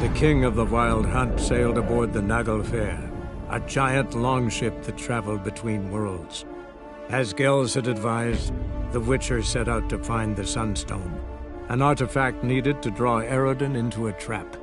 The king of the Wild Hunt sailed aboard the Naglfar, a giant longship that traveled between worlds. As Gels had advised, the Witcher set out to find the Sunstone, an artifact needed to draw Eredin into a trap.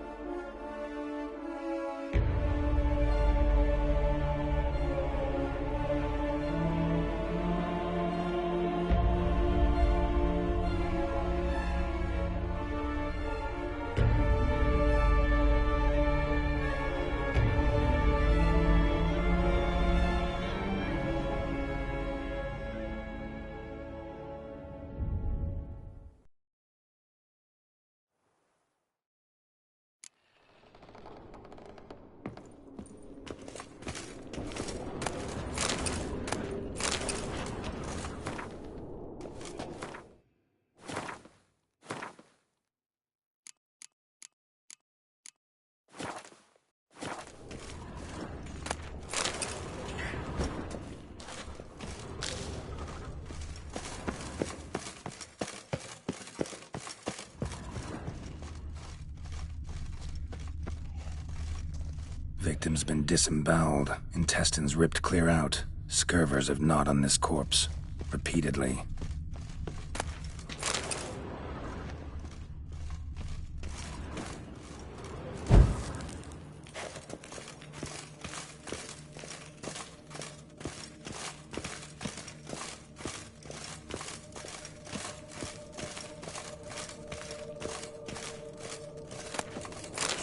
Victim's been disemboweled, intestines ripped clear out. Scurvers have gnawed on this corpse. Repeatedly.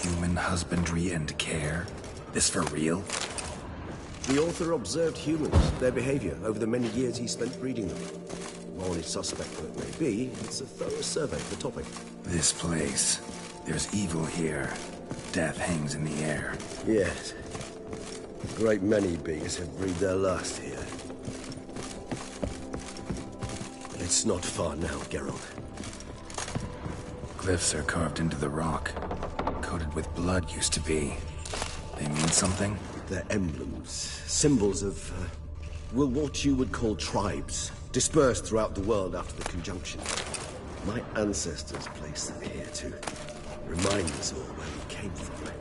Human husbandry and care? This for real? The author observed humans, their behavior, over the many years he spent breeding them. Morally suspect though it may be, it's a thorough survey of the topic. This place. There's evil here. Death hangs in the air. Yes. A great many beings have breathed their last here. It's not far now, Geralt. Glyphs are carved into the rock. Coated with blood used to be. They mean something? They're emblems, symbols of, what you would call tribes, dispersed throughout the world after the conjunction. My ancestors placed them here to remind us all where we came from.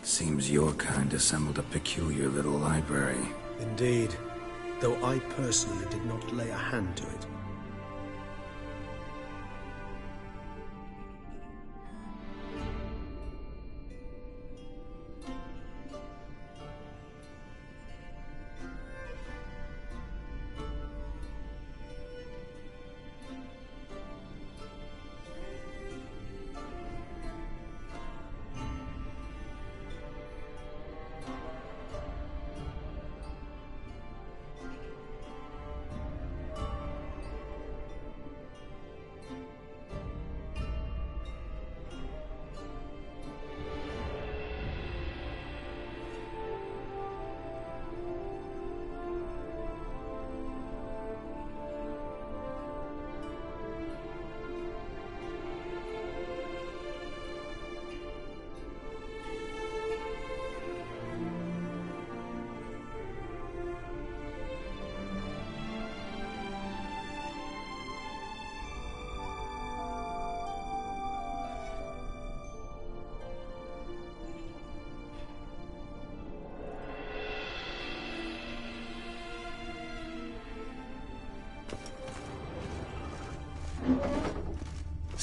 Seems your kind assembled a peculiar little library. Indeed, though I personally did not lay a hand to it.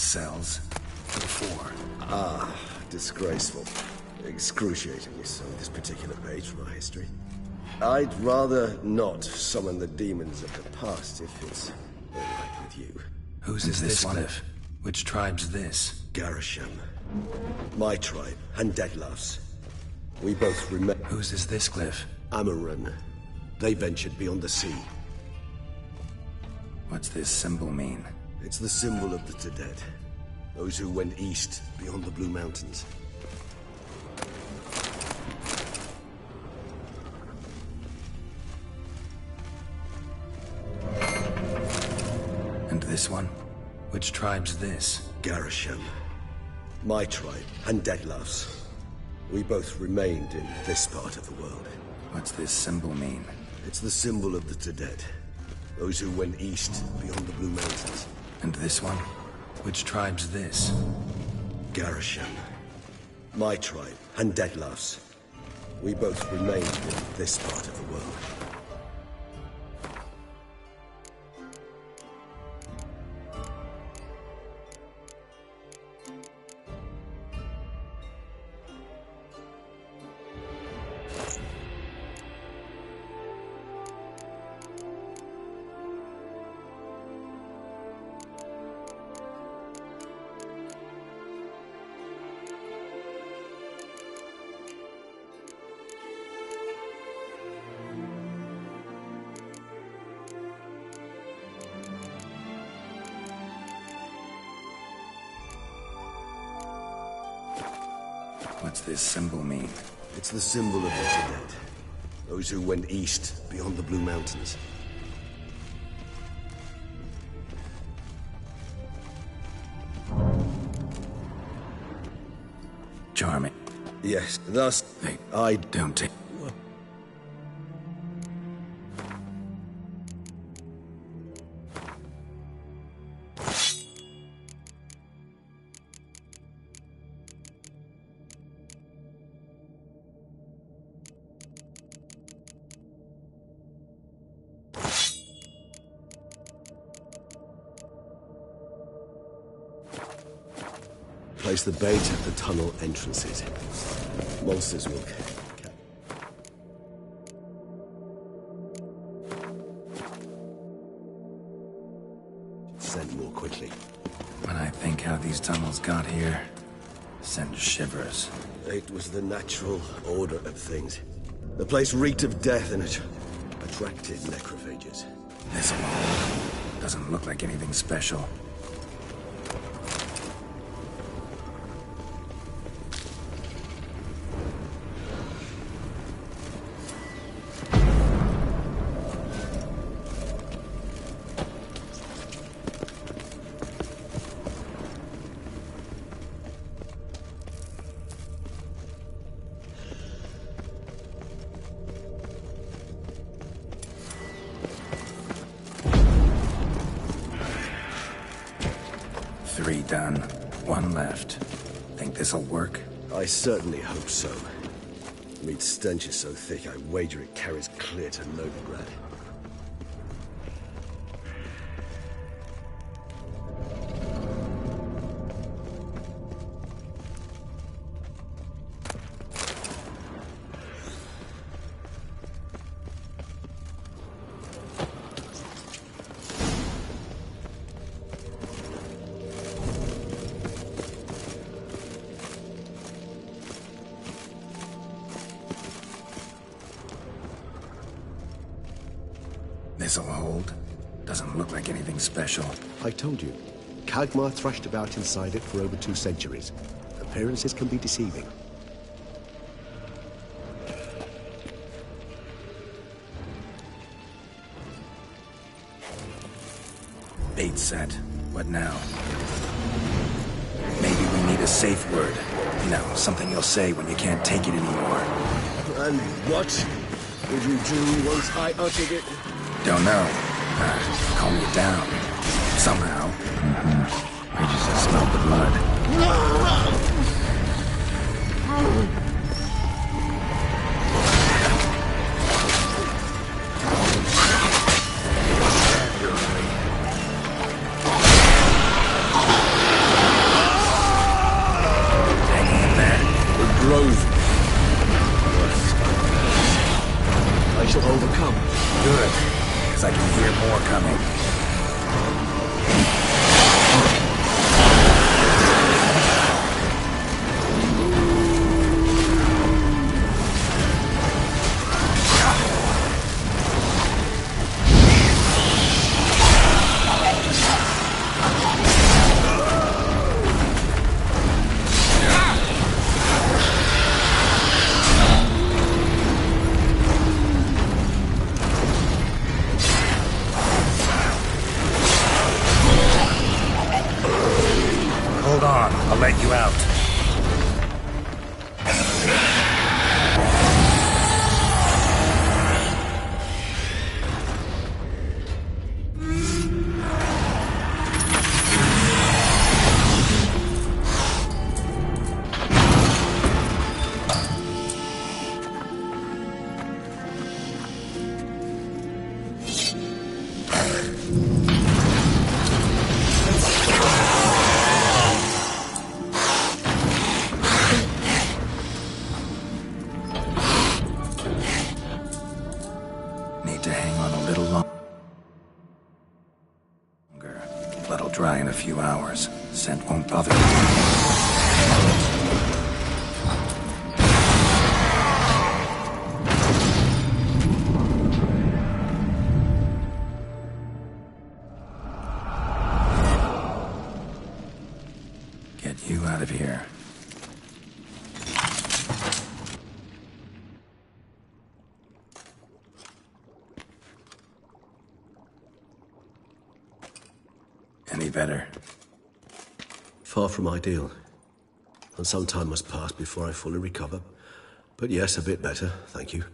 Cells for 4. Disgraceful. Excruciatingly so, this particular page from our history. I'd rather not summon the demons of the past if it's all right with you. Whose is this cliff? Which tribe's this? Garisham. My tribe, and Deadlough's. We both remain... Whose is this cliff? Amaran. They ventured beyond the sea. What's this symbol mean? It's the symbol of the Tedet. Those who went east, beyond the Blue Mountains. And this one? Which tribe's this? Garisham. My tribe, and Deadlough's. We both remained in this part of the world. What's this symbol mean? It's the symbol of the Tedet. Those who went east, beyond the Blue Mountains. And this one? Which tribe's this? Garisham. My tribe, and Deadlough's. We both remained in this part of the world. What's this symbol mean? It's the symbol of the Tedet. Those who went east, beyond the Blue Mountains. Charming. Yes, thus... Hey, I don't take... Place the bait at the tunnel entrances. Monsters will... Send more quickly. When I think how these tunnels got here, send shivers. It was the natural order of things. The place reeked of death and it attracted necrophages. This wall doesn't look like anything special. Three done. One left. Think this'll work? I certainly hope so. The meat stench is so thick, I wager it carries clear to Novigrad. This'll hold. Doesn't look like anything special. I told you. Kagmar thrashed about inside it for over 2 centuries. Appearances can be deceiving. Bait set. What now? Maybe we need a safe word. You know, something you'll say when you can't take it anymore. And what would you do once I uttered it? Don't know. Calm you down. Somehow. I just smell the blood. I'll let you out. Need to hang on a little longer. Blood'll dry in a few hours. Scent won't bother you. Get you out of here. Any better? Far from ideal. And some time must pass before I fully recover. But yes, a bit better, thank you.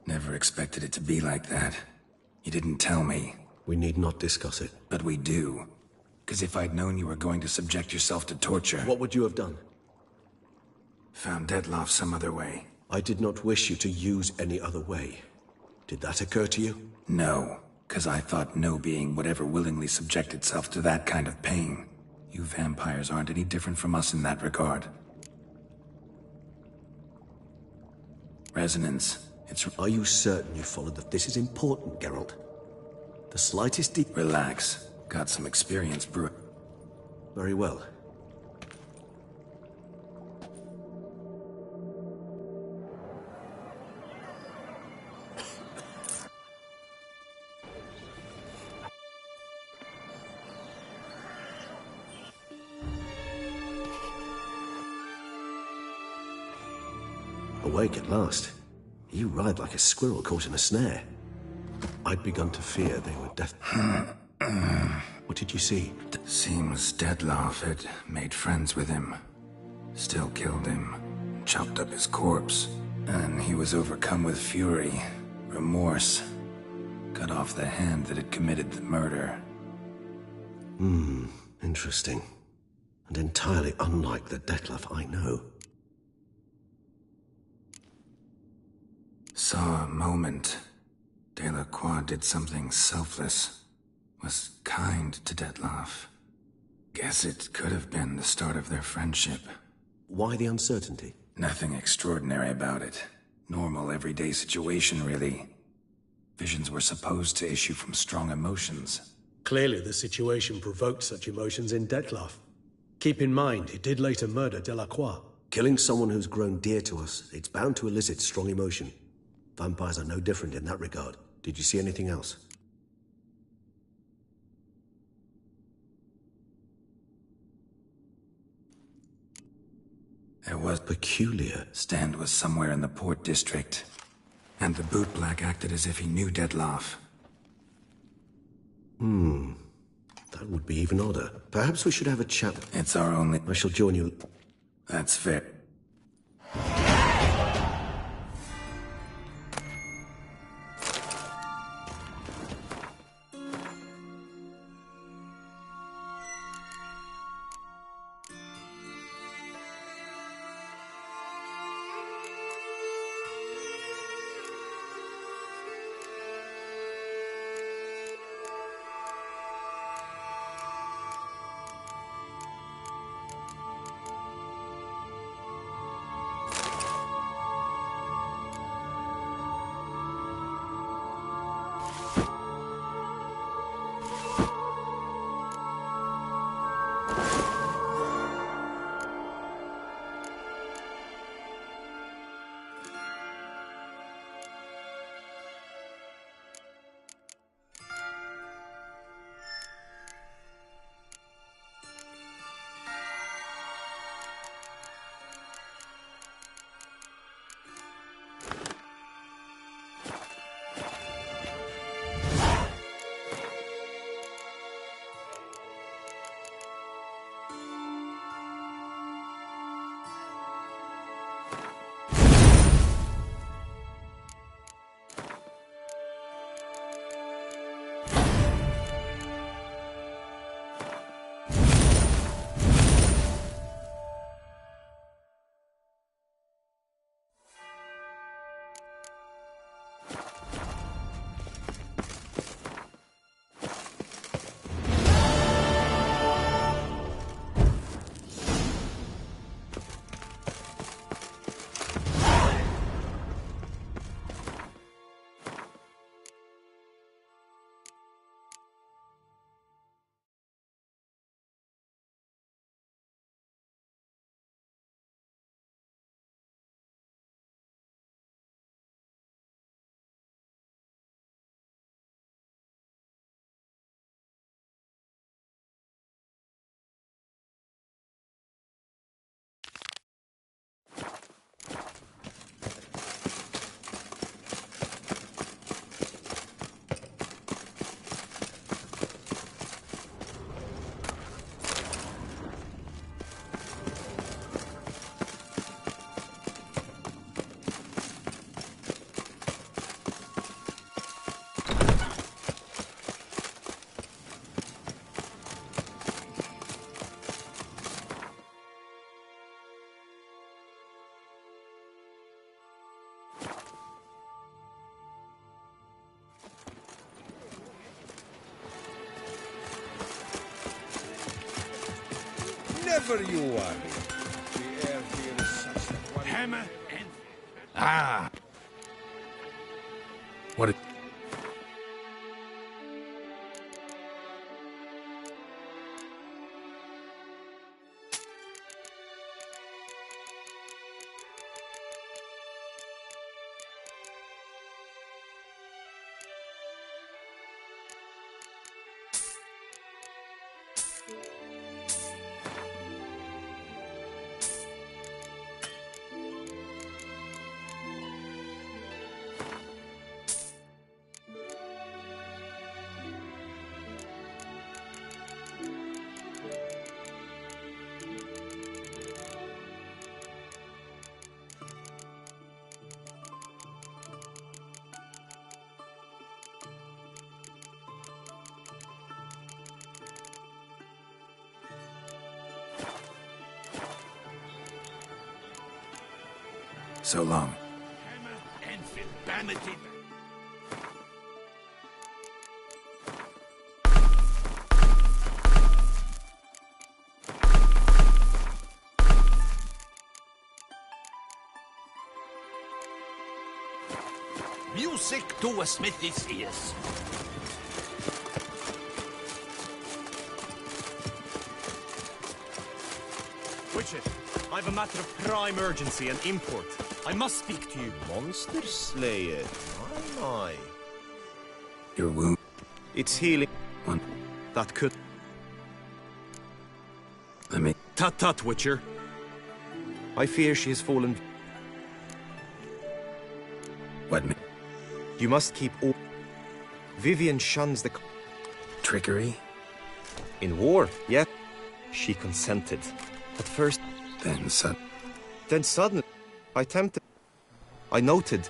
Never expected it to be like that. You didn't tell me. We need not discuss it. But we do. Because if I'd known you were going to subject yourself to torture... What would you have done? Found Dettlaff some other way. I did not wish you to use any other way. Did that occur to you? No, because I thought no being would ever willingly subject itself to that kind of pain. You vampires aren't any different from us in that regard. Resonance. Are you certain you followed that? This is important, Geralt. The slightest Relax. Got some experience, bro. Very well. Awake at last. You ride like a squirrel caught in a snare. I'd begun to fear they were deaf. What did you see? Seems Dettlaff had made friends with him. Still killed him. Chopped up his corpse. And he was overcome with fury. Remorse. Cut off the hand that had committed the murder. Interesting. And entirely unlike the Dettlaff I know. Saw a moment. Delacroix did something selfless. Was kind to Dettlaff. Guess it could have been the start of their friendship. Why the uncertainty? Nothing extraordinary about it. Normal, everyday situation, really. Visions were supposed to issue from strong emotions. Clearly the situation provoked such emotions in Dettlaff. Keep in mind, he did later murder Delacroix. Killing someone who's grown dear to us, it's bound to elicit strong emotion. Vampires are no different in that regard. Did you see anything else? It was peculiar. Stand was somewhere in the port district. And the bootblack acted as if he knew Dettlaff. That would be even odder. Perhaps we should have a chat. It's our only... I shall join you. That's fair. whatever you are, the air here is such that one... Hammer and... Ah! What... So long. Hammer and Filbanity. Music to a smithy's ears. Witcher, I've a matter of prime urgency and import. I must speak to you. Monster Slayer. My. Your wound. It's healing. One. That could... Let me... Tut tut, Witcher. I fear she has fallen... What me? You must keep all... Vivian shuns the... Trickery? In war, yet she consented. At first... Then suddenly... I tempted... I noted...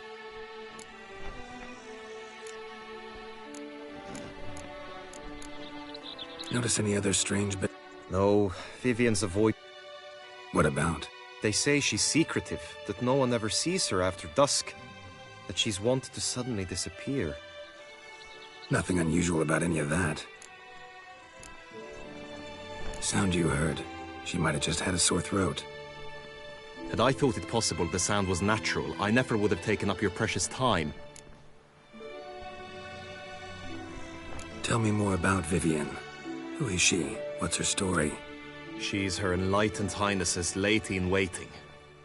Notice any other strange but... No, Vivian's avoid... What about? They say she's secretive, that no one ever sees her after dusk. That she's wanted to suddenly disappear. Nothing unusual about any of that. Sound you heard. She might have just had a sore throat. Had I thought it possible the sound was natural, I never would have taken up your precious time. Tell me more about Vivian. Who is she? What's her story? She's Her Enlightened Highness's lady-in-waiting.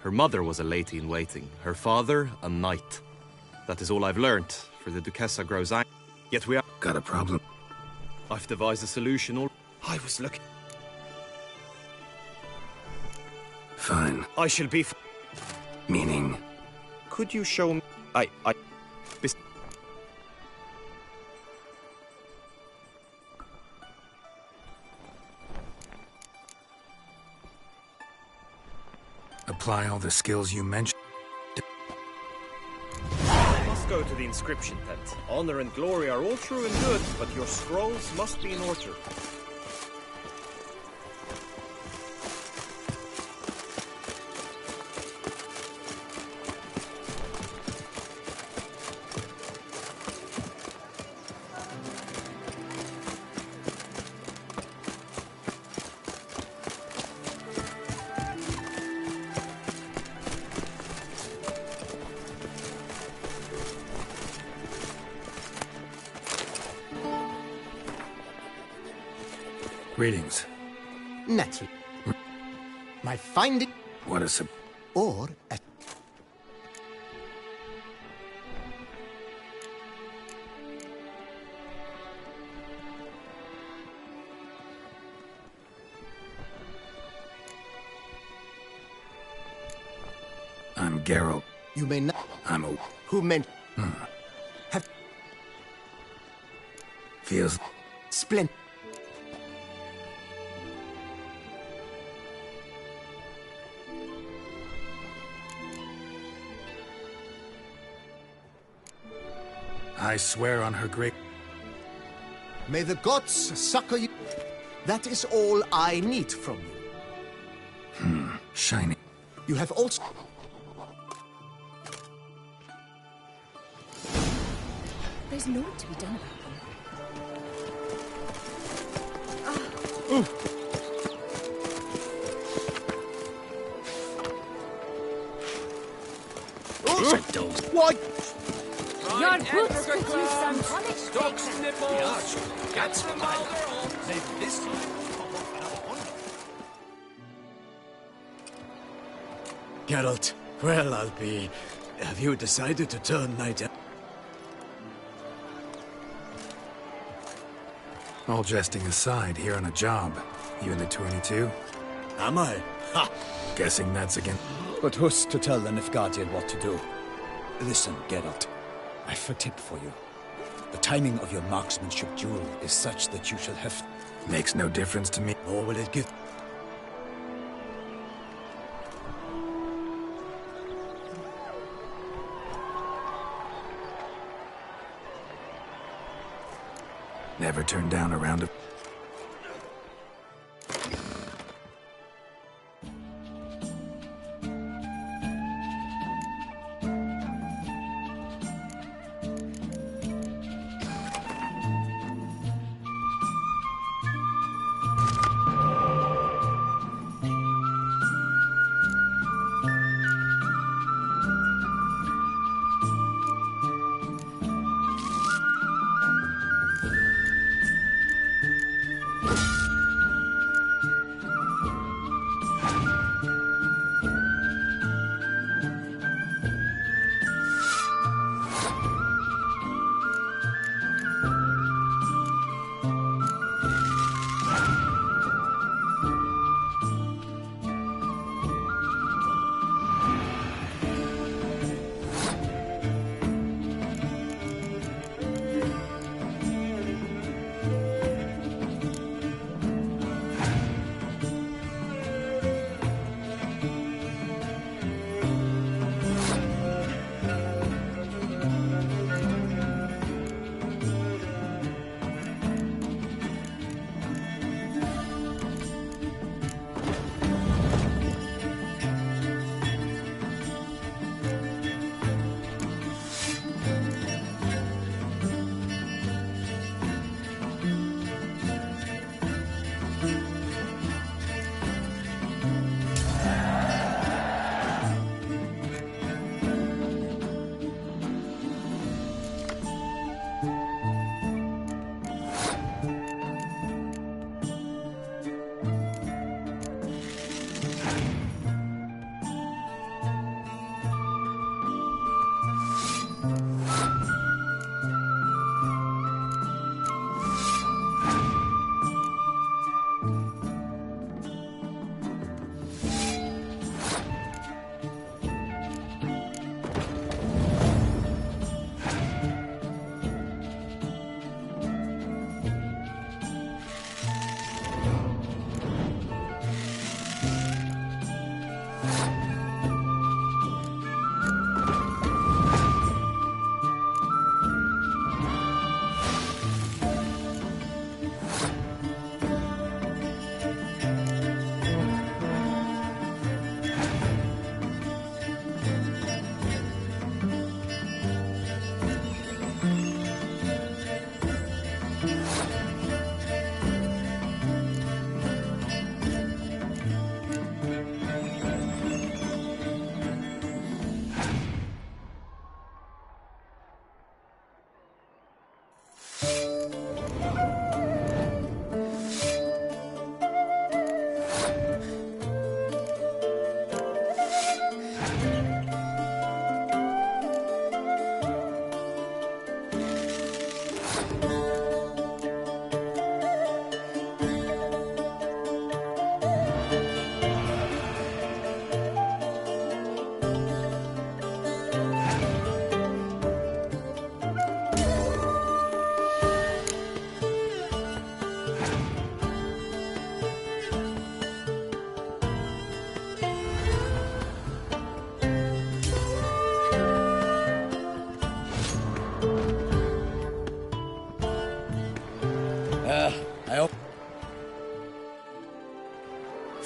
Her mother was a lady-in-waiting. Her father, a knight. That is all I've learnt, for the Duchessa grows angry. Yet we are... Got a problem? I've devised a solution all... I was looking... Fine. I shall be... Meaning? Could you show me... Apply all the skills you mentioned. I must go to the inscription tent. Honor and glory are all true and good, but your scrolls must be in order. Greetings. Naturally. My finding... What a Or a... I'm Geralt. You may not... I'm a... Who meant... Have... Feels... Splendid. I swear on her great... May the gods succor you. That is all I need from you. Shiny. You have also... There's naught to be done about them. Why? Your boots could use some polish. Stop sniffles! Catch them all! This Geralt, well, I'll be... Have you decided to turn knight? All jesting aside, here on a job. You in the 22? Am I? Ha! Guessing that's again. But who's to tell the Nilfgaardian what to do? Listen, Geralt. I've a tip for you. The timing of your marksmanship duel is such that you shall have... Makes no difference to me. Nor will it give... Never turn down a round of...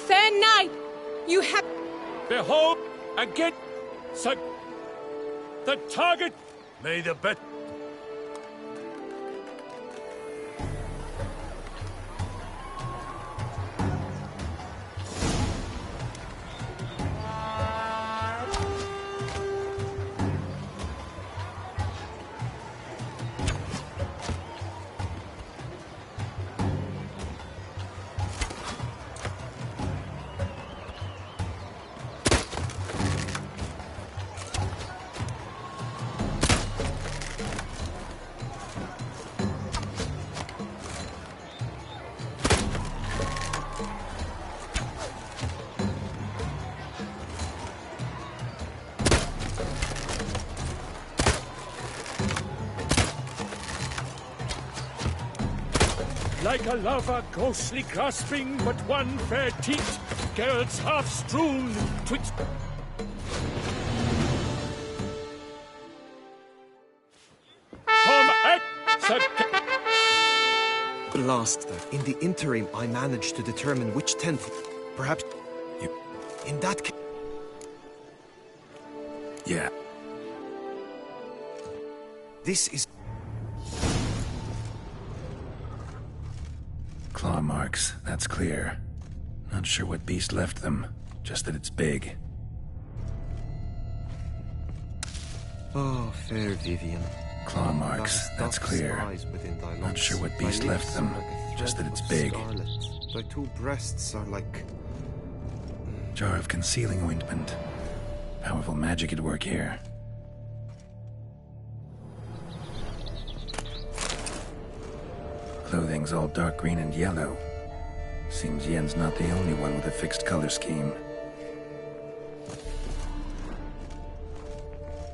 Fair knight, you have... Behold, again, the target. May the bet. Like a lover ghostly grasping but one fair teat, Geralt's half strewn twixt. Last that in the interim I managed to determine which 10th. Perhaps you. In that case. Yeah. This is. Claw marks, that's clear. Not sure what beast left them, just that it's big. Oh, fair Vivian. Claw marks, that's clear. Not sure what beast left them, just that it's big. Thy two breasts are like... Jar of concealing ointment. Powerful magic at work here. Clothing's all dark green and yellow. Seems Yen's not the only one with a fixed color scheme.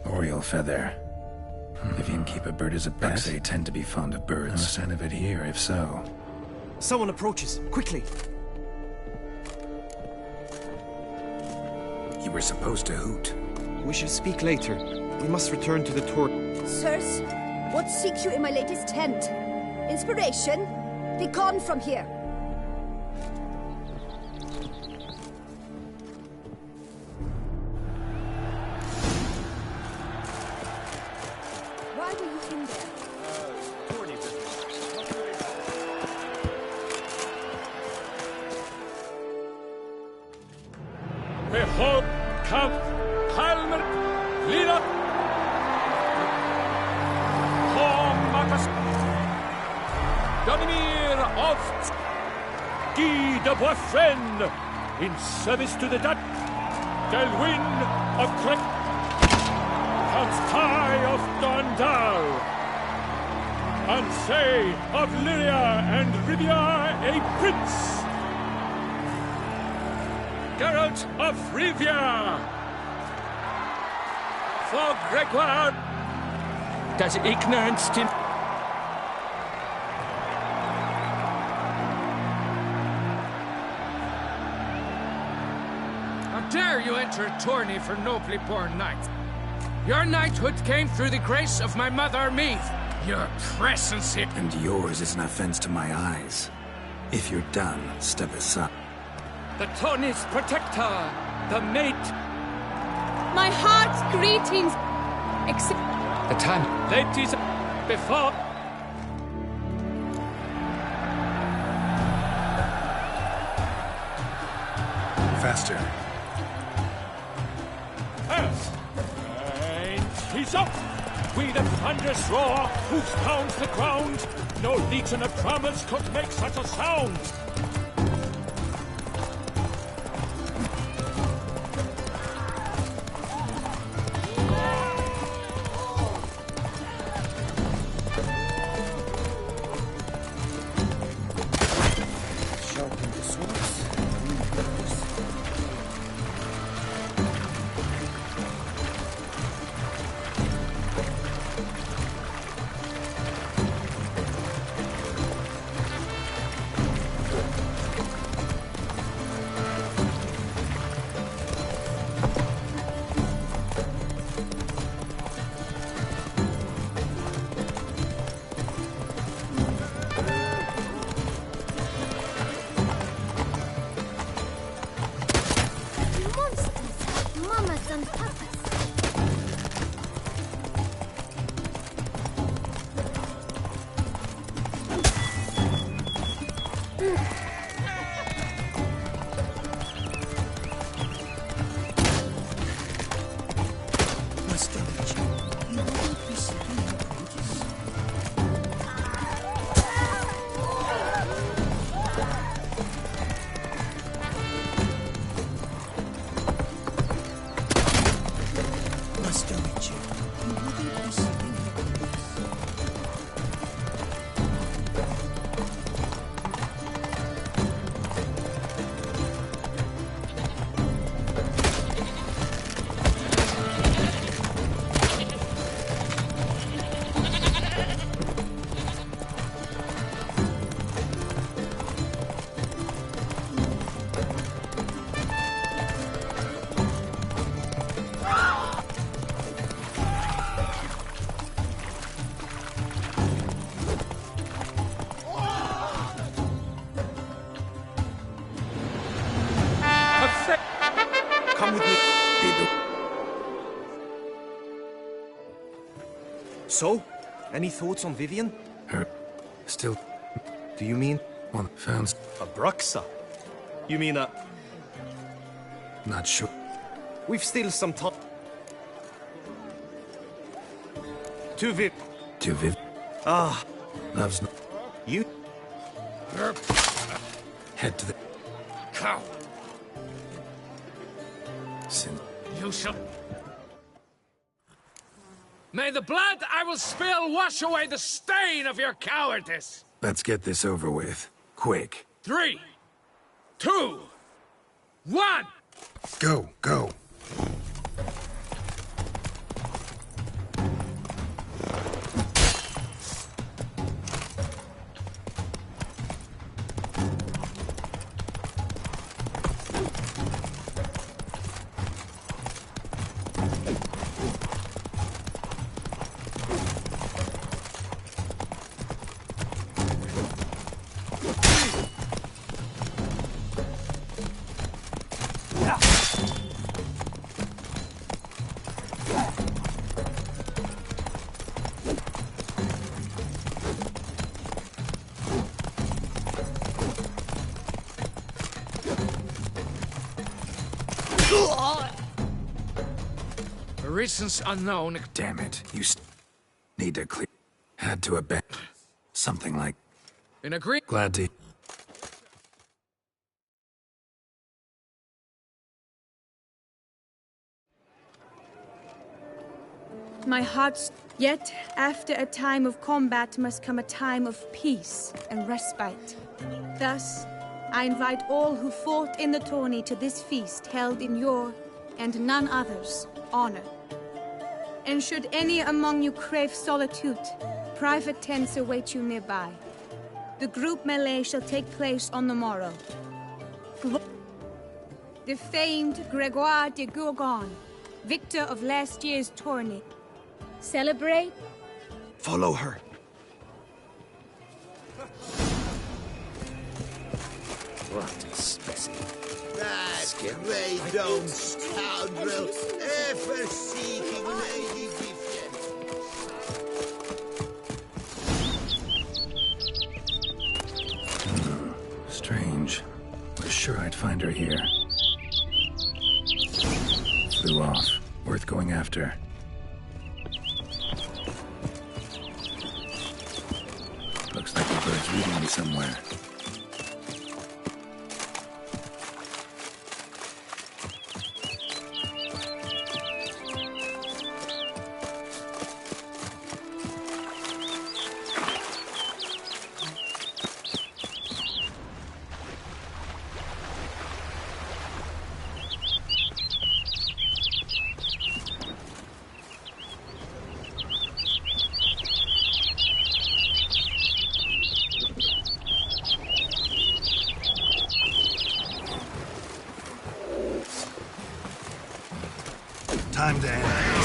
Oriole feather. Vivian keep a bird as a pet. They tend to be fond of birds. No sign of it here, if so. Someone approaches. Quickly! You were supposed to hoot. We shall speak later. We must return to the tour. Sirs, what seeks you in my latest tent? Inspiration? Be gone from here. Why were you in there? Tourney business. Behold, Count Halmer, Lina, Marcus, Donimir of Guy de Boisfriend, in service to the Dutch, Delwyn of Crec, Count Ty of Dondal, Ansay of Lyria and Rivia a prince, Geralt of Rivia, for Gregoire, das ignorance to... How dare you enter a tourney for nobly born knight? Your knighthood came through the grace of my mother Meath. Your presence here... And yours is an offense to my eyes. If you're done, step aside. The tourney's protector, the mate. My heart's greetings. Except the time. Ladies, before... Faster. And he's up! With a thunderous roar, hoofs pounds the ground. No legion of drummers could make such a sound. So? Any thoughts on Vivian? Her... still... Do you mean... one found... a Bruxa? You mean a... Not sure. We've still some time. To Viv... To Viv... Ah. Loves... You... Head to the... Cow! Sin... You shall... May the blood I will spill wash away the stain of your cowardice! Let's get this over with. Quick. 3, 2, 1! Go, go. For reasons unknown... Damn it. You need to clear... Had to abandon... Something like... In agree... Glad to... My heart's... Yet, after a time of combat must come a time of peace and respite. Thus, I invite all who fought in the tourney to this feast held in your, and none other's, honor. And should any among you crave solitude, private tents await you nearby. The group melee shall take place on the morrow. The famed Gregoire de Gourgon, victor of last year's tourney. Celebrate? Follow her. What a specimen. That great old scoundrel, ever seeking Lady Vivian. Strange. Was sure I'd find her here. Flew off. Worth going after. Looks like the bird's reading me somewhere. Time to end this.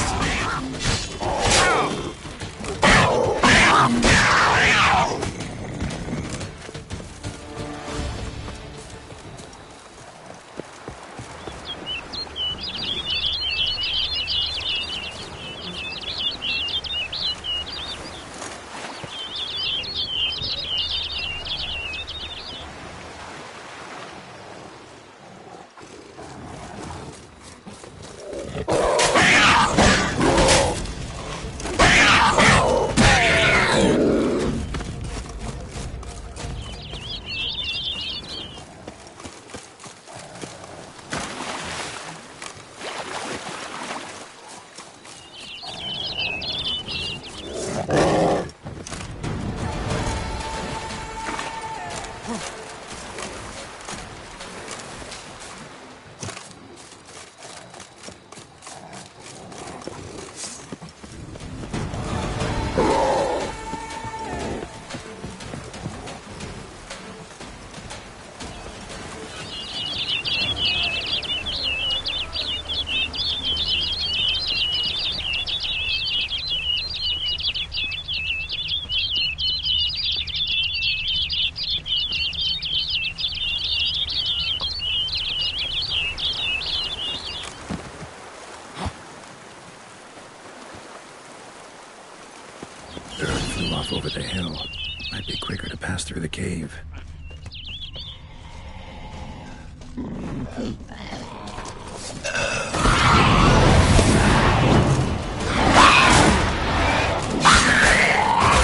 Might be quicker to pass through the cave.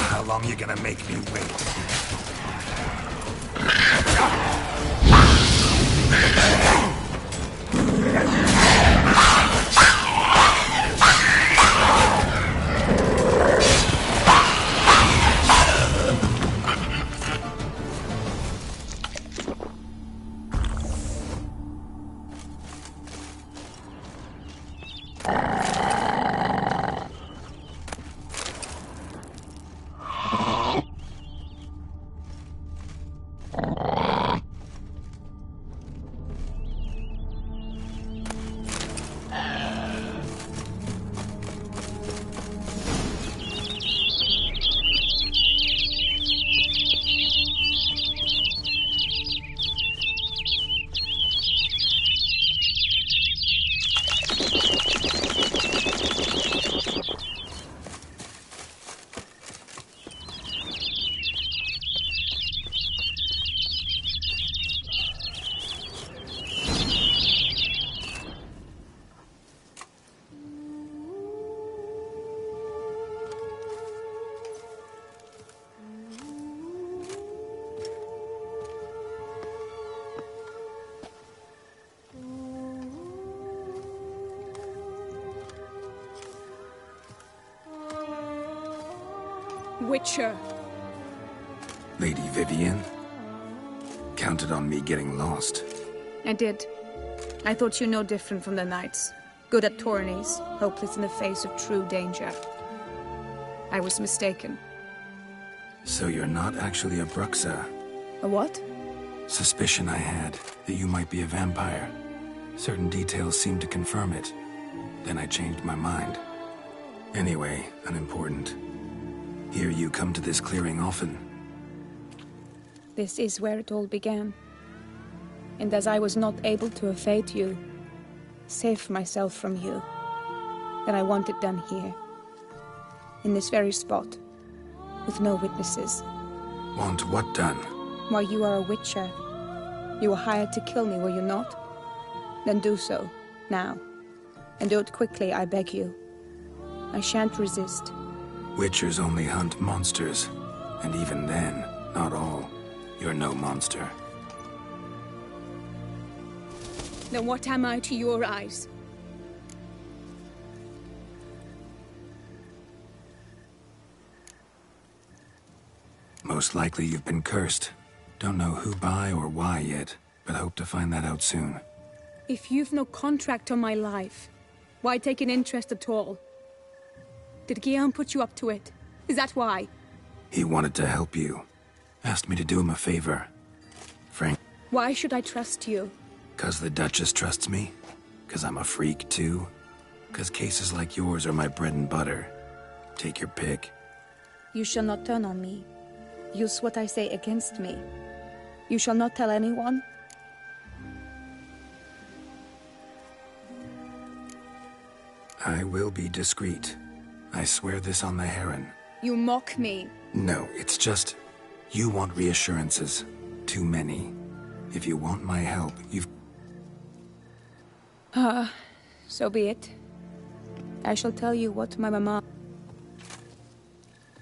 How long you gonna make me wait? Witcher. Lady Vivienne? Counted on me getting lost. I did. I thought you no different from the knights. Good at tourneys, hopeless in the face of true danger. I was mistaken. So you're not actually a Bruxa? A what? Suspicion I had, that you might be a vampire. Certain details seemed to confirm it. Then I changed my mind. Anyway, unimportant. Hear you come to this clearing often. This is where it all began. And as I was not able to evade you, save myself from you, then I want it done here. In this very spot. With no witnesses. Want what done? Why, you are a witcher. You were hired to kill me, were you not? Then do so, now. And do it quickly, I beg you. I shan't resist. Witchers only hunt monsters. And even then, not all. You're no monster. Then what am I to your eyes? Most likely you've been cursed. Don't know who by or why yet, but hope to find that out soon. If you've no contract on my life, why take an interest at all? Did Guillaume put you up to it? Is that why? He wanted to help you. Asked me to do him a favor. Frank. Why should I trust you? 'Cause the Duchess trusts me? 'Cause I'm a freak, too? 'Cause cases like yours are my bread and butter? Take your pick. You shall not turn on me. Use what I say against me. You shall not tell anyone? I will be discreet. I swear this on the Heron. You mock me. No, it's just... You want reassurances. Too many. If you want my help, you've... So be it. I shall tell you what my mama...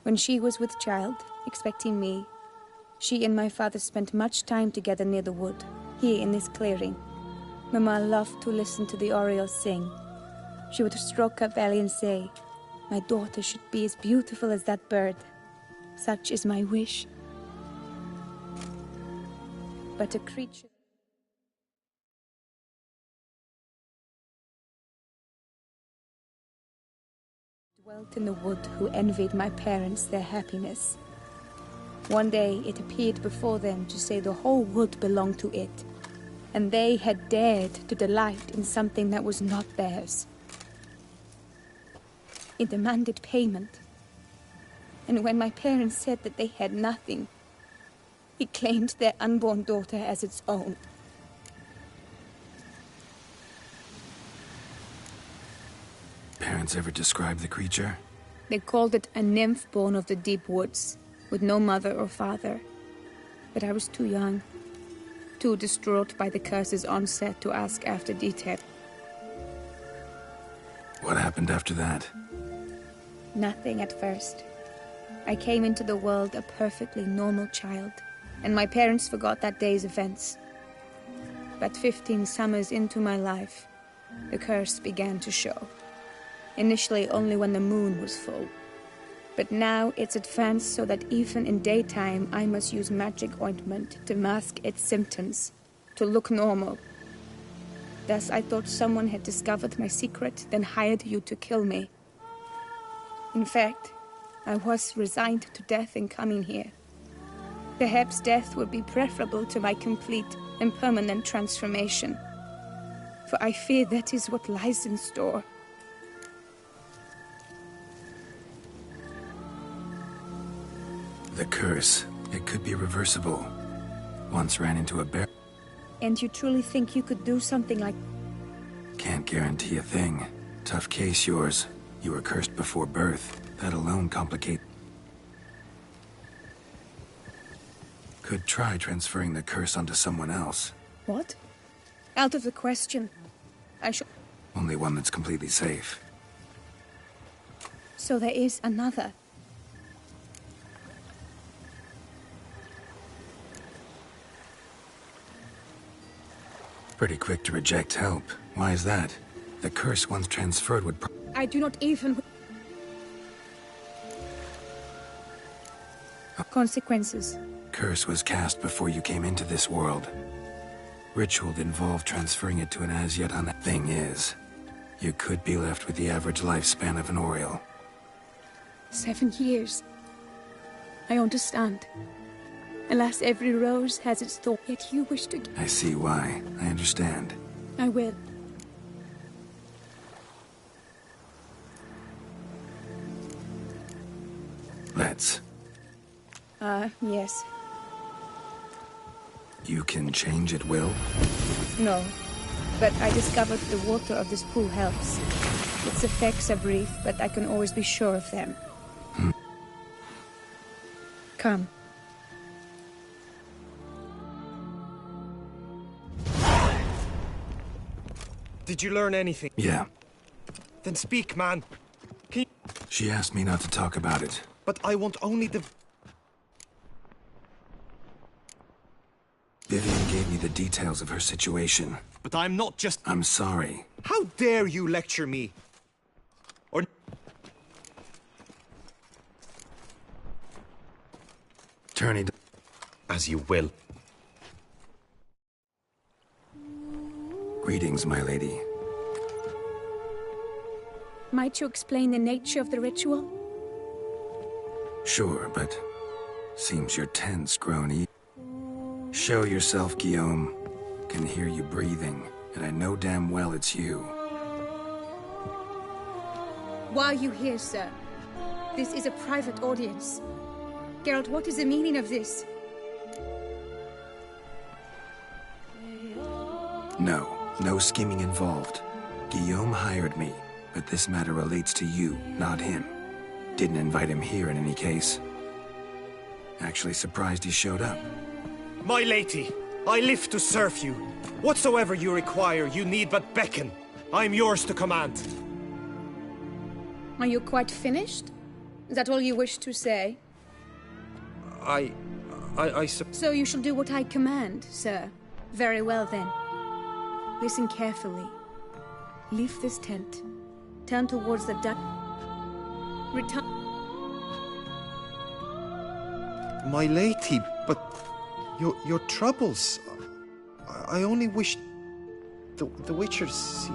When she was with child, expecting me, she and my father spent much time together near the wood, here in this clearing. Mama loved to listen to the orioles sing. She would stroke her belly and say, "My daughter should be as beautiful as that bird. Such is my wish." But a creature... dwelt in the wood who envied my parents their happiness. One day it appeared before them to say the whole wood belonged to it, and they had dared to delight in something that was not theirs. It demanded payment, and when my parents said that they had nothing, it claimed their unborn daughter as its own. Parents ever describe the creature? They called it a nymph born of the deep woods. with no mother or father. But I was too young, too distraught by the curse's onset to ask after detail. What happened after that? Nothing at first. I came into the world a perfectly normal child, and my parents forgot that day's events. But 15 summers into my life, the curse began to show. Initially only when the moon was full. But now it's advanced so that even in daytime I must use magic ointment to mask its symptoms, to look normal. Thus I thought someone had discovered my secret, then hired you to kill me. In fact, I was resigned to death in coming here. Perhaps death would be preferable to my complete and permanent transformation. For I fear that is what lies in store. The curse. It could be reversible. Once ran into a bear. And you truly think you could do something like... Can't guarantee a thing. Tough case, yours. You were cursed before birth. That alone complicate... Could try transferring the curse onto someone else. What? Out of the question. I should... Only one that's completely safe. So there is another. Pretty quick to reject help. Why is that? The curse once transferred would... I do not even... Consequences. Curse was cast before you came into this world. Ritual involved transferring it to an as-yet Thing is, you could be left with the average lifespan of an Oriole. 7 years. I understand. Alas, every rose has its thorn, yet you wish to... I see why. I understand. I will. Let's. Yes. You can change at will? No. But I discovered the water of this pool helps. Its effects are brief, but I can always be sure of them. Come. Did you learn anything? Yeah. Then speak, man. She asked me not to talk about it. But I want only the... Vivian gave me the details of her situation. But I'm not just... I'm sorry. How dare you lecture me? Or... Turney... As you will. Greetings, my lady. Might you explain the nature of the ritual? Sure, but... Seems you're tense, Grony. Show yourself, Guillaume. Can hear you breathing, and I know damn well it's you. Why are you here, sir? This is a private audience. Geralt, what is the meaning of this? No scheming involved. Guillaume hired me, but this matter relates to you, not him. Didn't invite him here in any case. Actually surprised he showed up. My lady, I live to serve you. Whatsoever you require, you need but beckon. I'm yours to command. Are you quite finished? Is that all you wish to say? So you shall do what I command, sir. Very well, then. Listen carefully. Leave this tent. Turn towards the duck. Return... My lady, but... Your troubles... I only wish... The Witchers see...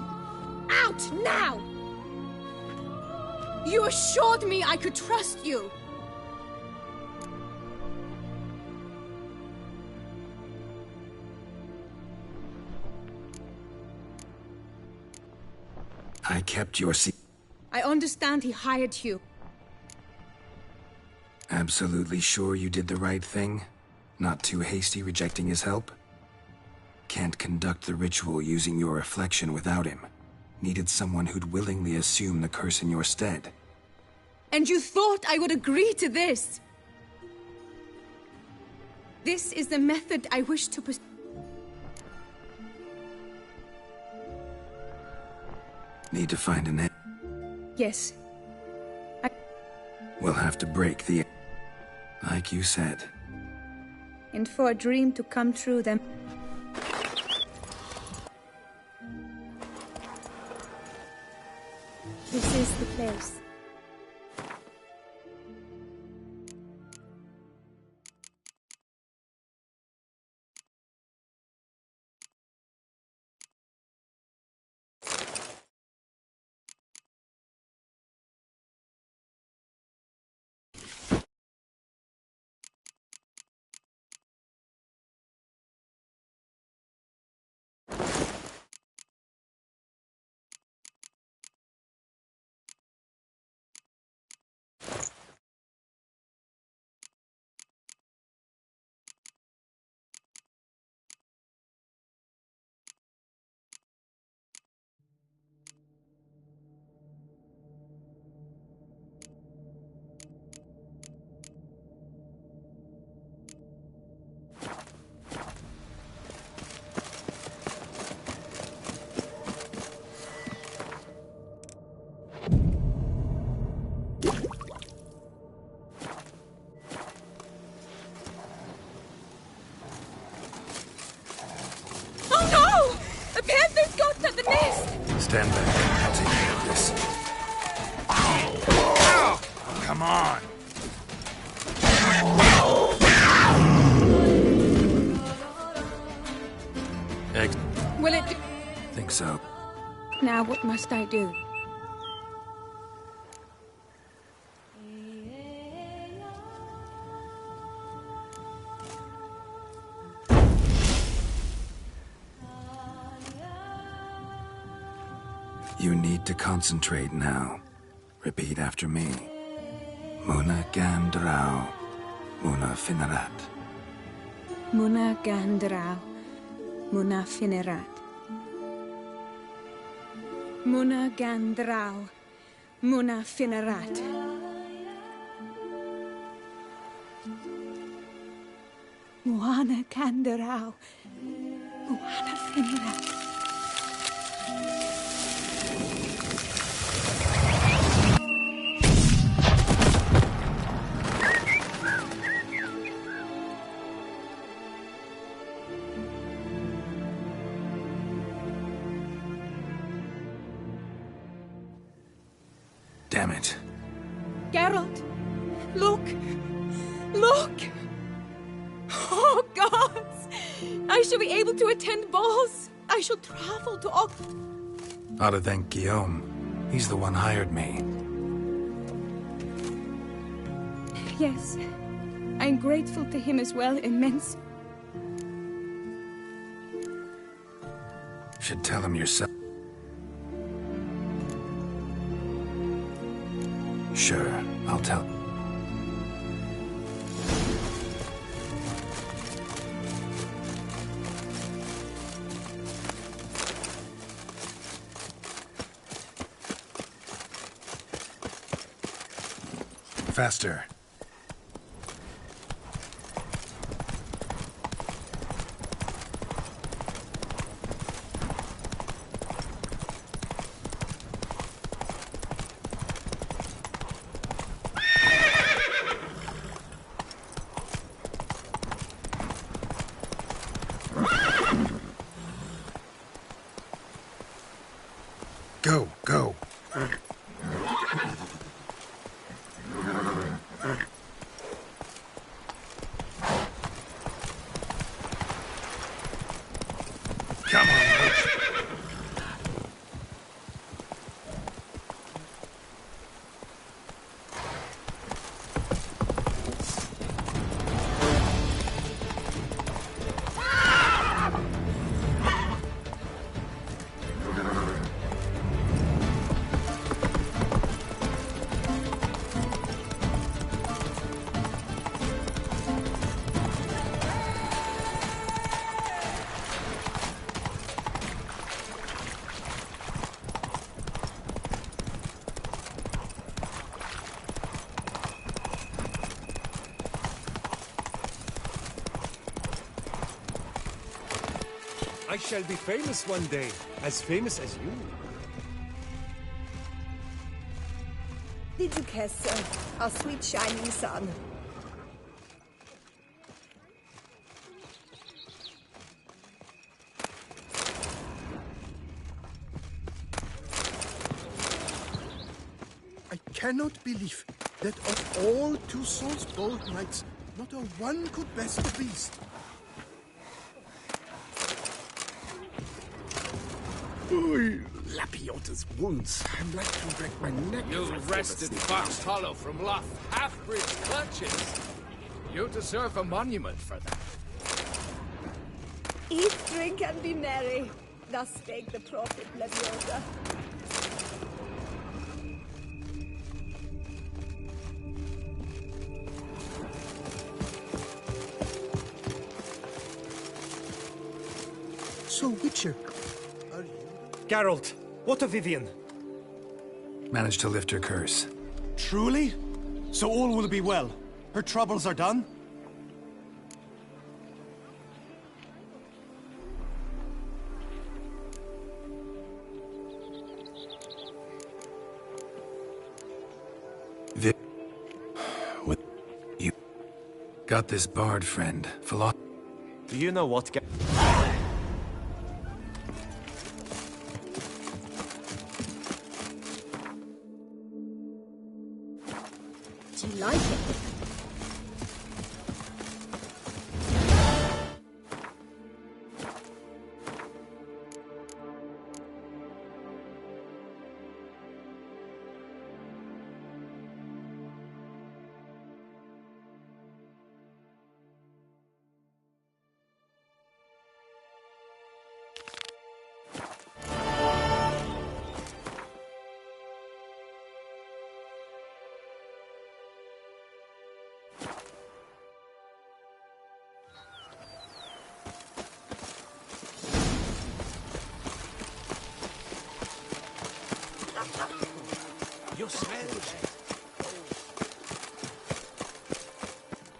Out, now! You assured me I could trust you! I kept your I understand he hired you. Absolutely sure you did the right thing? Not too hasty rejecting his help? Can't conduct the ritual using your reflection without him. Needed someone who'd willingly assume the curse in your stead. And you thought I would agree to this? This is the method I wish to pursue. Need to find an end. Yes. We'll have to break the... like you said. And for a dream to come true, then... This is the place. Stand back. I'll take care of this. Come on. Will it do? Think so. Now what must I do? You need to concentrate now. Repeat after me. Muna Gandrau, Muna Finerat. Muna Gandrau, Muna Finerat. Muna Gandrau, Muna Finerat. Muna Gandrau, Muna Finerat. Damn it. Geralt, look! Look! Oh, gods! I shall be able to attend balls. I shall travel to all... Ought to thank Guillaume. He's the one hired me. Yes, I'm grateful to him as well, immense. Should tell him yourself. Sure, I'll tell. Faster. Go, go. I shall be famous one day, as famous as you. The Duchessa, our sweet shining sun. I cannot believe that of all Toussaint's bold knights, not a one could best the beast. Lapiota's wounds. I'm like to break my neck. You wrested Fox Hollow from Loth Halfbrid's clutches. You deserve a monument for that. Eat, drink, and be merry. Thus spake the prophet Lapiota. So, Witcher, Geralt, what of Vivienne? Managed to lift her curse. Truly? So all will be well. Her troubles are done? What? You got this bard friend, Do you know what? Do you like it?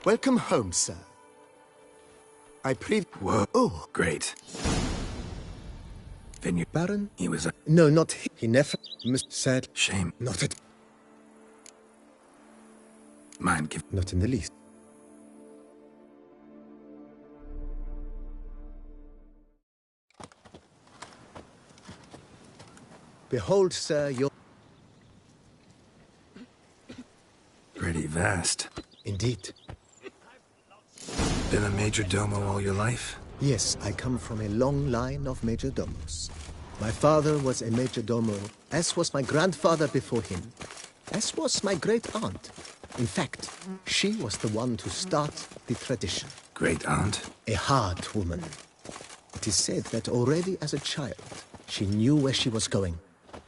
Welcome home, sir. Whoa. Oh, great. Vineyard Baron? He was a... No, not he. He never said... Shame. Not at... Mind give... Not in the least. Behold, sir, your... Pretty vast. Indeed. Been a major domo all your life? Yes, I come from a long line of major domos. My father was a major domo, as was my grandfather before him, as was my great-aunt. In fact, she was the one to start the tradition. Great-aunt? A hard woman. It is said that already as a child, she knew where she was going,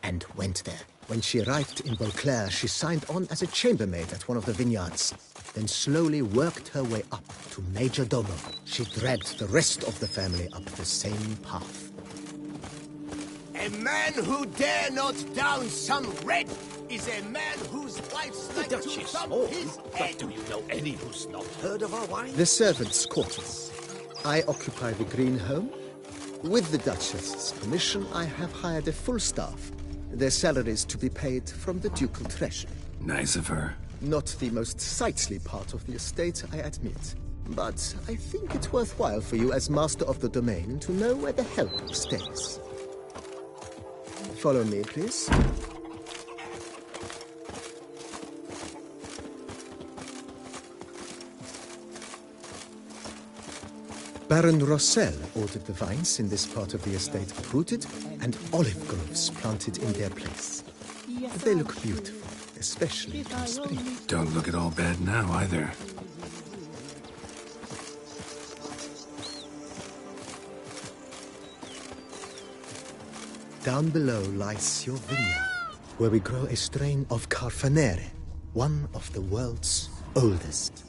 and went there. When she arrived in Beauclair, she signed on as a chambermaid at one of the vineyards, then slowly worked her way up to Major Domo. She dragged the rest of the family up the same path. A man who dare not down some red is a man whose wife's like to thump his head. But do you know any who's not heard of our wine? The servants' quarters. I occupy the green home. With the Duchess's permission, I have hired a full staff. Their salaries to be paid from the ducal treasury. Nice of her. Not the most sightly part of the estate, I admit. But I think it's worthwhile for you as master of the domain to know where the help stays. Follow me, please. Baron Rossel ordered the vines in this part of the estate uprooted and olive groves planted in their place. They look beautiful, especially in spring. Don't look at all bad now, either. Down below lies your vineyard, where we grow a strain of Carfanere, one of the world's oldest.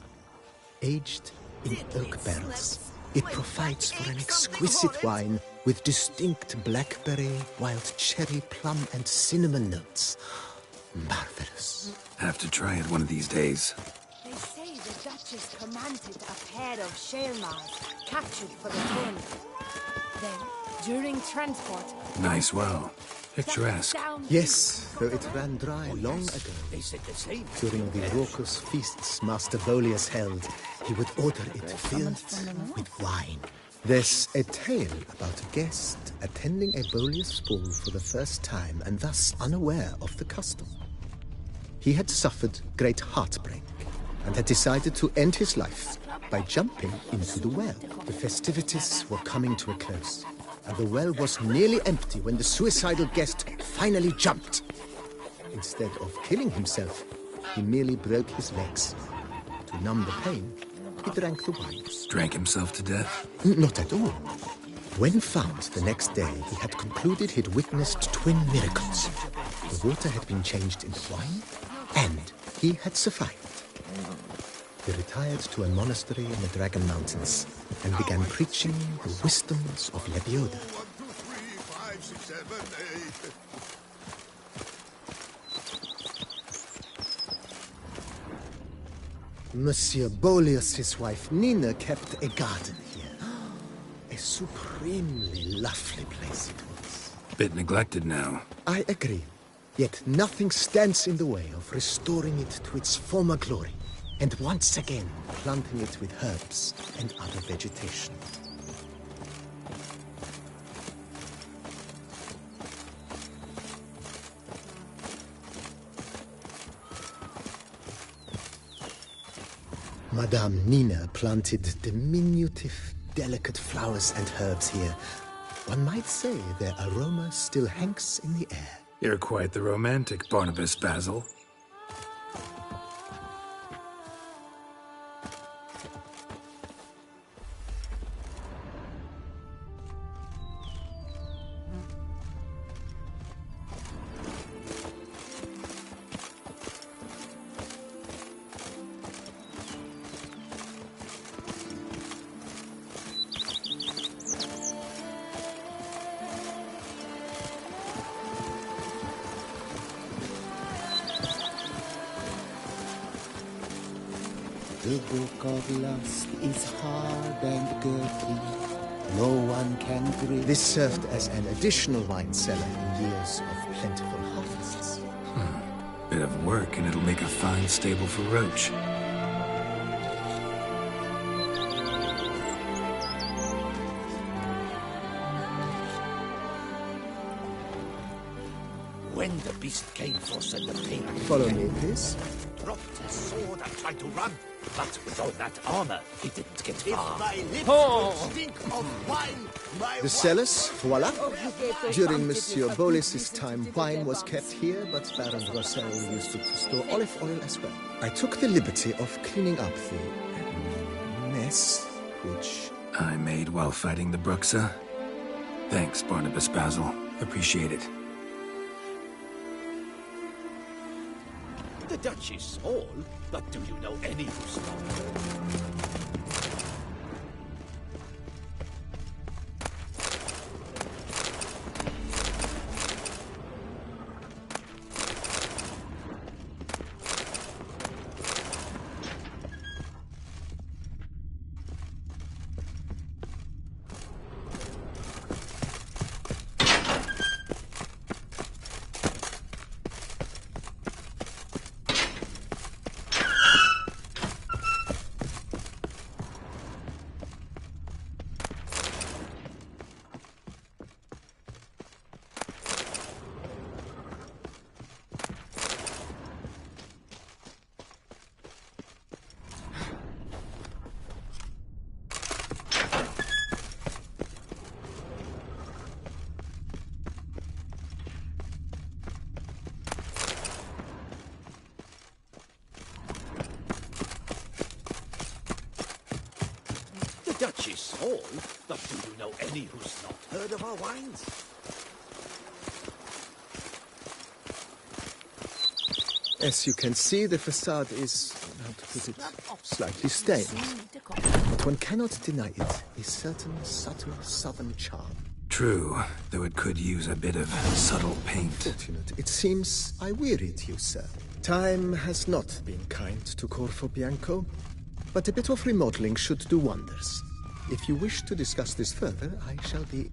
Aged in oak barrels, it provides for an exquisite wine with distinct blackberry, wild cherry, plum, and cinnamon notes. Marvelous. Have to try it one of these days. They say the Duchess commanded a pair of Shalmars captured for the tournament. then, during transport. Nice well. Picturesque. Yes, though it ran dry long ago. They said the same. During the raucous feasts Master Boleus held, he would order it filled with wine. There's a tale about a guest attending a Boleus ball for the first time and thus unaware of the custom. He had suffered great heartbreak and had decided to end his life by jumping into the well. The festivities were coming to a close, and the well was nearly empty when the suicidal guest finally jumped. Instead of killing himself, he merely broke his legs. To numb the pain, he drank the wine. Drank himself to death? Not at all. When found the next day, he had concluded he'd witnessed twin miracles. The water had been changed into wine, and he had survived. He retired to a monastery in the Dragon Mountains and began preaching the wisdoms of Lebioda. 1, 2, 3, 5, 6, 7, 8. Monsieur Boleus' wife Nina kept a garden here. A supremely lovely place it was. Bit neglected now. I agree. Yet nothing stands in the way of restoring it to its former glory, and once again planting it with herbs and other vegetation. Madame Nina planted diminutive, delicate flowers and herbs here. One might say their aroma still hangs in the air. You're quite the romantic, Barnabas Basil. The book of lust is hard and girthy. No one can break. This served as an additional wine cellar in years of plentiful harvests. Bit of work and it'll make a fine stable for Roach. When the beast came for Sir Payne, Follow me, please. dropped his sword and tried to run, but with all that armor, he didn't get far. My lips will stink of wine. The cellars, voila. During Monsieur Boleus' time, wine was kept here, but Baron Rossel used it to store olive oil as well. I took the liberty of cleaning up the mess, which I made while fighting the Bruxa. Thanks, Barnabas Basil. Appreciate it. The Dutch is small, but do you know any who's not? The Dutch is small, but do you know any who's not heard of our wines? As you can see, the facade is, how to put it, slightly stained. But one cannot deny it, a certain subtle southern charm. True, though it could use a bit of subtle paint. Fortunate. It seems I wearied you, sir. Time has not been kind to Corvo Bianco, but a bit of remodeling should do wonders. If you wish to discuss this further, I shall be...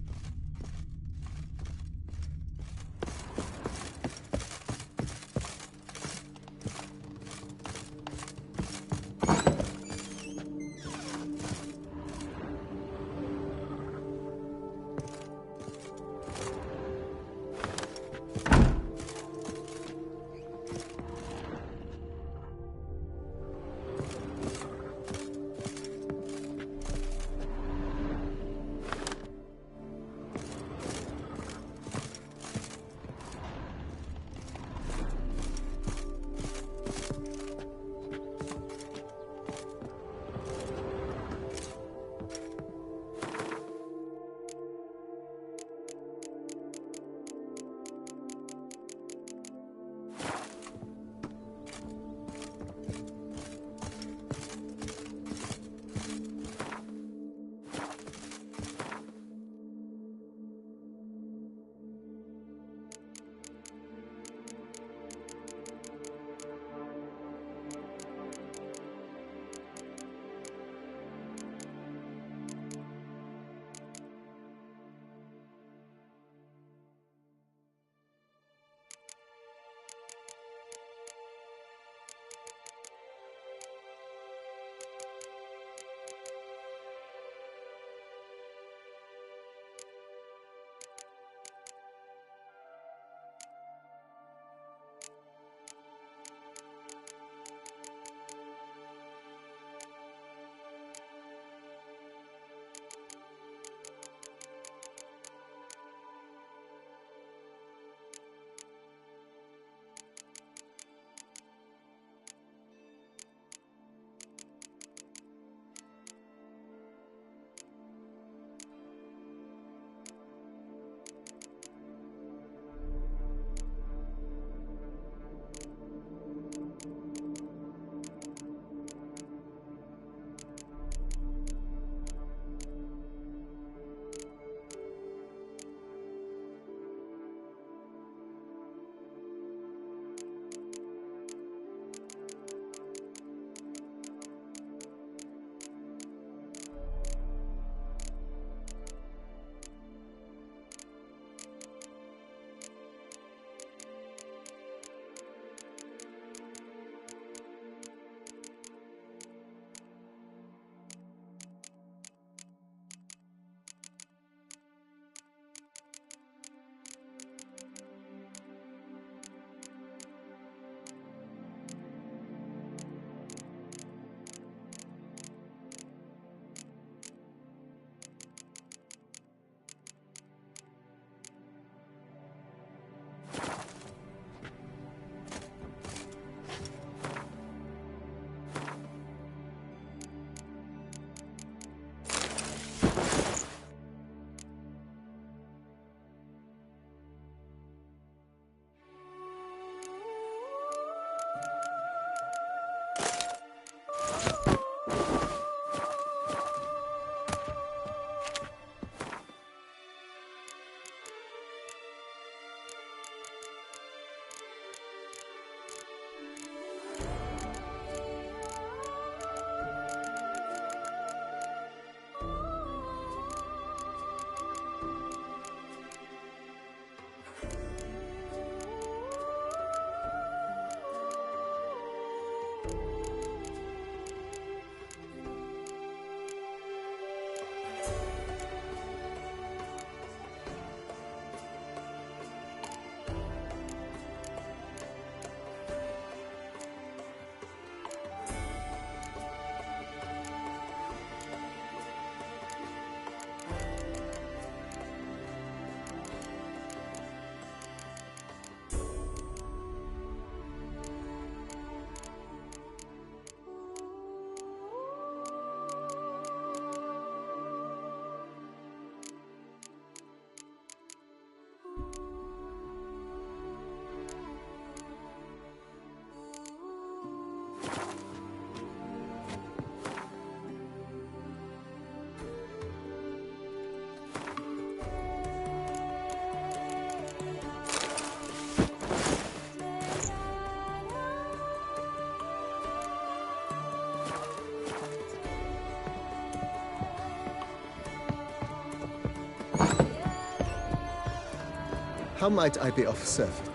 How might I be of service?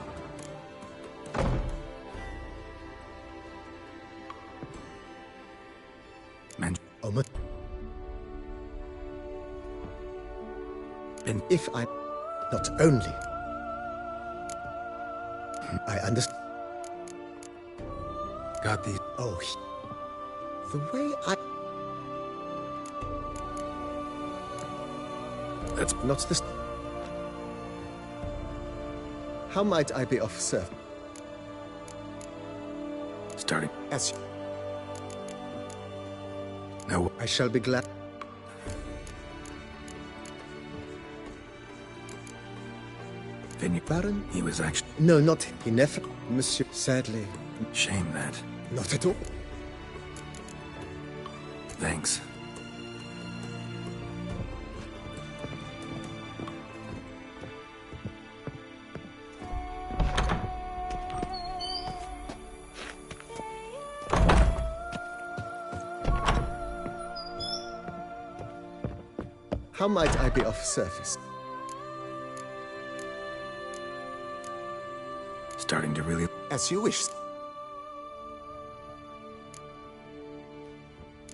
Omen. And if I... Not only... I understand... Got these... Oh, the way I... That's not the... How might I be of service? Starting. As... No. I shall be glad... Vineyard. Baron? He was actually... No, not... He never... Monsieur, sadly... Shame that. Not at all. Thanks. How might I be of service? Starting to really... As you wish.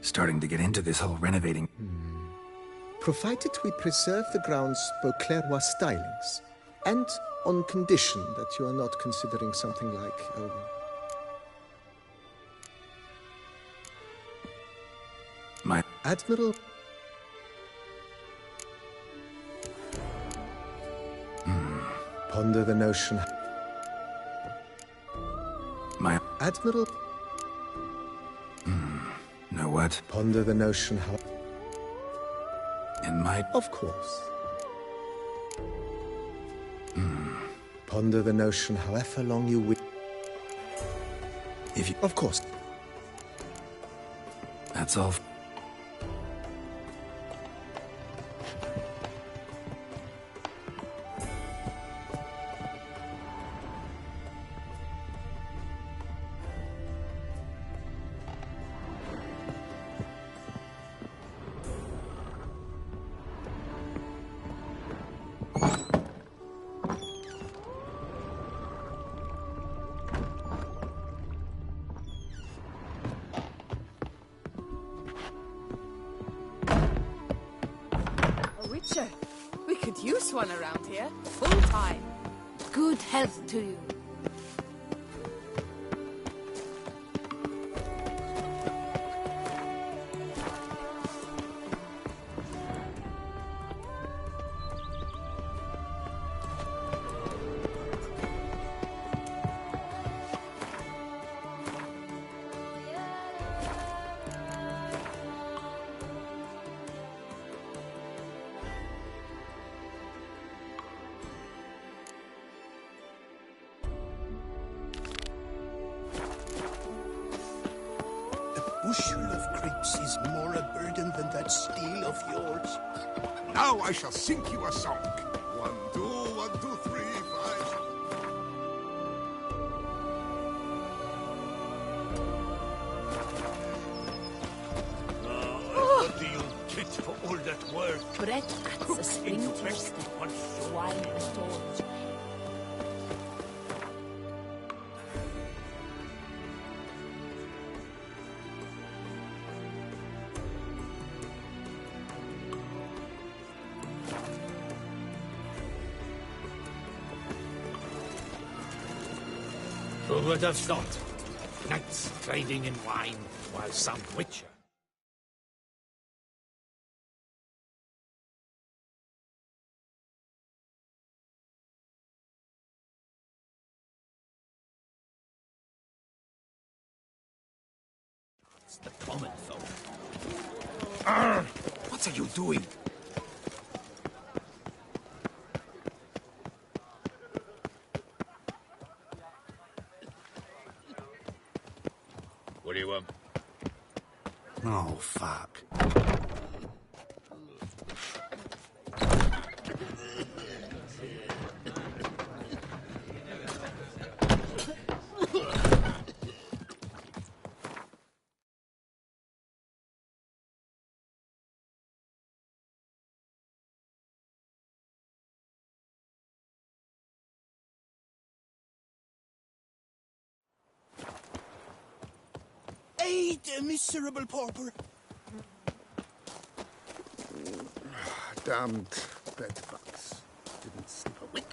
Starting to get into this whole renovating. Provided we preserve the ground's Beauclervois stylings, and on condition that you are not considering something like, My... Admiral... Ponder the notion... My... Admiral... Know what? Ponder the notion how... In my... Of course. Ponder the notion however long you wish. If you... Of course. That's all. We could use one around here, full time. Good health to you. Bushel of grapes is more a burden than that steel of yours. Now I shall sing you a song. 1, 2, 1, 2, 3, 5. What do you get for all that work? Bread at the splinter step, wine and told. Who would have thought? Knights trading in wine while some witcher it's the common folk. What are you doing? What do you want? Oh, fuck. Wait, miserable pauper. Damned bedbugs. Didn't sleep a wink.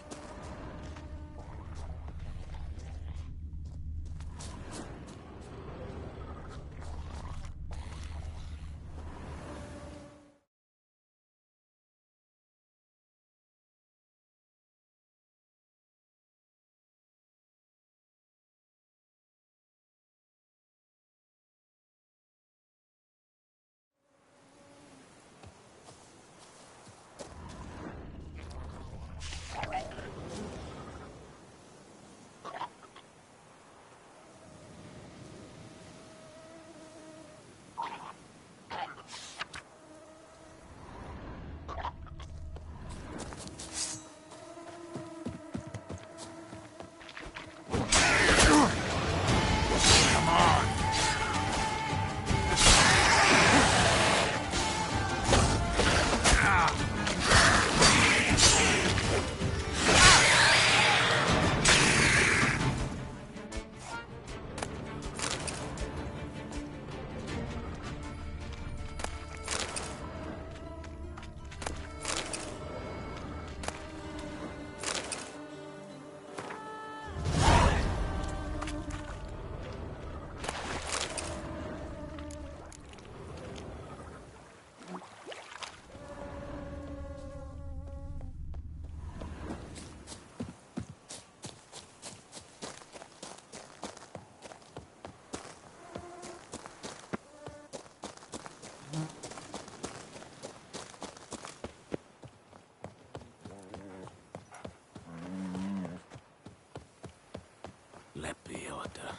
Lepioda,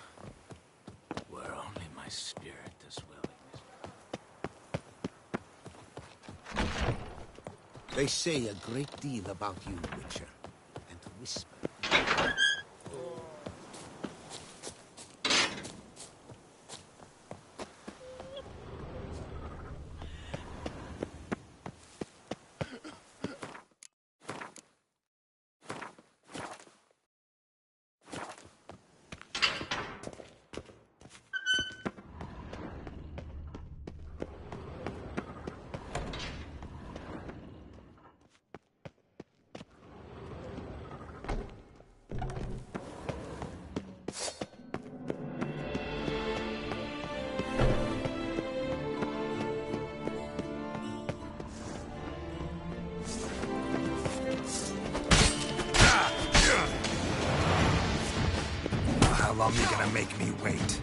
were only my spirit as willing. They say a great deal about you, Witcher, and whisper. How long are you gonna make me wait?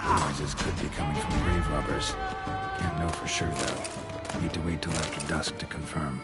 Noises could be coming from grave robbers. Can't know for sure, though. Need to wait till after dusk to confirm.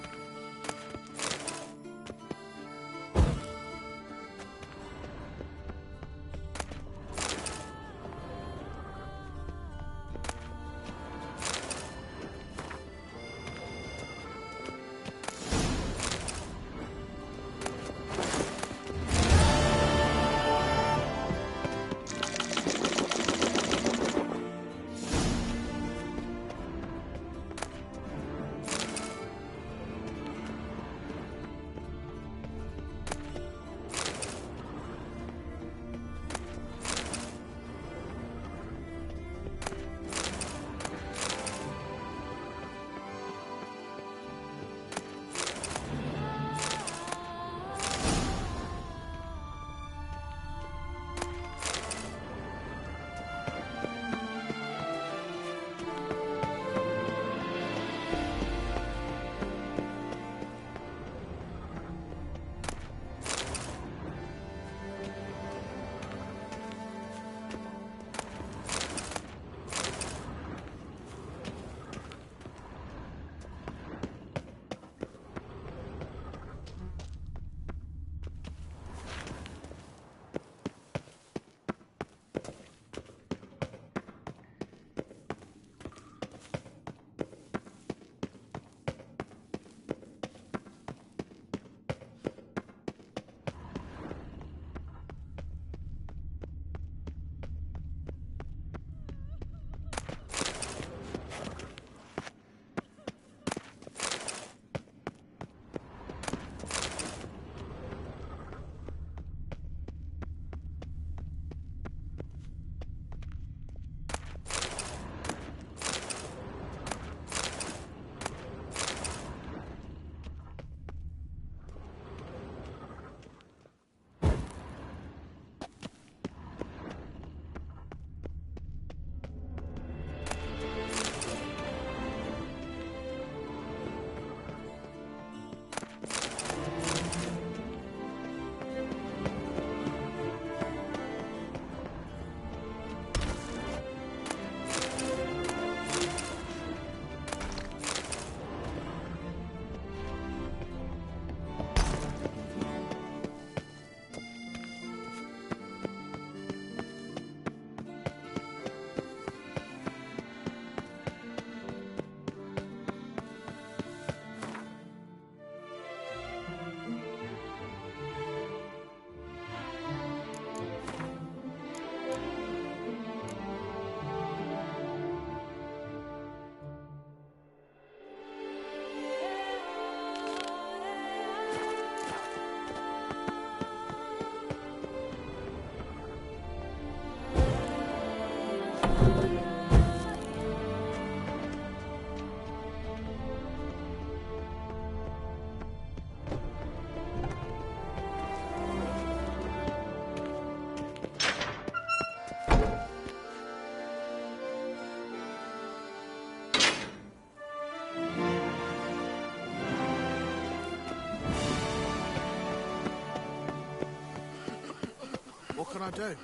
What can I do?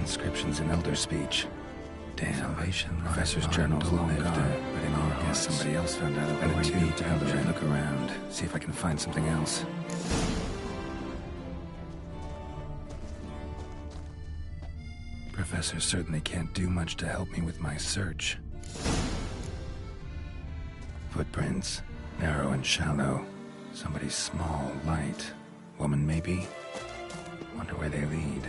Inscriptions in Elder speech. Damn, Professor's journal's long lived, but I guess somebody else found out about it too. Try look around, see if I can find something else. Professor certainly can't do much to help me with my search. Footprints, narrow and shallow. Somebody small, light. Woman, maybe? Wonder where they lead.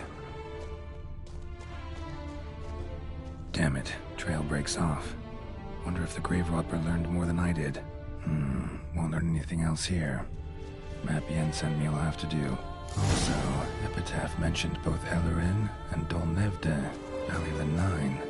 Damn it, trail breaks off. Wonder if the grave robber learned more than I did. Won't learn anything else here. Map Jensen me'll have to do. Also, Epitaph mentioned both Ellerin and Dolnevde, Valley of the Nine.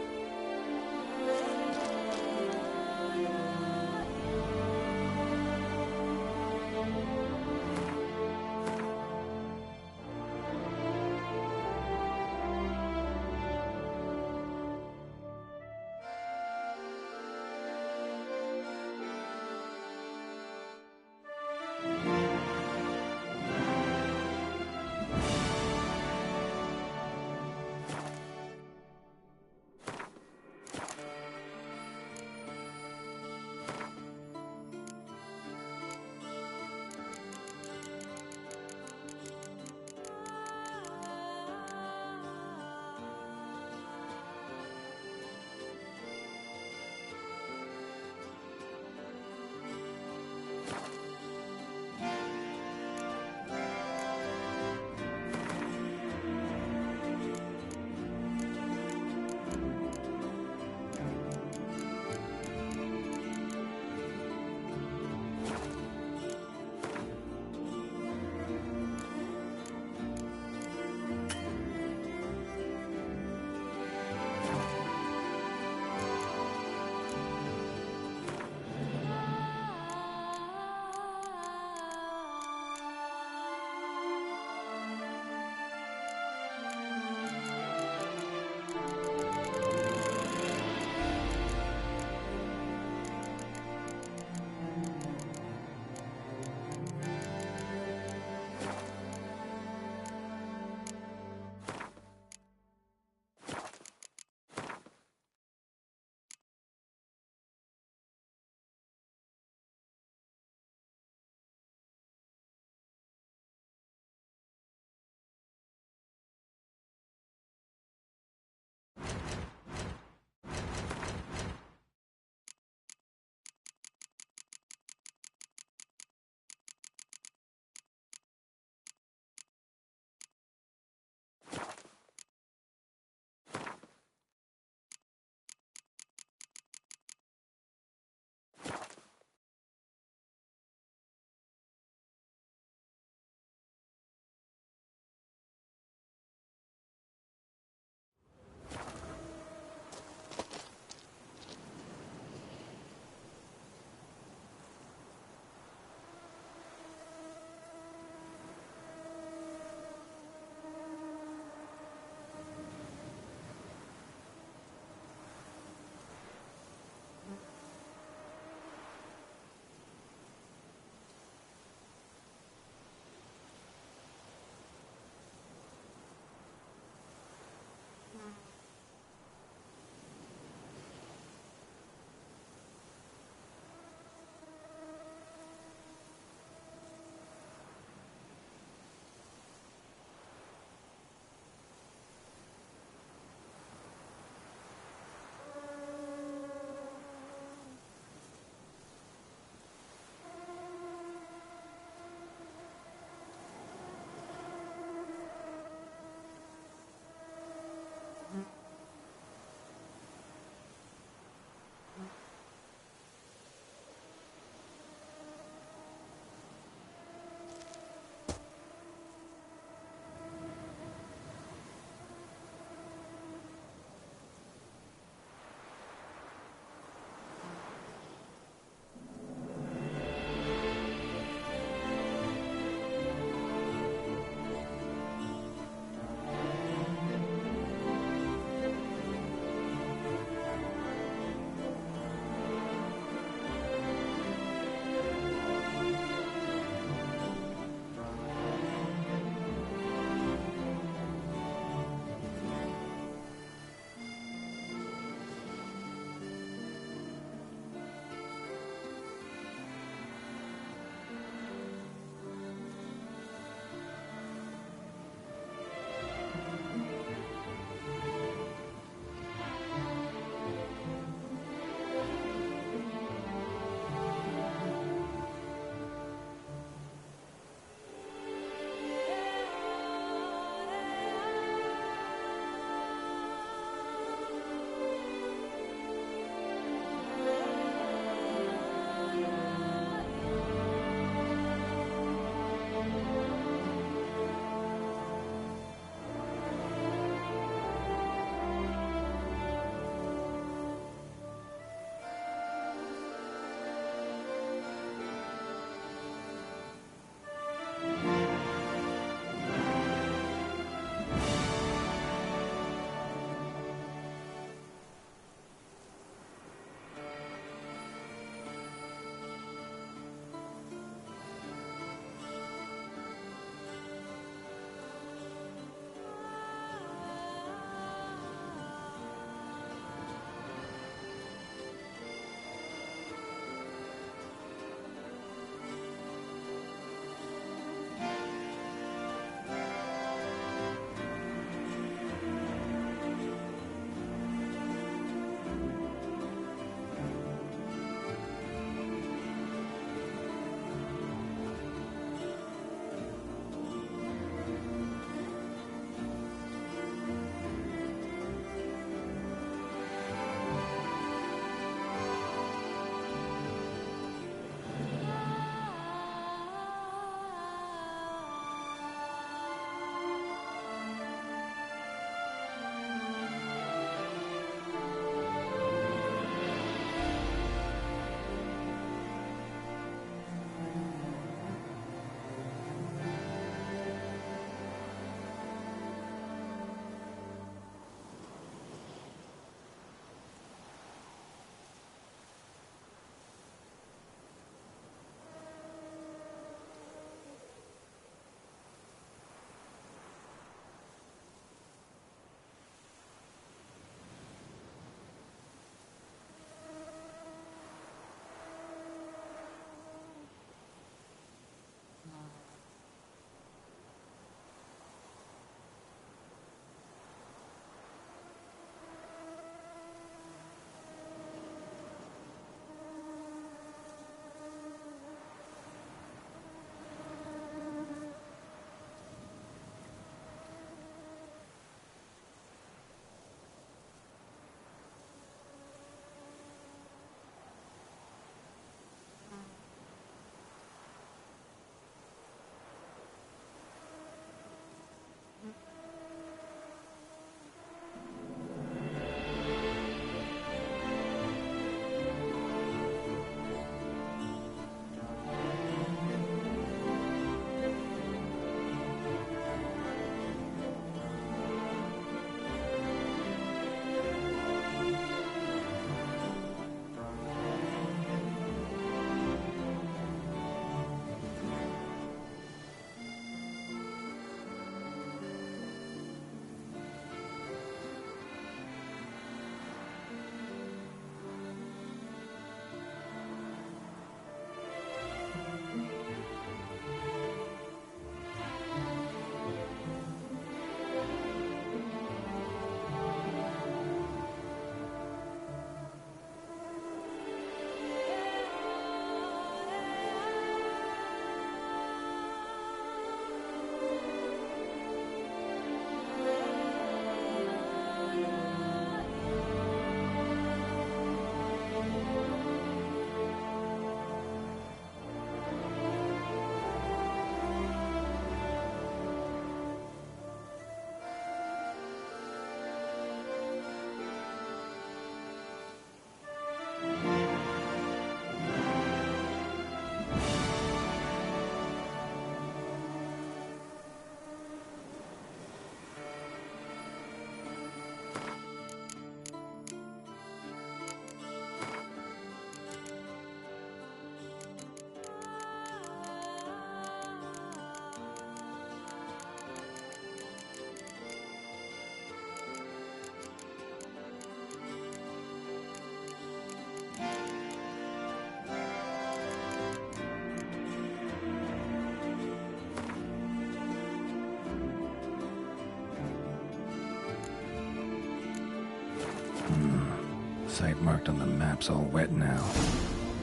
Site marked on the map's all wet now.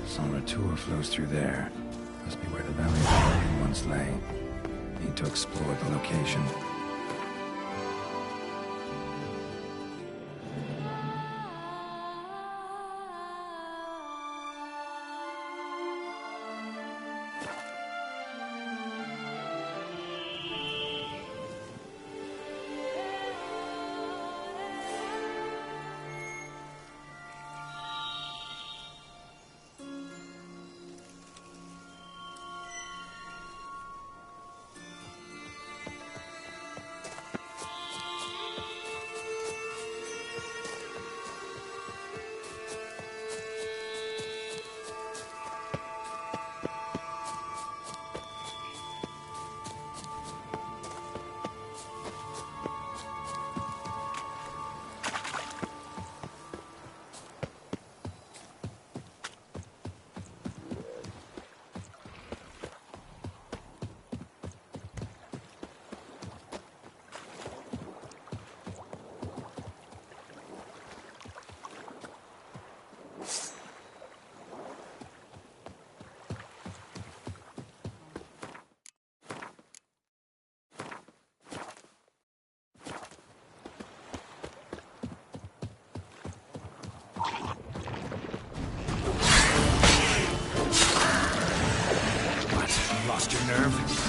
San Retour flows through there. Must be where the Valley of the Dragon once lay. Need to explore the location. Lost your nerve?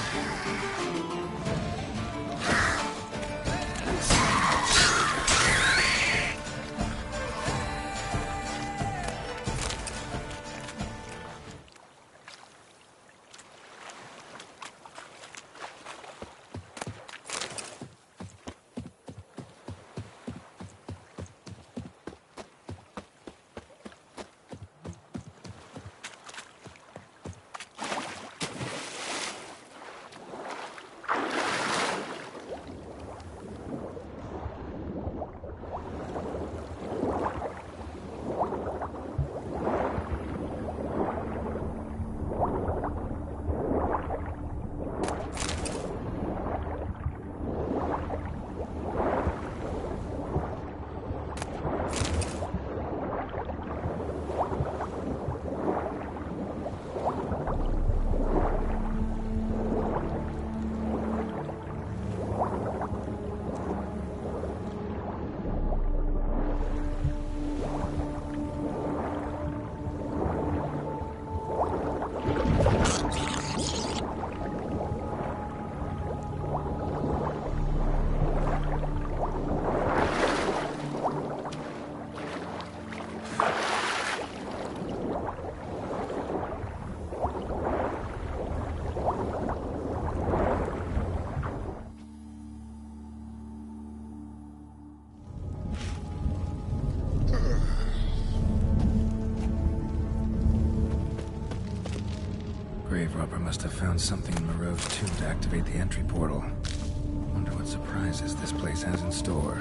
Grave Robber must have found something in Moreau's tomb to activate the entry portal. Wonder what surprises this place has in store.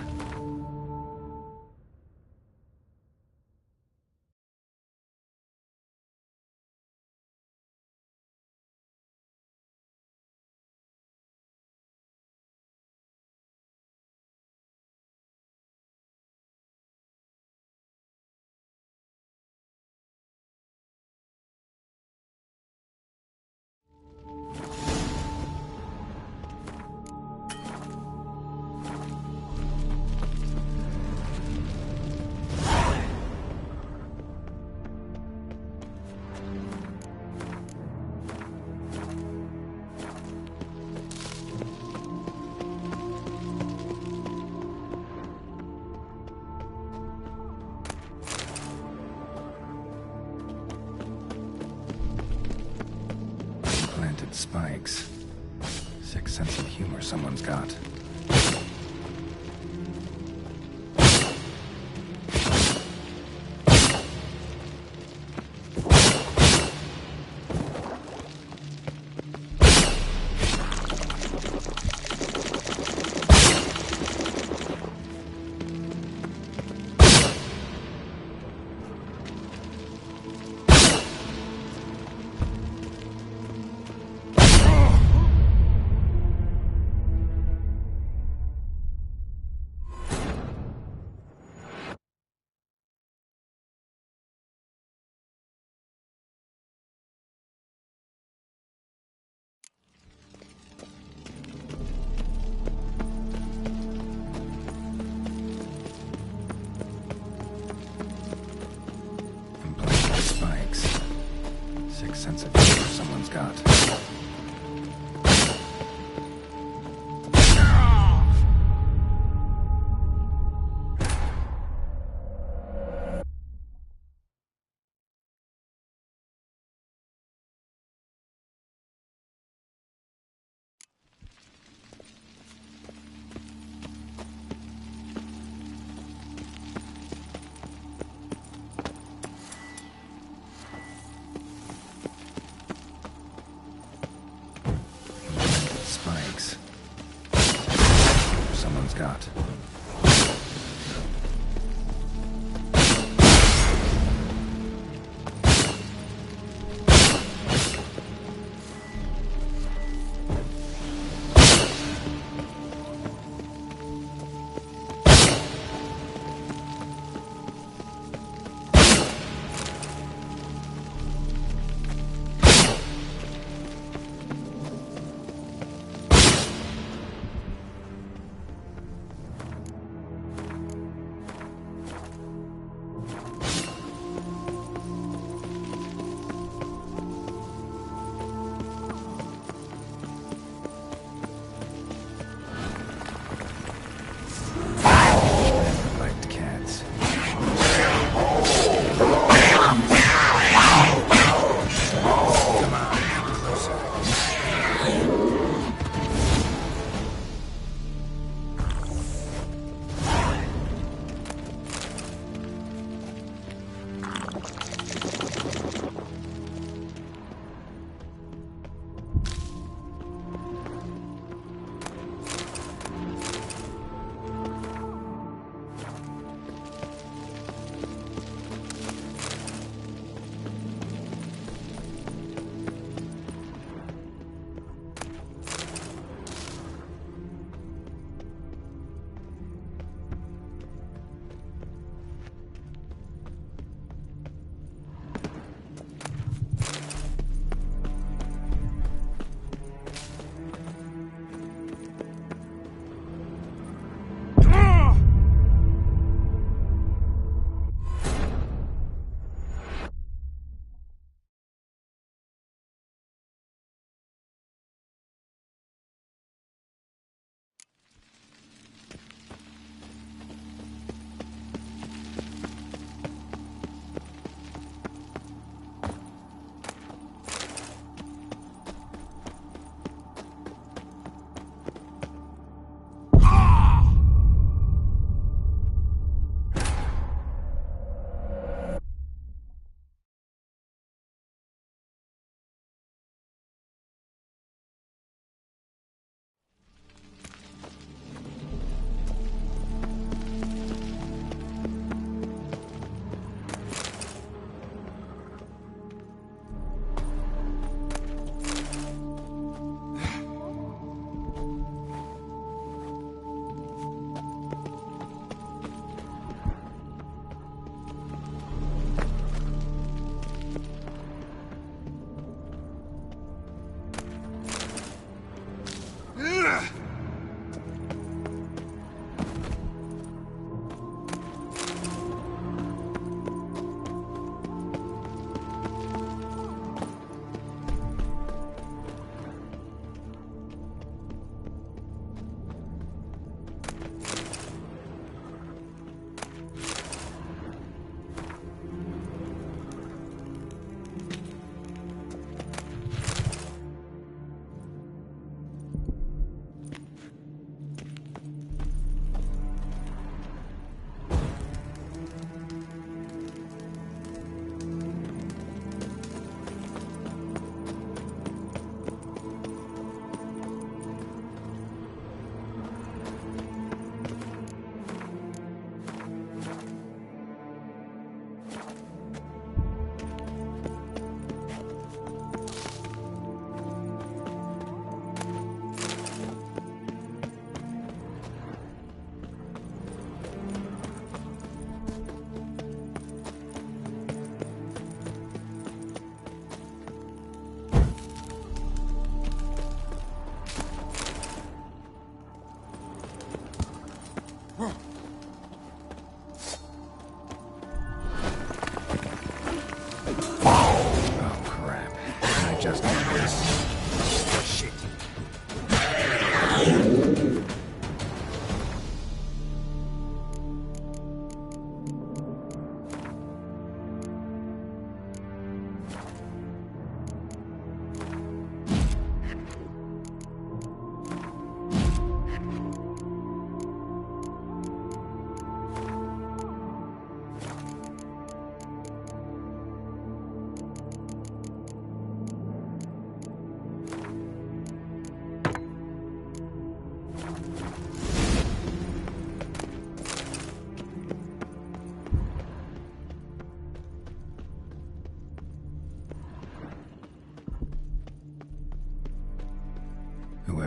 Spikes. Sick sense of humor someone's got. he's got.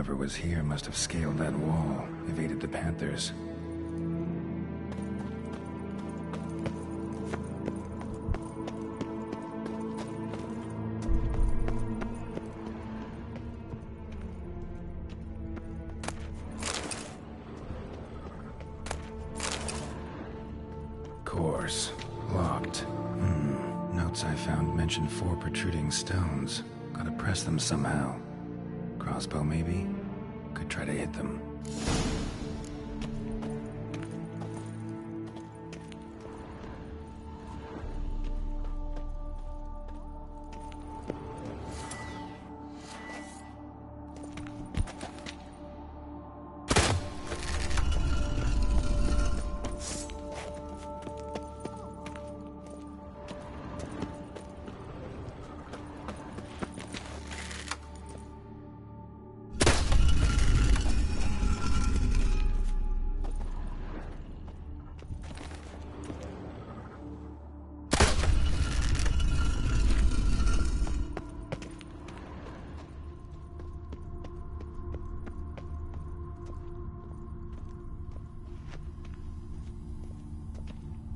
Whoever was here must have scaled that wall, evaded the Panthers. Course. Locked. Notes I found mention 4 protruding stones. Gotta press them somehow. Crossbow, maybe? Could try to hit them.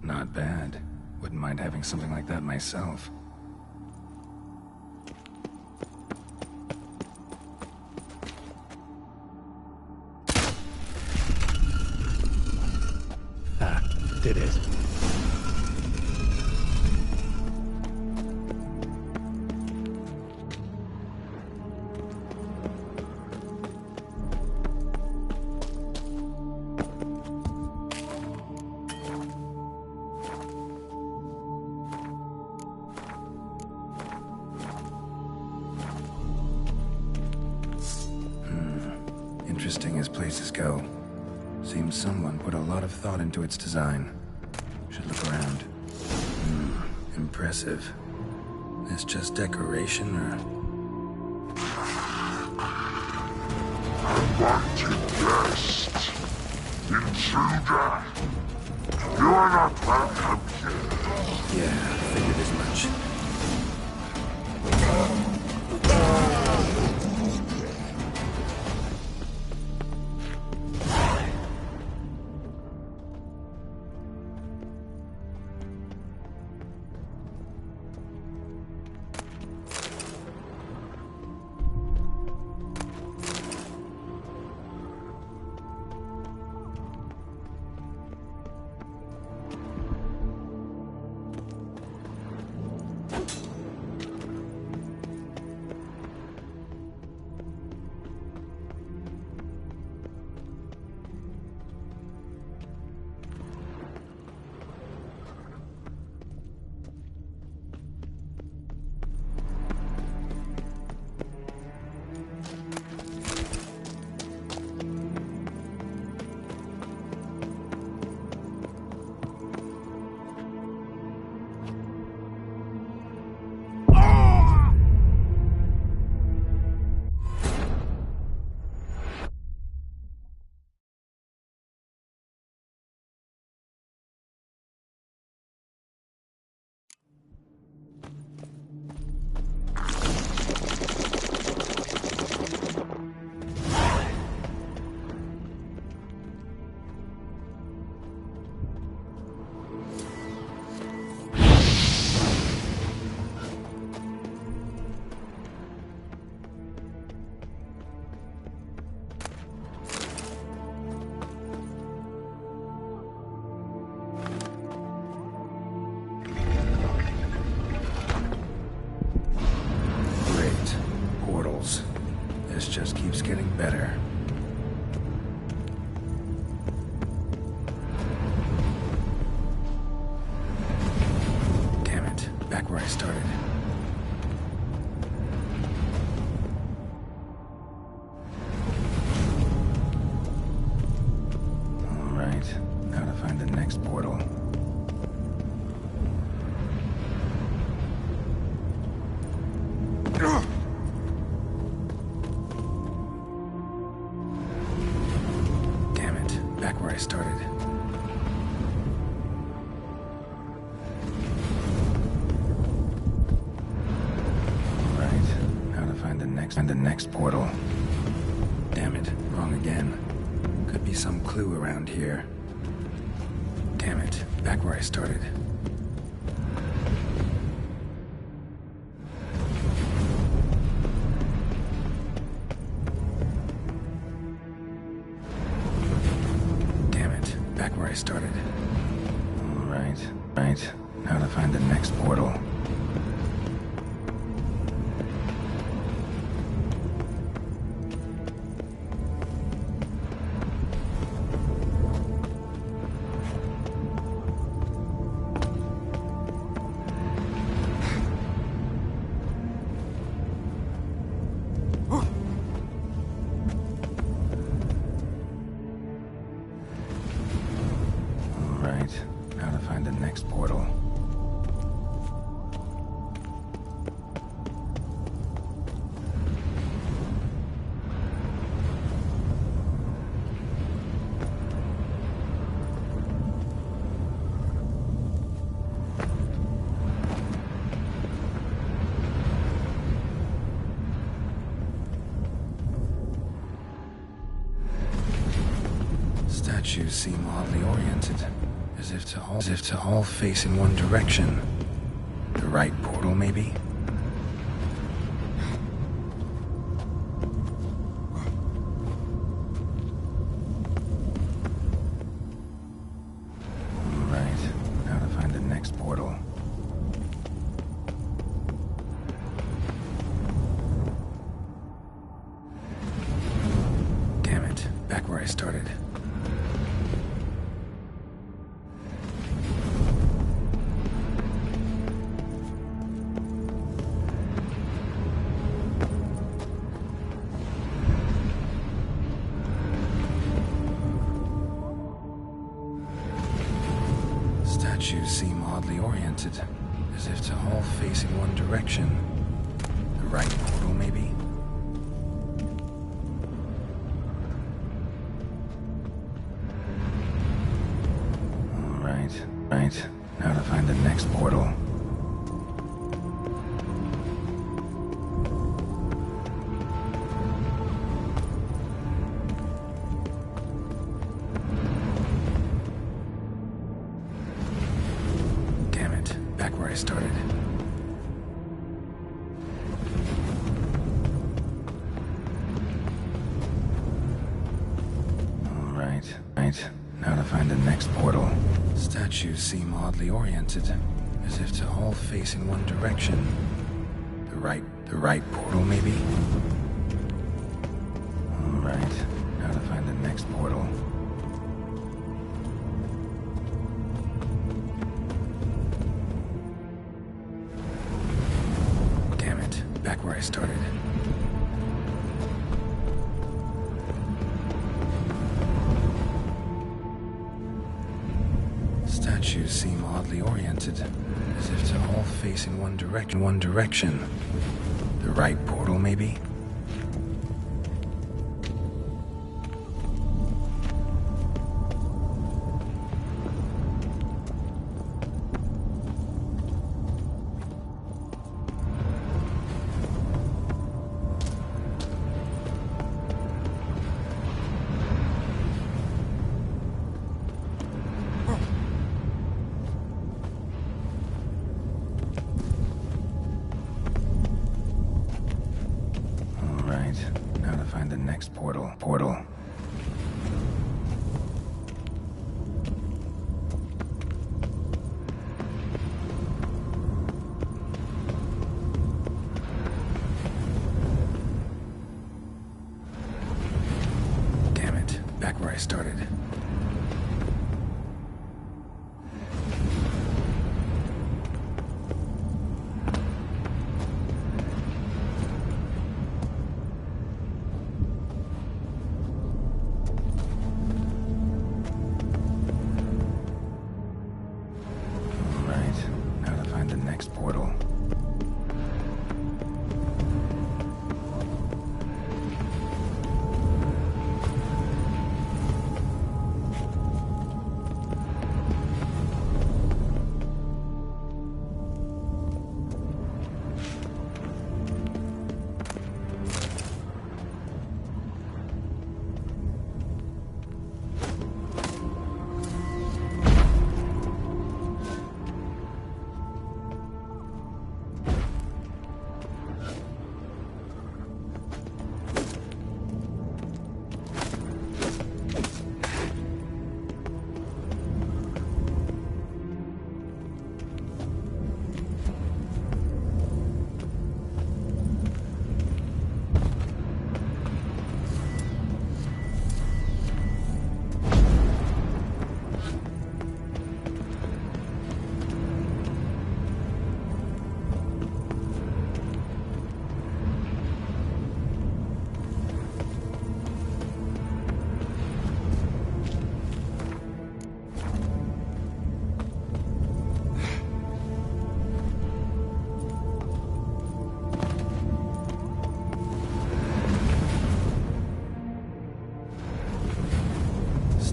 Not bad. Wouldn't mind having something like that myself. Ah, did it. Interesting as places go. Seems someone put a lot of thought into its design. Should look around. Impressive. This just decoration, or...? Invited guest. Intruder. You are not welcome here. Yeah, figured as much. This just keeps getting better. Damn it, back where I started. All right, now to find the next portal. Where I started. All right, now to find the next portal. Damn be some clue around here. Damn it, back where I started. Damn it, back where I started. Right. Now to find the next portal. Statues seem oddly oriented, as if to all face in one direction. The right portal, maybe? Right, now to find the next portal. Damn it, back where I started. Statues seem oddly oriented, as if to all face in one direction. The right portal, maybe? Right. Now to find the next portal. Damn it, back where I started. Right. Now to find the next portal. Statues seem oddly oriented, as if to all face in one direction. The right portal, maybe? Alright, now to find the next portal. Damn it, back where I started. Statues seem oddly oriented, as if to all face in one direction. The right portal, maybe? Now to find the next portal. Damn it, back where I started. Portal.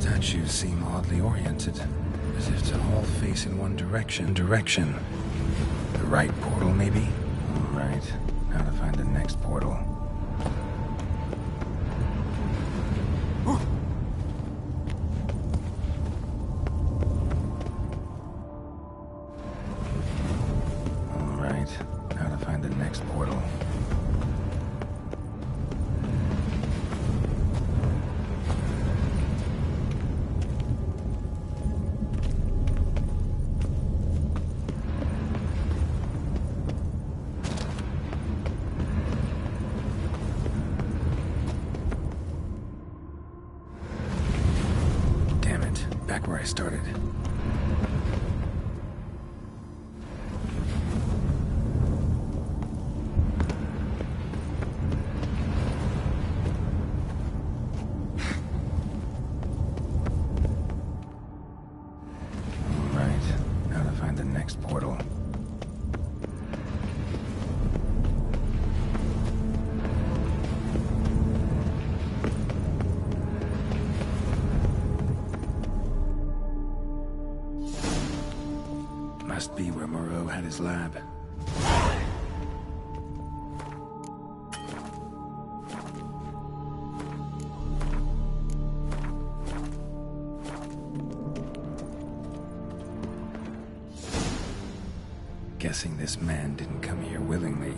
statues seem oddly oriented, as if to all face in one direction. The right portal, maybe? All right, now to find the next portal. All right, now to find the next portal. Back where I started. All right, now to find the next portal. Must be where Moreau had his lab. Guessing this man didn't come here willingly.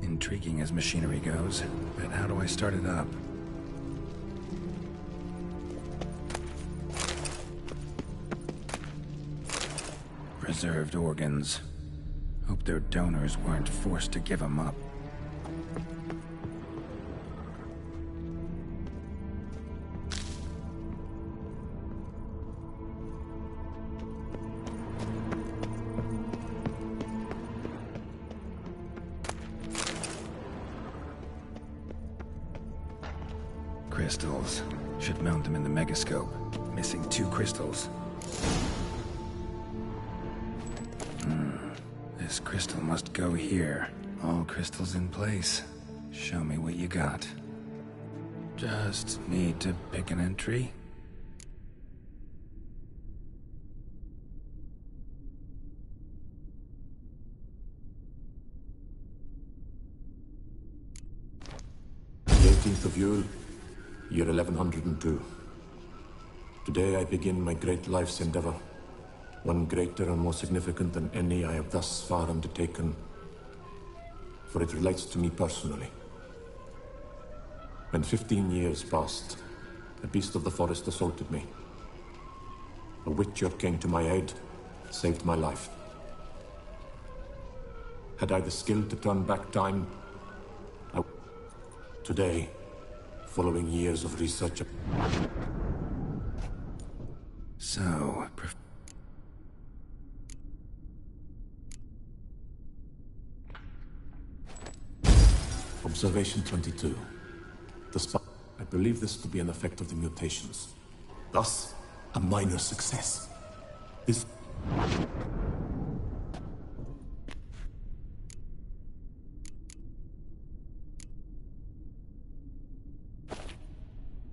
Intriguing as machinery goes, but how do I start it up? Preserved organs. Hope their donors weren't forced to give them up. Crystals. Should mount them in the megascope. Missing 2 crystals. This crystal must go here. All crystals in place. Show me what you got. Just need to pick an entry. The 18th of Yule, year 1102. Today I begin my great life's endeavor. One greater and more significant than any I have thus far undertaken. For it relates to me personally. When 15 years passed, a beast of the forest assaulted me. A witcher came to my aid, saved my life. Had I the skill to turn back time, today, following years of research... So, Observation 22. I believe this to be an effect of the mutations. Thus, a minor success. This...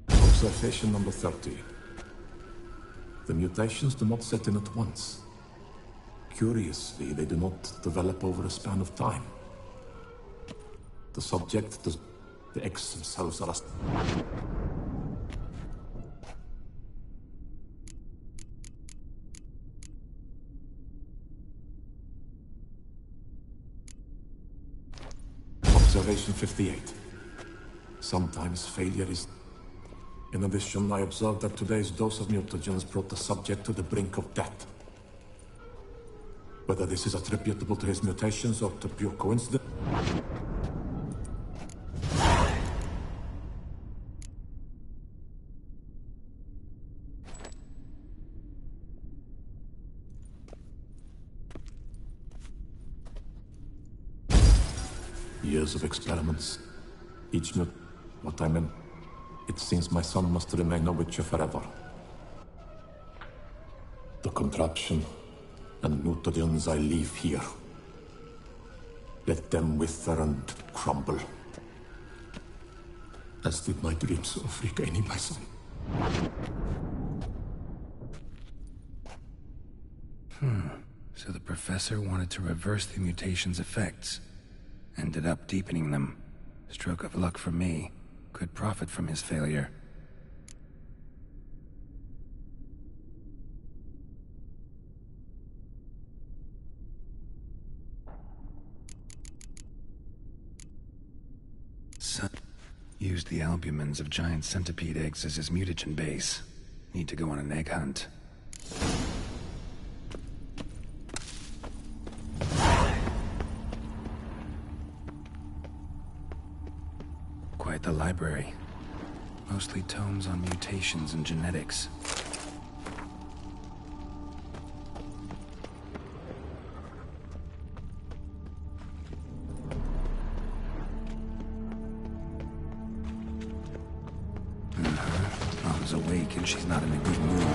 Observation number 30. The mutations do not set in at once. Curiously, they do not develop over a span of time. The subject does... The X themselves are... Observation 58. Sometimes failure is... In addition, I observed that today's dose of mutagens brought the subject to the brink of death. Whether this is attributable to his mutations or to pure coincidence... Years of experiments. Each what I meant. It seems my son must remain a witcher forever. The contraption and mutagens I leave here. Let them wither and crumble. As did my dreams of regaining my son. So the professor wanted to reverse the mutation's effects. Ended up deepening them. Stroke of luck for me. Could profit from his failure. Used the albumins of giant centipede eggs as his mutagen base. Need to go on an egg hunt. Quite the library. Mostly tomes on mutations and genetics. Mom's awake and she's not in a good mood.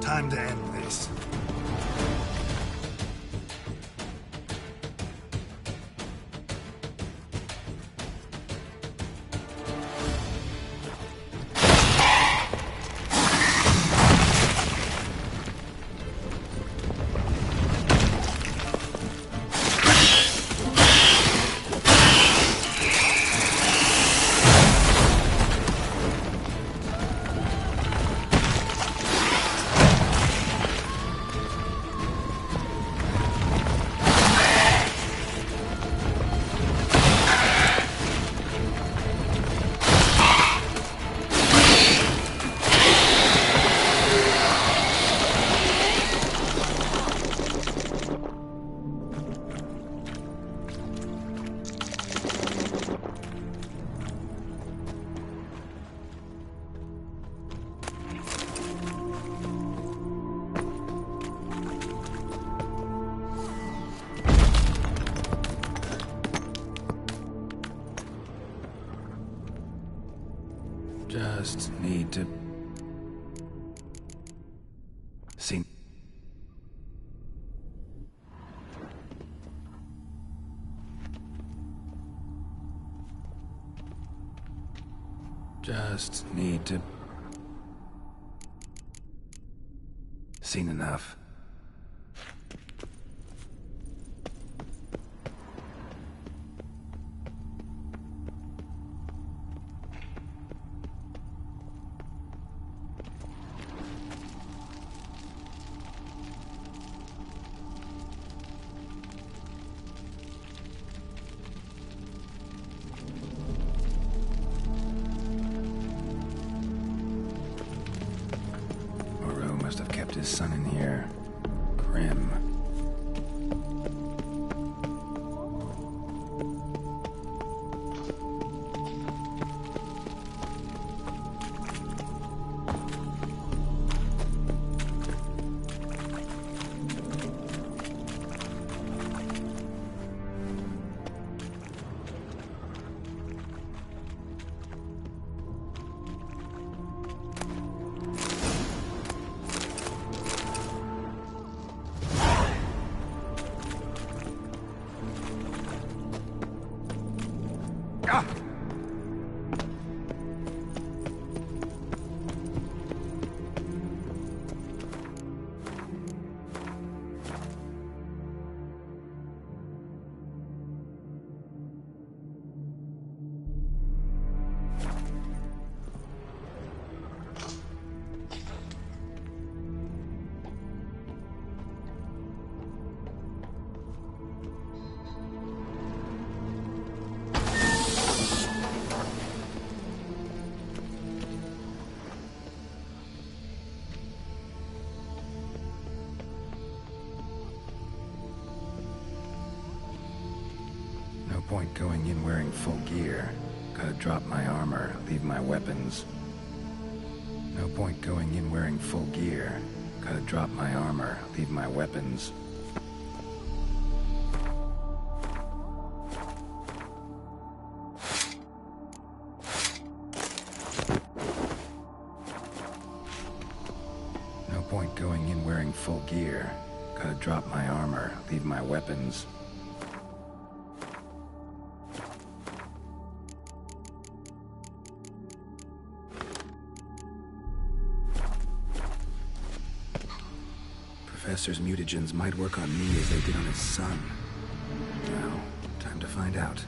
Time to end this. Just need to... see... Just need to... seen enough. Must have kept his son in here. point going in wearing full gear. Gotta drop my armor, leave my weapons. No point going in wearing full gear. Gotta drop my armor, leave my weapons. No point going in wearing full gear. Gotta drop my armor, leave my weapons. Professor's mutagens might work on me as they did on his son. Now, time to find out.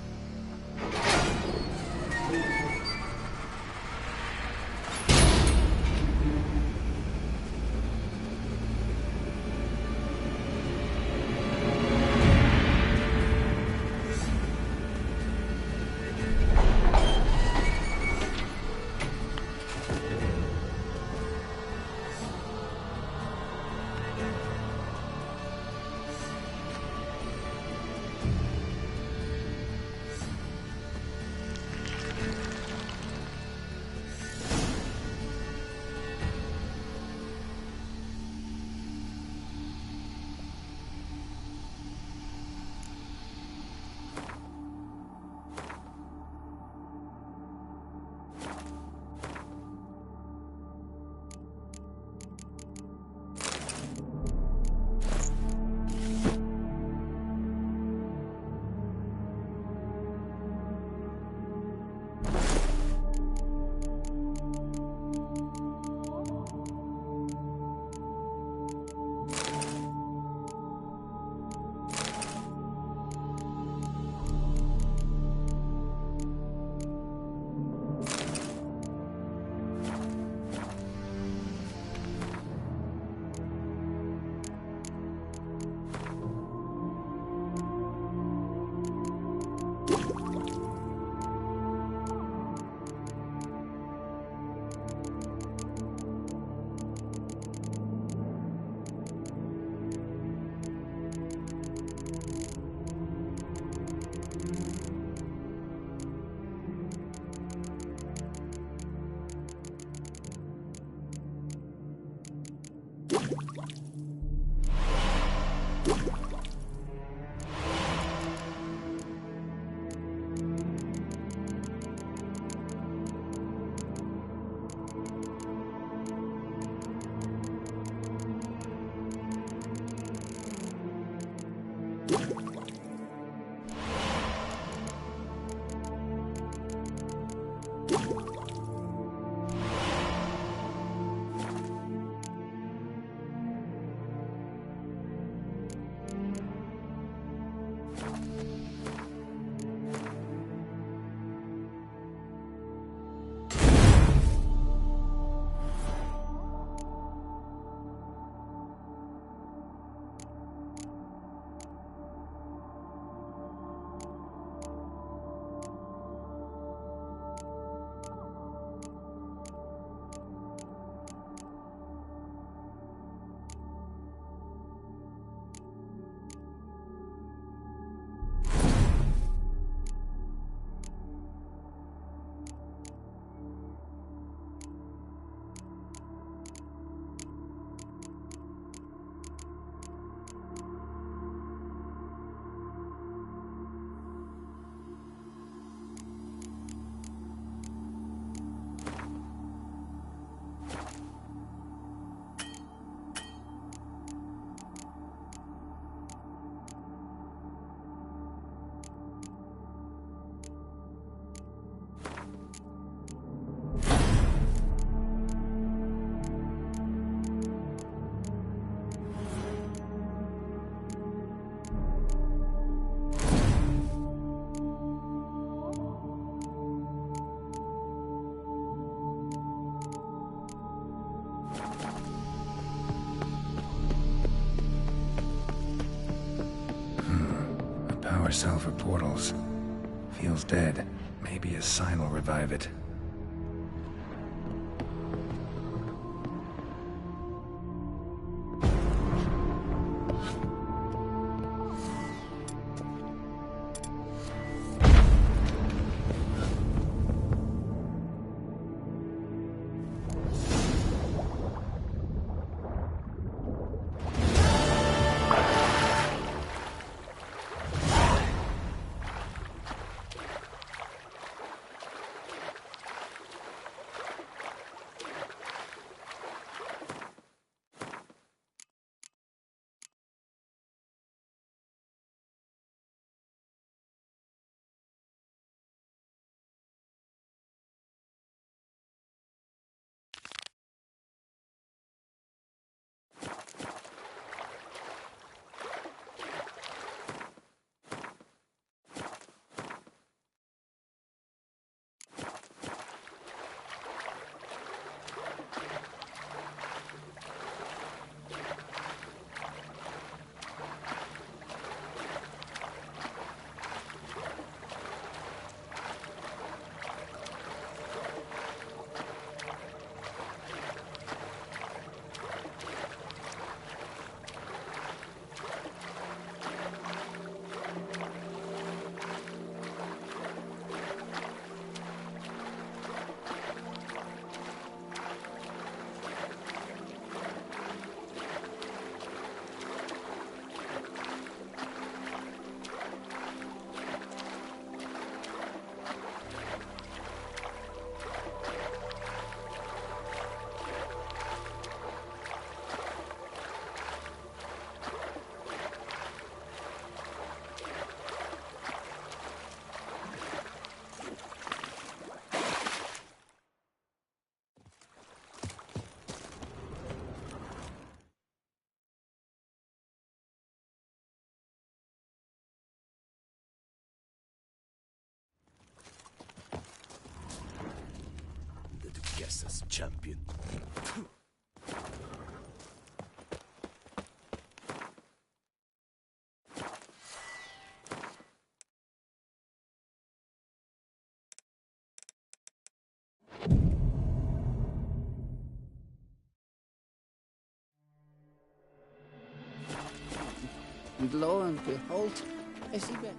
Power cell for portals. Feels dead. Maybe a sign will revive it. Dukessa's champion. And lo and behold, is he back?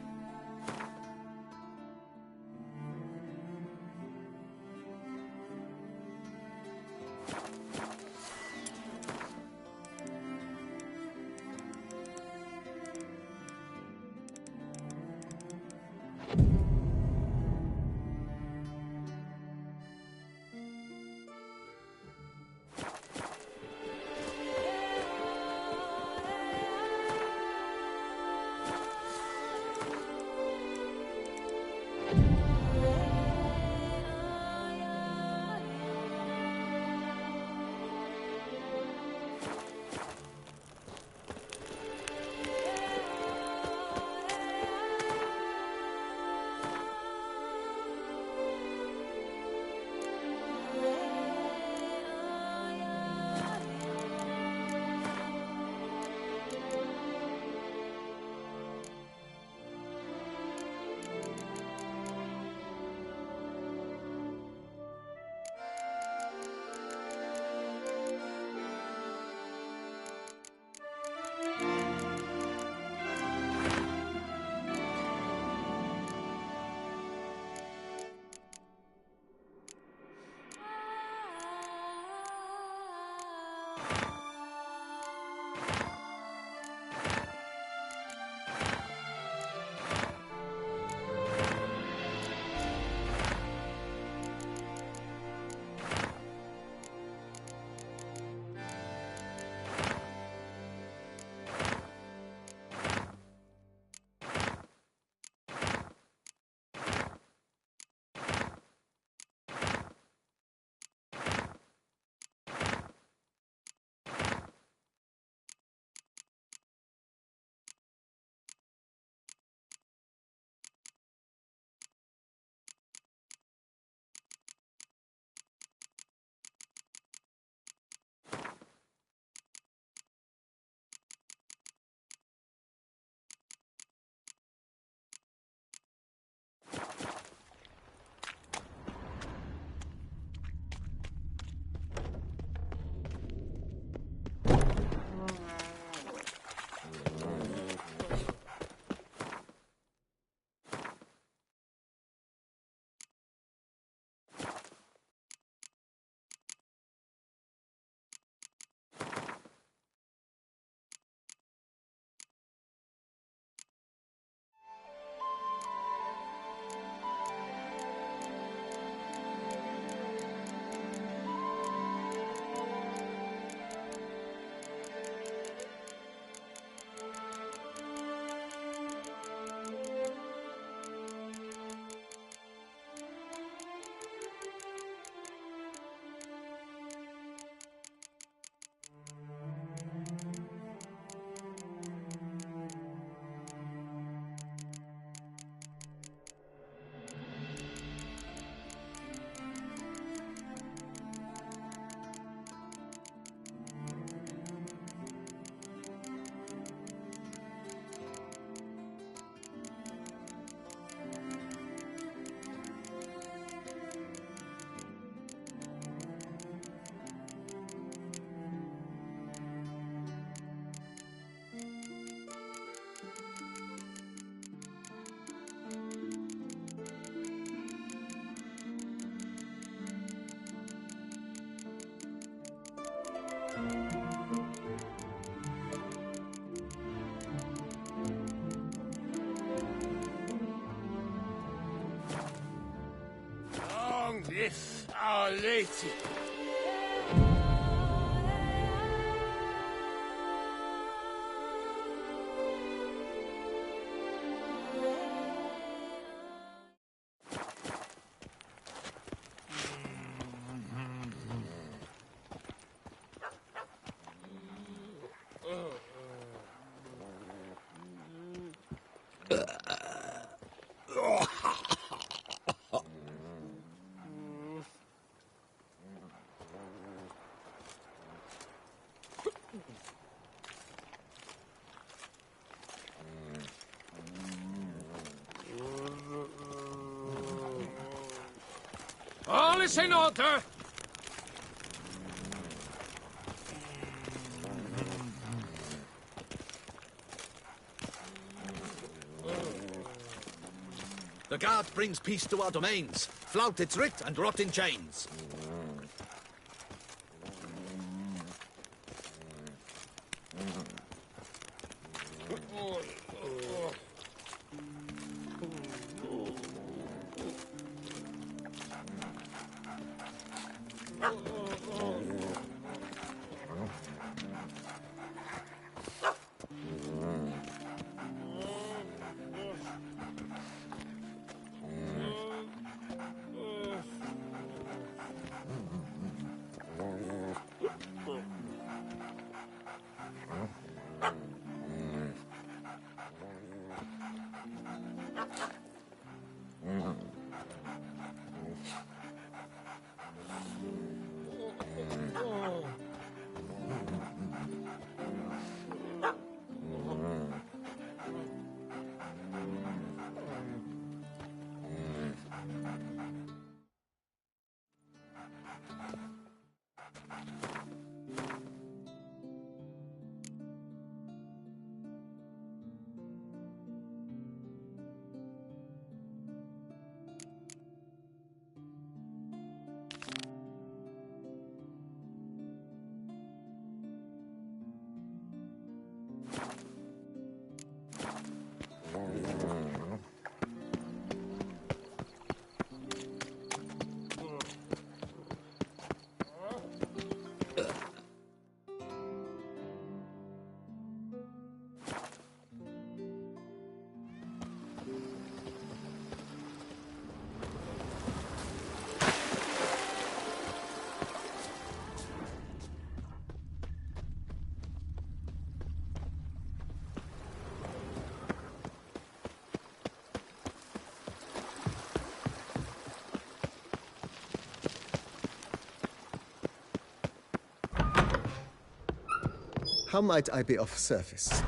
Long live Our Lady! All is in order! The guard brings peace to our domains. Flout its writ and rot in chains. How might I be of service?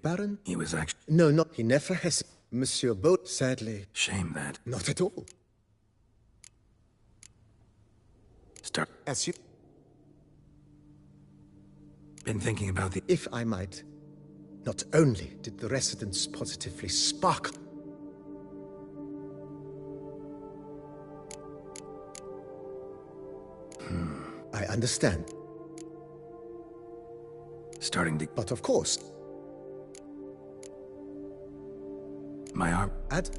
Baron? He was actually... No, not... He never has... Monsieur Boat, sadly... Shame that. Not at all. Start. As you... Been thinking about the... If I might. Not only did the residents positively sparkle... I understand. Starting to... But of course. My arm... Add?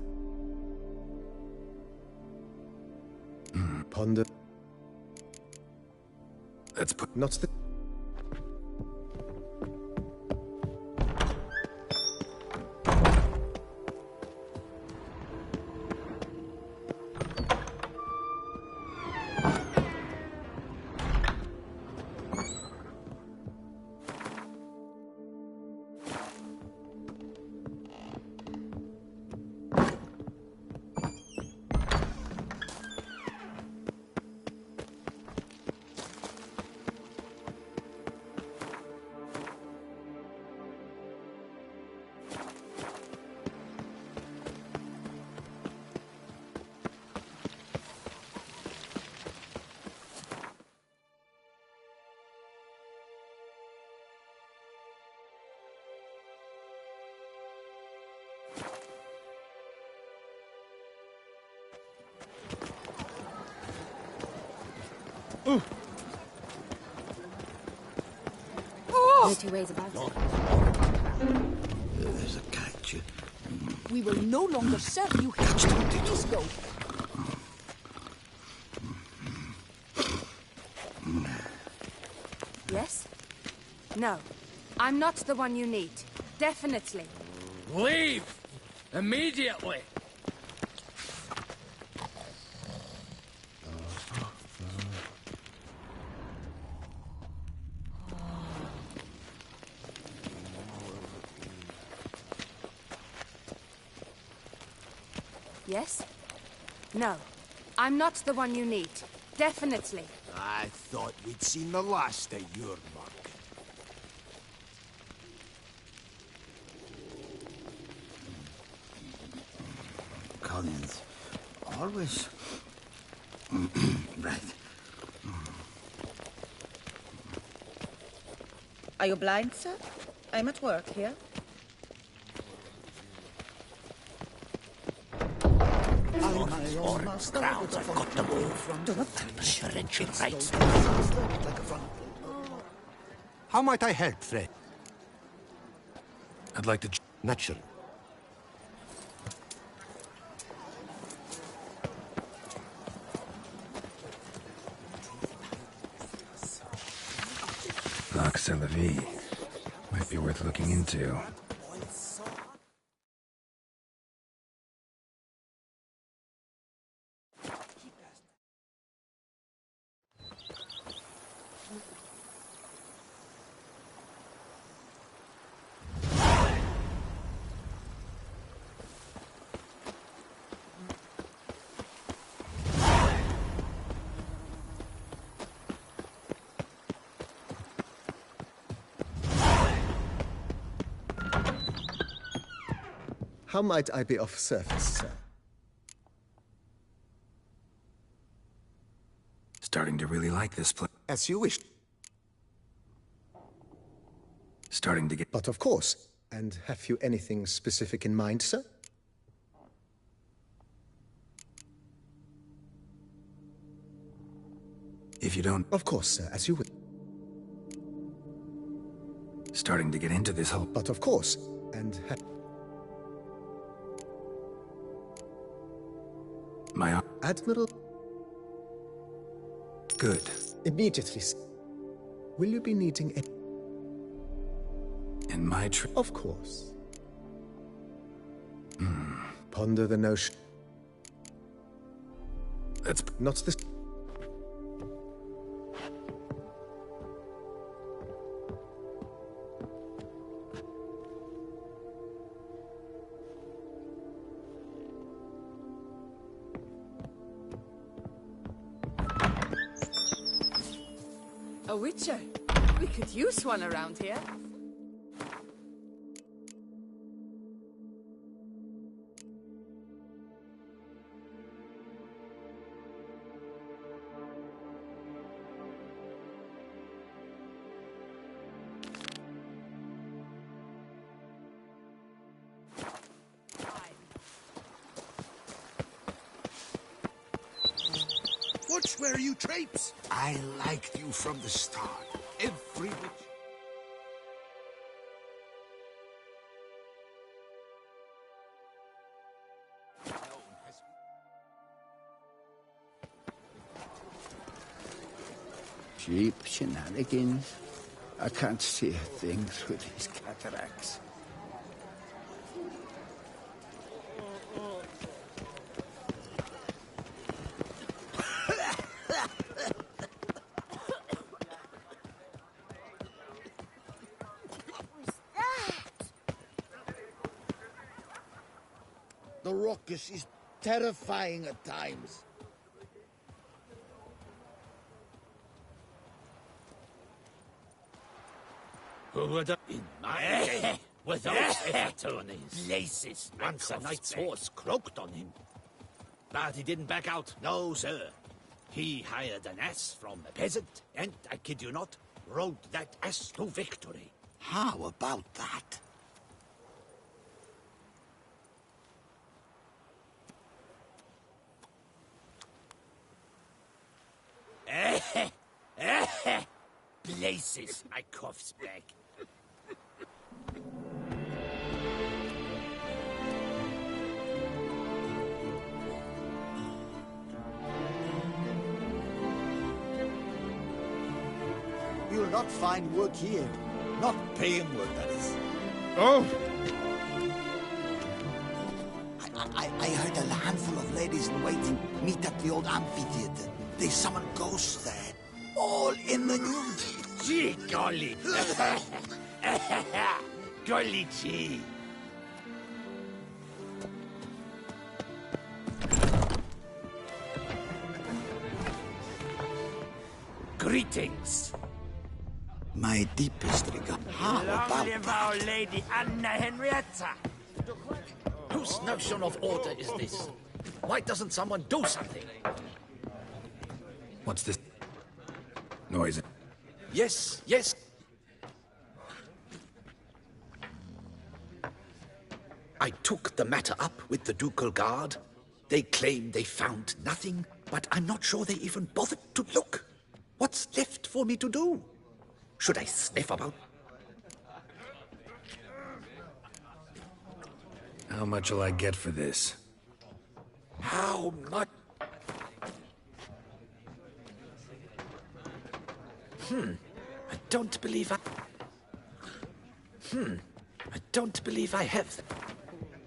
Ponder. Let's put... Not the... Dirty ways about it. There's a catch. We will no longer serve you here. Please go. Yes? No. I'm not the one you need. Definitely. Leave! Immediately! Yes? No. I'm not the one you need. Definitely. I thought we'd seen the last of your muck. Always. Right. Are you blind, sir? I'm at work here. Or crowds, I've got to move. Do not preferential rights. How might I help, Fred? I'd like to... Naturally. Loch Selavie. Might be worth looking into. How might I be of service, sir? Starting to really like this place. As you wish. Starting to get... But of course. And have you anything specific in mind, sir? If you don't... Of course, sir, as you will. Starting to get into this whole... But of course. And My... Admiral... Good. Immediately, sir. Will you be needing a... In my trip? Of course. Ponder the notion. That's... Not this... A witcher. We could use one around here. Watch where you traipse. I liked you from the start. Every witch. Cheap shenanigans. I can't see a thing through these cataracts. The ruckus is terrifying at times. Who would have... In my day, without attorneys. Places. Once a knight's horse croaked on him. But he didn't back out. No, sir. He hired an ass from a peasant, and, I kid you not, rode that ass to victory. How about that? Places, my cough's back. You'll not find work here. Not paying work, that is. Oh! I heard a handful of ladies in waiting meet at the old amphitheater. They summon ghosts there. All in the nude. Gee, golly. Golly gee. Greetings. My deepest regard. How about that? Lady Anna Henrietta. Whose notion of order is this? Why doesn't someone do something? What's this noise? Yes, yes. I took the matter up with the Ducal Guard. They claim they found nothing, but I'm not sure they even bothered to look. What's left for me to do? Should I sniff about? How much will I get for this? How much? I don't believe I don't believe I have.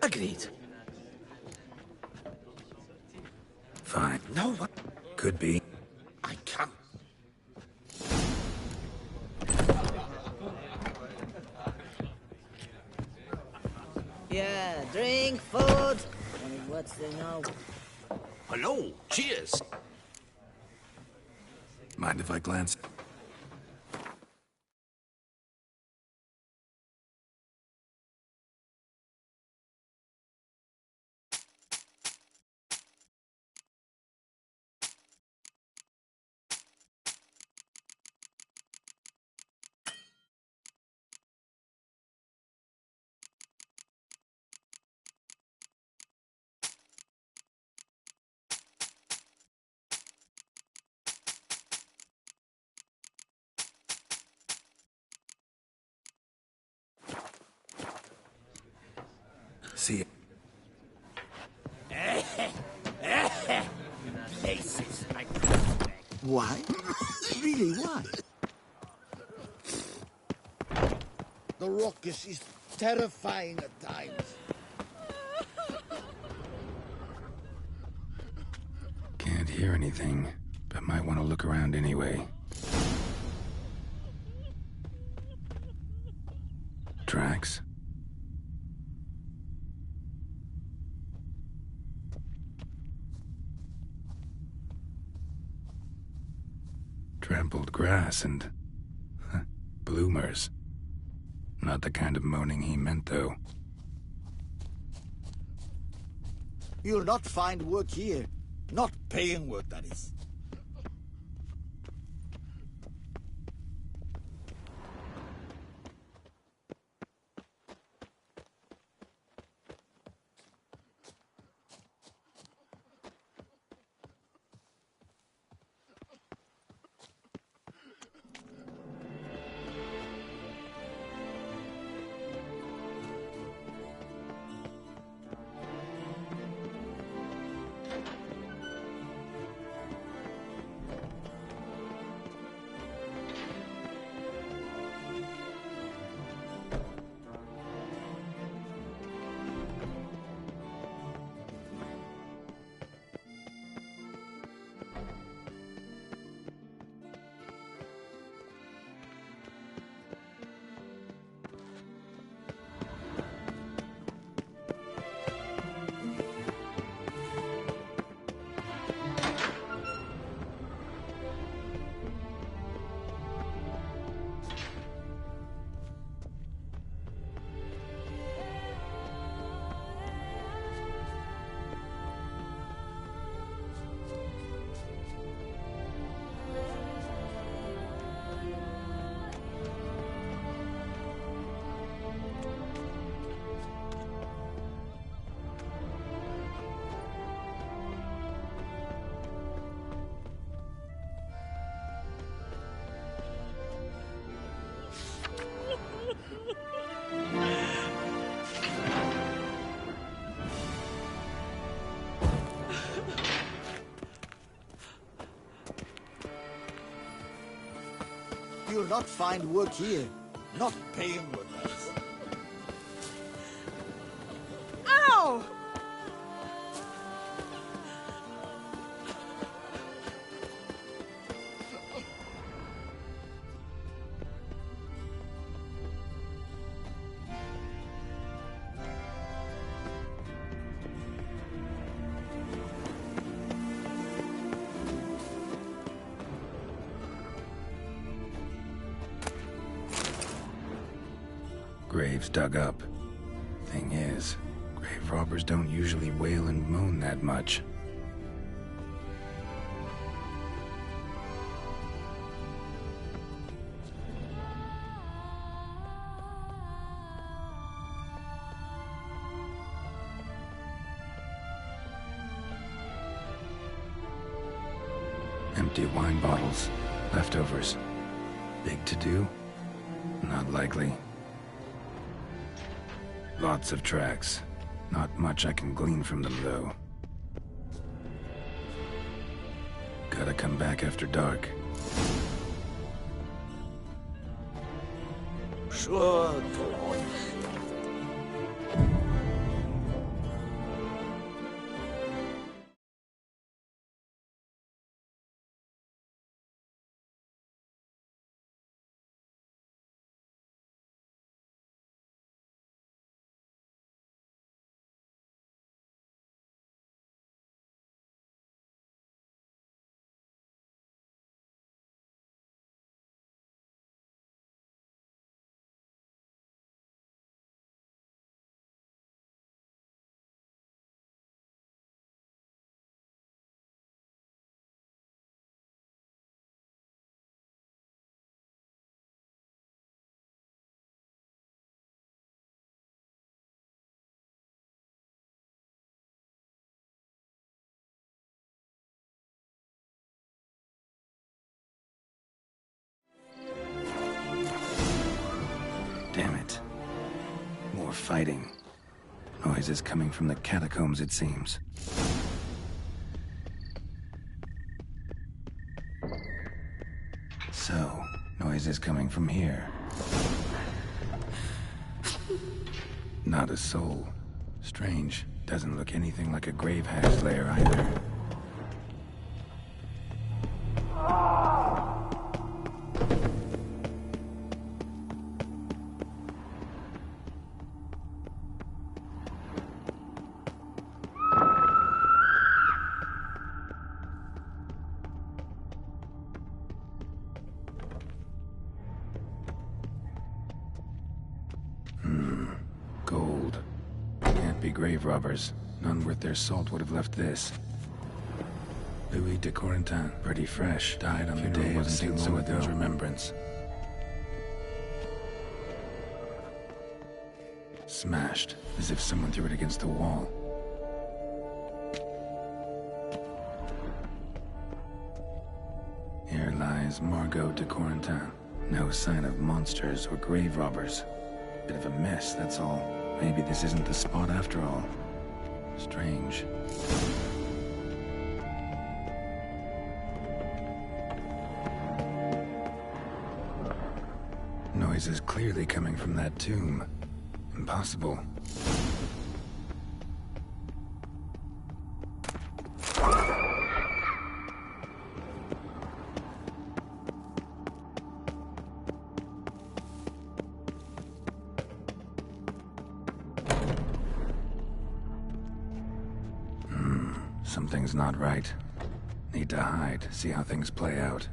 Agreed. Fine. No one. Could be. I can't. Yeah, drink, food. And what's they know? Hello. Cheers. Mind if I glance? See it. Places like Why? Really, why? The ruckus is terrifying at times. Can't hear anything, but might want to look around anyway. Tracks. Trampled grass and bloomers. Not the kind of moaning he meant, though. You'll not find work here. Not paying work, that is. You'll not find work here. Not paying work, that is. Ow! Graves dug up. Thing is, grave grave robbers don't usually wail and moan that much. Empty wine bottles, leftovers. Big to-do? Not likely. Lots of tracks. Not much I can glean from them, though. Gotta come back after dark. Sure, Damn it. More fighting. Noises coming from the catacombs, it seems. So, noises coming from here. Not a soul. Strange. Doesn't look anything like a grave hag's lair either. Gold. Can't be grave robbers. None worth their salt would have left this. Louis de Corentin, pretty fresh. Died on the day of Saint Soudin's remembrance. Smashed, as if someone threw it against the wall. Here lies Margot de Corentin. No sign of monsters or grave robbers. Bit of a mess, that's all. Maybe this isn't the spot after all. Strange. Noise is clearly coming from that tomb. Impossible. Something's not right. Need to hide, see how things play out.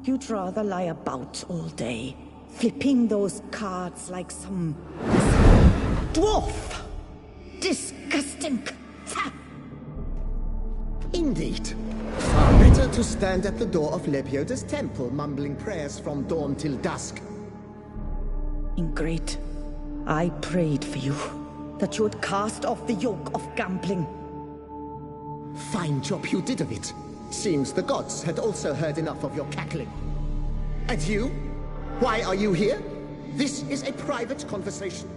You'd rather lie about all day, flipping those cards like some dwarf. Disgusting. Indeed. Far better to stand at the door of Lebioda's temple, mumbling prayers from dawn till dusk. Ingrate, I prayed for you, that you would cast off the yoke of gambling. Fine job you did of it. Seems the gods had also heard enough of your cackling. And you? Why are you here? This is a private conversation.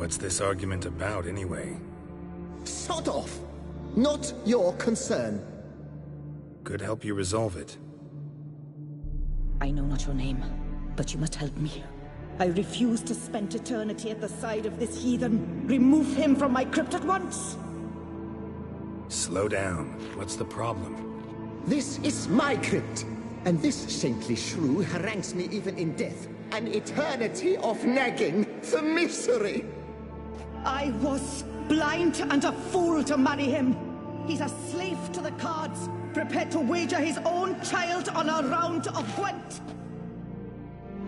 What's this argument about, anyway? Sod off! not your concern. Could help you resolve it. I know not your name, but you must help me. I refuse to spend eternity at the side of this heathen. Remove him from my crypt at once! Slow down. What's the problem? This is my crypt, and this saintly shrew harangues me even in death. An eternity of nagging, the misery! I was blind and a fool to marry him. He's a slave to the cards, prepared to wager his own child on a round of Gwent.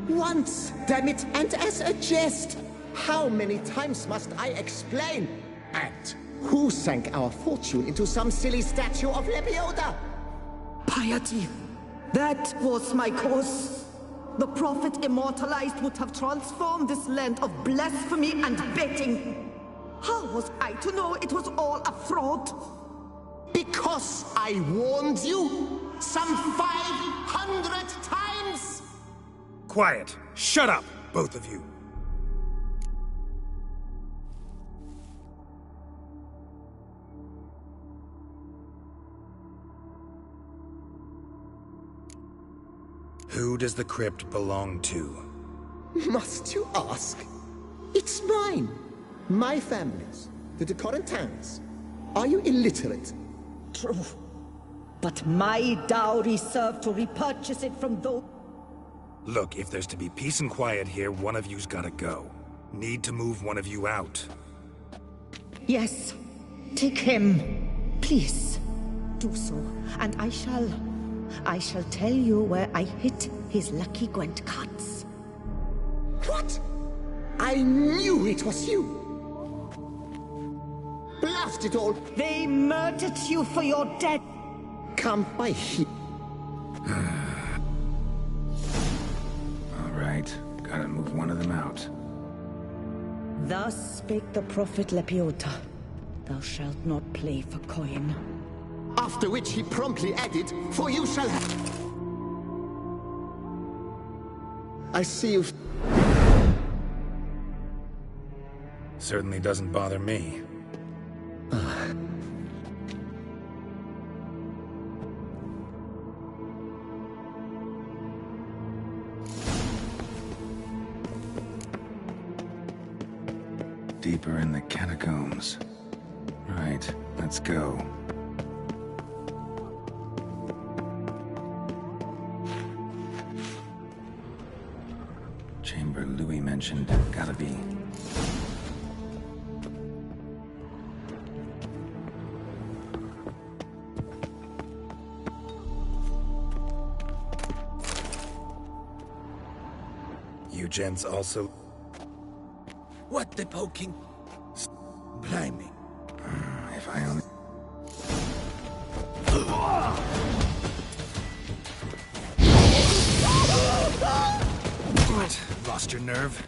Once, damn it, and as a jest. How many times must I explain? And who sank our fortune into some silly statue of Lebioda? Piety. That was my cause. The prophet immortalized would have transformed this land of blasphemy and betting. How was I to know it was all a fraud? Because I warned you some 500 times! Quiet! Shut up, both of you! Who does the crypt belong to? Must you ask? It's mine. My family's. The de Corentins. Are you illiterate? True. But my dowry served to repurchase it from those... Look, if there's to be peace and quiet here, one of you's gotta go. Need to move one of you out. Yes. Take him. Please. Do so. And I shall tell you where I hid his lucky Gwent cards. What? I knew it was you! Blast it all! They murdered you for your death! Come by here. Alright, gotta move one of them out. Thus spake the prophet Lepiota. Thou shalt not play for coin. After which he promptly added, for you shall have... I see you... Certainly doesn't bother me. Deeper in the catacombs. Right, let's go. Chamber Louis mentioned. Gotta be. You gents also... What the poking? Blimey. If I only... What? Lost your nerve?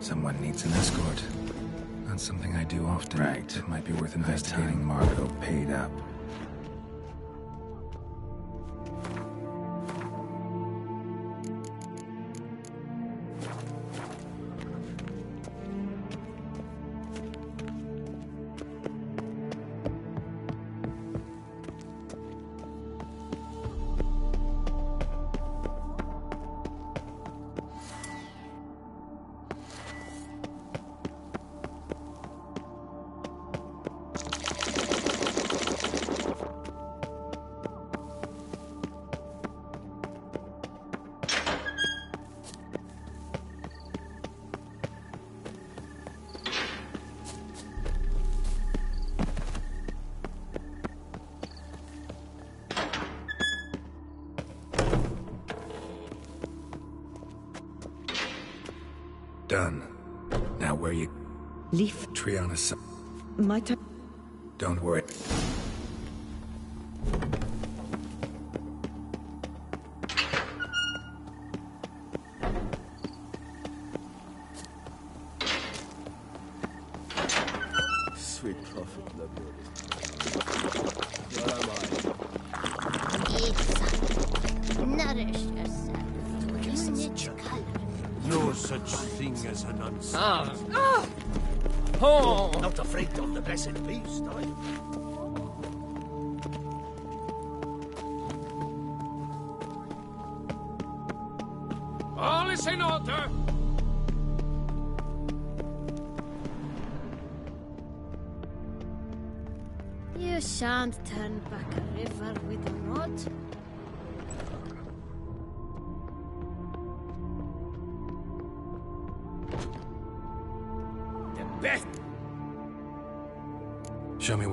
Someone needs an escort. Not something I do often. Right. It might be worth investigating. Margot paid up. Done. Now where you... Leaf. Triana... My time. Don't worry. Sweet prophet, where am I? Nourish yourself. Unit color. No such thing as an unseen. Oh! Not afraid of the blessed beast, are you? All is in order! You shan't turn back a river with mud. The best. Show me...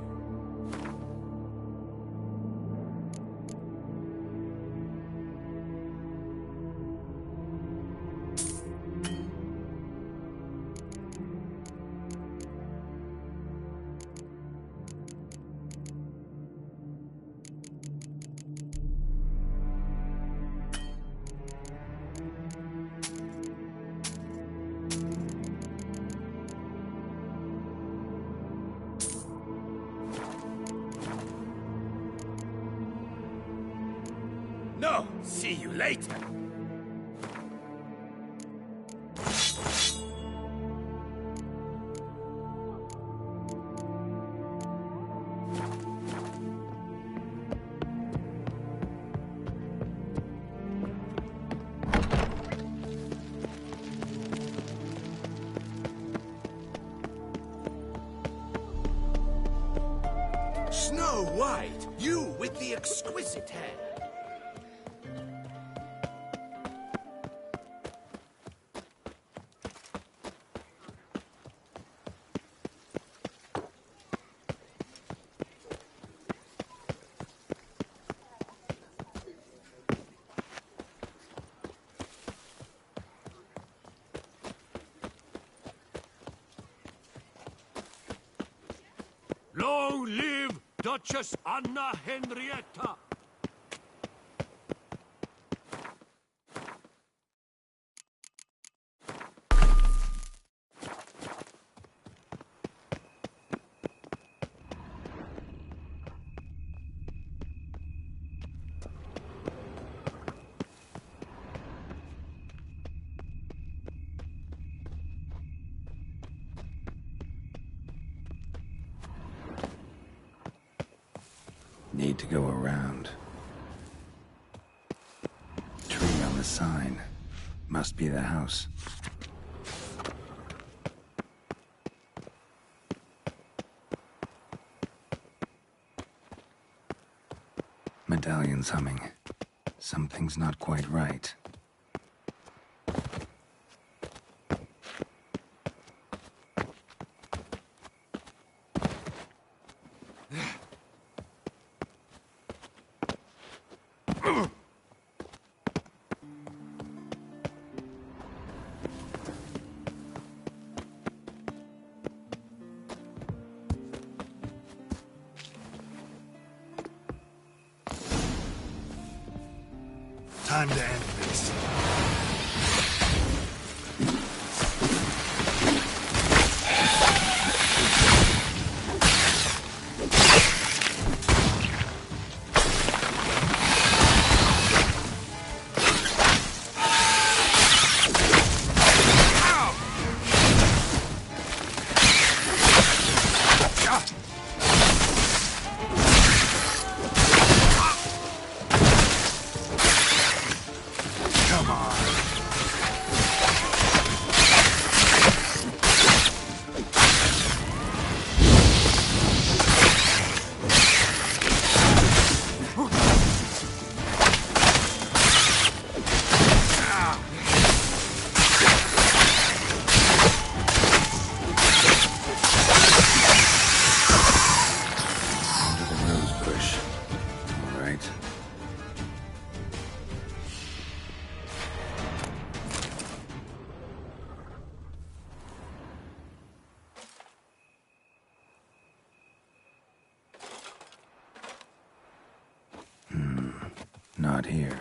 No, see you later. Snow White, you with the exquisite hair. Long live Duchess Anna Henrietta! Need to go around. Tree on the sign. Must be the house. Medallion's humming. Something's not quite right. Time to end this. Come on. Not here.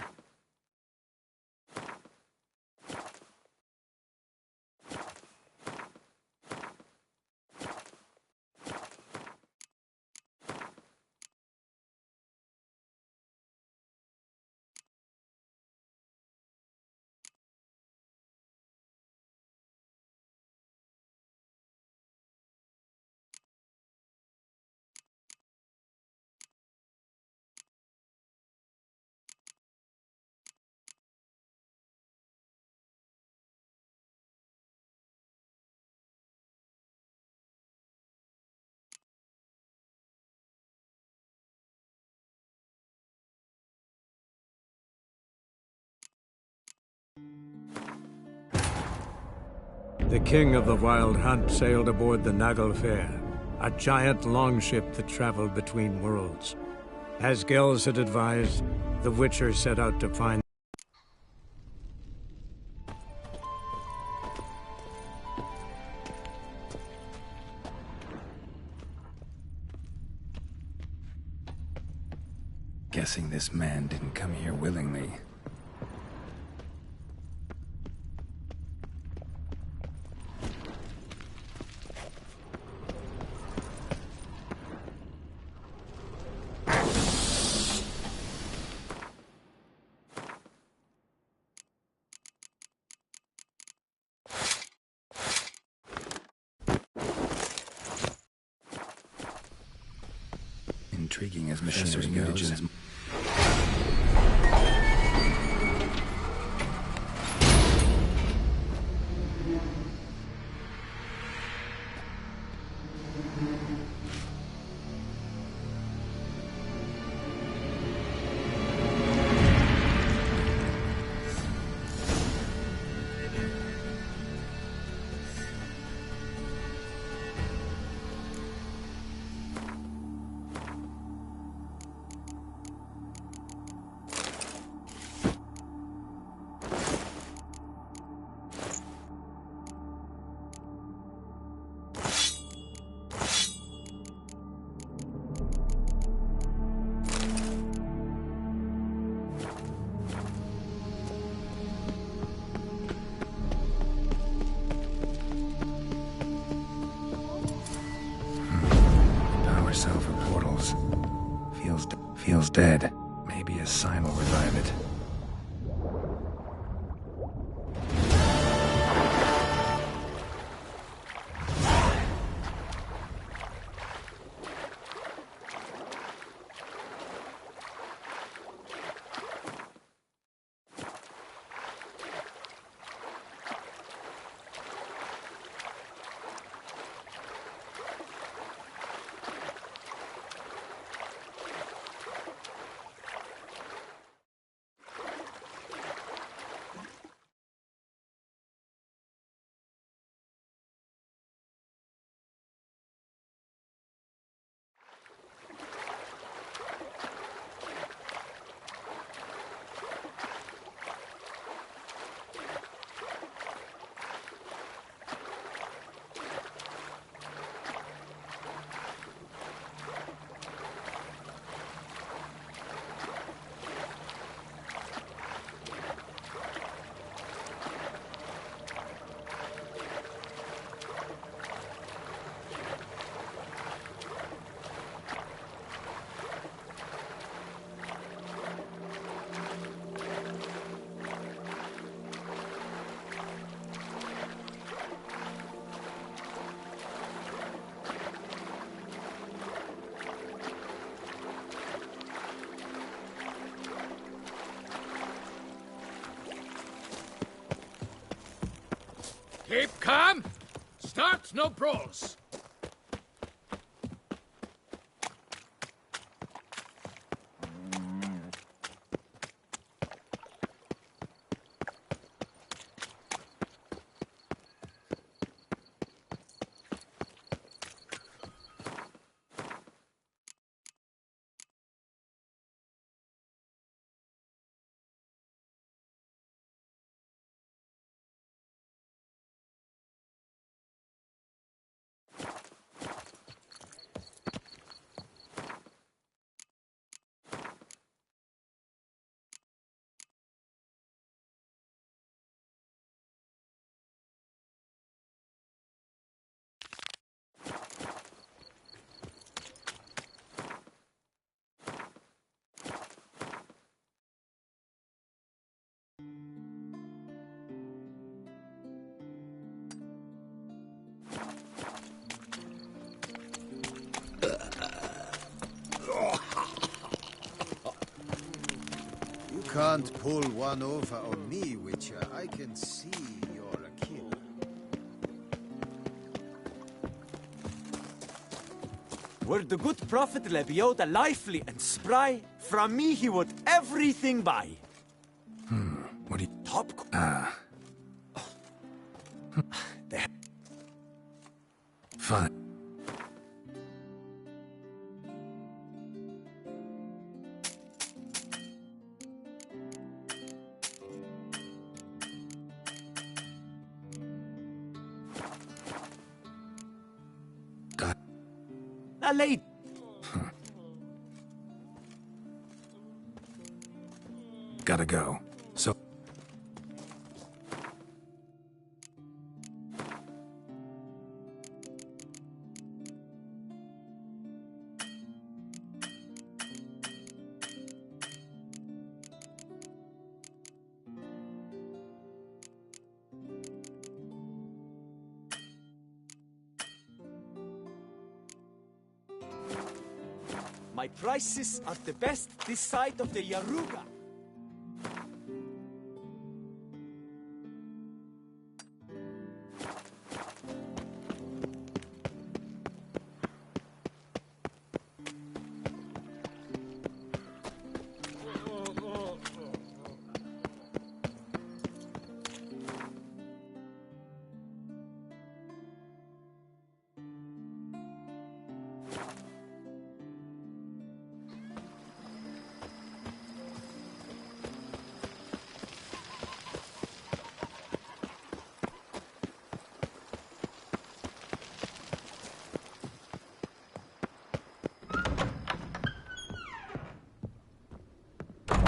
The king of the Wild Hunt sailed aboard the Naglfar, a giant longship that traveled between worlds. As Gels had advised, the Witcher set out to find Guessing this man didn't come here willingly. Intriguing as machinery goes. Cell for portals. Feels dead. Maybe a sign will revive it. Keep calm! Start no brawls! You can't pull one over on me, Witcher. I can see you're a kid. Were the good prophet Lebioda lively and spry, from me he would everything buy. What do you... Top... Fine. A late. Gotta go. So... My prices are the best this side of the Yaruga.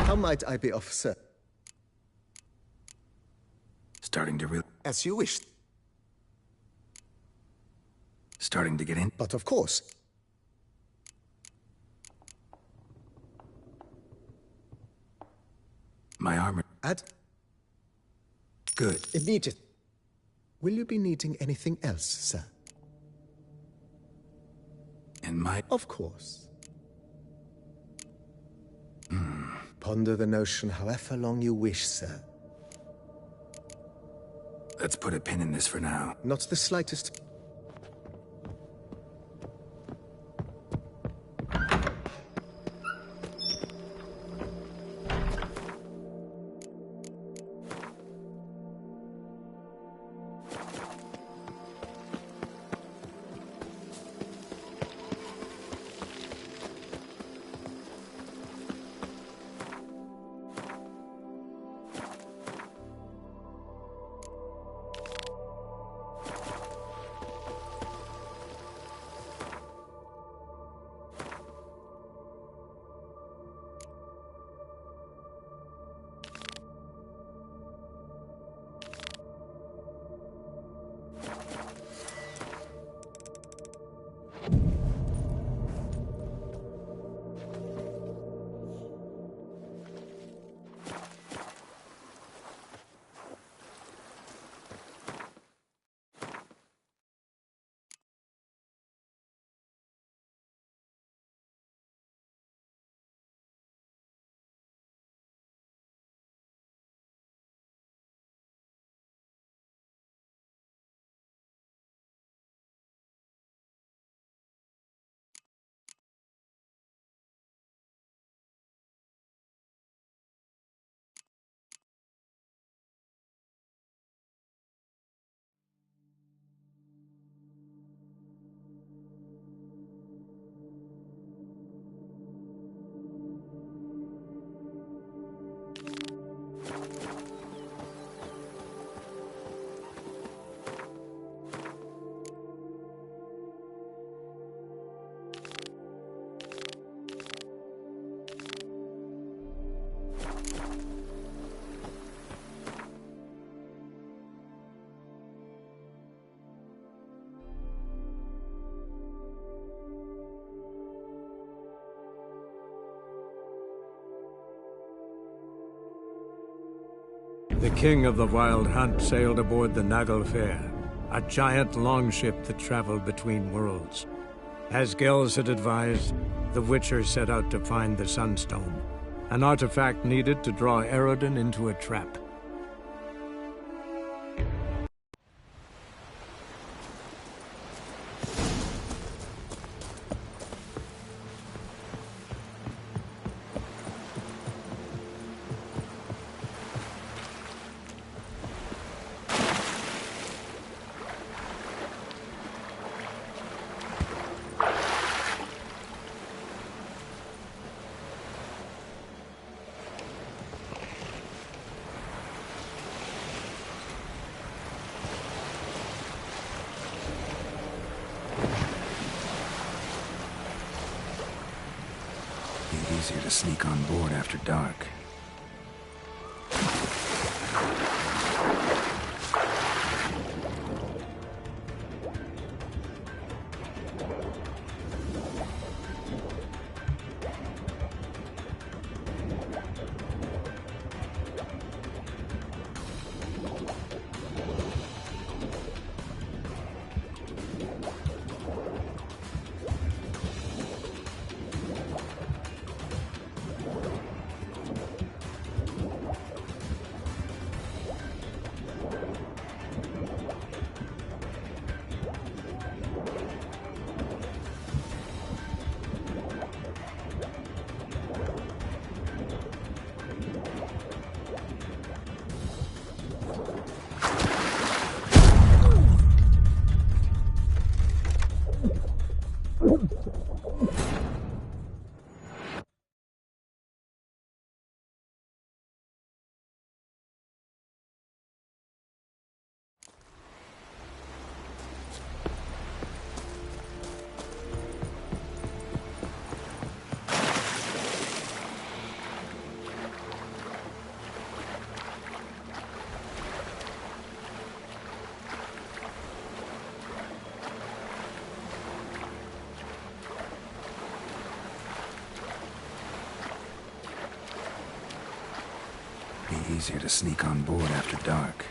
How might I be of service? Starting to real... As you wish. Starting to get in? But of course. My armor... Add? Good. Immediate. Will you be needing anything else, sir? And my... Of course. Ponder the notion however long you wish, sir. Let's put a pin in this for now. Not the slightest... The king of the Wild Hunt sailed aboard the Naglfare. a giant longship that traveled between worlds. As Gels had advised, the Witcher set out to find the Sunstone, an artifact needed to draw Eredin into a trap. Easier to sneak on board after dark. Easier to sneak on board after dark.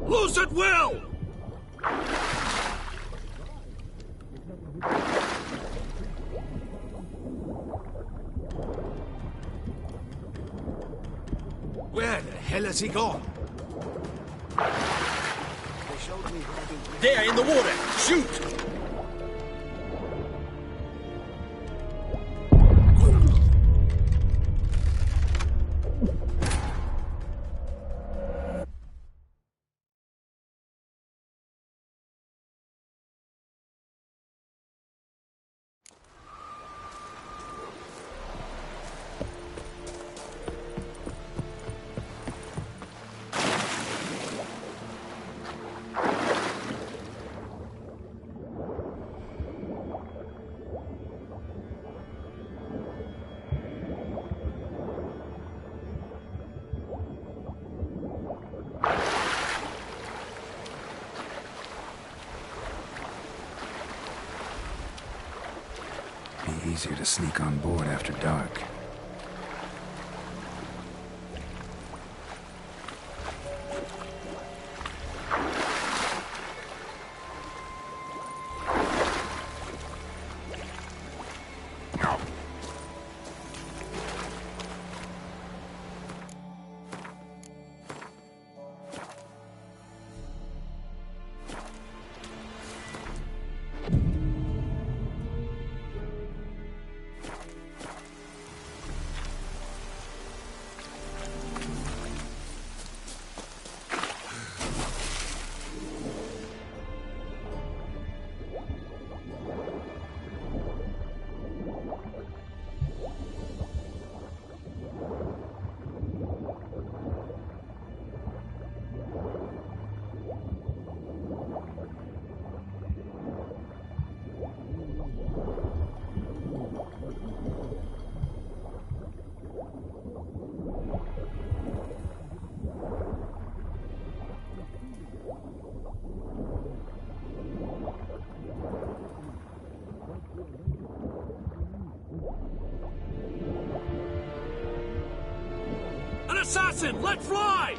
Loose at will! Where the hell has he gone? There, in the water! Shoot! Easier to sneak on board after dark. assassin, let fly!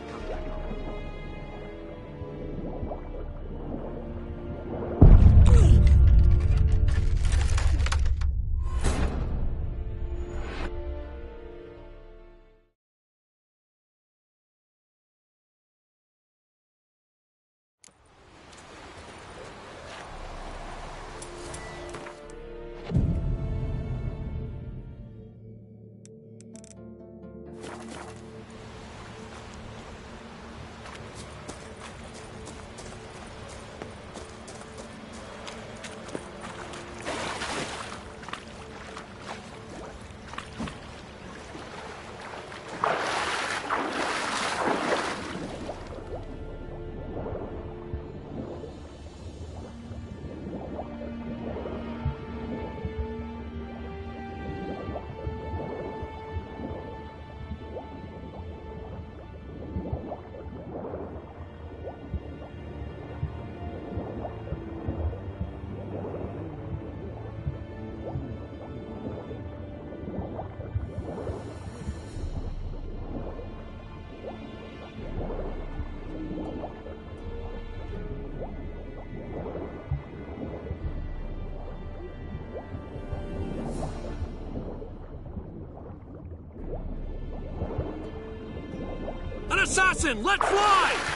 An assassin, let fly!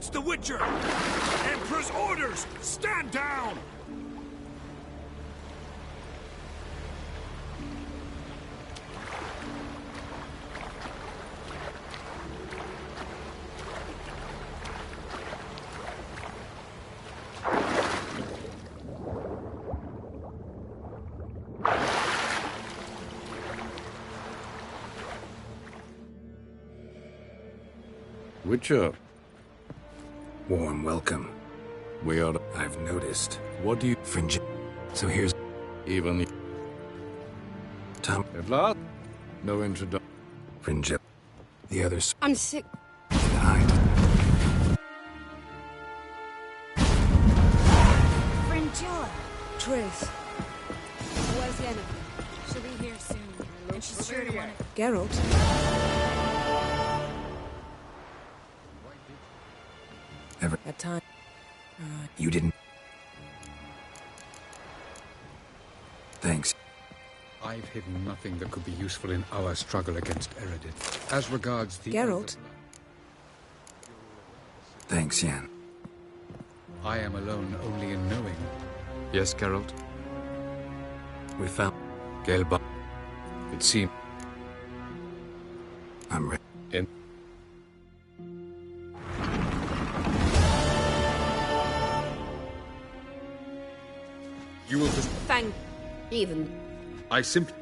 It's the Witcher! Emperor's orders! Stand down! Witcher. Warm welcome. We are... I've noticed. What do you... Fringe... So here's... Even... Tom... At last? No introduction. Fringe... The others... I'm sick. Fringilla. Triss. Where's Yenna? She'll be here soon. And she's sure to want it. Geralt. Ever... At time. You didn't... Thanks. I've hidden nothing that could be useful in our struggle against Eredith. As regards the... Geralt. Thanks, Yen. I am alone only in knowing. Yes, Geralt? We found... Gelba. It seemed... I'm ready. In... You will... Thank... Even... I simply...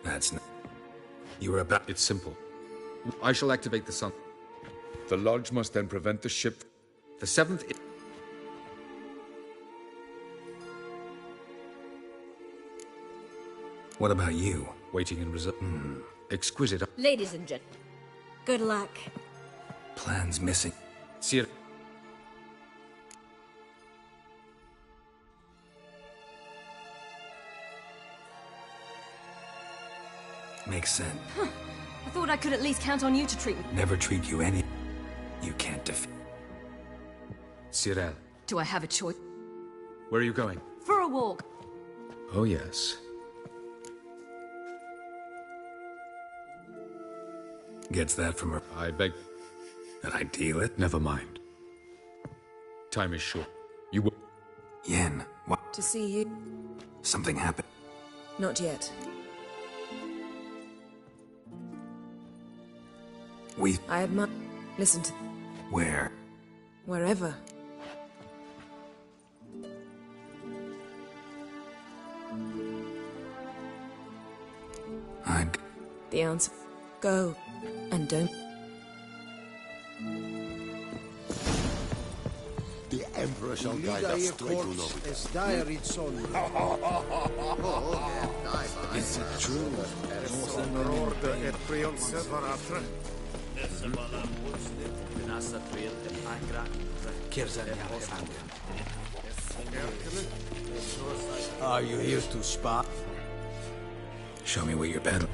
That's not... You were about... It's simple. I shall activate the sun. The Lodge must then prevent the ship... The seventh... What about you? Waiting in reserve. Exquisite. Ladies and gentlemen, good luck. Plans missing. Sir. Makes sense. Huh. I thought I could at least count on you to treat me. Never treat you any... You can't defeat... Cyril. Do I have a choice? Where are you going? For a walk. Oh, yes. Gets that from her... I beg... That I deal it? Never mind. Time is short. You will... Yen, what? To see you. Something happened. Not yet. I admire... Listen to... Where? Wherever. I'd... The answer... Go. And don't... The Emperor shall guide us straight to Novigrad. Is it true? Are you here to spy? Show me where you're better.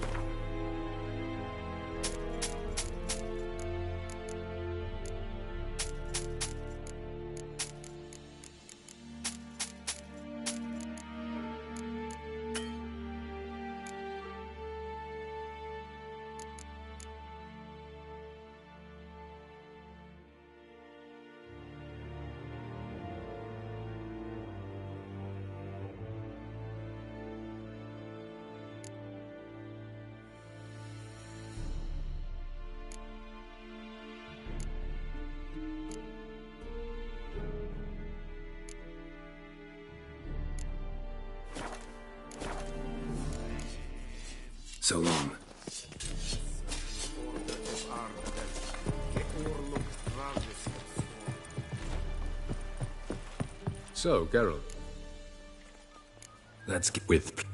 So long. So, Geralt. Let's get with...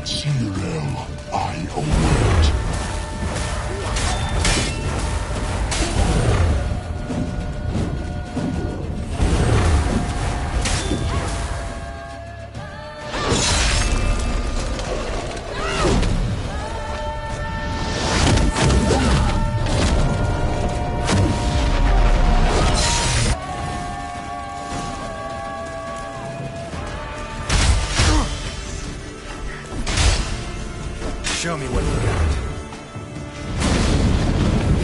Tyrell, I await. Show me what you got.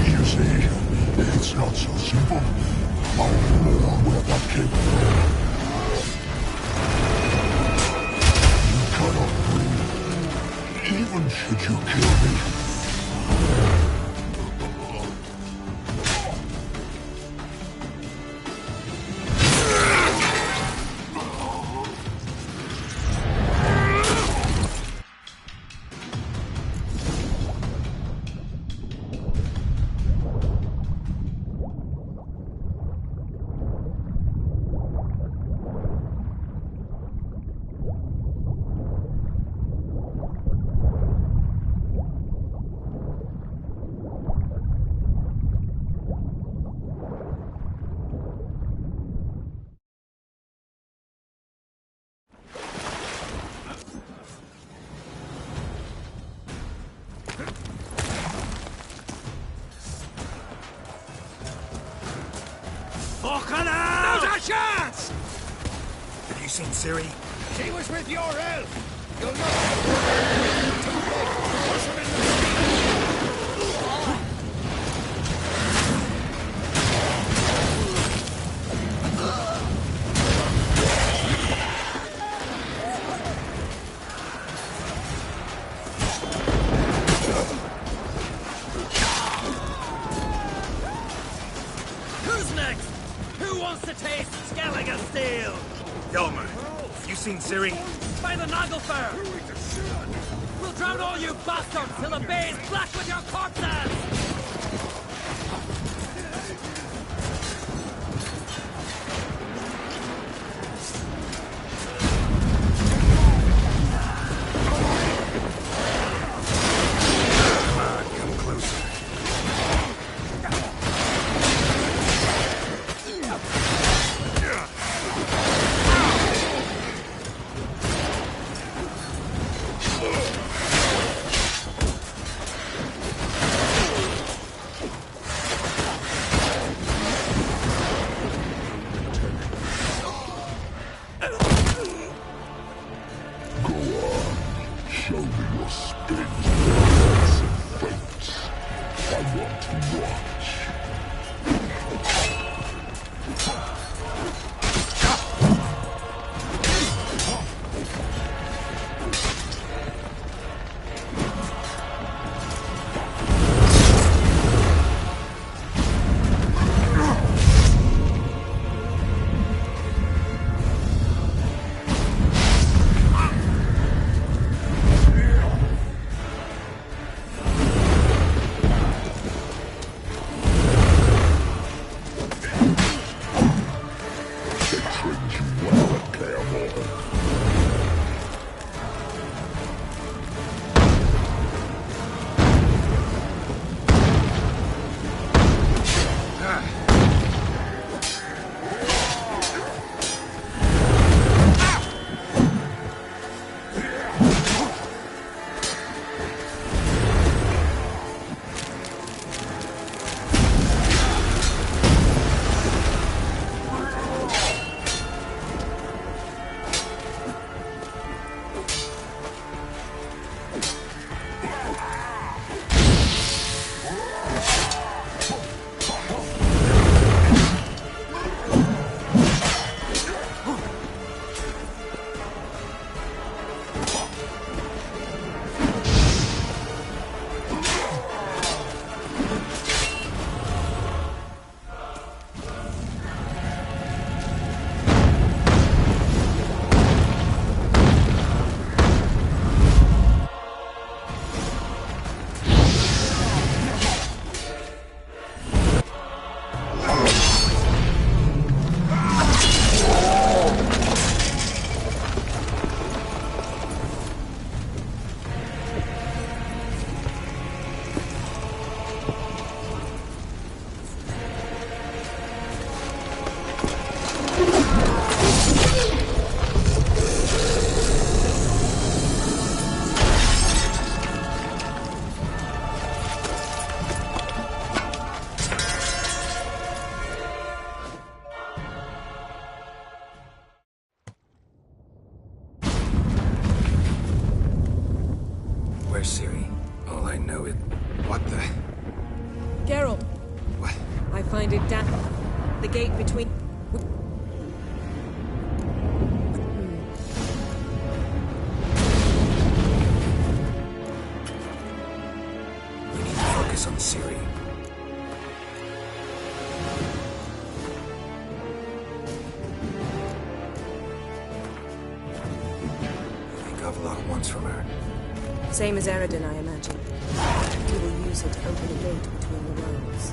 You see, it's not so simple. I'll know where that came from. You cannot breathe, even should you kill me. Not a chance! Have you seen Ciri? She was with your elf! You'll not have to push him in the Who's next? Who wants to taste Skellige steel? Yelmer, you seen Ciri? By the Nagelfar! We'll drown all you bastards till the bay is black with your corpses! Show me your spins, words, and feints. I want to watch. Where's Ciri? All I know is... What the... Geralt. What? I find it down. The gate between... We need to focus on Ciri. Avallac'h wants from her. Same as Eredin, I imagine. He will use it to open a gate between the worlds.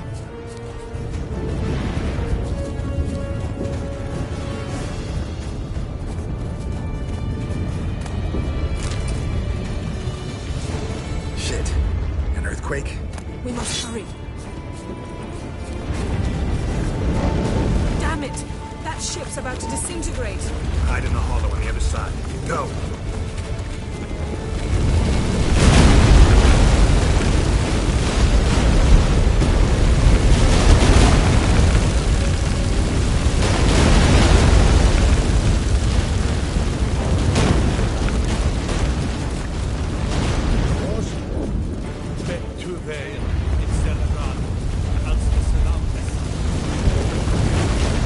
Shit. An earthquake? We must hurry. Damn it! That ship's about to disintegrate. Hide in the hollow on the other side. Go!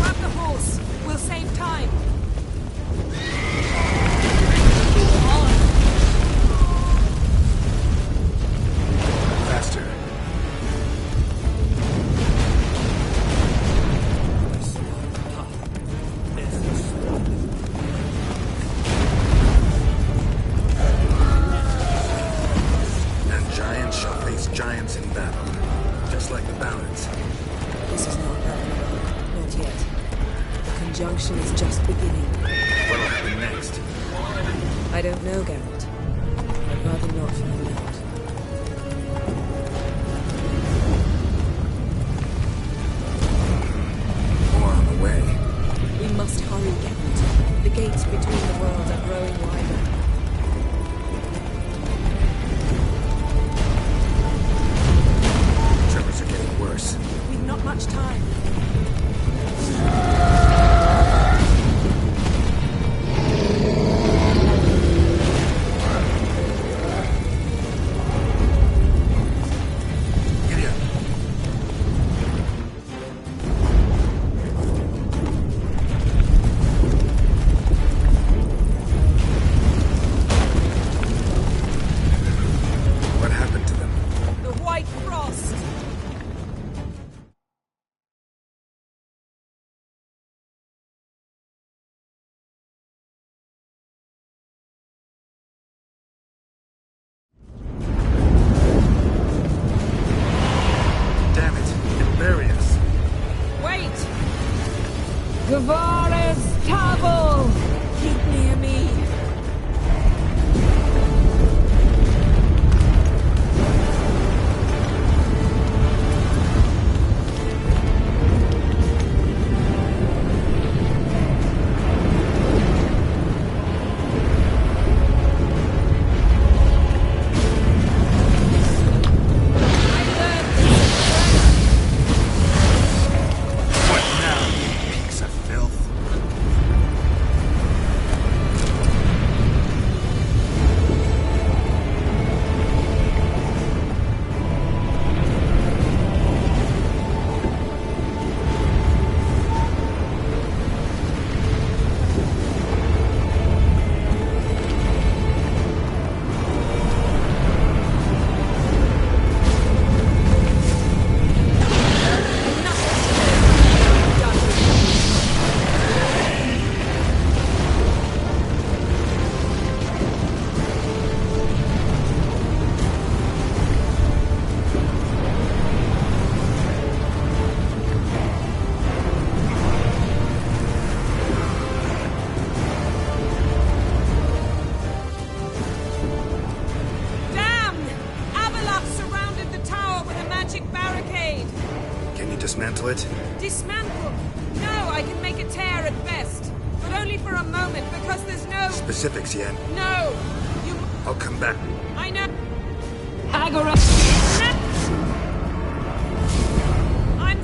Grab the horse. We'll save time. Faster. And giants shall face giants in battle. Just like the Balance. This is not Ragnarok. Not yet. The conjunction is just beginning. What'll happen next? I don't know, Geralt. I'd rather not find out. More on the way. We must hurry, Geralt. The gates between the worlds are growing wider. Tremors are getting worse. We've not much time. What happened to them? The White Frost! Damn it. It'll bury us. Wait! Gavares Tabel! Keep near me. What now, you piece of filth? Damn! Avallac'h surrounded the tower with a magic barricade. Can you dismantle it? Dismantle? No, I can make a tear at best. But only for a moment, because there's no... Specifics yet? No! You... I'll come back. I know... Agora... I'm...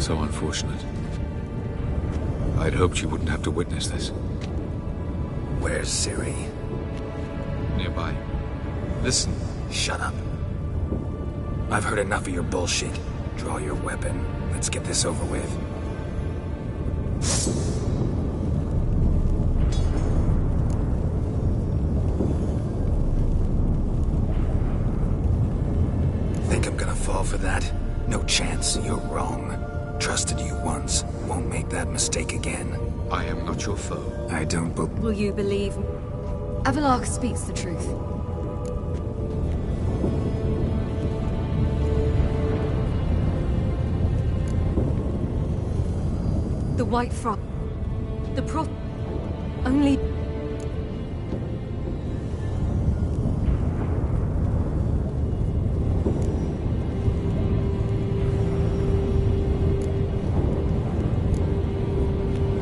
So unfortunate. I'd hoped you wouldn't have to witness this. Where's Ciri? Nearby. Listen. Shut up. I've heard enough of your bullshit. Draw your weapon. Let's get this over with. Think I'm gonna fall for that? No chance. You're wrong. Trusted you once. Won't make that mistake again. I am not your foe. I don't Will you believe me? Avalok speaks the truth. The White Frog. The Prophet. Only...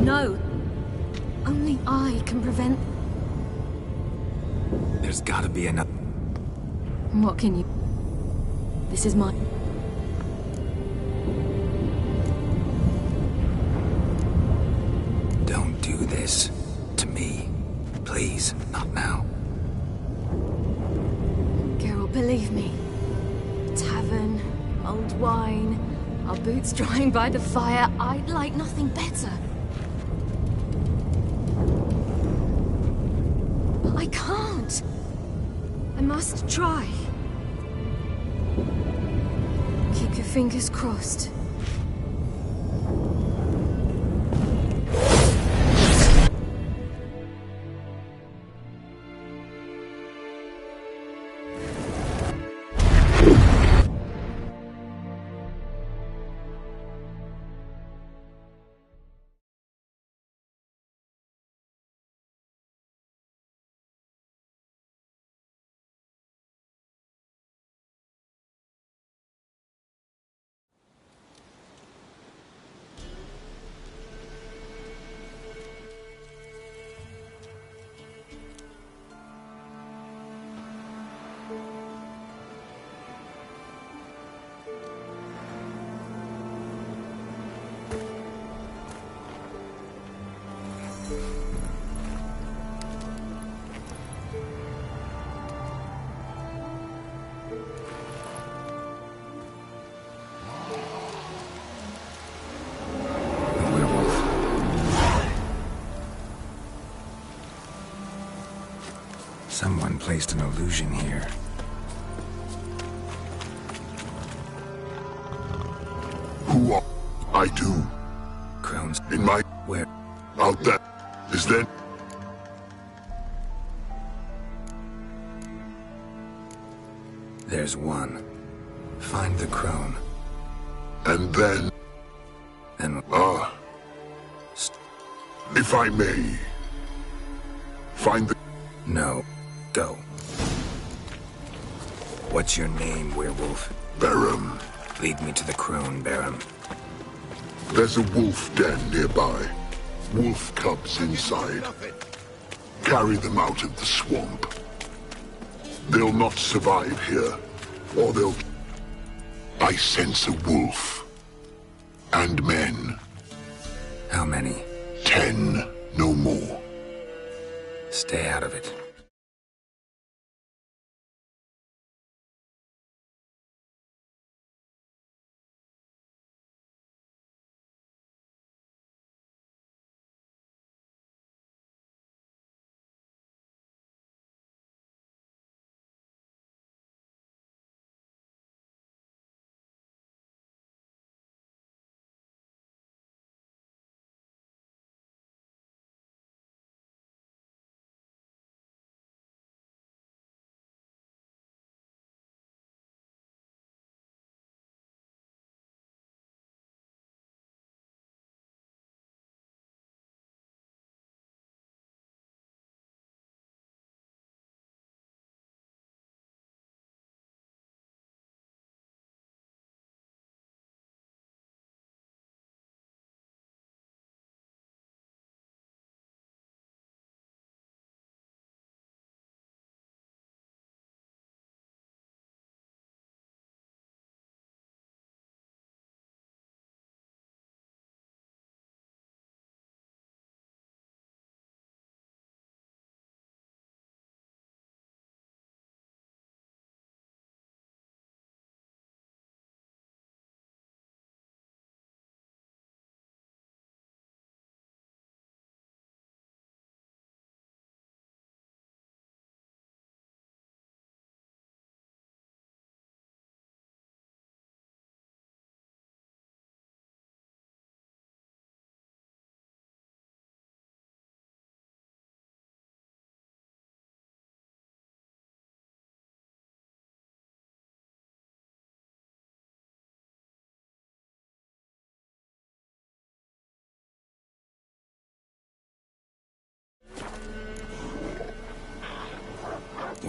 No. Only I can prevent... There's gotta be enough. What can you... This is my... Don't do this. To me. Please, not now. Geralt, believe me. Tavern, old wine, our boots drying by the fire. I'd like nothing better. I can't. I must try. Keep your fingers crossed. Someone placed an illusion here. Who are I do? Crones. In my... Where? Out there. Is then... There's one. Find the crone. And then... Then... If I may... Find the... No. Go. What's your name, werewolf? Barum. Lead me to the crone, Barum. There's a wolf den nearby. Wolf cubs inside. Carry them out of the swamp. They'll not survive here, or they'll... I sense a wolf. And men. How many? 10, no more. Stay out of it.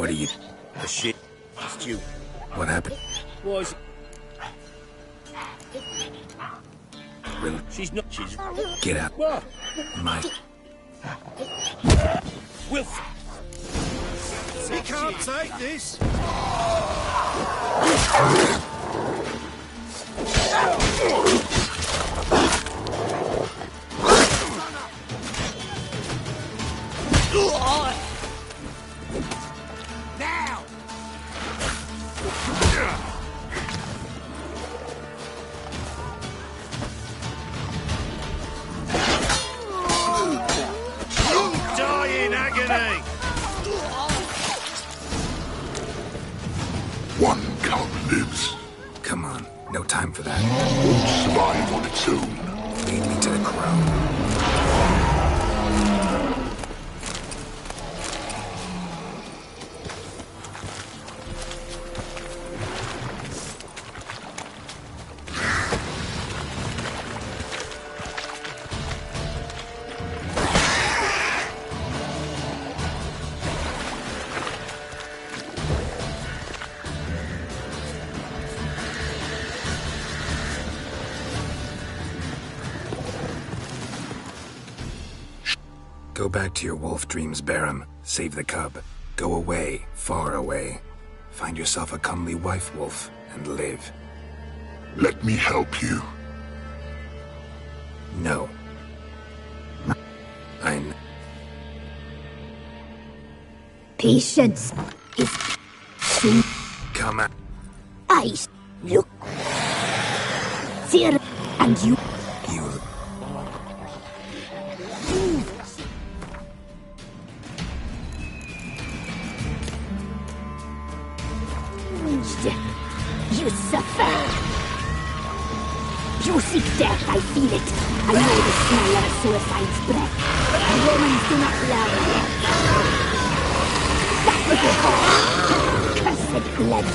What are you... The shit. Stew. What happened? Was. Really? She's not. She's. Get out. What? My... Wilf. We can't take this. Now. You die in agony. One cub lives. Come on. No time for that. Won't survive on its own. Lead me to the crow. Go back to your wolf dreams, Barum. Save the cub. Go away, far away. Find yourself a comely wife wolf and live. Let me help you. No. Patience is... Come out. Eyes look... Fear and you... You suffer. You seek death, I feel it. I know the smell of a suicide's breath. Romans do not lie. That little whore, cursed blood.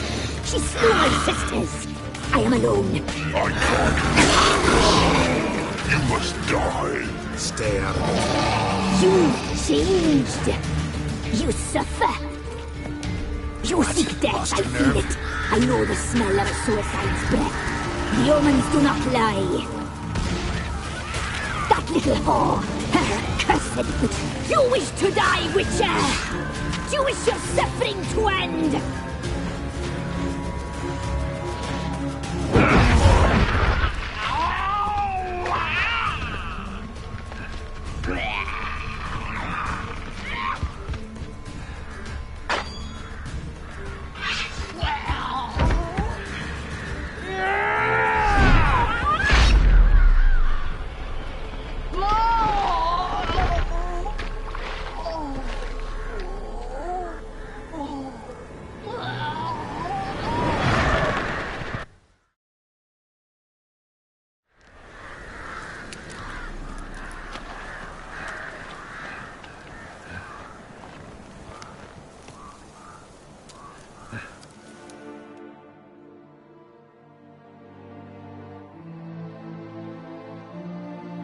She slew my sisters. I am alone. I can't. You must die. Stay out of it. You changed. You suffer. You seek death, I feel it. I know the smell of a suicide's breath. The omens do not lie. That little whore, cursed. You wish to die, Witcher. You wish your suffering to end.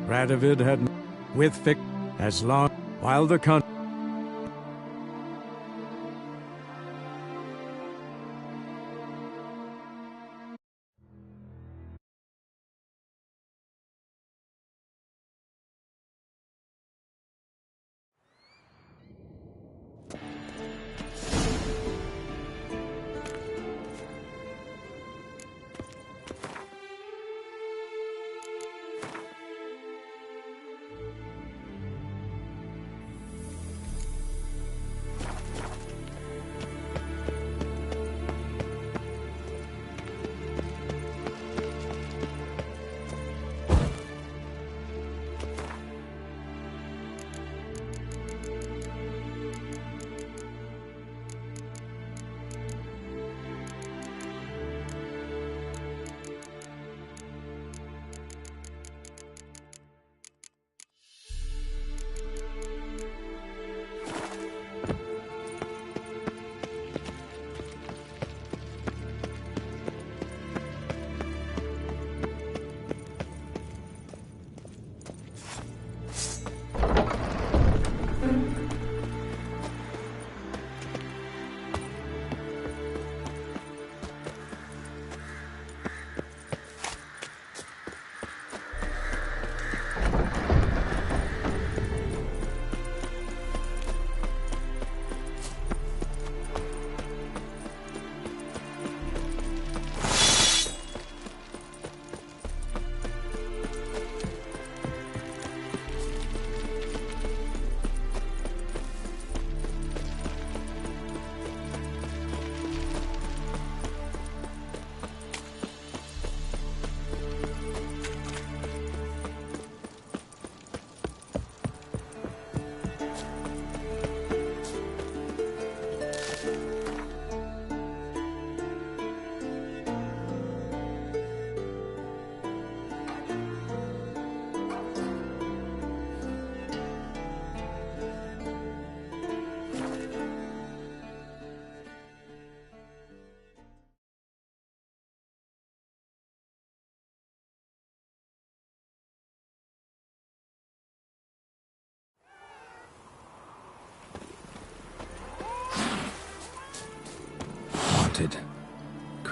Radovid had with Vic as long while the country.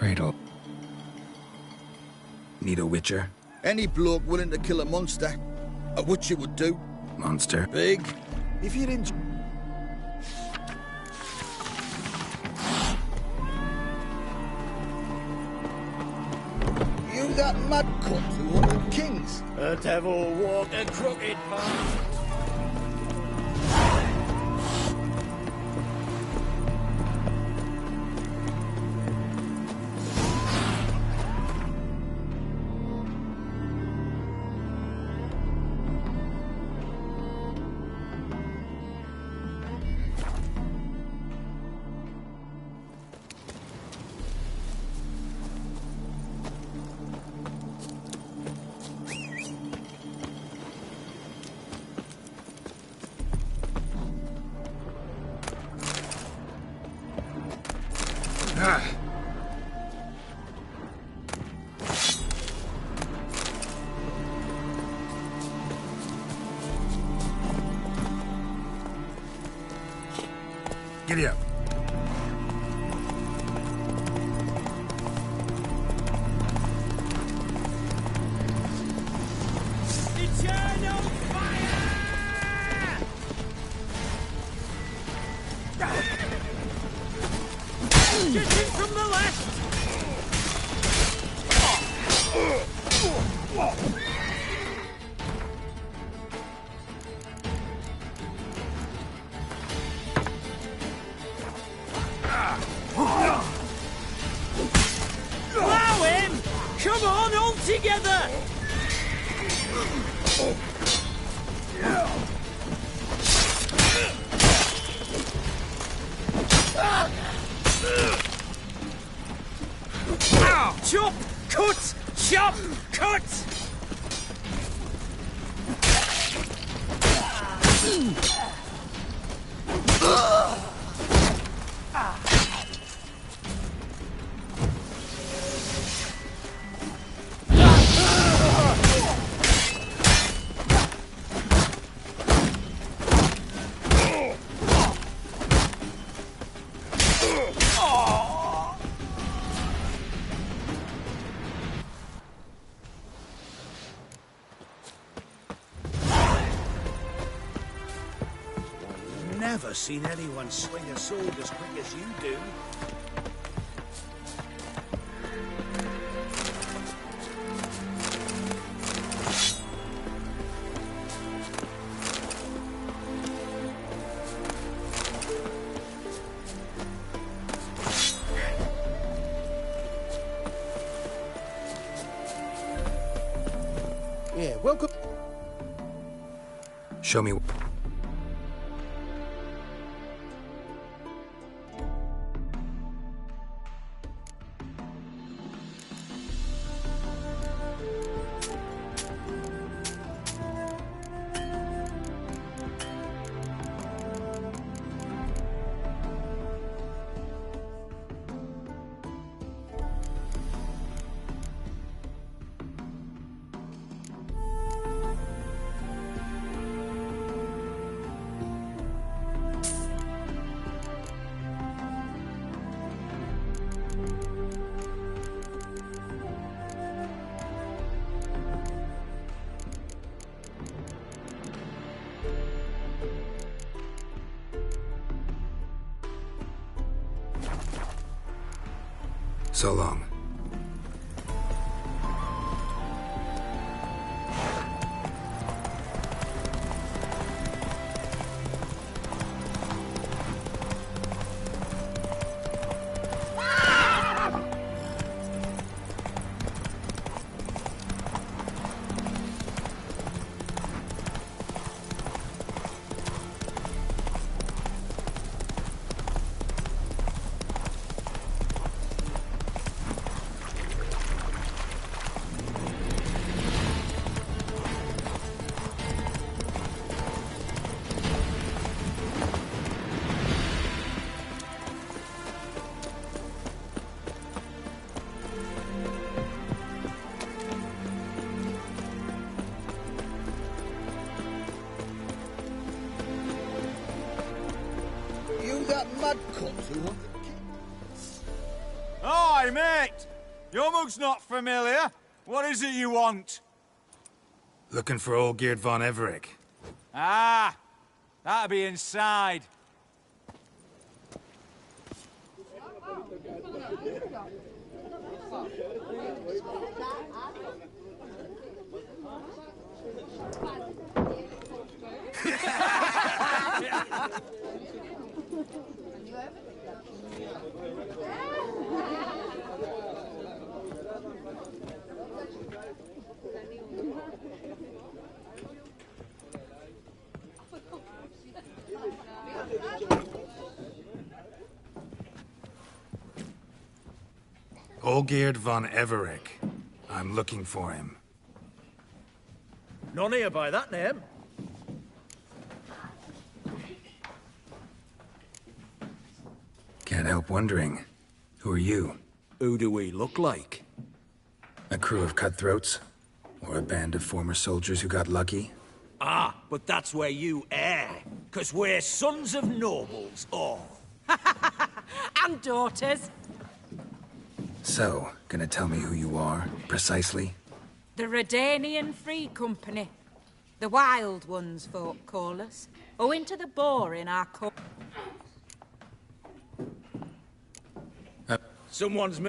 cradle. Need a witcher? Any bloke willing to kill a monster. A witcher would do. Monster? Big. If you're in... You that mad cunt who wanted kings. The devil walked a crooked path. Giddy up. Eternal fire! Get in from the left! Allow him! Come on, all together! Chop! Cut! Chop! Cut! Never seen anyone swing a sword as quick as you do. Yeah, welcome. Show me. So long. You that mad cunt who wanted kings. Oh, Hey, mate! Your mug's not familiar. What is it you want? Looking for Olgierd von Everec. Ah! That'll be inside. Olgierd von Everec. I'm looking for him. None here by that name. Can't help wondering. Who are you? Who do we look like? A crew of cutthroats? Or a band of former soldiers who got lucky? Ah, but that's where you err. 'Cause we're sons of nobles, all. And daughters. So, gonna tell me who you are, precisely? The Redanian Free Company. The Wild Ones, folk call us. Owing to the boar in our cup. Someone's...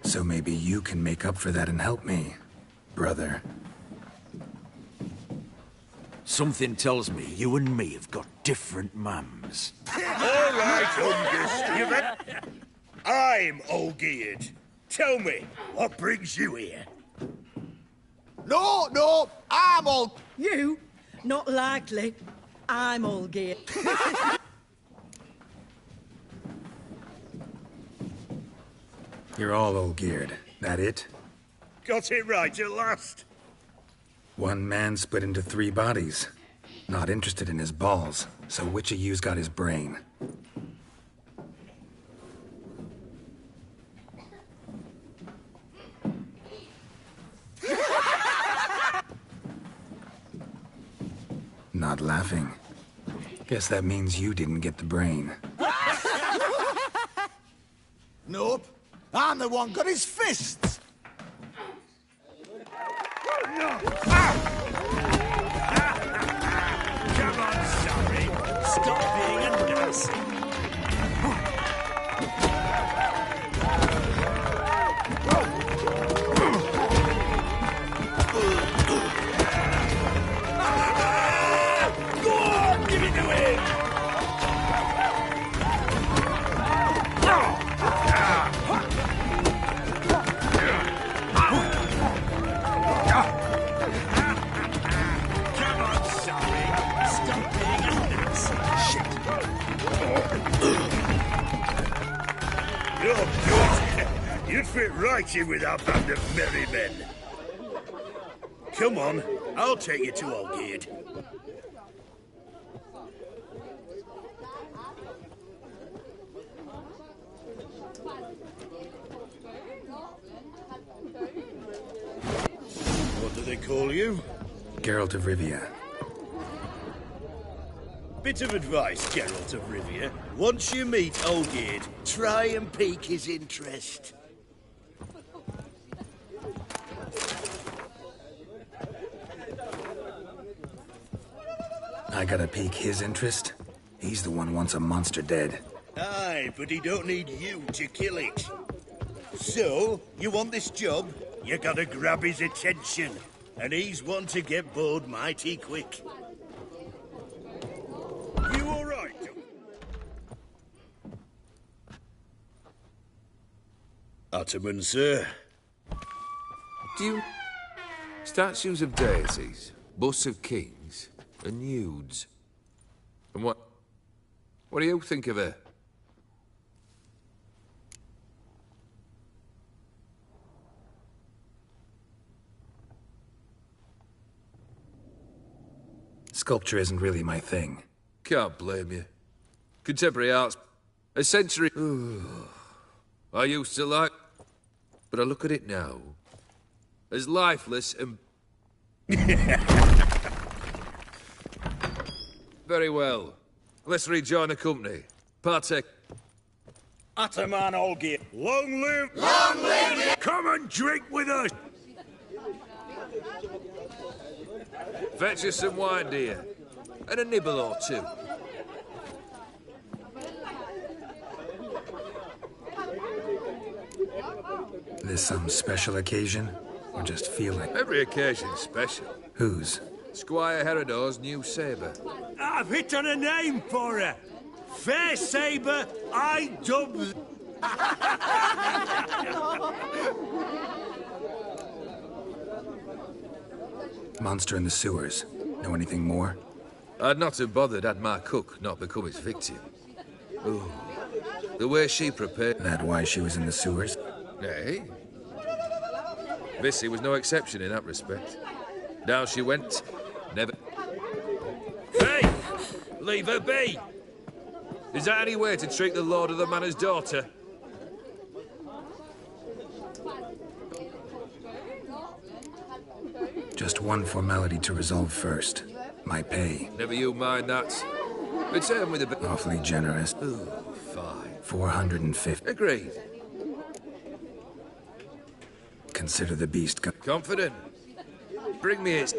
So maybe you can make up for that and help me, brother. Something tells me you and me have got different mums. All right, understood. I'm Olgierd. Tell me, what brings you here? No, I'm all... You? Not likely. I'm Olgierd. You're all Olgierd. That it? Got it right at last. One man split into 3 bodies. Not interested in his balls, so which of you's got his brain? Not laughing. Guess that means you didn't get the brain. Nope. I'm the one got his fists. Come on, sorry. Stop being a nuts. Go on, give it to him. You're good. You'd fit right in with our band of merry men. Come on, I'll take you to Olgierd. What do they call you? Geralt of Rivia. Bit of advice, Geralt of Rivia. Once you meet Olgierd, try and pique his interest. I gotta pique his interest? He's the one wants a monster dead. Aye, but he don't need you to kill it. So, you want this job? You gotta grab his attention. And he's one to get bored mighty quick. You all right? Ottoman, sir. Do you... Statues of deities, busts of kings, and nudes. And what do you think of her? Sculpture isn't really my thing. Can't blame you. Contemporary art's a century... I used to like... But I look at it now as lifeless and... Very well. Let's rejoin the company. Partake... Ataman Olgierd. Long live... Long live... Come and drink with us! Fetch us some wine, dear. And a nibble or two. This some special occasion? Or just feeling? Every occasion's special. Whose? Squire Herodor's new sabre. I've hit on a name for her. Fair Sabre, I dub... Monster in the sewers. Know anything more? I'd not have bothered had my cook not become its victim. Ooh. The way she prepared... That why she was in the sewers? Hey. Vissy was no exception in that respect. Down she went, never... Hey! Leave her be! Is that any way to treat the lord of the manor's daughter? Just one formality to resolve first. My pay. Never you mind that. Return with a bit... Awfully generous. Ooh, fine. 450. Agreed. Consider the beast... Confident. Bring me its...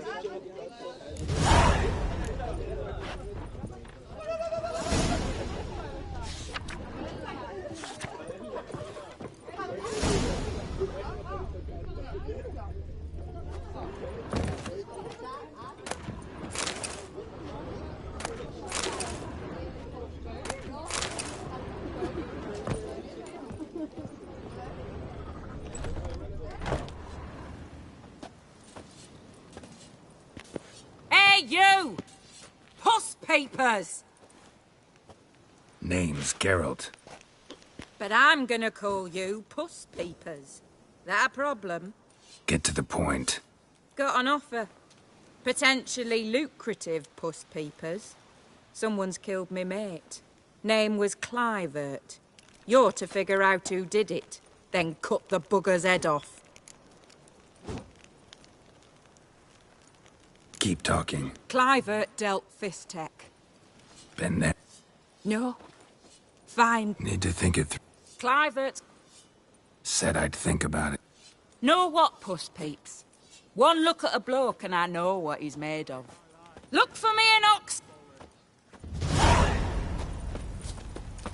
You! Puss papers! Name's Geralt. But I'm gonna call you Puss Papers. That a problem? Get to the point. Got an offer. Potentially lucrative Puss Papers. Someone's killed me mate. Name was Clivert. You're to figure out who did it, then cut the bugger's head off. Keep talking. Clivert dealt Fistech. Been there. No. Fine. Need to think it through. Clivert. Said I'd think about it. Know what, Puss Peeps? One look at a bloke and I know what he's made of. Look for me in Ox...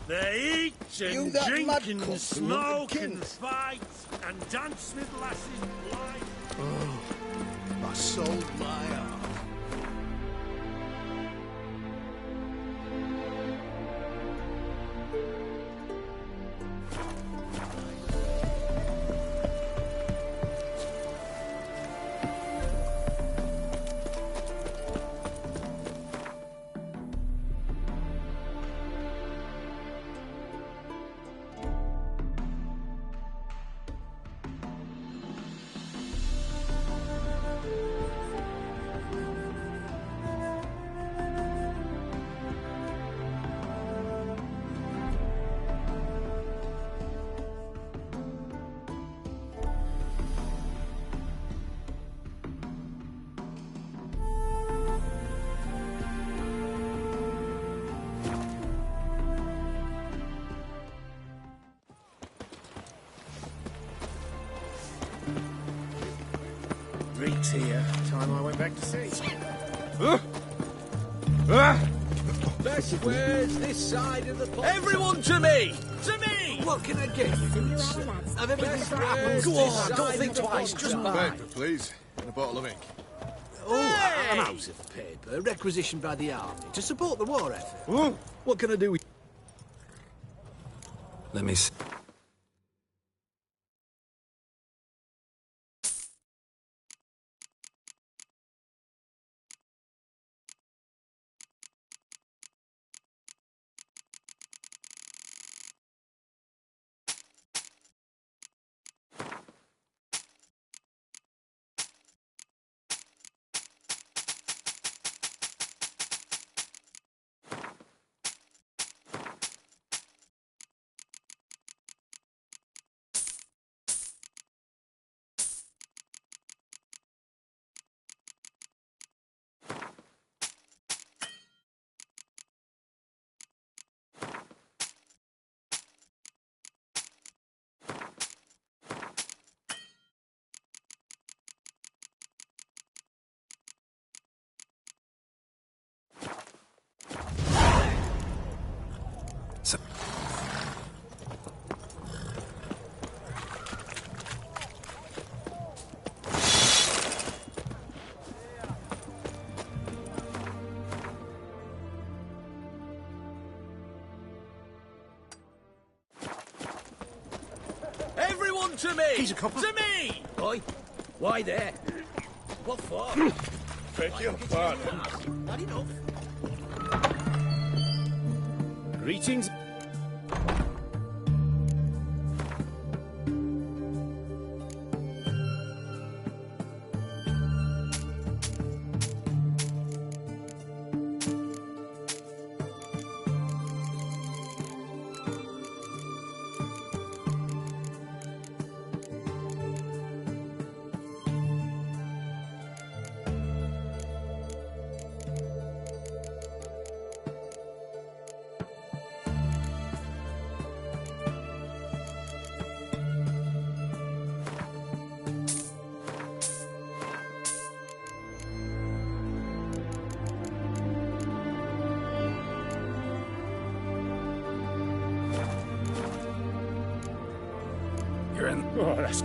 They eat and drink and smoke and fight and dance with lasses blind. Oh, I sold my arm. Reek's here. Time I went back to sea. Best squares this side of the pond. Everyone to me! To me! What can I get you? Have everything that happens. Go on, don't think twice, just buy. Paper, please. And a bottle of ink. Oh, I'm out of paper, requisitioned by the army to support the war effort. What can I do with... Let me see. So Everyone to me! He's a copper. To me! Oi, why there? What for? Beg your pardon. Not enough. Greetings. you're in. Oh, that's...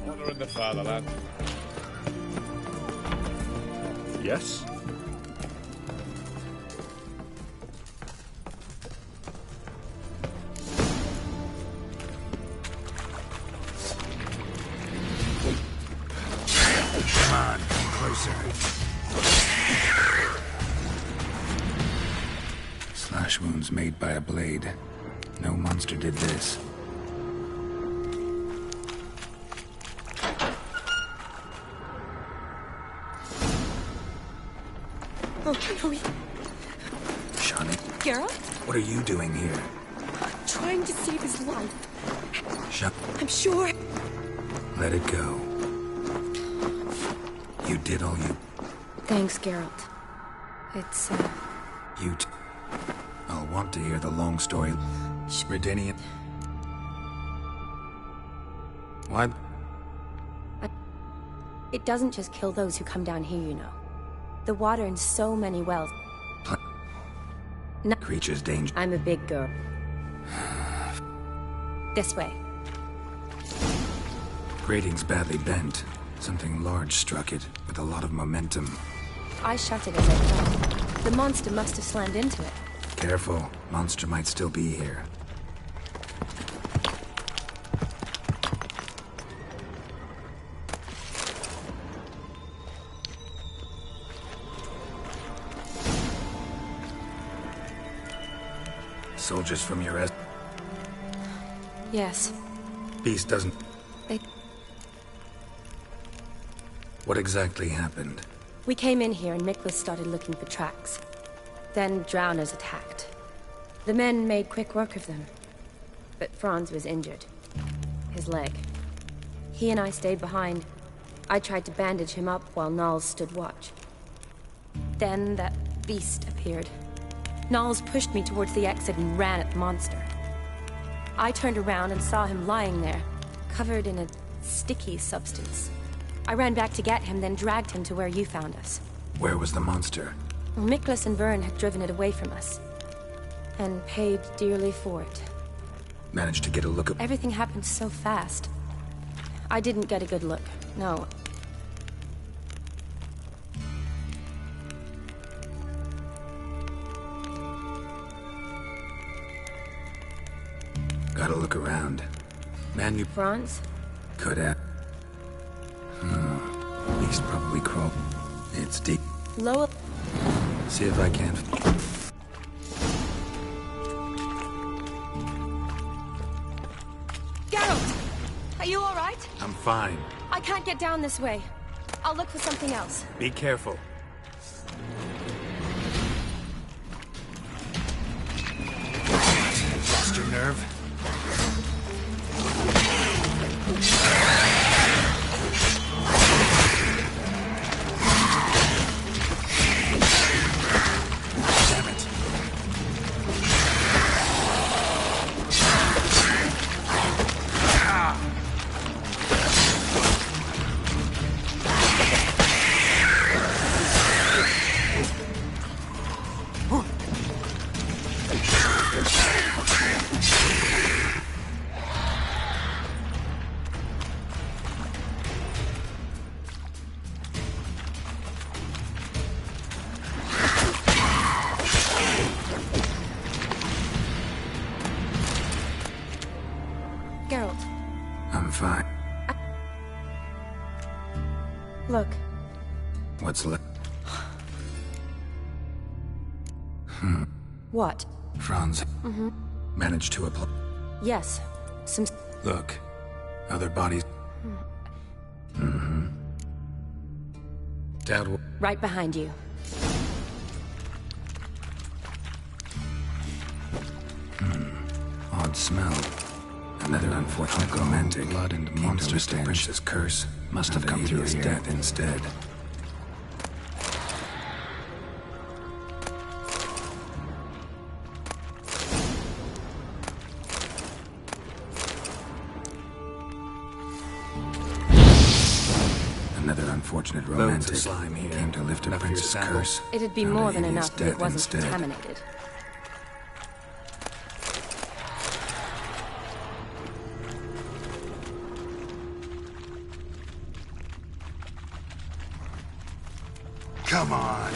Honor in the fatherland. Yes? Come on, come closer. Slash wounds made by a blade. No monster did this. Oh, Chloe. Shani, Geralt? what are you doing here? Trying to save his life. Shut. I'm sure. Let it go. You did all you. Thanks, Geralt. It's, I'll want to hear the long story. Redanian. What? It doesn't just kill those who come down here, you know. The water in so many wells. No. Creature's danger. I'm a big girl. This way. Grating's badly bent. Something large struck it, with a lot of momentum. I shut it as I fell. The monster must have slammed into it. Careful. Monster might still be here. Soldiers from your Yes. Beast doesn't... They... What exactly happened? We came in here and Miklas started looking for tracks. Then drowners attacked. The men made quick work of them. But Franz was injured. His leg. He and I stayed behind. I tried to bandage him up while Nals stood watch. Then that beast appeared. Nals pushed me towards the exit and ran at the monster. I turned around and saw him lying there, covered in a sticky substance. I ran back to get him, then dragged him to where you found us. Where was the monster? Miklas and Vern had driven it away from us. And paid dearly for it. Managed to get a look at... Everything happened so fast. I didn't get a good look, no. Gotta look around. Man, you... Franz? Could have. Beast probably crawled. It's deep. Lower... See if I can... Geralt! Are you alright? I'm fine. I can't get down this way. I'll look for something else. Be careful. Lost your nerve? Damn it. Geralt. I'm fine. Look. What's left? What? Franz. Mm-hmm. Managed to apply. Yes. Some... Look. Other bodies. Dad... Right behind you. Odd smell. Another unfortunate romantic. Blood and monster stench. Prince's curse must have come through his death instead. Another unfortunate romantic slime here came to lift a prince's curse. It'd be more than enough if it wasn't contaminated. Come on.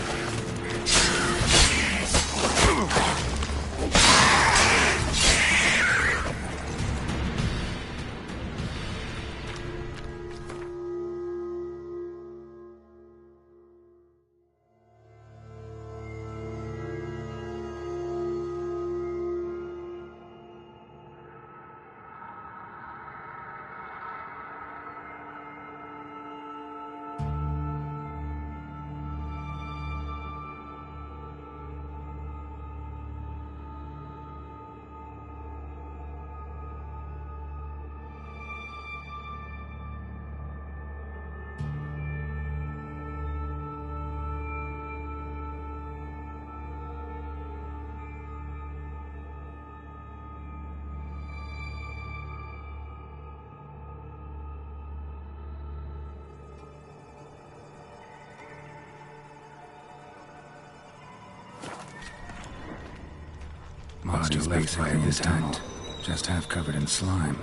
Monster left by this tunnel, just half covered in slime.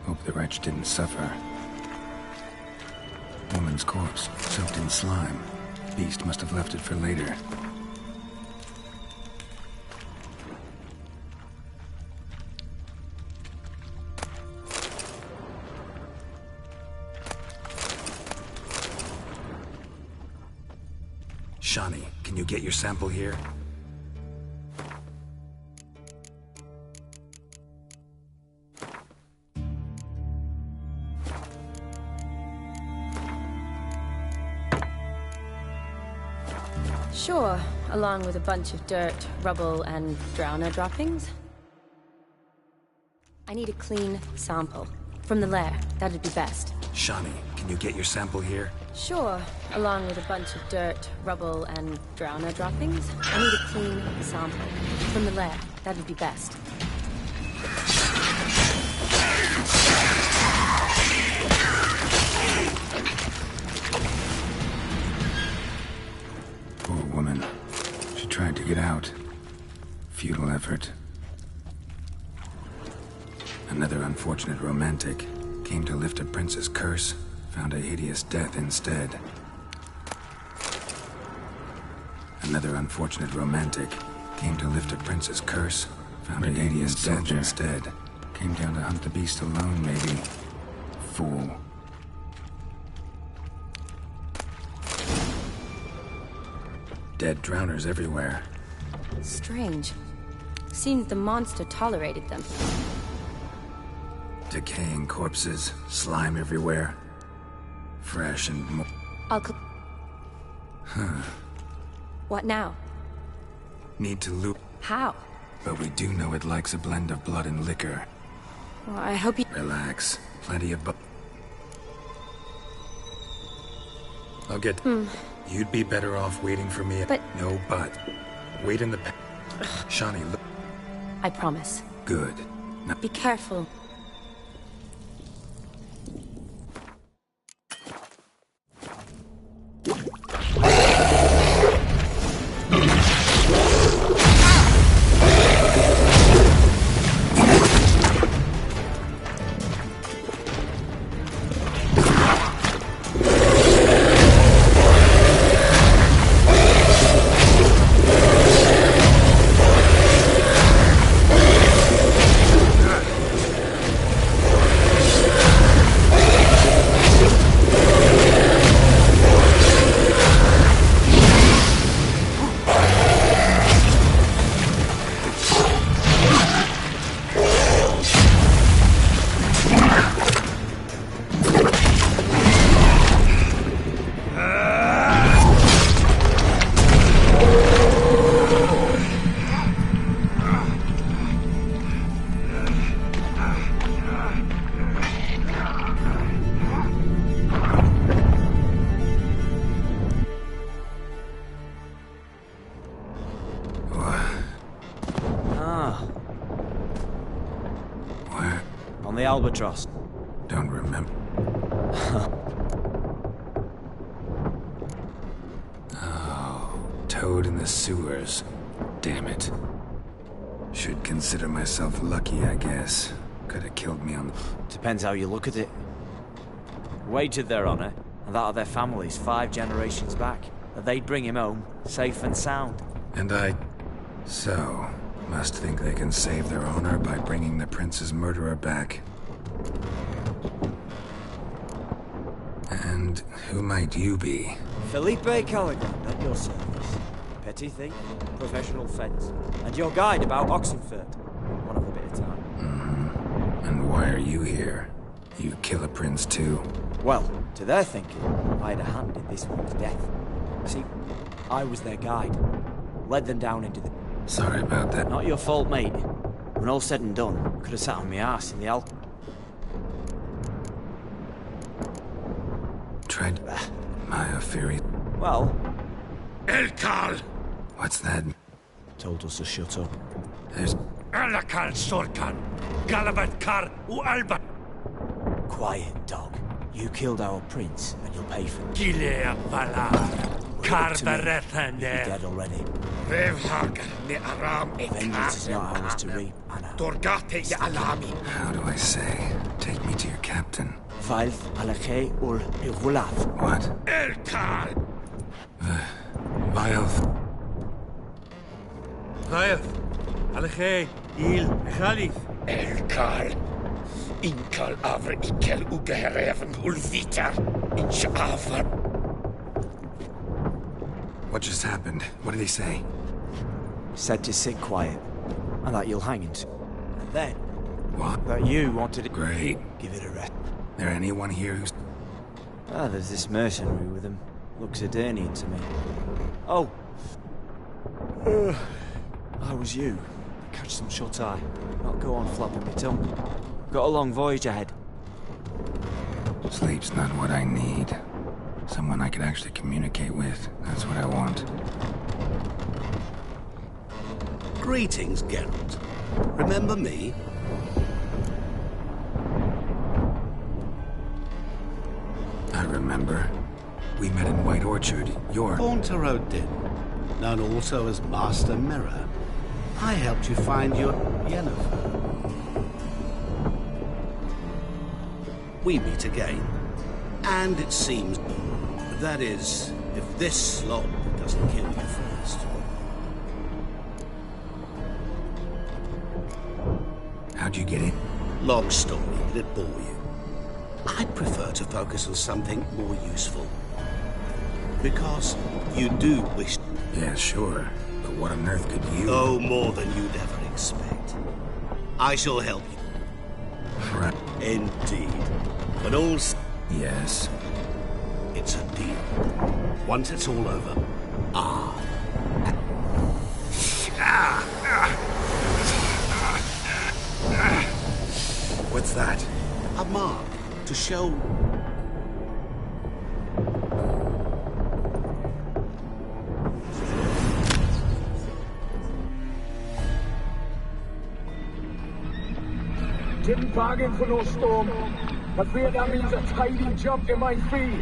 Hope the wretch didn't suffer. Woman's corpse, soaked in slime. Beast must have left it for later. Shani, can you get your sample here? Sure, along with a bunch of dirt, rubble, and drowner droppings. I need a clean sample. From the lair, that'd be best. Shani, can you get your sample here? Sure, along with a bunch of dirt, rubble, and drowner droppings. I need a clean sample. From the lair, that'd be best. Poor woman. it out. Futile effort. Another unfortunate romantic came to lift a prince's curse, found a hideous death instead. Another unfortunate romantic came to lift a prince's curse, found a hideous death instead. Came down to hunt the beast alone, maybe. Fool. Dead drowners everywhere. Strange. Seems the monster tolerated them. Decaying corpses, slime everywhere. Fresh and more. Huh. What now? Need to loot. How? But we do know it likes a blend of blood and liquor. Well, I hope you... Relax. Plenty of I'll get... You'd be better off waiting for me. But... No, but. Wait in the... Shani, look... I promise. Good. Now... Be careful. Albatross. Don't remember. Oh, Toad in the sewers. Damn it. Should consider myself lucky, I guess. Could have killed me on the... Depends how you look at it. Wagered their honor, and that of their families 5 generations back, that they'd bring him home, safe and sound. And So, must think they can save their honor by bringing the prince's murderer back. And who might you be? Felipe Callaghan, at your service. Petty thief, professional fence, and your guide about Oxenfurt. One of a bit of time. And why are you here? You kill a prince too? Well, to their thinking, I had a hand in this one's death. See, I was their guide. Led them down into the... Sorry about that. Not your fault, mate. When all said and done, could have sat on my ass in the Tried... Maya Fury. Well... Elkal! What's that? Told us to shut up. There's... Alakal Sorkan! Galabat Kar Alba! Quiet, dog. You killed our prince, and you'll pay for it. Gilea Valar! Kar Barethan dead already. Revhag ne Aram Vengeance is not ours to reap, Anna. Dorgate ya Alami. How do I say? Take me to your captain. Valth Alakhe ul Igulav. What? Elkal! Vilth. Vilth. Alakhe il Khalif. Elkal. Inkal Avre Ikel Ugehereven Ulvita. Insha'afar. What just happened? What did he say? Said to sit quiet, and that you'll hang him. And then... What? That you wanted to... Great. Give it a rest. There anyone here who's... There's this mercenary with him. Looks Aedirnian to me. Oh! I was you. Catch some shut-eye. Not go on flapping my tongue. Got a long voyage ahead. Sleep's not what I need. Someone I could actually communicate with. That's what I want. Greetings, Geralt. Remember me? I remember. We met in White Orchard. You're... Thorntarrow did. known also as Master Mirror. I helped you find your Yennefer. We meet again. And it seems... that is, if this slog doesn't kill you first. How'd you get in? Long story, did it bore you? I'd prefer to focus on something more useful. Because you do wish... Yeah, sure. But what on earth could you... Oh, more than you'd ever expect. I shall help you. Right. Indeed. But all... Yes. It's a deal. Once it's all over... What's that? A mark to show... Didn't bargain for no storm, but fear that means a tidy jump in my fee.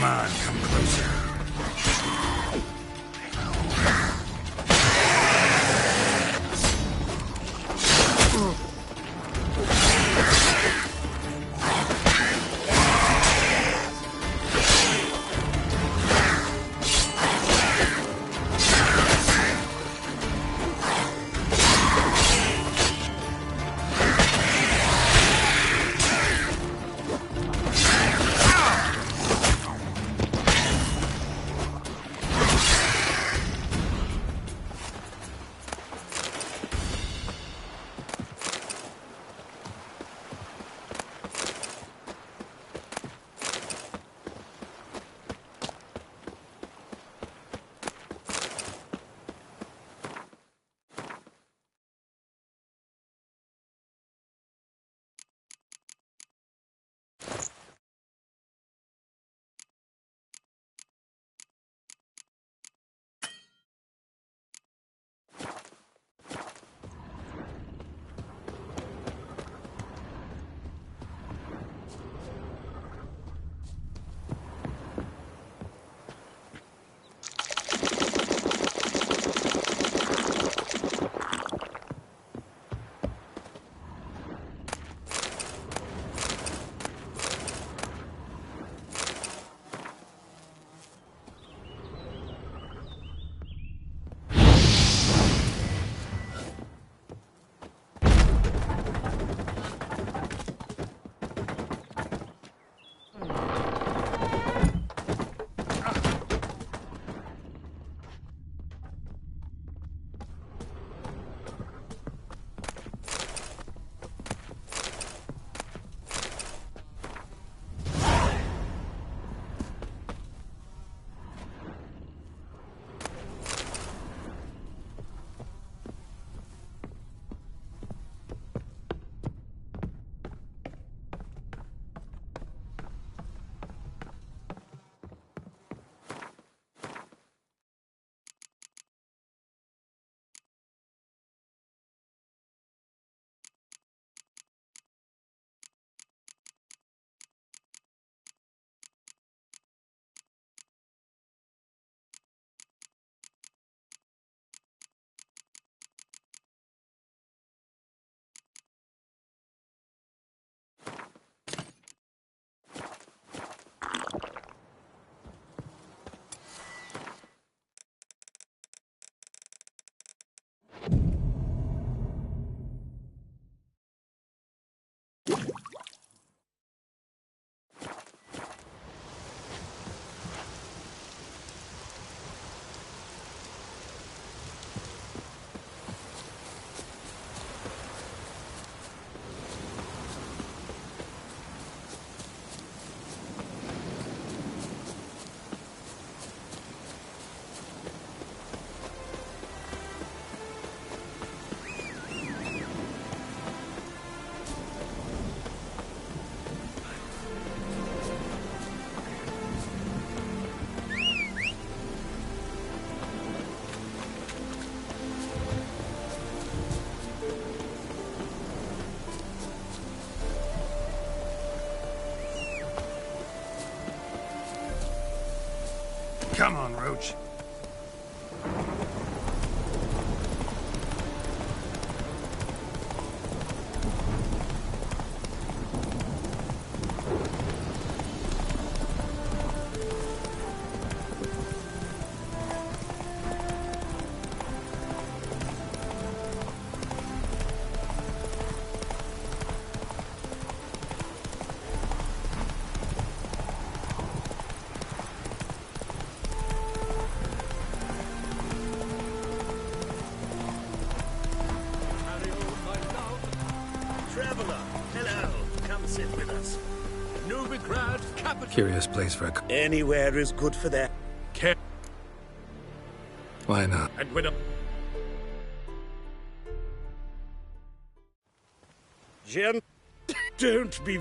Come on, come closer. Come on, Roach. Curious place for a... Anywhere is good for that. Why not? And when Jim, don't be...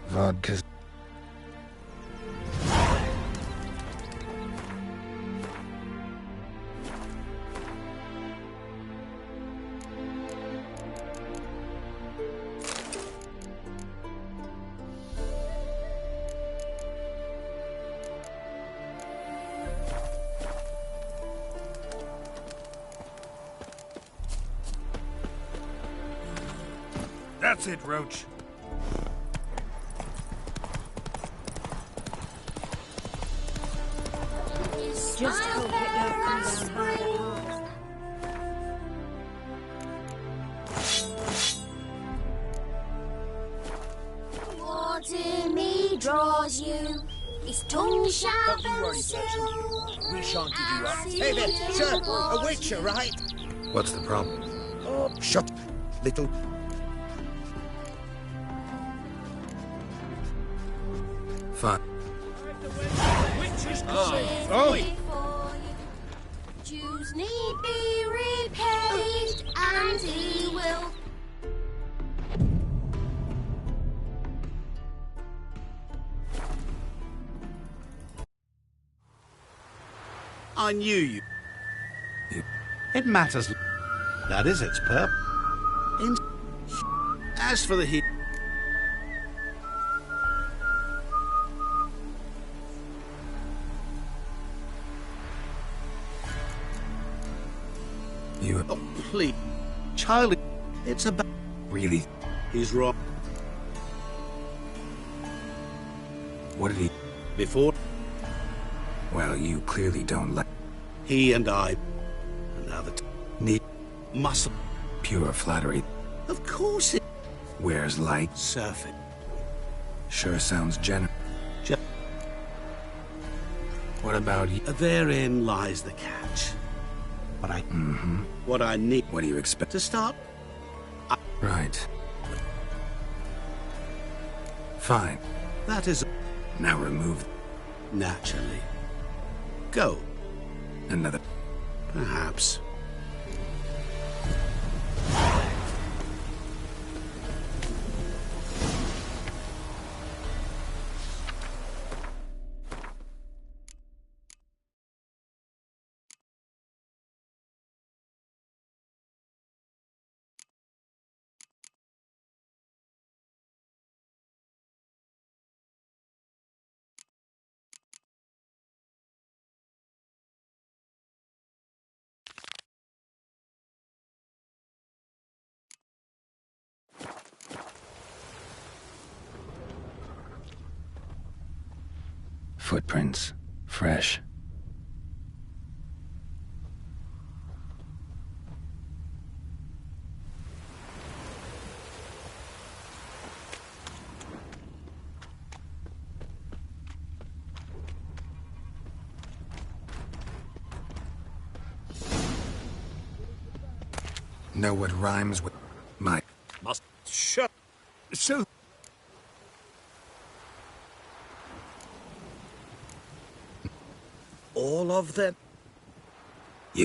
Vodka's... That's it, Roach. Just hope it don't come down hard at heart. What in me draws you? His tongue sharp and still. We shan't give you up. Hey there, sir, a witcher, right? What's the problem? Oh, shut, little... Fine. Jews need be repaid, and he will. I knew you. It matters. That is its purpose. As for the heat. You... Oh, please. Charlie, it's about... Really? He's wrong. What did he... Before... Well, you clearly don't like... He and I... And now the... Need... Muscle... Pure flattery. Of course it... Wears light. Surfing. Sure sounds generous. What about you? Therein lies the catch. What I... Mm-hmm. What I need... What do you expect? To start... Right. Fine. That is... Now remove... Naturally. Go. Another... Perhaps. Footprints. Fresh. Know what rhymes with my... Must shut. So... All of them? Yeah.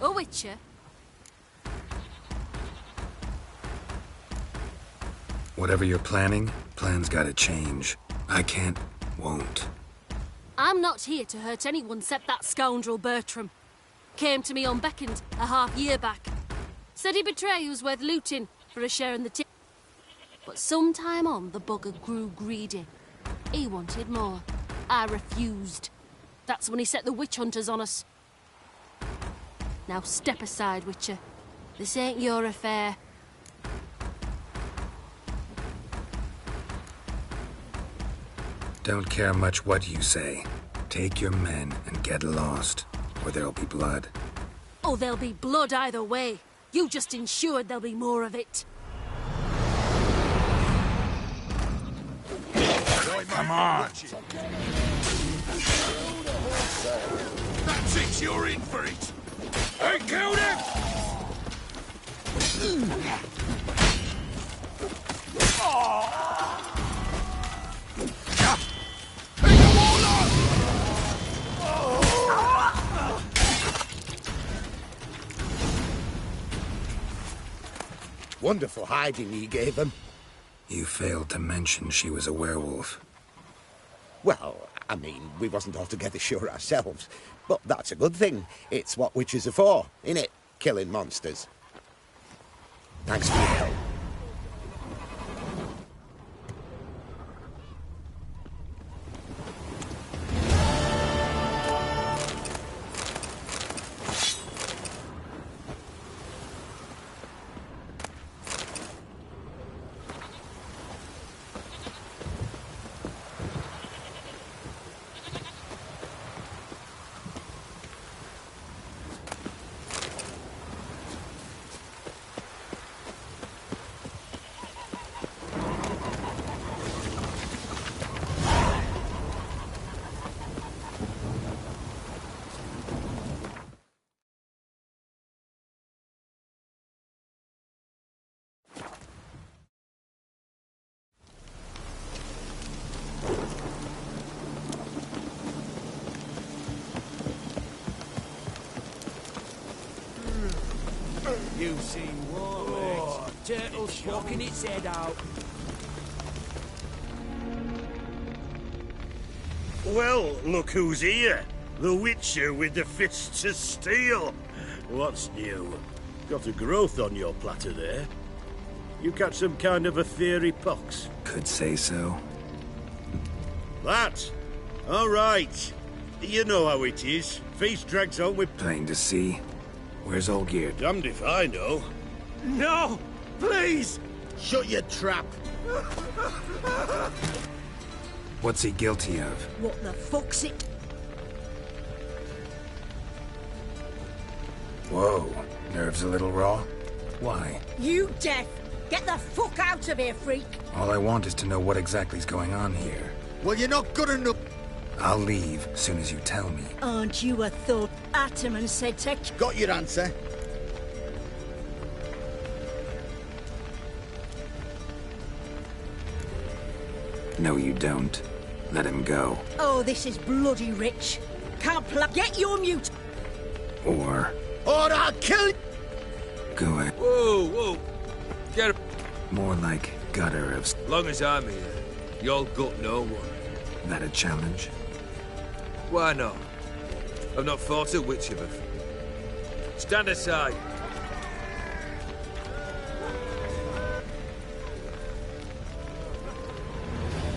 A witcher? Whatever you're planning, plans gotta change. I can't, won't. I'm not here to hurt anyone except that scoundrel Bertram. Came to me unbeckoned a half-year back. Said he'd betray who's worth looting for a share in the tip. But sometime on, the bugger grew greedy. He wanted more. I refused. That's when he set the witch hunters on us. Now step aside, Witcher. This ain't your affair. Don't care much what you say. Take your men and get lost, or there'll be blood. Oh, there'll be blood either way. You just ensured there'll be more of it. Come on. That's it, you're in for it. I killed him! Wonderful hiding he gave him. You failed to mention she was a werewolf. Well, I mean, we wasn't altogether sure ourselves. But that's a good thing. It's what witches are for, innit? Killing monsters. Thanks for your help. You've seen war, turtle squawking its head out. Well, look who's here. The Witcher with the fists of steel. What's new? Got a growth on your platter there. You catch some kind of a fiery pox? Could say so. That? All right. You know how it is. Feast drags on with... Plain to see. Where's Olgierd? Damned if I know. No! Please! Shut your trap! What's he guilty of? What the fuck's it? Whoa. Nerves a little raw? Why? You deaf! Get the fuck out of here, freak! All I want is to know what exactly's going on here. Well, you're not good enough. I'll leave soon as you tell me. Aren't you a thought? Ataman said to... Got your answer. No, you don't. Let him go. Oh, this is bloody rich. Can't get your mute. Or... Or I'll kill you! Go ahead. Whoa, whoa. Get him. More like gutter of... Long as I'm here, you'll gut no one. That a challenge? Why not? I've not fought a Witcher before. Stand aside.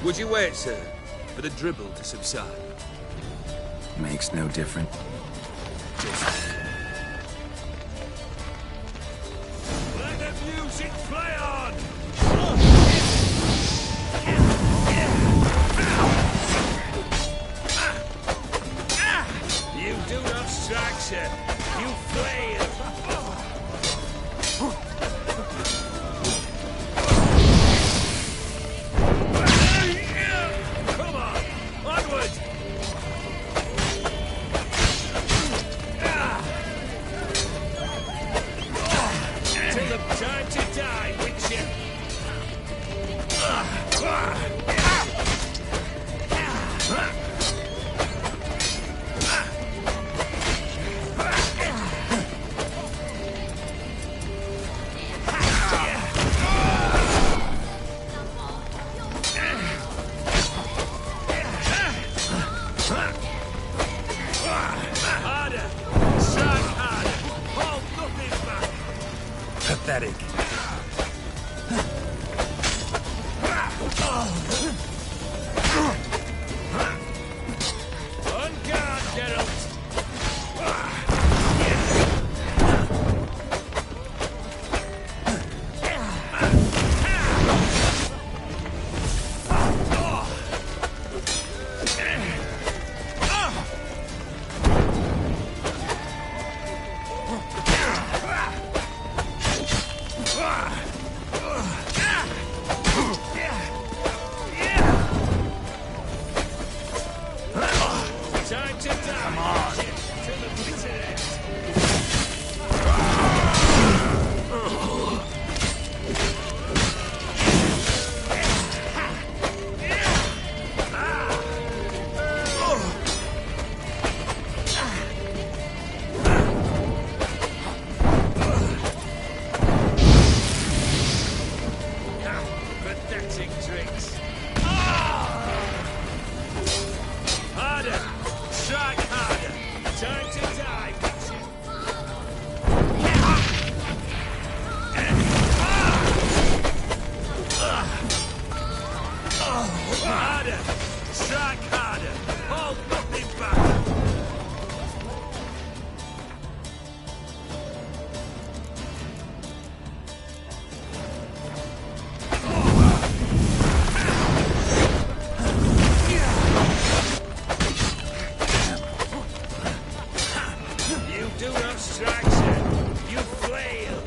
Would you wait, sir, for the dribble to subside? Makes no difference. Let the music play on! You do not strike, sir. You flail. Come on, onward! Till the time to die, Witcher. Pathetic. On guard, Geralt! Time to die! Come on! Till the bitter end! Pathetic tricks! Harder! Strike harder! Time to die, Witcher! Harder! Strike harder! Hold nothing back! You do not strike, sir. You flail.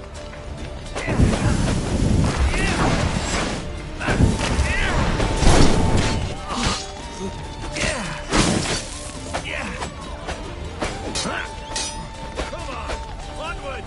Come on, onward.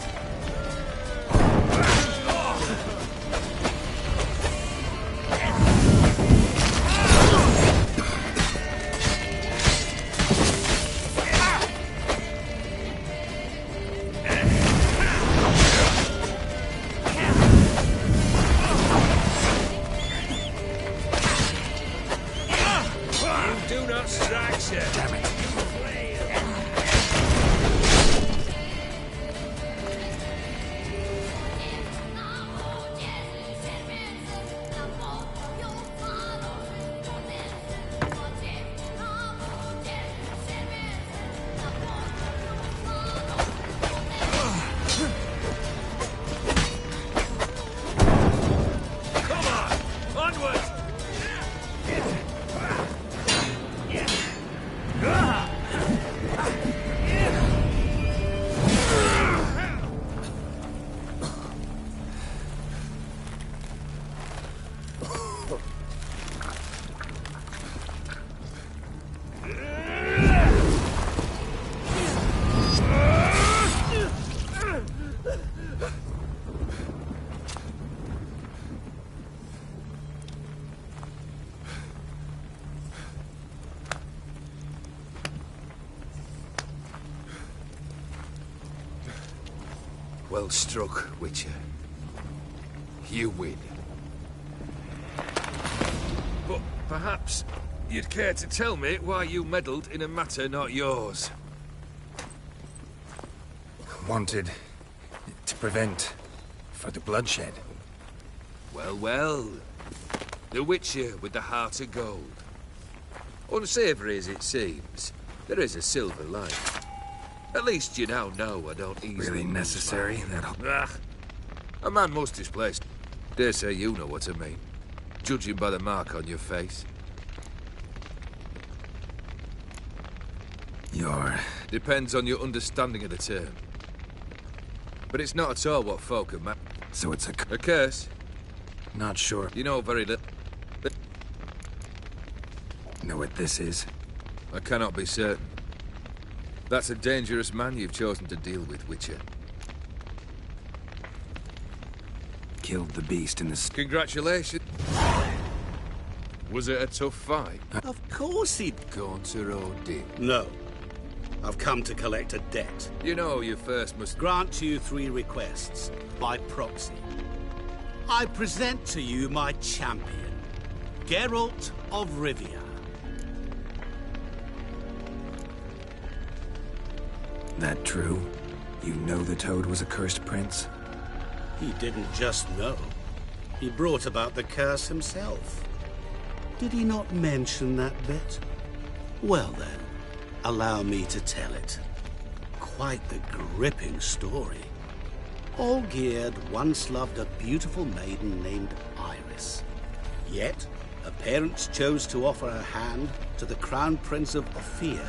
You do not strike, sir. Damn it. You flail. Come on, onward. Well struck, Witcher. You win. But perhaps you'd care to tell me why you meddled in a matter not yours. Wanted to prevent further bloodshed. Well, well. The Witcher with the heart of gold. Unsavoury as it seems, there is a silver lining. At least you now know I don't easily... Really necessary? A man must displace. Dare say you know what I mean. Judging by the mark on your face. Depends on your understanding of the term. But it's not at all what folk have So it's a curse? Not sure. You know very little. Know what this is? I cannot be certain. That's a dangerous man you've chosen to deal with, Witcher. Killed the beast in the... Congratulations. Was it a tough fight? Of course he'd... Gone to Rodin. No. I've come to collect a debt. You know you first must... Grant you 3 requests, by proxy. I present to you my champion, Geralt of Rivia. That true? You know the Toad was a cursed prince? He didn't just know. He brought about the curse himself. Did he not mention that bit? Well then, allow me to tell it. Quite the gripping story. Olgierd once loved a beautiful maiden named Iris. Yet, her parents chose to offer her hand to the Crown Prince of Ophir.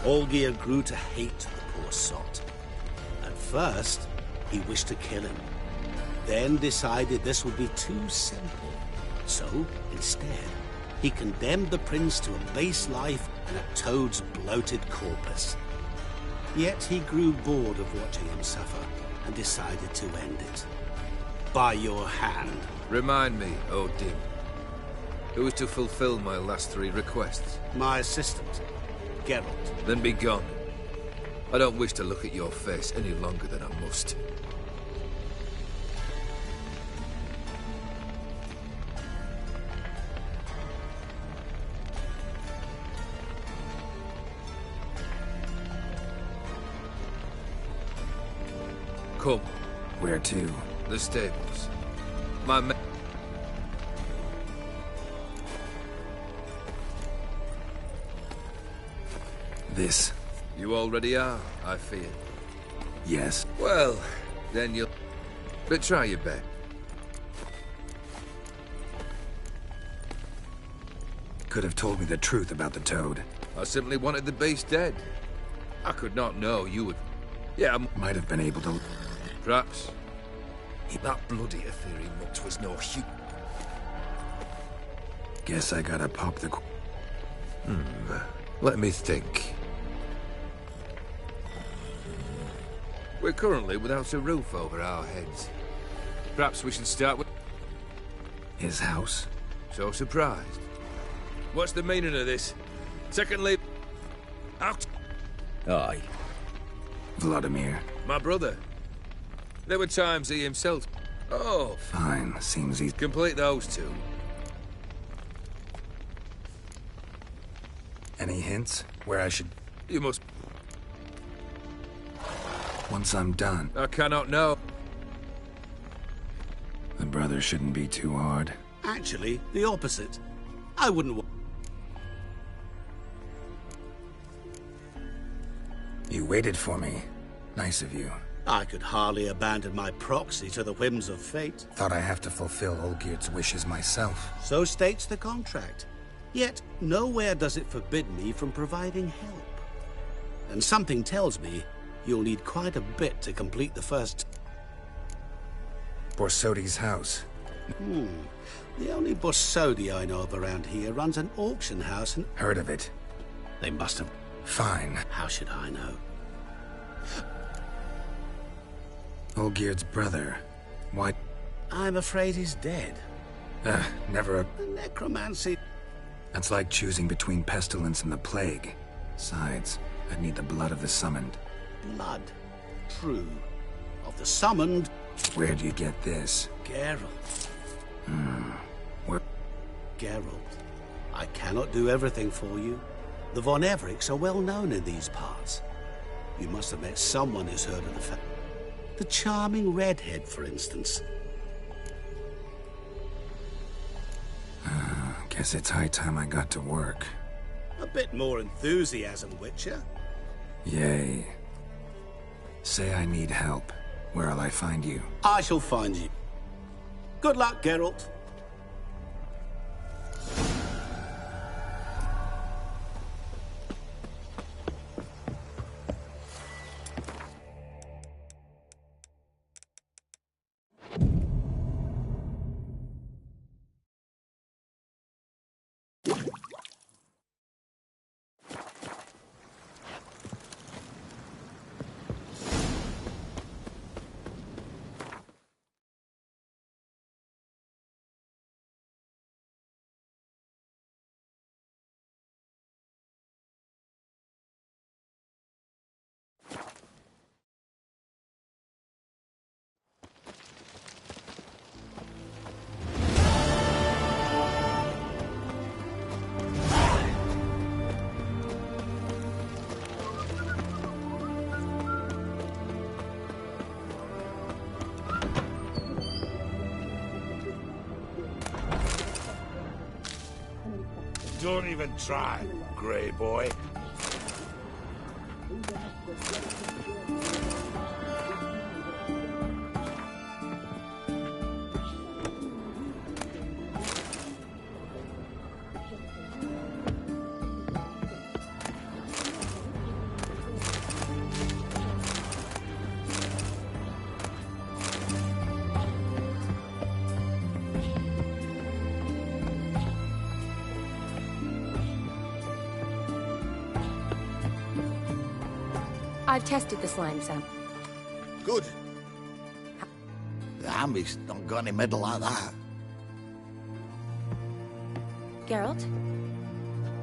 Olgierd grew to hate the poor sot. At first, he wished to kill him, then decided this would be too simple. So, instead, he condemned the prince to a base life in a toad's bloated corpus. Yet he grew bored of watching him suffer and decided to end it. By your hand. Remind me, Odin, who is to fulfill my last 3 requests? My assistant, Geralt. Then be gone. I don't wish to look at your face any longer than I must. Come. Where to? The stables. My men... This? You already are, I fear. Yes. Well, then you'll... But try your best. Could have told me the truth about the toad. I simply wanted the beast dead. I could not know you would... Yeah, might have been able to... Perhaps. That bloody Etheri mutt was no human. Guess I gotta pop the... Let me think. We're currently without a roof over our heads. Perhaps we should start with... His house? So surprised. What's the meaning of this? Secondly... Out... Aye. Vladimir. My brother. There were times he himself... Oh. Fine, seems easy. Complete those 2. Any hints? Where I should... You must... Once I'm done. I cannot know. The brother shouldn't be too hard. Actually, the opposite. I wouldn't... You waited for me. Nice of you. I could hardly abandon my proxy to the whims of fate. Thought I have to fulfill Olgierd's wishes myself. So states the contract. Yet, nowhere does it forbid me from providing help. And something tells me you'll need quite a bit to complete the first... Borsodi's house. The only Borsodi I know of around here runs an auction house and... Heard of it. They must have... Fine. How should I know? Olgierd's brother. Why? I'm afraid he's dead. Never a... Necromancy... That's like choosing between pestilence and the plague. Besides, I'd need the blood of the summoned. Blood. True. Of the summoned... Where'd you get this? Geralt. Where? Geralt. I cannot do everything for you. The Von Evericks are well known in these parts. You must have met someone who's heard of the The charming redhead, for instance. Guess it's high time I got to work. A bit more enthusiasm, Witcher. Yay. Say I need help. Where'll I find you? I shall find you. Good luck, Geralt. Don't even try, Grey Boy. I've tested the slime sample. Good. The Hambies don't got any metal like that. Geralt?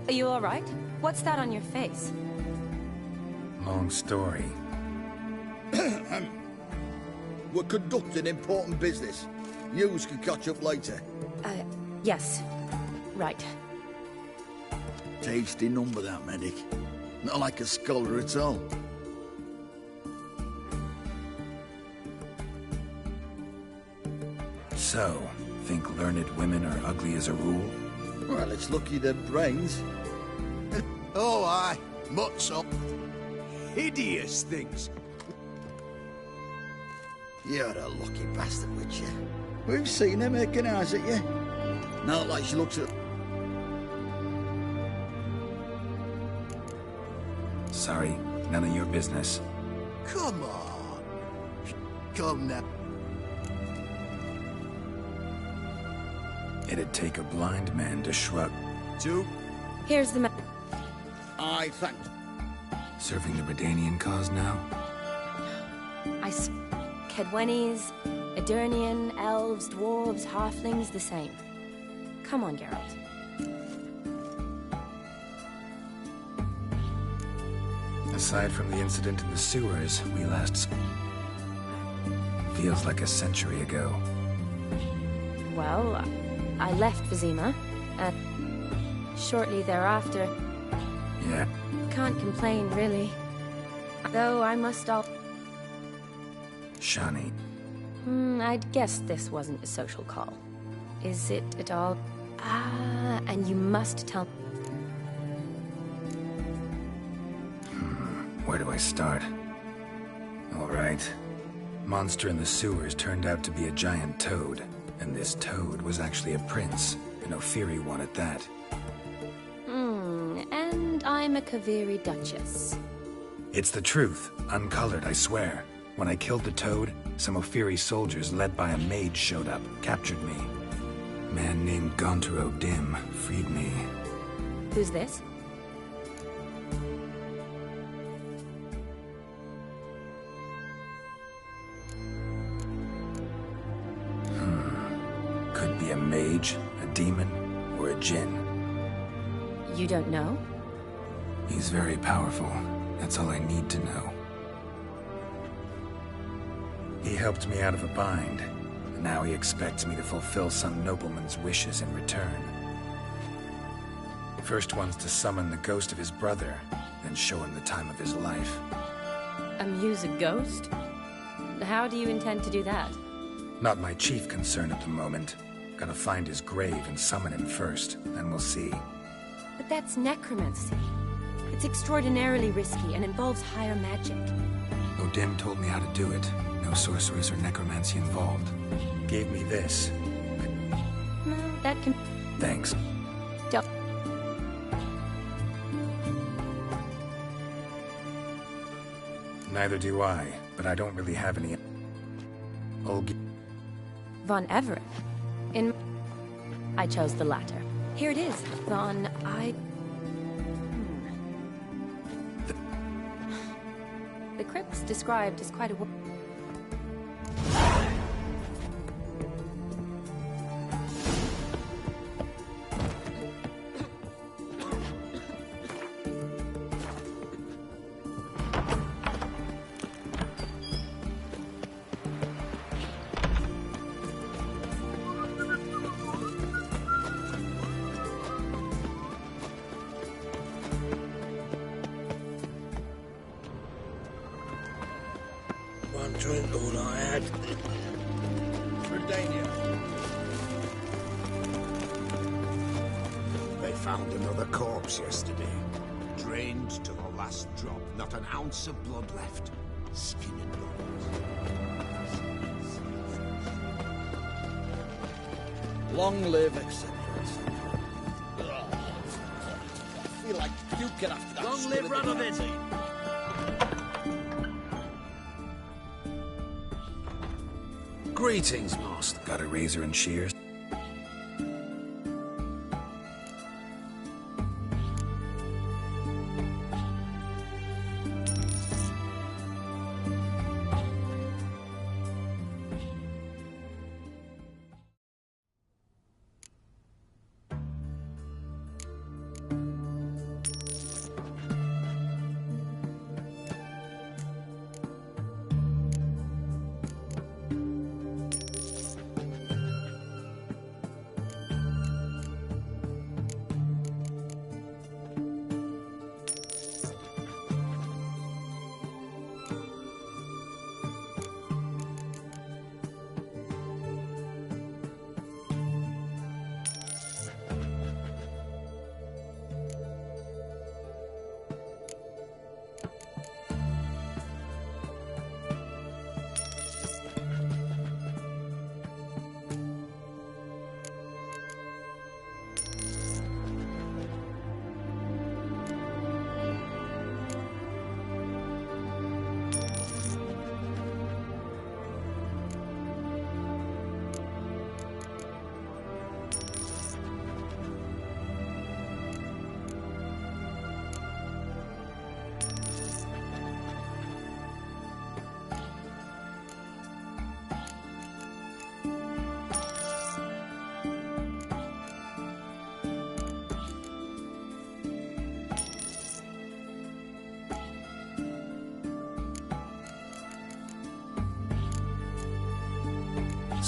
Are you alright? What's that on your face? Long story. We're conducting important business. Yous can catch up later. Yes. Right. Tasty number, that medic. Not like a scholar at all. So, think learned women are ugly as a rule? Well, it's lucky they're brains. Oh, aye. Mutts up. Hideous things. You're a lucky bastard, Witcher. We've seen her making eyes at you. Not like she looks at... Sorry, none of your business. Come on. Come now. It'd take a blind man to shrug. Two. Here's the map. I thank... Serving the Redanian cause now? Kedwenis, Edirnian, elves, dwarves, halflings, the same. Come on, Geralt. Aside from the incident in the sewers, we last... Feels like a century ago. Well, I left Vizima, and shortly thereafter... Yeah? Can't complain, really. Though I must all... Shani. I'd guess this wasn't a social call. Is it at all? Ah, and you must tell... Where do I start? All right. Monster in the sewers turned out to be a giant toad. And this toad was actually a prince. An Ophiri one at that. And I'm a Kaviri duchess. It's the truth. Uncolored, I swear. When I killed the toad, some Ophiri soldiers led by a mage showed up, captured me. A man named Gontaro Dim freed me. Who's this? Could be a mage, a demon, or a djinn. You don't know? He's very powerful. That's all I need to know. He helped me out of a bind, and now he expects me to fulfill some nobleman's wishes in return. First one's to summon the ghost of his brother, then show him the time of his life. Amuse a ghost? How do you intend to do that? Not my chief concern at the moment. Gotta find his grave and summon him first, then we'll see. But that's necromancy. It's extraordinarily risky and involves higher magic. O'Dim told me how to do it. No sorcerers or necromancy involved. Gave me this. No, that can... Thanks. Don't... Neither do I, but I don't really have any... Von Everett. I chose the latter. Here it is. Von... The crypt's described as quite a... One drink all I had. Redania. They found another corpse yesterday. Drained to the last drop, not an ounce of blood left. Skin and bones. Long live, etc. I feel like puking after that. Long live Radovid! Greetings, Master. Got a razor and shears?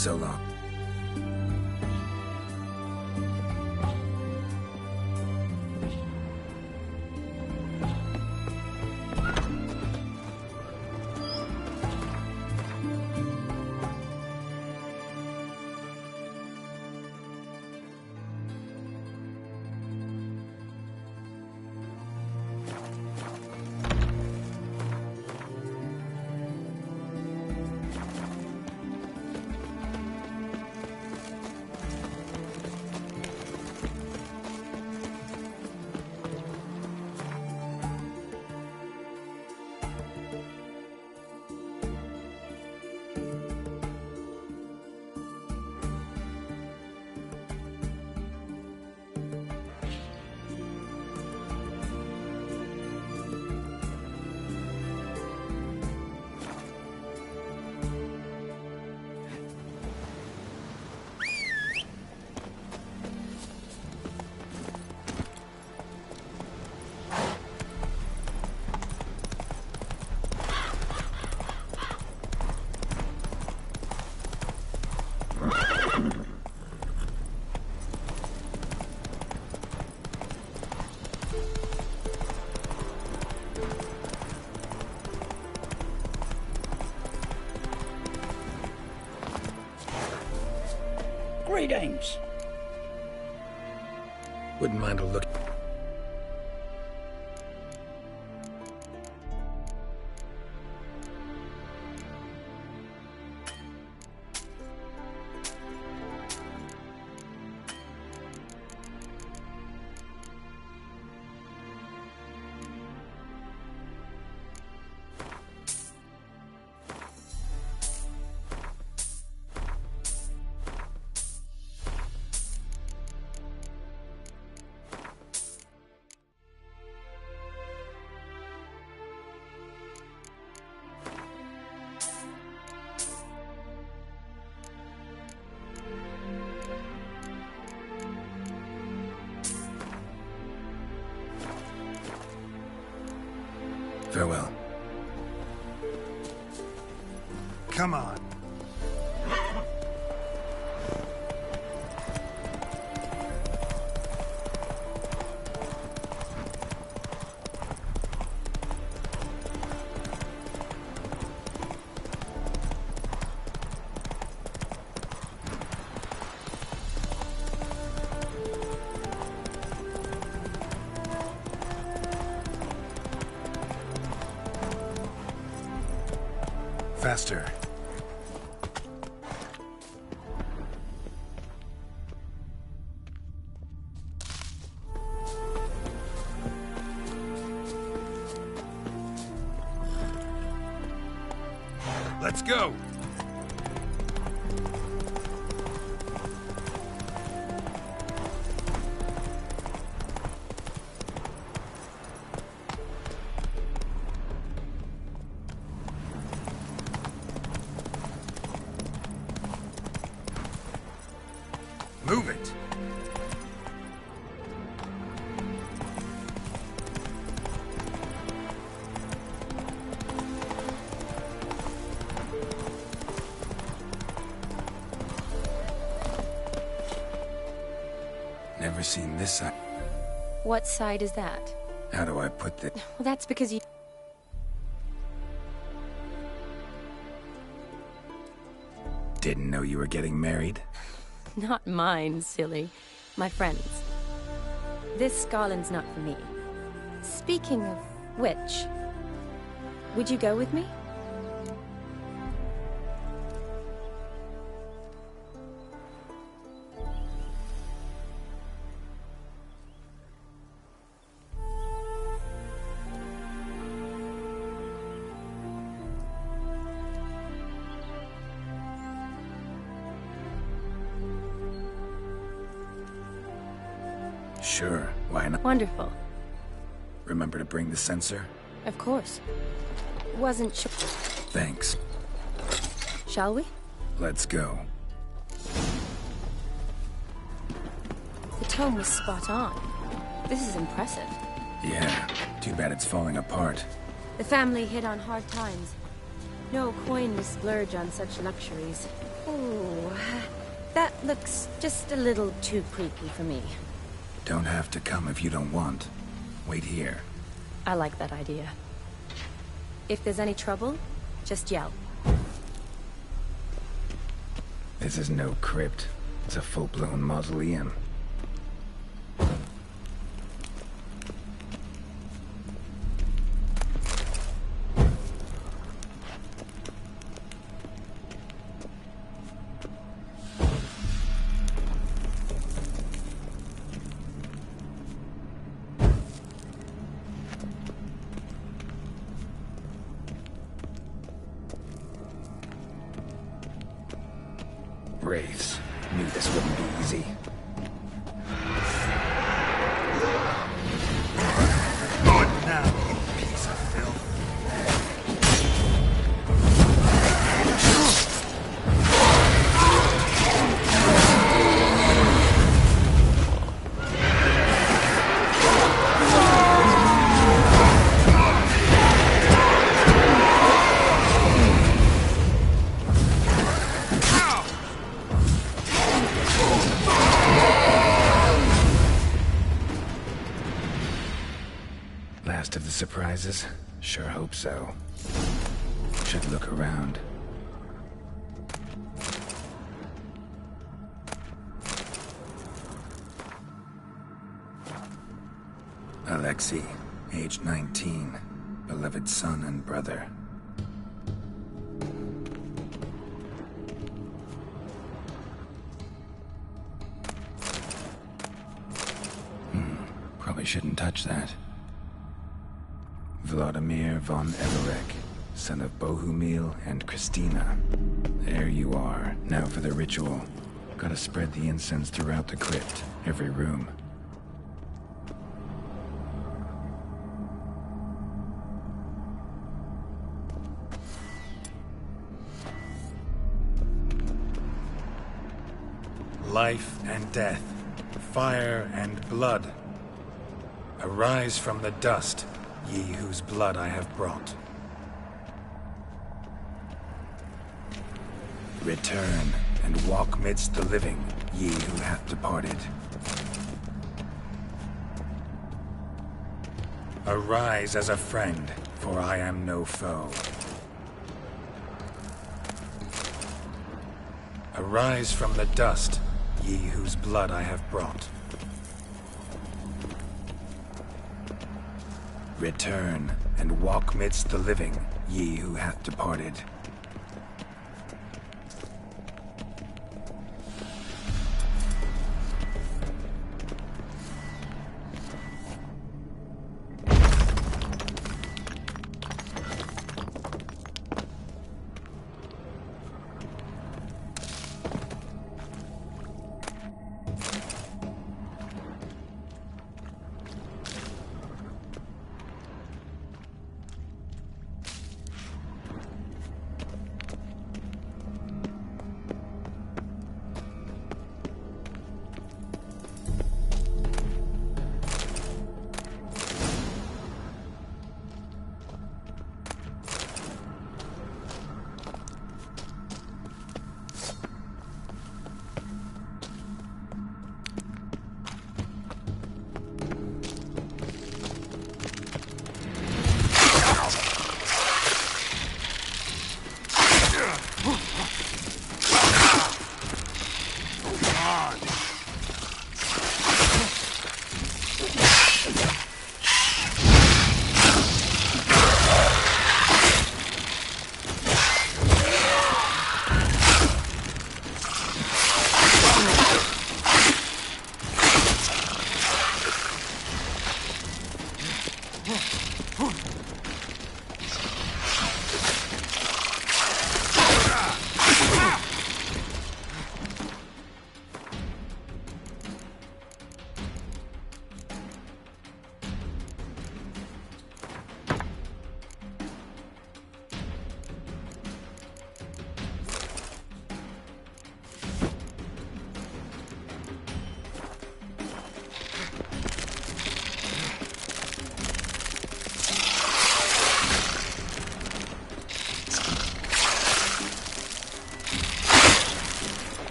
So long. Greetings. Wouldn't mind a look. Farewell. Come on. faster. Let's go! Move it! Never seen this side. What side is that? How do I put this? Well, that's because you... Didn't know you were getting married? Not mine, silly. My friends. This garland's not for me. Speaking of which, would you go with me? Sure, why not? Wonderful. Remember to bring the sensor? Of course. Wasn't sure. Thanks. Shall we? Let's go. The tome was spot on. This is impressive. Yeah, too bad it's falling apart. The family hit on hard times. No coin to splurge on such luxuries. Oh, that looks just a little too creepy for me. Don't have to come if you don't want. Wait here. I like that idea. If there's any trouble, just yell. This is no crypt. It's a full-blown mausoleum. Wraiths. Knew this wouldn't be easy. Good now, you piece of filth. Last of the surprises? Sure hope so. Should look around. Alexei, age 19, beloved son and brother. Probably shouldn't touch that. Vladimir von Everek, son of Bohumil and Christina. There you are. Now for the ritual. Gotta spread the incense throughout the crypt, every room. Life and death, fire and blood. Arise from the dust, ye whose blood I have brought. Return and walk midst the living, ye who hath departed. Arise as a friend, for I am no foe. Arise from the dust, ye whose blood I have brought. Return and walk midst the living, ye who hath departed.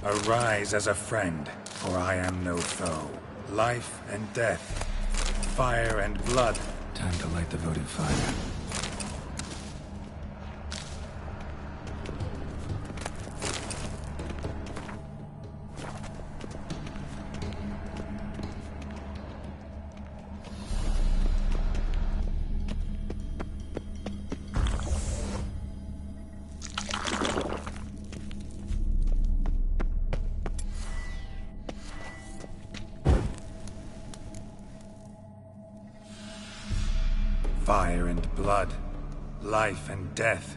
Arise as a friend, for I am no foe. Life and death, fire and blood. Time to light the votive fire. Fire and blood, life and death.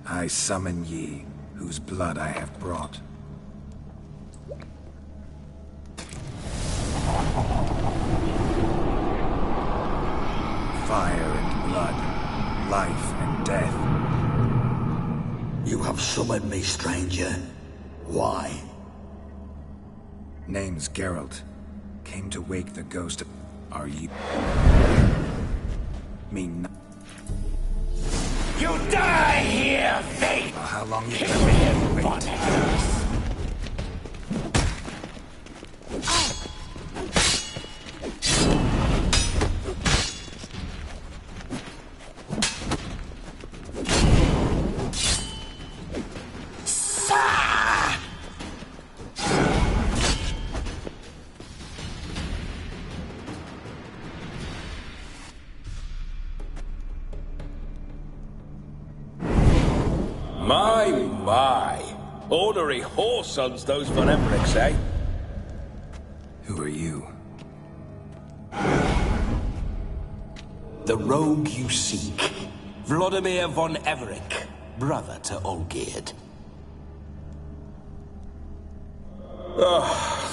I summon ye, whose blood I have brought. Fire and blood, life and death. You have summoned me, stranger. Why? Name's Geralt. Came to wake the ghost of... Are you... mean... You die here, fate! Well, how long you Kill gonna him, wait? Bonnetus! My. Ornery whoresons those Von Emmerich, eh? Who are you? The rogue you seek. Vladimir von Everec, brother to Olgierd.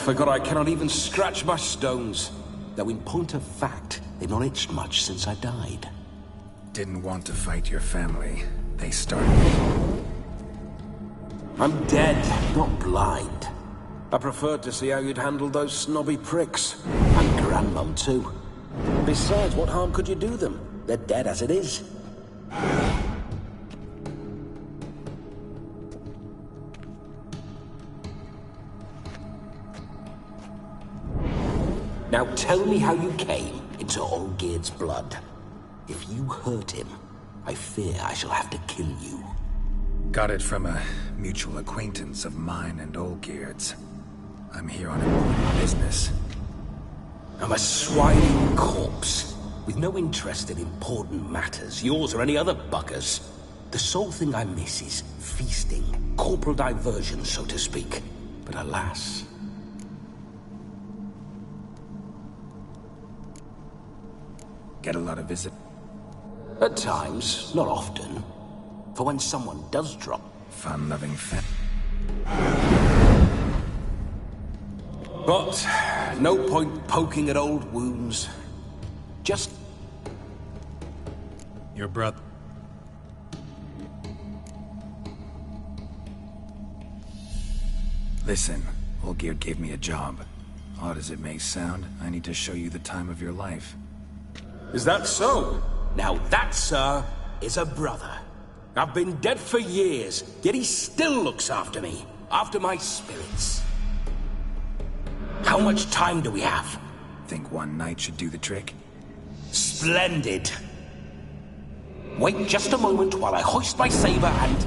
Forgot I cannot even scratch my stones. Though in point of fact, they've not itched much since I died. Didn't want to fight your family. They started it. I'm dead, not blind. I preferred to see how you'd handle those snobby pricks. And Grandmum, too. Besides, what harm could you do them? They're dead as it is. Now tell me how you came into Olgierd's blood. If you hurt him, I fear I shall have to kill you. Got it from a mutual acquaintance of mine and Olgierd's. I'm here on important business. I'm a swining corpse, with no interest in important matters, yours or any other buggers. The sole thing I miss is feasting, corporal diversion, so to speak. But alas... Get a lot of visit? At times, not often. For when someone does drop... Fun-loving fan. But no point poking at old wounds. Just... Your brother... Listen, Olgierd gave me a job. Odd as it may sound, I need to show you the time of your life. Is that so? Now that, sir, is a brother. I've been dead for years, yet he still looks after me. After my spirits. How much time do we have? Think one night should do the trick? Splendid. Wait just a moment while I hoist my saber and...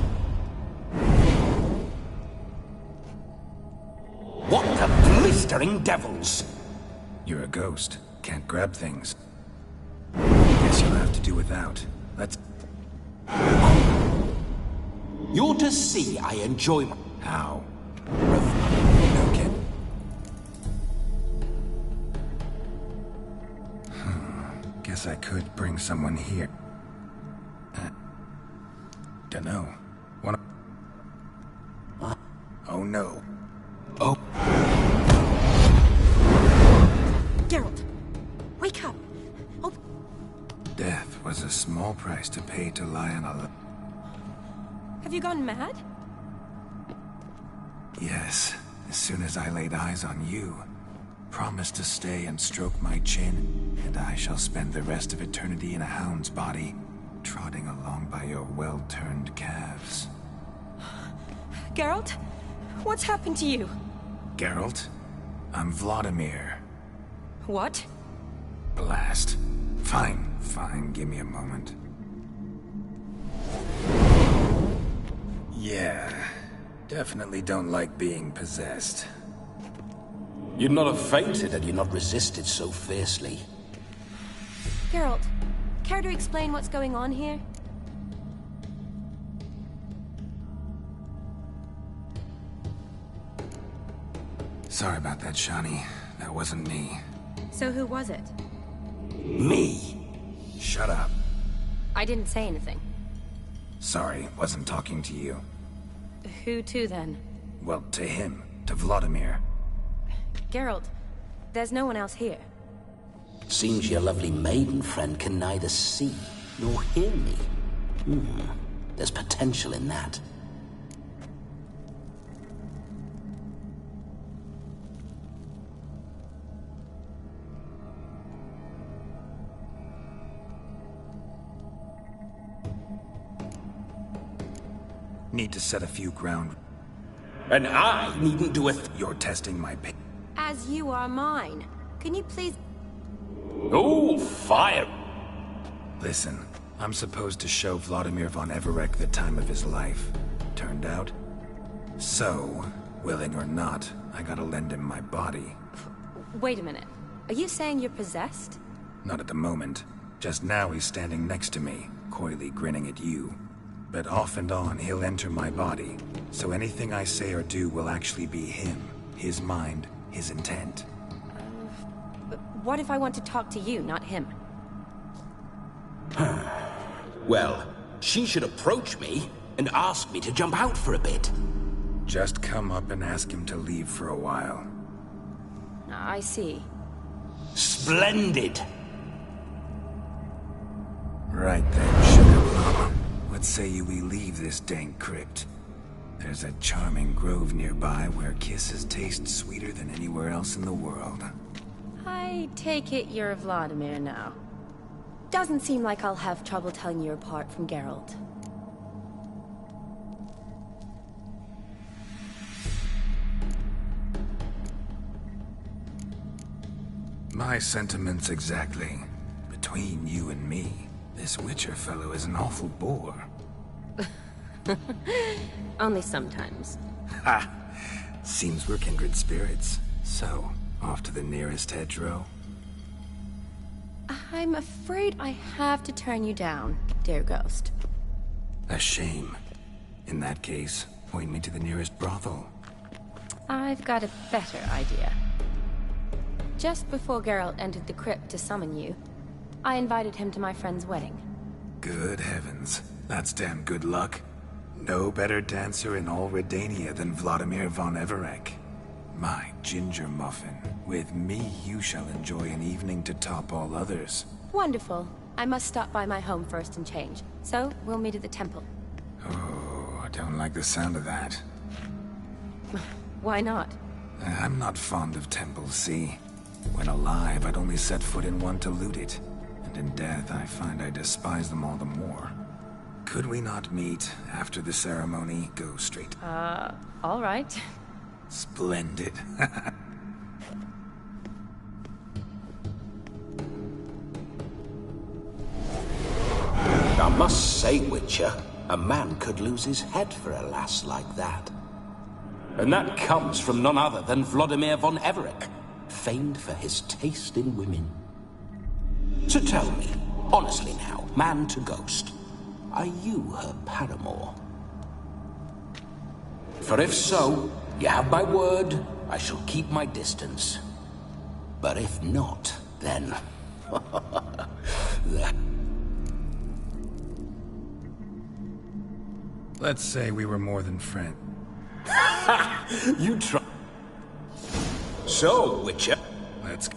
What the blistering devils? You're a ghost. Can't grab things. Guess you'll have to do without. Let's... You're to see I enjoy my... How? No kid. Guess I could bring someone here. Dunno. Wanna... Oh no. Oh. Geralt, wake up. Oh. Death was a small price to pay to lie on a... Have you gone mad? Yes. As soon as I laid eyes on you. Promise to stay and stroke my chin, and I shall spend the rest of eternity in a hound's body, trotting along by your well-turned calves. Geralt? What's happened to you? Geralt, I'm Vladimir. What? Blast. Fine, give me a moment. Yeah, definitely don't like being possessed. You'd not have fainted had you not resisted so fiercely. Geralt, care to explain what's going on here? Sorry about that, Shani. That wasn't me. So who was it? Me. Shut up. I didn't say anything. Sorry, wasn't talking to you. Who to, then? Well, to him. To Vladimir. Geralt, there's no one else here. Seems your lovely maiden friend can neither see nor hear me. There's potential in that. Need to set a few ground... And I needn't do a You're testing my pa- As you are mine. Can you please... Oh, fire! Listen, I'm supposed to show Vladimir von Everec the time of his life. Turned out... So, willing or not, I gotta lend him my body. Wait a minute. Are you saying you're possessed? Not at the moment. Just now he's standing next to me, coyly grinning at you. But off and on, he'll enter my body. So anything I say or do will actually be him. His mind, his intent. But what if I want to talk to you, not him? Well, she should approach me and ask me to jump out for a bit. Just come up and ask him to leave for a while. I see. Splendid! Right then, sugar mama. What say you we leave this dank crypt? There's a charming grove nearby where kisses taste sweeter than anywhere else in the world. I take it you're Vladimir now. Doesn't seem like I'll have trouble telling you apart from Geralt. My sentiments exactly. Between you and me, this Witcher fellow is an awful bore. Only sometimes. Ha! Seems we're kindred spirits. So, off to the nearest hedgerow? I'm afraid I have to turn you down, dear ghost. A shame. In that case, point me to the nearest brothel. I've got a better idea. Just before Geralt entered the crypt to summon you, I invited him to my friend's wedding. Good heavens. That's damn good luck. No better dancer in all Redania than Vladimir von Everec. My ginger muffin. With me, you shall enjoy an evening to top all others. Wonderful. I must stop by my home first and change. So, we'll meet at the temple. Oh, I don't like the sound of that. Why not? I'm not fond of temples, see? When alive, I'd only set foot in one to loot it. And in death, I find I despise them all the more. Could we not meet after the ceremony? Go straight. All right. Splendid. I must say, Witcher, a man could lose his head for a lass like that. And that comes from none other than Vladimir von Everec, famed for his taste in women. So tell me, honestly now, man to ghost, are you her paramour? For if so, you have my word, I shall keep my distance. But if not, then... Let's say we were more than friends. You try... So, Witcher... Let's...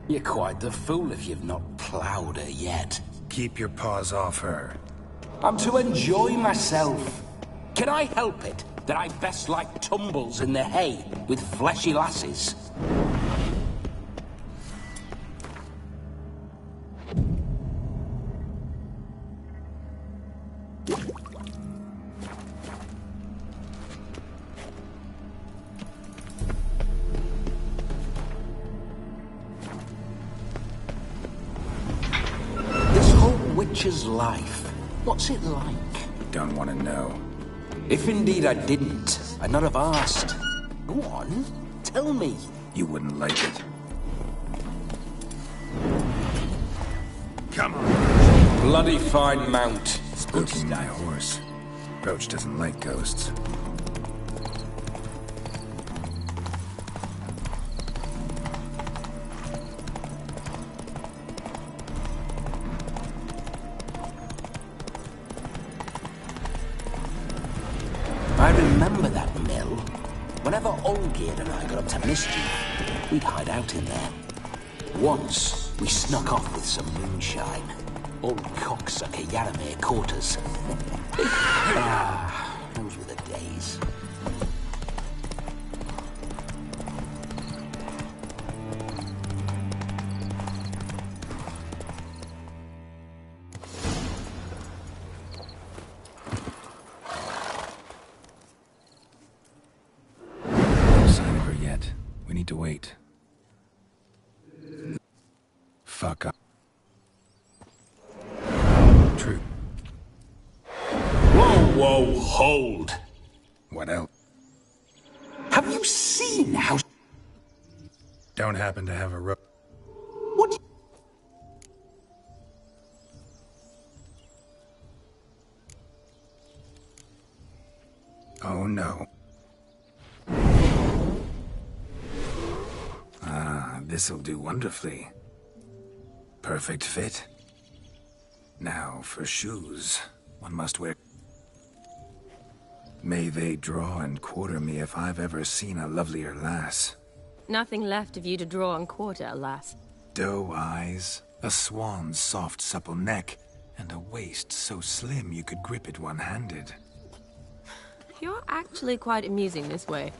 You're quite the fool if you've not ploughed her yet. Keep your paws off her. I'm to enjoy myself. Can I help it? that I best like tumbles in the hay with fleshy lasses. This whole witch's life, what's it like? Don't want to know. If indeed I didn't, I'd not have asked. Go on, tell me. You wouldn't like it. Come on. Bloody fine mount. Spooking my horse. Roach doesn't like ghosts. I remember that mill. Whenever Olgierd and I got up to mischief, we'd hide out in there. Once, we snuck off with some moonshine. Old cocksucker Yaramir caught us. Those were the days. No sign of her yet. We need to wait. Fuck up. True. Whoa, hold. What else? Have you seen how... Don't happen to have a rope. What? Oh no. This'll do wonderfully. Perfect fit. Now for shoes. One must wear... May they draw and quarter me if I've ever seen a lovelier lass. Nothing left of you to draw and quarter, alas. Doe eyes, a swan's soft supple neck, and a waist so slim you could grip it one-handed. You're actually quite amusing this way.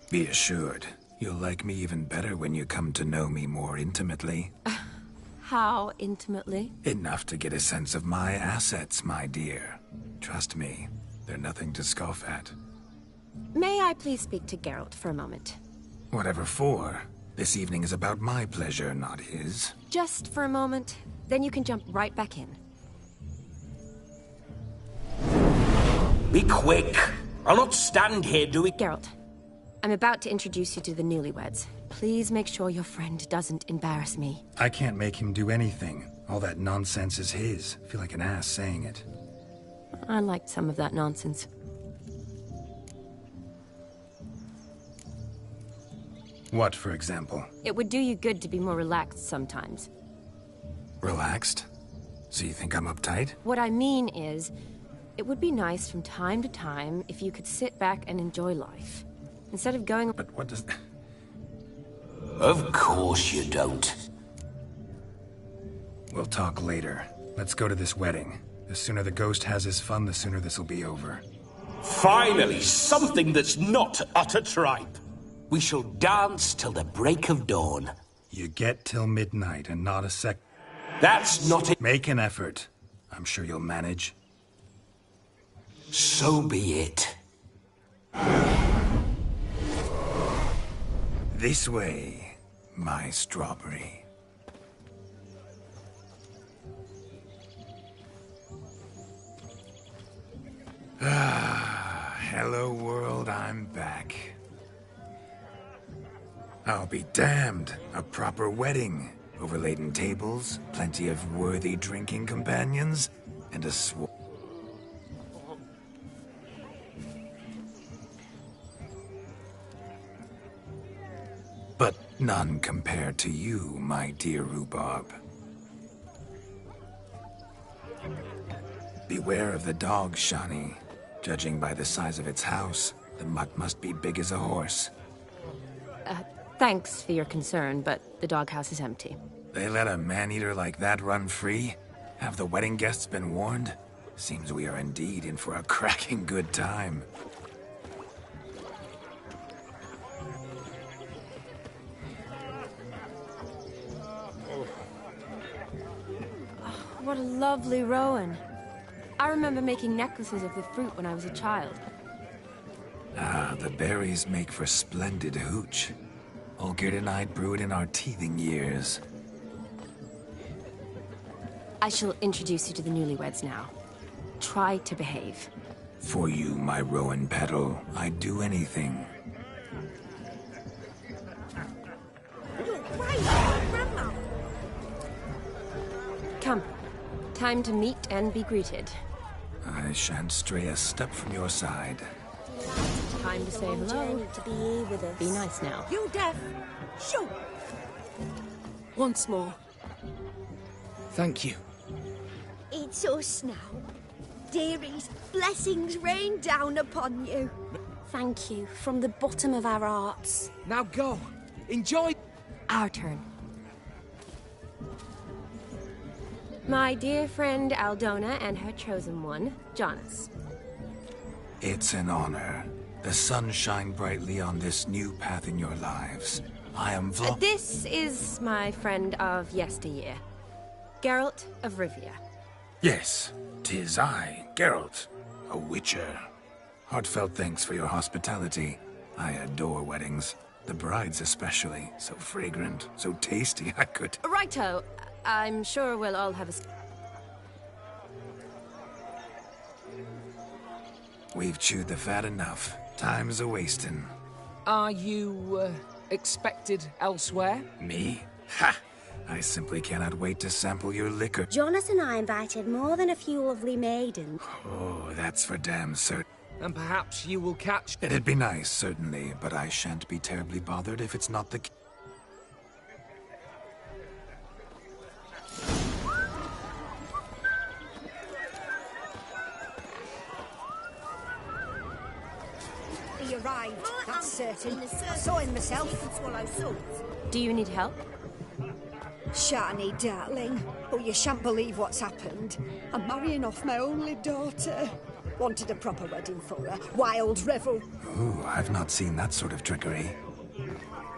Be assured, you'll like me even better when you come to know me more intimately. How intimately? Enough to get a sense of my assets, my dear. Trust me, they're nothing to scoff at. May I please speak to Geralt for a moment? Whatever for. This evening is about my pleasure, not his. Just for a moment, then you can jump right back in. Be quick! I'll not stand here doing... Geralt, I'm about to introduce you to the newlyweds. Please make sure your friend doesn't embarrass me. I can't make him do anything. All that nonsense is his. I feel like an ass saying it. I liked some of that nonsense. What, for example? It would do you good to be more relaxed sometimes. Relaxed? So you think I'm uptight? What I mean is, it would be nice from time to time if you could sit back and enjoy life. Instead of going... But what does... Of course you don't. We'll talk later. Let's go to this wedding. The sooner the ghost has his fun, the sooner this'll be over. Finally, something that's not utter tripe. We shall dance till the break of dawn. You get till midnight and not a sec... That's not it. Make an effort. I'm sure you'll manage. So be it. This way, my strawberry. Hello world, I'm back. I'll be damned. A proper wedding. Overladen tables, plenty of worthy drinking companions, and a but none compared to you, my dear rhubarb. Beware of the dog, Shani. Judging by the size of its house, the mutt must be big as a horse. Thanks for your concern, but the doghouse is empty. They let a man-eater like that run free? Have the wedding guests been warned? Seems we are indeed in for a cracking good time. What a lovely Rowan. I remember making necklaces of the fruit when I was a child. Ah, the berries make for splendid hooch. Olgerd and I brewed in our teething years. I shall introduce you to the newlyweds now. Try to behave. For you, my Rowan petal, I'd do anything. Come. Time to meet and be greeted. I shan't stray a step from your side. Time to say hello. To be here with us. Be nice now. You deaf? Shoot! Once more. Thank you. It's us now. Dearies, blessings rain down upon you. Thank you from the bottom of our hearts. Now go. Enjoy. Our turn. My dear friend Aldona and her chosen one, Jonas. It's an honor. The sun shine brightly on this new path in your lives. I am This is my friend of yesteryear, Geralt of Rivia. Yes, 'tis I, Geralt, a witcher. Heartfelt thanks for your hospitality. I adore weddings. The brides especially. So fragrant, so tasty, I could... Righto. I'm sure we'll all have a... We've chewed the fat enough. Time's a-wasting. Are you, expected elsewhere? Me? Ha! I simply cannot wait to sample your liquor. Jonas and I invited more than a few lovely maidens. Oh, that's for damn certain. And perhaps you will catch... It'd be nice, certainly, but I shan't be terribly bothered if it's not the case. He arrived, that's certain. I saw him myself. Do you need help? Shani, darling. Oh, you shan't believe what's happened. I'm marrying off my only daughter. Wanted a proper wedding for her. Wild revel. Ooh, I've not seen that sort of trickery.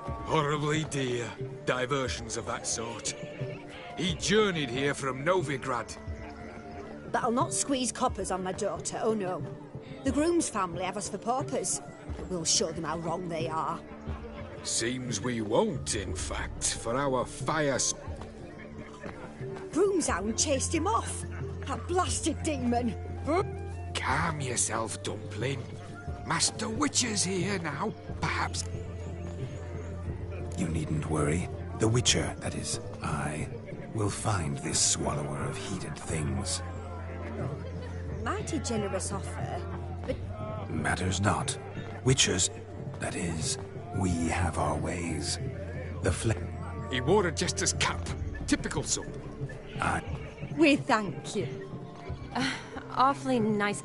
Horribly dear diversions of that sort. He journeyed here from Novigrad. But I'll not squeeze coppers on my daughter, oh no. The groom's family have us for paupers. But we'll show them how wrong they are. Seems we won't, in fact, for our fire... Broomshound chased him off. That blasted demon. Calm yourself, Dumpling. Master Witcher's here now, perhaps... You needn't worry. The Witcher, that is, I, will find this swallower of heated things. Mighty generous offer, but... Matters not. Witchers, that is, we have our ways. The He wore a jester's cap. Typical son. We thank you. Awfully nice.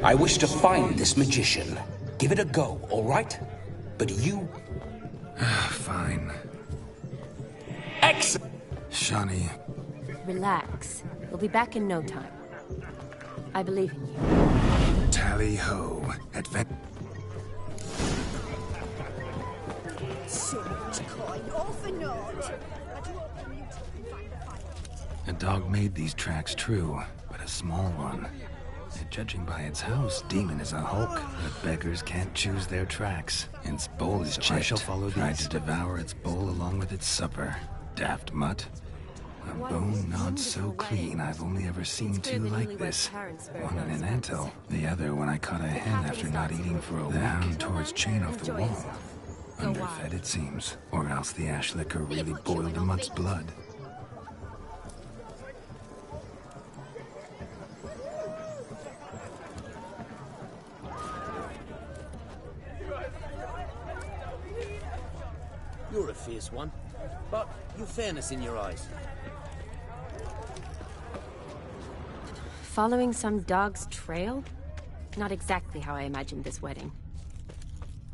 I wish to find this magician. Give it a go, all right? But you... Fine. Excellent! Shani. Relax. We'll be back in no time. I believe in you. Tally-ho. So much coin, all for naught. A dog made these tracks true, but a small one. And judging by its house, Demon is a hulk, but beggars can't choose their tracks. Its bowl is chipped. I shall follow tried to devour its bowl along with its supper. Daft mutt. A bone not so clean I've only ever seen two like this. One in an anthill, the other when I caught a hen after not eating for a week. The hound tore its chain off the wall. Underfed it seems, or else the ash liquor really boiled the mutt's blood. You're a fierce one, but you've fairness in your eyes. Following some dog's trail? Not exactly how I imagined this wedding.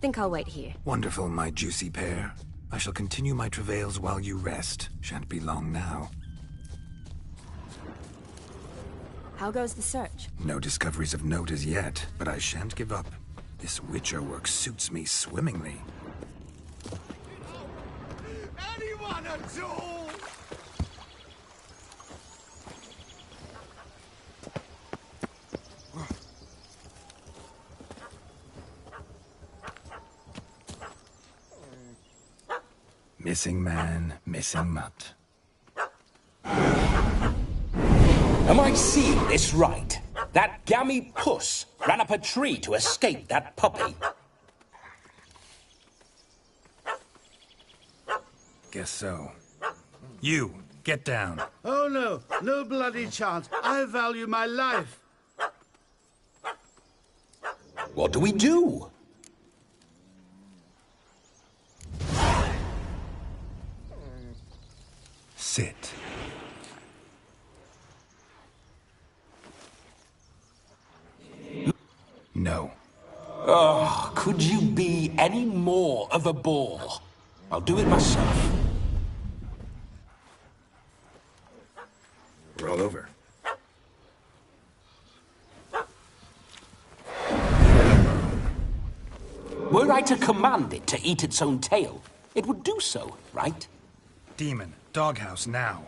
Think I'll wait here. Wonderful, my juicy pear. I shall continue my travails while you rest. Shan't be long now. How goes the search? No discoveries of note as yet, but I shan't give up. This Witcher work suits me swimmingly. Anyone at all? Missing man, missing mutt. Am I seeing this right? That gammy puss ran up a tree to escape that puppy. Guess so. You, get down. Oh no, no bloody chance. I value my life. What do we do? Sit. No. Oh, could you be any more of a bore? I'll do it myself. Roll over. Were I to command it to eat its own tail, it would do so, right? Demon, doghouse now.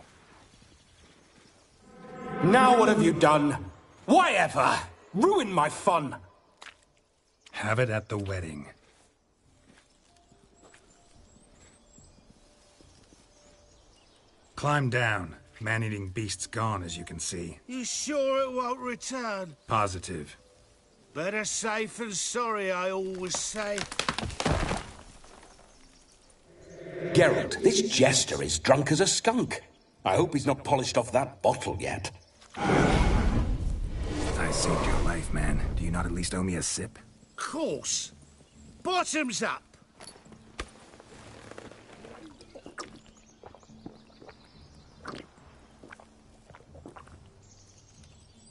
Now what have you done? Why ever? Ruin my fun. Have it at the wedding. Climb down. Man-eating beast's gone, as you can see. You sure it won't return? Positive. Better safe than sorry, I always say. Geralt, this jester is drunk as a skunk. I hope he's not polished off that bottle yet. I saved your life, man. Do you not at least owe me a sip? Course. Bottoms up.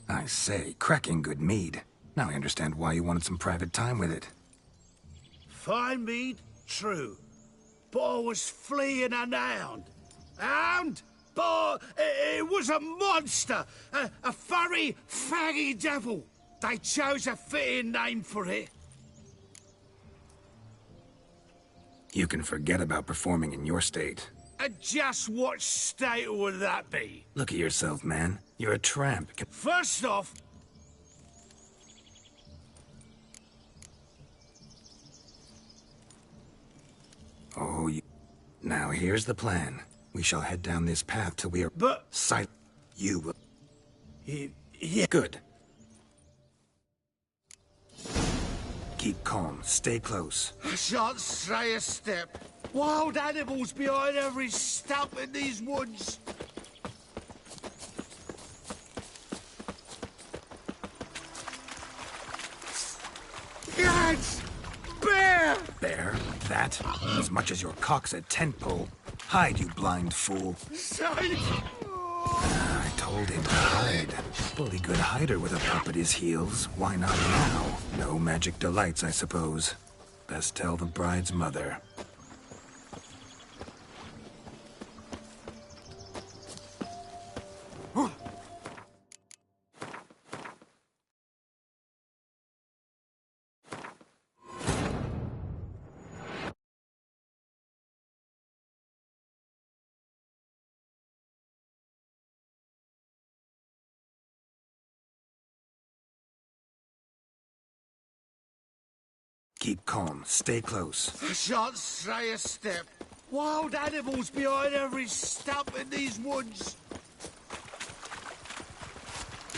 I say, cracking good mead. Now I understand why you wanted some private time with it. Fine mead, true. But I was fleeing a hound. Hound? But it was a monster. A furry, faggy devil. They chose a fitting name for it. You can forget about performing in your state. And just what state would that be? Look at yourself, man. You're a tramp. First off... Oh, you... Now here's the plan. We shall head down this path till we are... But... Sight... You will... Yeah. Good. Keep calm. Stay close. I shan't stray a step. Wild animals behind every stump in these woods. Yes! Bear! Bear? That? As much as your cock's a tent pole. Hide, you blind fool. I told him to hide. Bully good hider with a pup at his heels. Why not now? No magic delights, I suppose. Best tell the bride's mother. Keep calm. Stay close. I shan't stray a step. Wild animals behind every stump in these woods.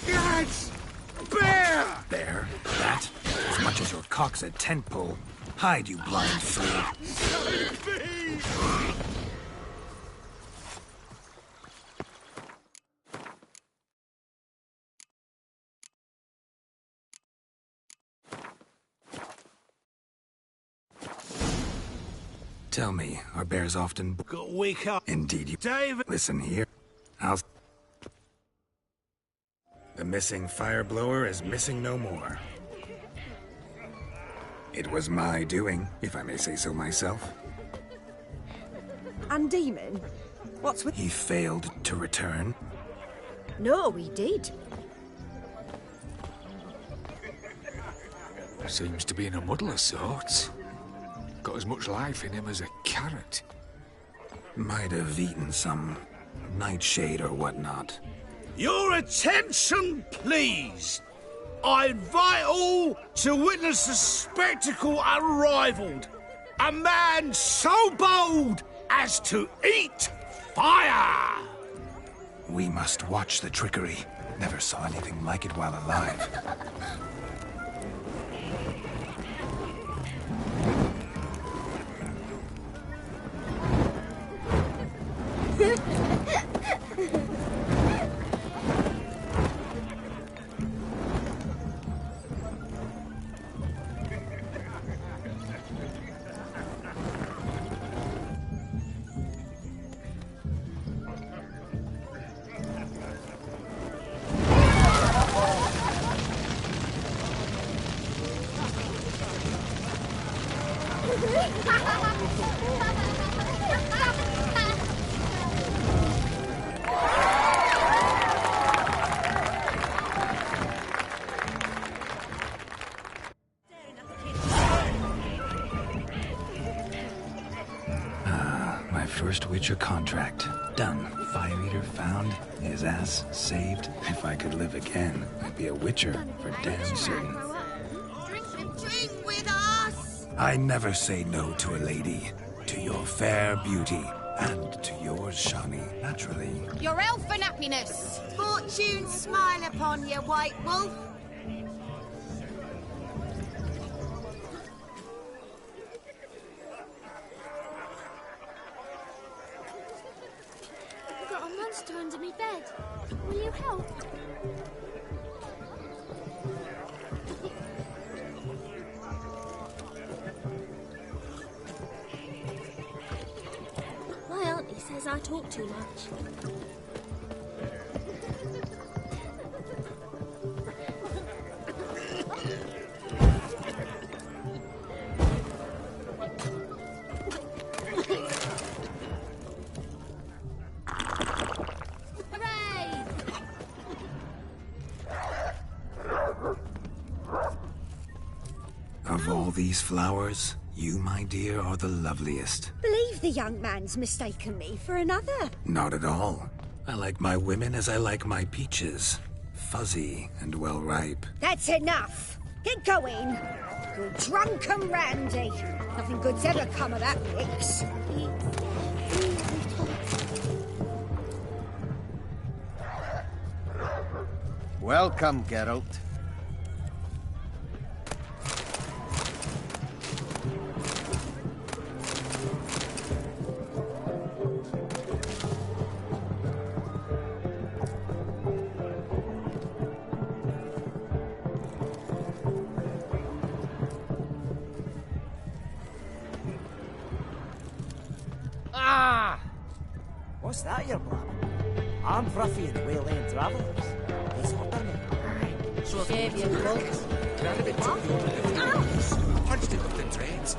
Yes! Bear! Bear? That? As much as your cock's a tent pole. Hide, you blind fool. Save me! Tell me, are bears often... Got weak up. Indeed you... David! Listen here. I'll... The missing fire blower is missing no more. It was my doing, if I may say so myself. And Demon? What's with... He failed to return. No, he did. Seems to be in a muddle of sorts. Got as much life in him as a carrot. Might have eaten some nightshade or whatnot. Your attention, please. I invite all to witness a spectacle unrivaled. A man so bold as to eat fire! We must watch the trickery. Never saw anything like it while alive. First Witcher contract. Done. Fire Eater found. His ass saved. If I could live again, I'd be a Witcher for damn certain. Drink with us! I never say no to a lady. To your fair beauty. And to yours, Shani, naturally. Your elfin happiness! Fortune smile upon you, White Wolf! I've got a monster under me bed. Will you help? My auntie says I talk too much. Of all these flowers, you, my dear, are the loveliest. Believe the young man's mistaken me for another. Not at all. I like my women as I like my peaches. Fuzzy and well ripe. That's enough. Get going. You're drunk and randy. Nothing good's ever come of that mix. Welcome, Geralt. What's that you're blabbing? I'm Ruffy and Wayland Travellers. He's Hopperman. So if you have clothes, Punched it with the dreads.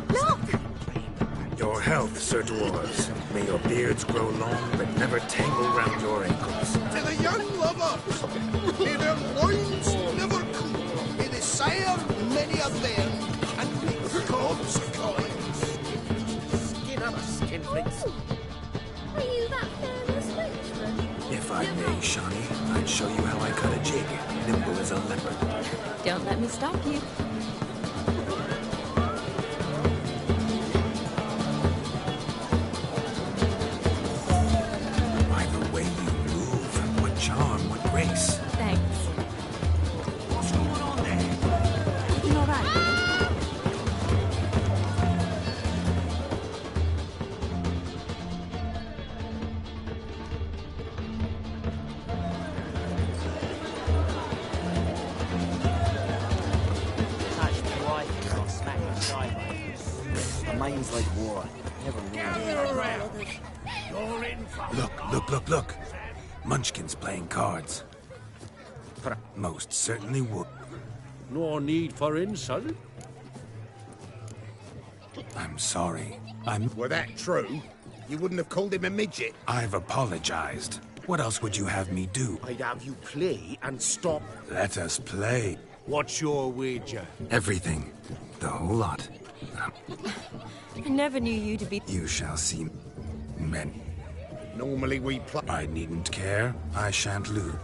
Look! Your health, Sir Dwarves. May your beards grow long, but never tangle round your ankles. To the young lovers, may their loins never cool. May they sire many a bairn, and make gobs of coins. Skin on a skin flicks. Are you that famous witchman? If I may, Shani, I'd show you how I cut a jig, nimble as a leopard. Don't let me stop you. By the way you move, what charm, what grace. Thanks. What's going on there? You all right? Touch me wife and I'll smack her sideways. A mind's like war. Never Gather around. You're in for Look. Munchkin's playing cards. Most certainly would. No need for insult. I'm sorry. Were that true? You wouldn't have called him a midget? I've apologized. What else would you have me do? I'd have you play and stop. Let us play. What's your wager? Everything. The whole lot. I never knew you to be... You shall see men. Normally we play... I needn't care. I shan't lose.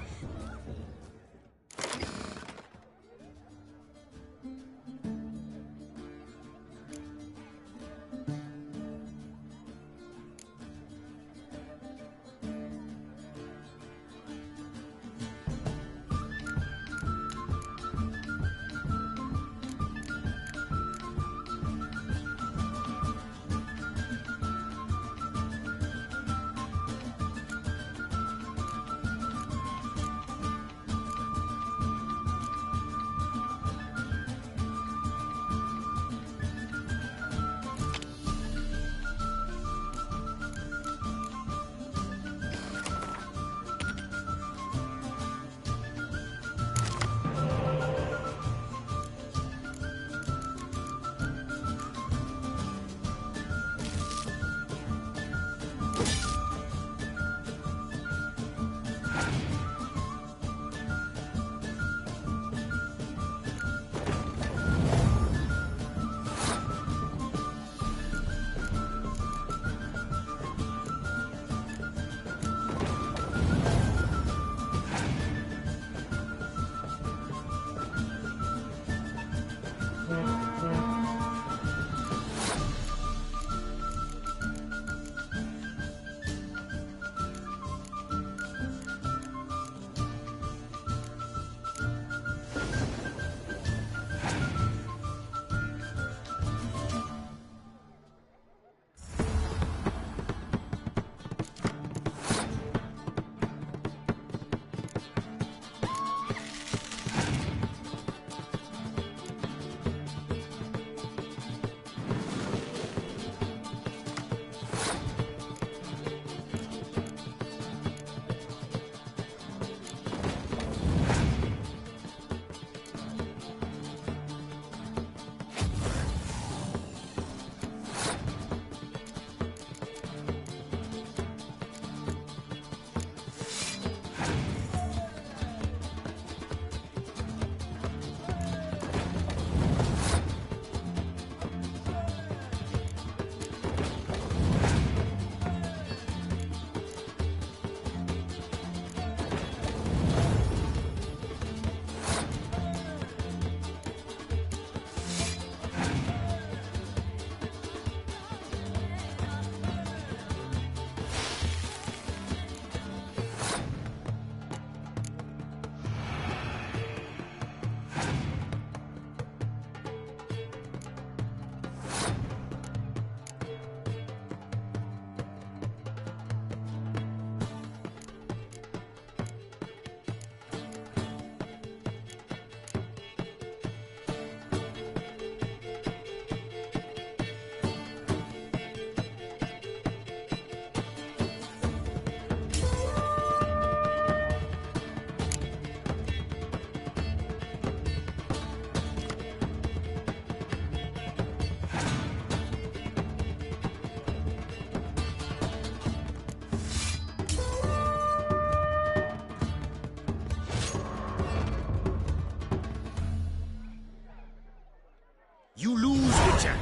You lose, Witcher.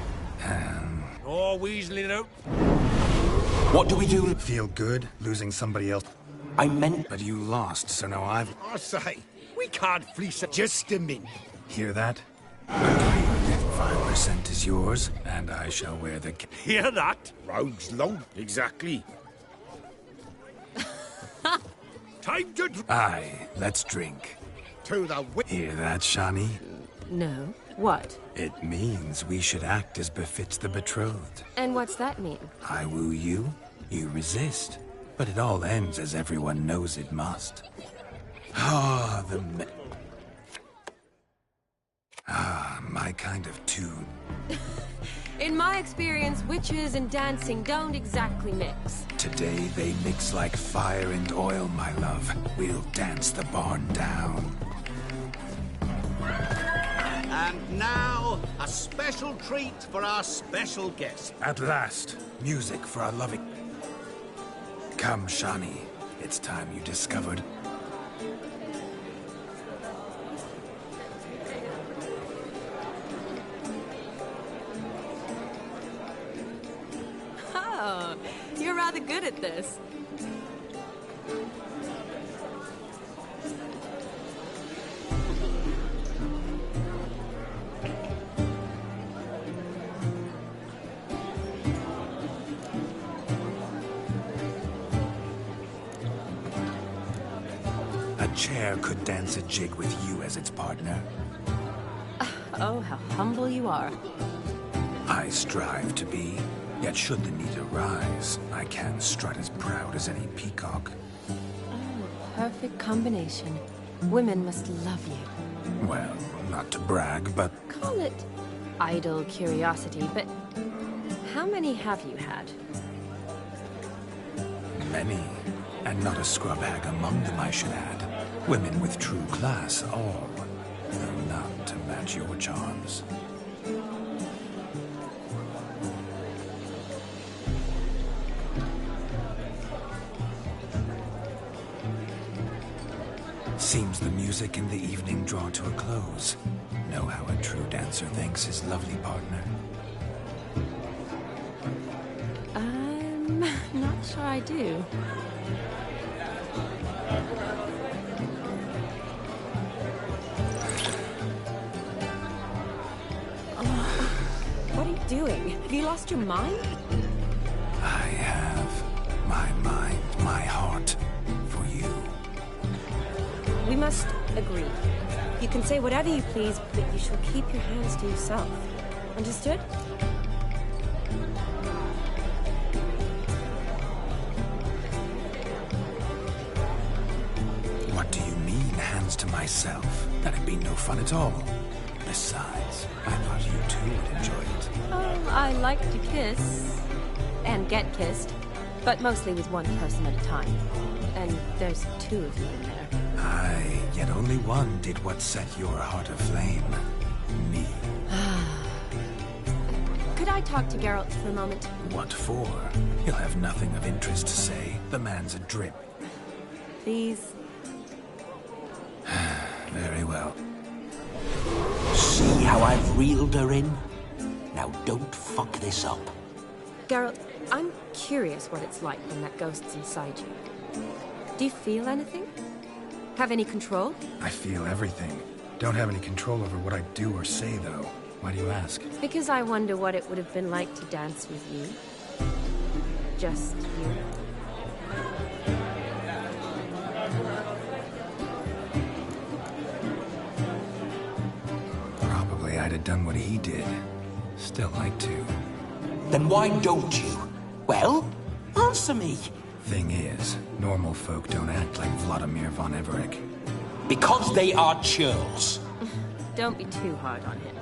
Oh, weaseling out. What do we do? Feel good, losing somebody else? I meant... But you lost, so now I've... I say, we can't fleece it just a minute. Hear that? 5% is yours, and I shall wear the... Hear that? Rogue's long. Exactly. Time to... Aye, let's drink. To the... Hear that, Shani? No. What? It means we should act as befits the betrothed. And what's that mean? I woo you, you resist. But it all ends as everyone knows it must. Ah, my kind of tune. In my experience, witches and dancing don't exactly mix. Today they mix like fire and oil, my love. We'll dance the barn down. And now, A special treat for our special guest. At last, music for our loving... Come, Shani. It's time you discovered... Oh, you're rather good at this. A chair could dance a jig with you as its partner. Oh, how humble you are. I strive to be, yet should the need arise, I can strut as proud as any peacock. Oh, perfect combination. Women must love you. Well, not to brag, but... Call it idle curiosity, but how many have you had? Many. And not a scrub hag among them, I should add. Women with true class, all. Though not to match your charms. Seems the music in the evening draw to a close. Know how a true dancer thanks his lovely partner. I'm not sure I do. What are you doing? Have you lost your mind? I have my mind, my heart, for you. We must agree. You can say whatever you please, but you shall keep your hands to yourself. Understood? What do you mean, hands to myself? That'd be no fun at all. Besides, I thought you too would enjoy it. Oh, I like to kiss. And get kissed. But mostly with one person at a time. And there's two of you in there. Aye, yet only one did what set your heart aflame. Me. Could I talk to Geralt for a moment? What for? He'll have nothing of interest to say. The man's adrip. Please. Very well. See how I've reeled her in? Now don't fuck this up. Geralt, I'm curious what it's like when that ghost's inside you. Do you feel anything? Have any control? I feel everything. Don't have any control over what I do or say, though. Why do you ask? Because I wonder what it would have been like to dance with you. Just you. Probably I'd have done what he did. Still like to. Then why don't you? Well, answer me. Thing is, normal folk don't act like Vladimir von Everec. Because they are churls. Don't be too hard on him.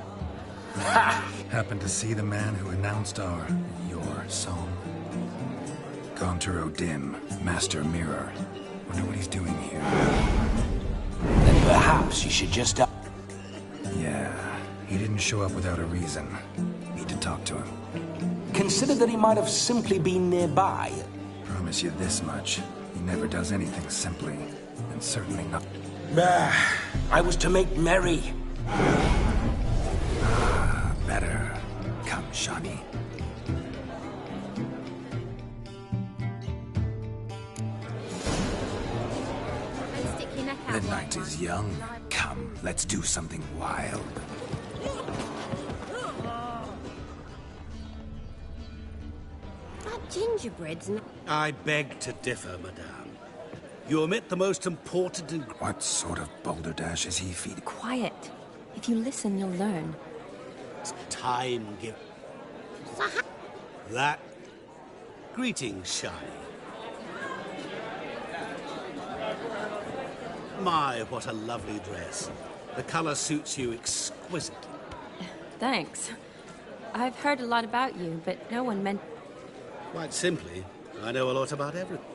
Ha! Happened to see the man who announced your song? Gaunter O'Dim, Master Mirror. Wonder what he's doing here. Then perhaps you should just... Yeah, he didn't show up without a reason. Need to talk to him. Consider that he might have simply been nearby. Promise you this much. He never does anything simply. And certainly not... I was to make merry. Better. Come, Shani. The night is young. Come, let's do something wild. That gingerbread's not... I beg to differ, madame. You omit the most important and... What sort of balderdash is he feeding? Quiet. If you listen, you'll learn. Time give... That... Greetings, Shani. My, what a lovely dress. The color suits you exquisitely. Thanks. I've heard a lot about you, but no one meant... Quite simply, I know a lot about everything.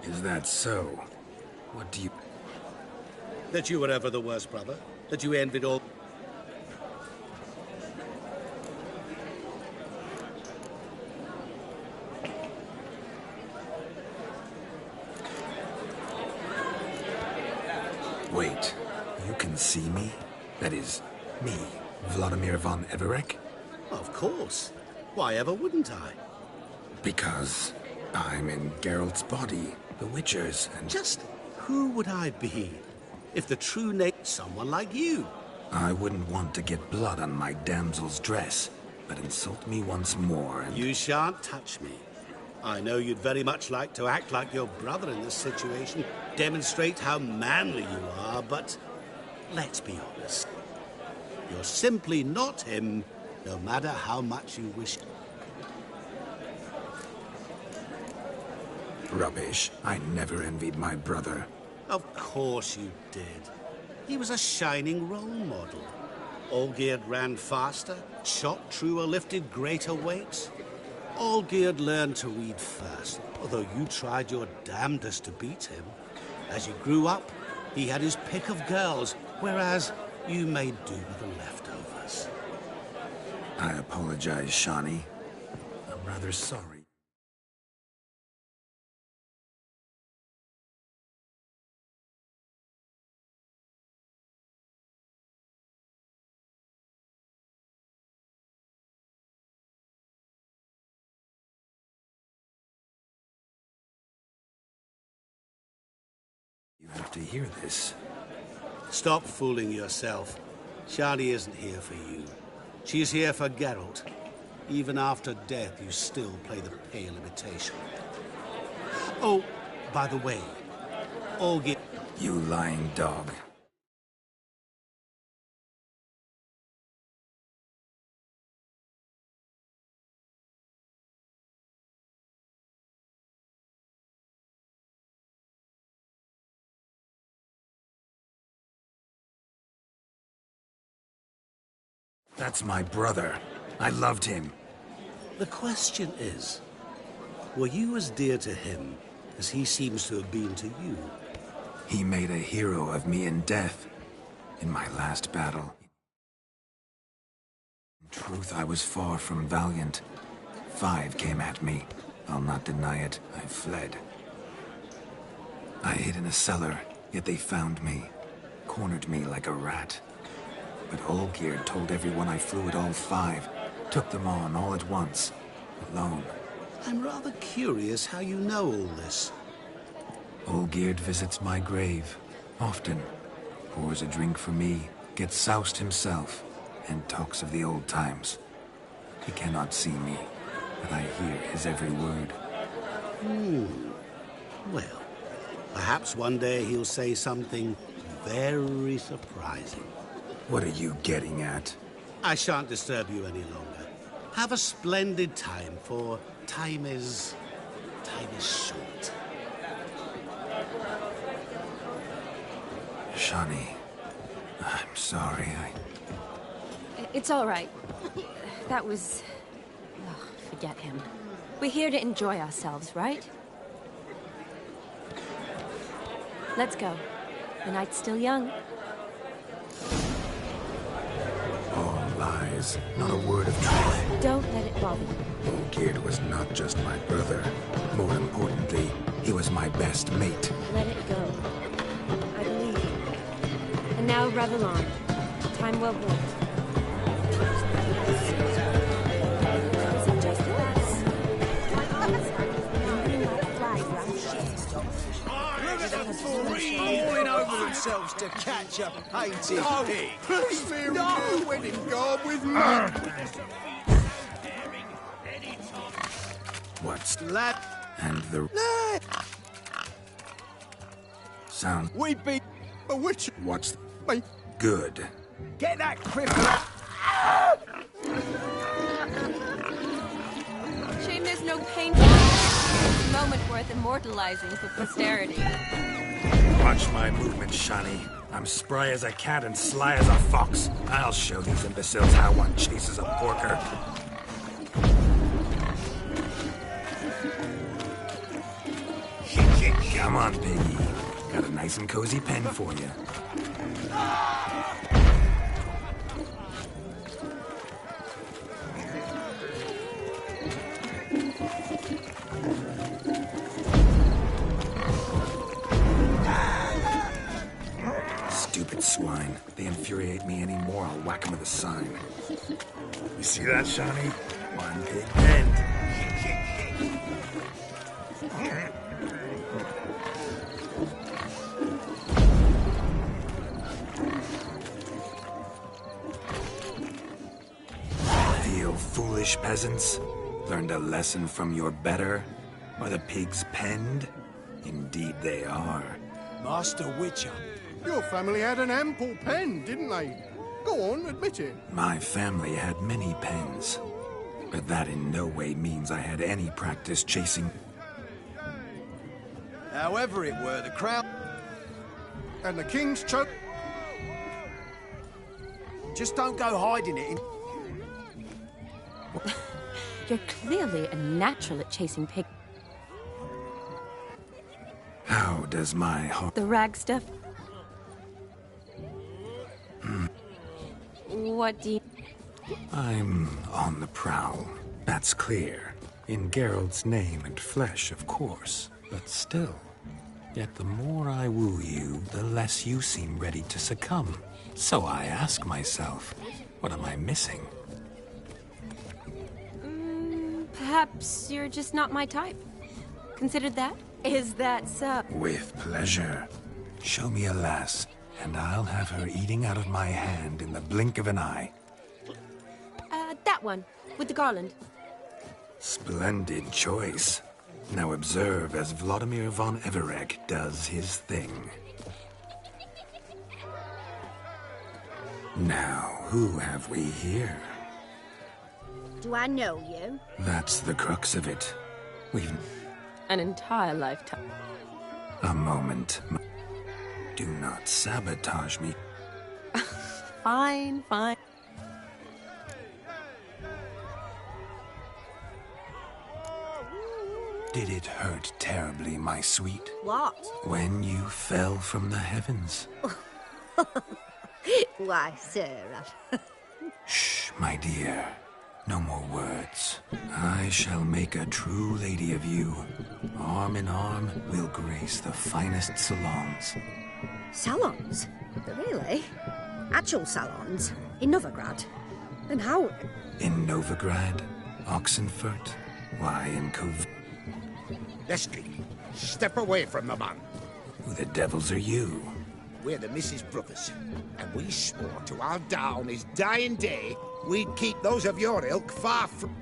Is that so? What do you... That you were ever the worst brother. That you envied all... Wait, you can see me? That is, me, Vladimir von Everec? Of course. Why ever wouldn't I? Because I'm in Geralt's body, the Witcher's, and... Just who would I be if the true name... someone like you? I wouldn't want to get blood on my damsel's dress, but insult me once more and... You shan't touch me. I know you'd very much like to act like your brother in this situation, demonstrate how manly you are, but let's be honest. You're simply not him, no matter how much you wish. Rubbish. I never envied my brother. Of course you did. He was a shining role model. Olgierd ran faster, shot truer, lifted greater weights. Olgierd learned to read first, although you tried your damnedest to beat him. As you grew up, he had his pick of girls, whereas you made do with the leftovers. I apologize, Shani. I'm rather sorry. You have to hear this. Stop fooling yourself. Shani isn't here for you. She's here for Geralt. Even after death, you still play the pale imitation. Oh, by the way, Olgierd... You lying dog. That's my brother. I loved him. The question is, were you as dear to him as he seems to have been to you? He made a hero of me in death, in my last battle. In truth, I was far from valiant. 5 came at me. I'll not deny it. I fled. I hid in a cellar, yet they found me, cornered me like a rat. But Olgierd told everyone I flew at all 5, took them on all at once, alone. I'm rather curious how you know all this. Olgierd visits my grave, often. Pours a drink for me, gets soused himself, and talks of the old times. He cannot see me, but I hear his every word. Well, perhaps one day he'll say something very surprising. What are you getting at? I shan't disturb you any longer. Have a splendid time, for time is short. Shani, I'm sorry, It's all right. That was... Oh, forget him. We're here to enjoy ourselves, right? Let's go. The night's still young. All lies, not a word of truth. Don't let it bother you. Olgierd was not just my brother. More importantly, he was my best mate. Let it go. I believe you. And now revel on. Time well worth. Falling over themselves to catch a painted pig. No, when him go with me. What's Lad. and the sound? We beat a witch. What's Me. good? Get that crippler. Shame there's no paint. A moment worth immortalizing for posterity. Watch my movement, Shani. I'm spry as a cat and sly as a fox. I'll show these imbeciles how one chases a porker. Come on, piggy. Got a nice and cozy pen for you. me anymore, I'll whack him with a sign. You see that, Shawnee? One big bend. Feel foolish, peasants? Learned a lesson from your better? Are the pigs penned? Indeed they are. Master Witcher, your family had an ample pen, didn't they? Go on, admit it. My family had many pens, but that in no way means I had any practice chasing. However it were, the crown and the king's choke. Just don't go hiding it in... You're clearly a natural at chasing pigs. How does my heart... The rag stuff? What do you... I'm on the prowl. That's clear. In Geralt's name and flesh, of course. But still. Yet the more I woo you, the less you seem ready to succumb. So I ask myself, what am I missing? Perhaps you're just not my type. Considered that? Is that so? With pleasure. Show me a lass, and I'll have her eating out of my hand in the blink of an eye. That one, with the garland. Splendid choice. Now observe as Vladimir von Everegg does his thing. Now, who have we here? Do I know you? That's the crux of it. We've... An entire lifetime. A moment. Do not sabotage me. Fine, fine. Did it hurt terribly, my sweet? What? When you fell from the heavens? Why, Sarah. Shh, my dear. No more words. I shall make a true lady of you. Arm in arm, we'll grace the finest salons. Salons? Really? Actual salons? In Novigrad? And how? In Novigrad? Oxenfurt? Why, in Kov... Leslie, step away from the man. Who the devils are you? We're the Mrs. Brothers, and we swore to our down his dying day we'd keep those of your ilk far from...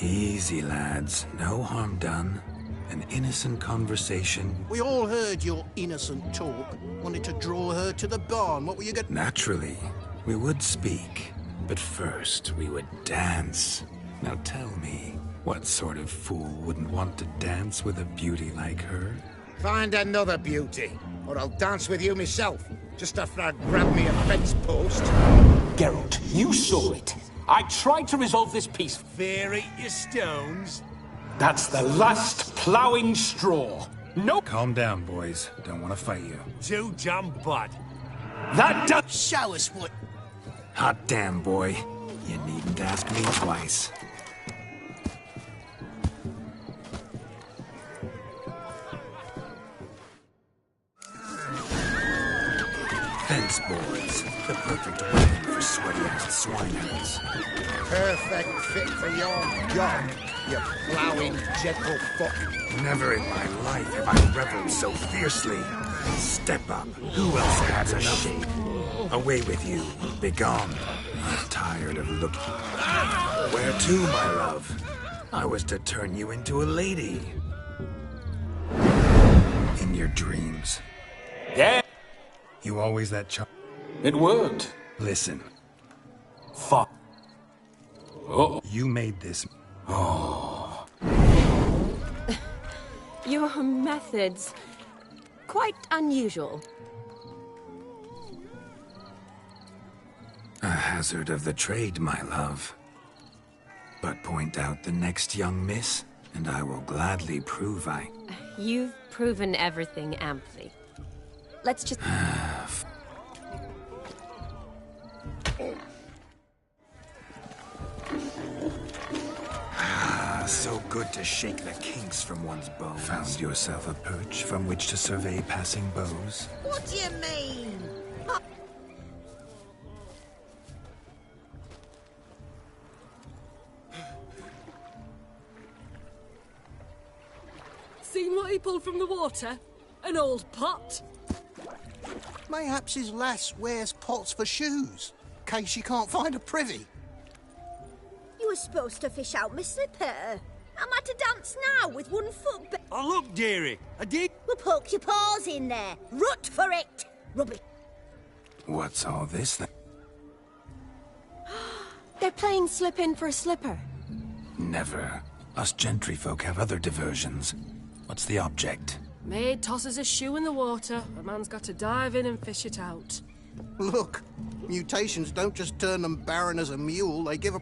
Easy, lads. No harm done. An innocent conversation. We all heard your innocent talk. Wanted to draw her to the barn. What were you going... Naturally. We would speak. But first, we would dance. Now tell me, what sort of fool wouldn't want to dance with a beauty like her? Find another beauty, or I'll dance with you myself, just after I grab me a fence post. Geralt, you saw it. I tried to resolve this peace. Fear eat your stones. That's the last ploughing straw. No. Calm down, boys. Don't want to fight you. Too damn bad. That does. Show us what... Hot damn, boy. You needn't ask me twice. Fence boards. The perfect weapon for sweaty-ass swineherds. Perfect fit for your job, you ploughing gentle fuck. Never in my life have I reveled so fiercely. Step up. Who else has a shape? Away with you. Begone. I'm tired of looking. Where to, my love? I was to turn you into a lady. In your dreams. Yeah. You always that It worked. Listen. Fuck. Oh. You made this. Oh. Your methods... quite unusual. A hazard of the trade, my love. But point out the next young miss, and I will gladly prove I... You've proven everything amply. Let's just... so good to shake the kinks from one's bones. Found yourself a perch from which to survey passing bows? What do you mean? Seen what he pulled from the water? An old pot. Mayhaps his lass wears pots for shoes, in case she can't find a privy. You were supposed to fish out my slipper. I'm at a dance now with 1 foot. Oh, look, dearie, I did. Well, poke your paws in there. Rut for it. Rubbish. What's all this then? They're playing slip in for a slipper. Never. Us gentry folk have other diversions. What's the object? Maid tosses a shoe in the water. A man's got to dive in and fish it out. Look, mutations don't just turn them barren as a mule, they give a...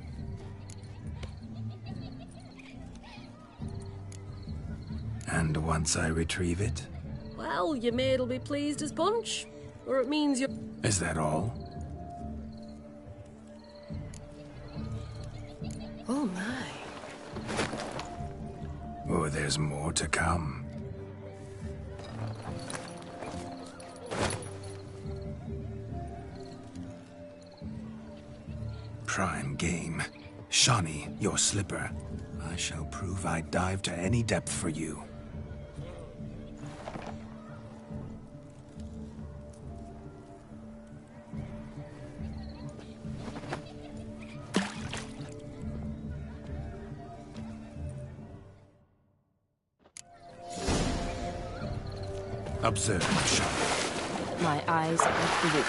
And once I retrieve it? Well, your maid'll be pleased as punch. Or it means you're... Is that all? Oh, my. Oh, there's more to come. Prime game. Shawnee, your slipper. I shall prove I dive to any depth for you. Observe, Shawnee. My eyes are blue.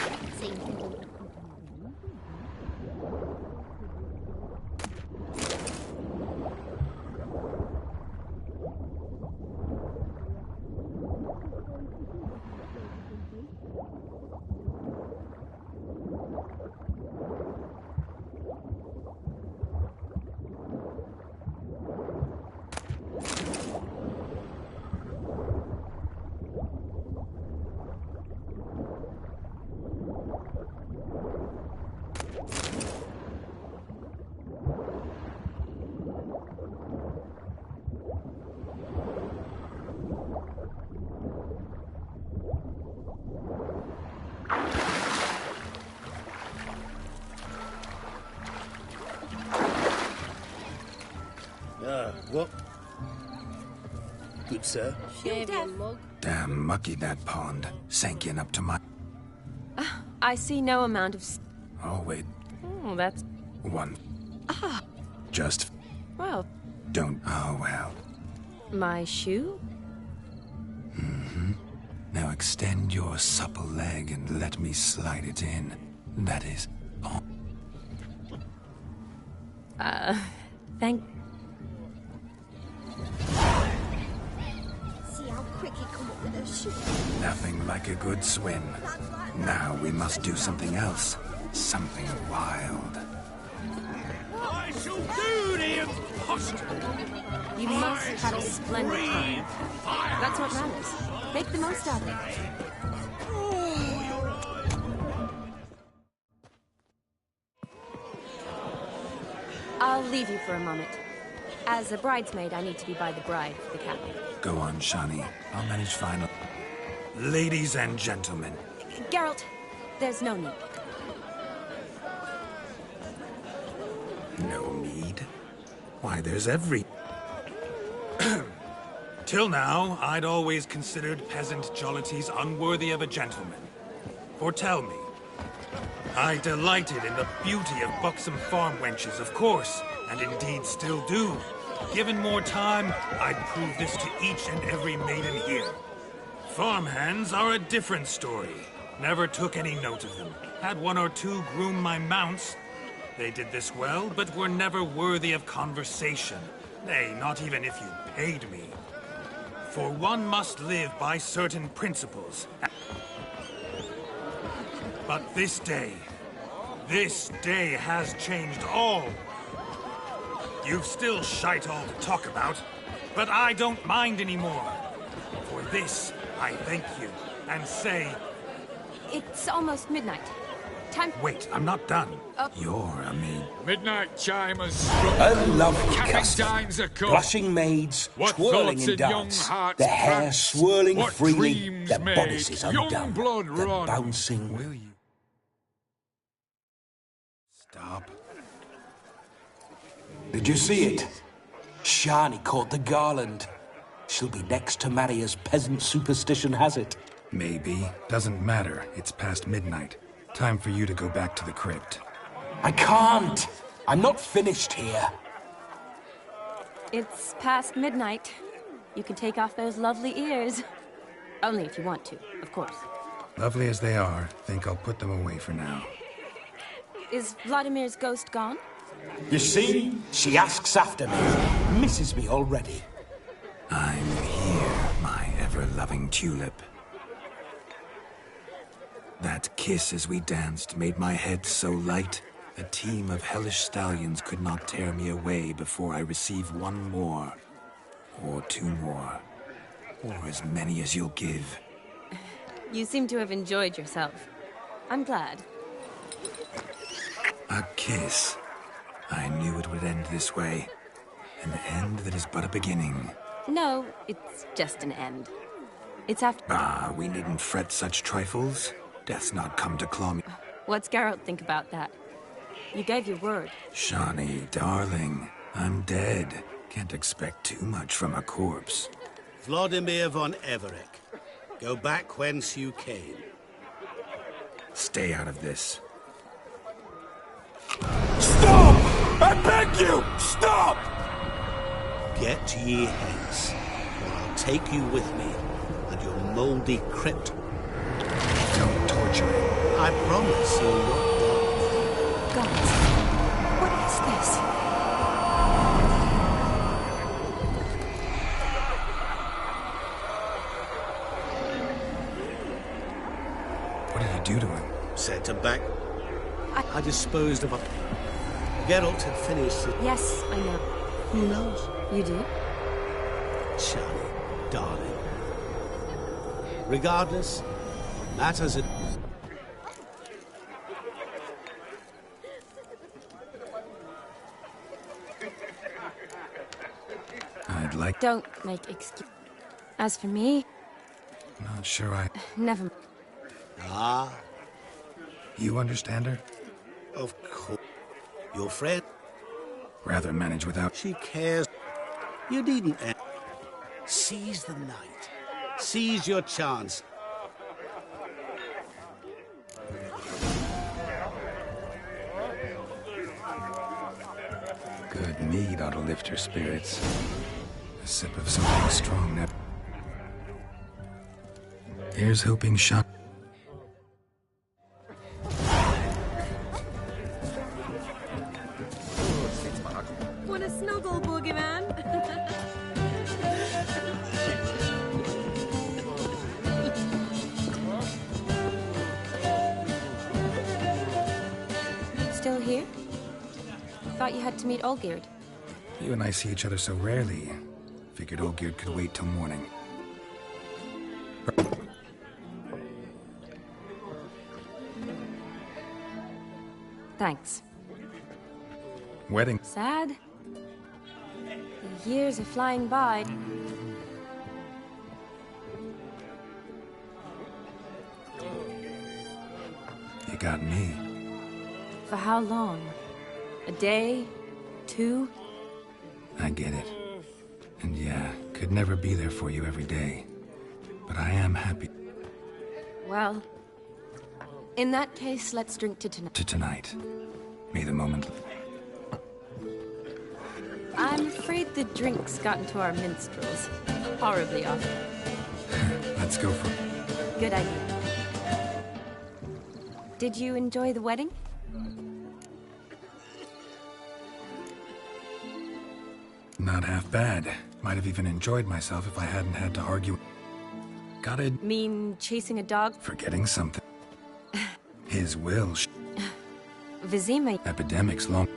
What? Good, sir. Shave your mug. Damn mucky that pond. Sank in up to my... I see no amount of... Oh, wait. Oh, that's... One. Ah, Just... well, Don't... Oh, well. my shoe? Mm-hmm. Now extend your supple leg and let me slide it in. That is... all. Thank... See how quick he come up with a shoe. Nothing like a good swim. Now we must do something else. Something wild. I shall do the imposter. You must have a splendid time. That's what matters. Make the most of it. I'll leave you for a moment. As a bridesmaid, I need to be by the bride for the cabin. Go on, Shawnee. I'll manage final. Ladies and gentlemen. Geralt, there's no need. No need? Why, there's every... Till now, I'd always considered peasant jollities unworthy of a gentleman. For tell me, I delighted in the beauty of buxom farm wenches, of course, and indeed still do. Given more time, I'd prove this to each and every maiden here. Farmhands are a different story. Never took any note of them. Had one or two groom my mounts. They did this well, but were never worthy of conversation. Nay, not even if you paid me. For one must live by certain principles. But this day has changed all. You've still shite all to talk about, but I don't mind anymore. For this, I thank you, and say... It's almost midnight. time. Wait, I'm not done. You're a maid. Midnight chime has struck. A lovely Captains custom. are come. Blushing maids, What twirling thoughts in in young dance, hearts their hair prance, swirling what freely, dreams their make bodices young undone, blood the run. bouncing. Will you? Stop. Did you see it? Shani caught the garland. She'll be next to marry as peasant superstition has it. Maybe. Doesn't matter. It's past midnight. Time for you to go back to the crypt. I can't. I'm not finished here. It's past midnight. You can take off those lovely ears. Only if you want to, of course. Lovely as they are, think I'll put them away for now. Is Vladimir's ghost gone? You see? She asks after me. Misses me already. I'm here, my ever-loving tulip. That kiss as we danced made my head so light, a team of hellish stallions could not tear me away before I receive one more. Or two more. Or as many as you'll give. You seem to have enjoyed yourself. I'm glad. A kiss. I knew it would end this way. An end that is but a beginning. No, it's just an end. It's after... Ah, we needn't fret such trifles. Death's not come to claw me. What's Geralt think about that? You gave your word. Shani, darling, I'm dead. Can't expect too much from a corpse. Vladimir von Everec. Go back whence you came. Stay out of this. Stop! I beg you! Stop! Get ye hence, or I'll take you with me, and your mouldy crypt. Don't torture me. I promise you'll not die. Gods, what is this? What did you do to him? Sent him back. I disposed of a... Geralt had finished it. Yes, I know. Who knows? You do? Charlie, darling. Regardless, matters it... I'd like... Don't make excuse. As for me... Not sure I... Never... Ah. You understand her? Of course. Your friend... Rather manage without... She cares. You needn't... Seize the night. Seize your chance. Good mead ought to lift her spirits. A sip of something strong now. Here's hoping shot. What a snuggle, boogeyman. Still here? Thought you had to meet Olgierd. You and I see each other so rarely. Figured Olgierd could wait till morning. Thanks. Wedding. Sad? The years are flying by. You got me. For how long? A day? 2? I get it. And yeah, could never be there for you every day. But I am happy. Well, in that case, let's drink to tonight. To tonight. May the moment... I'm afraid the drinks got into our minstrels. Horribly often. Let's go for it. Good idea. Did you enjoy the wedding? Not half bad. Might have even enjoyed myself if I hadn't had to argue. Got it? Mean chasing a dog? Forgetting something. His will. Vizima. Epidemics long.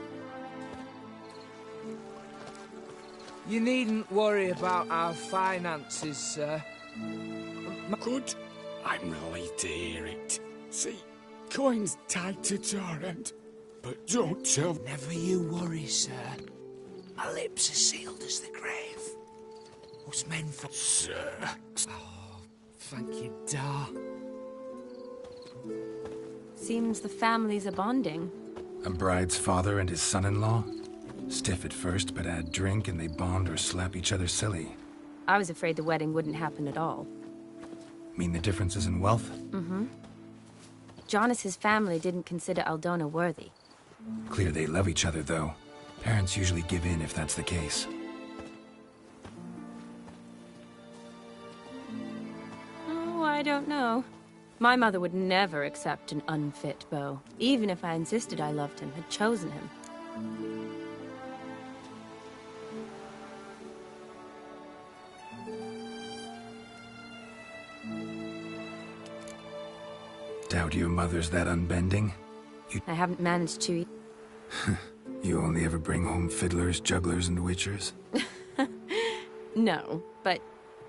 You needn't worry about our finances, sir. Good. I'm relieved to hear it. See, Coin's tied to Torrent, but don't tell... Never you worry, sir. My lips are sealed as the grave. Us men for... Sir... Oh, thank you, Dar. Seems the families are bonding. A bride's father and his son-in-law? Stiff at first, but add drink and they bond or slap each other silly. I was afraid the wedding wouldn't happen at all. Mean the differences in wealth? Mm-hmm. Jonas's family didn't consider Aldona worthy. Clear they love each other, though. Parents usually give in if that's the case. Oh, I don't know. My mother would never accept an unfit beau, even if I insisted I loved him, had chosen him. Doubt your mother's that unbending? I haven't managed to... You only ever bring home fiddlers, jugglers, and witchers? No, but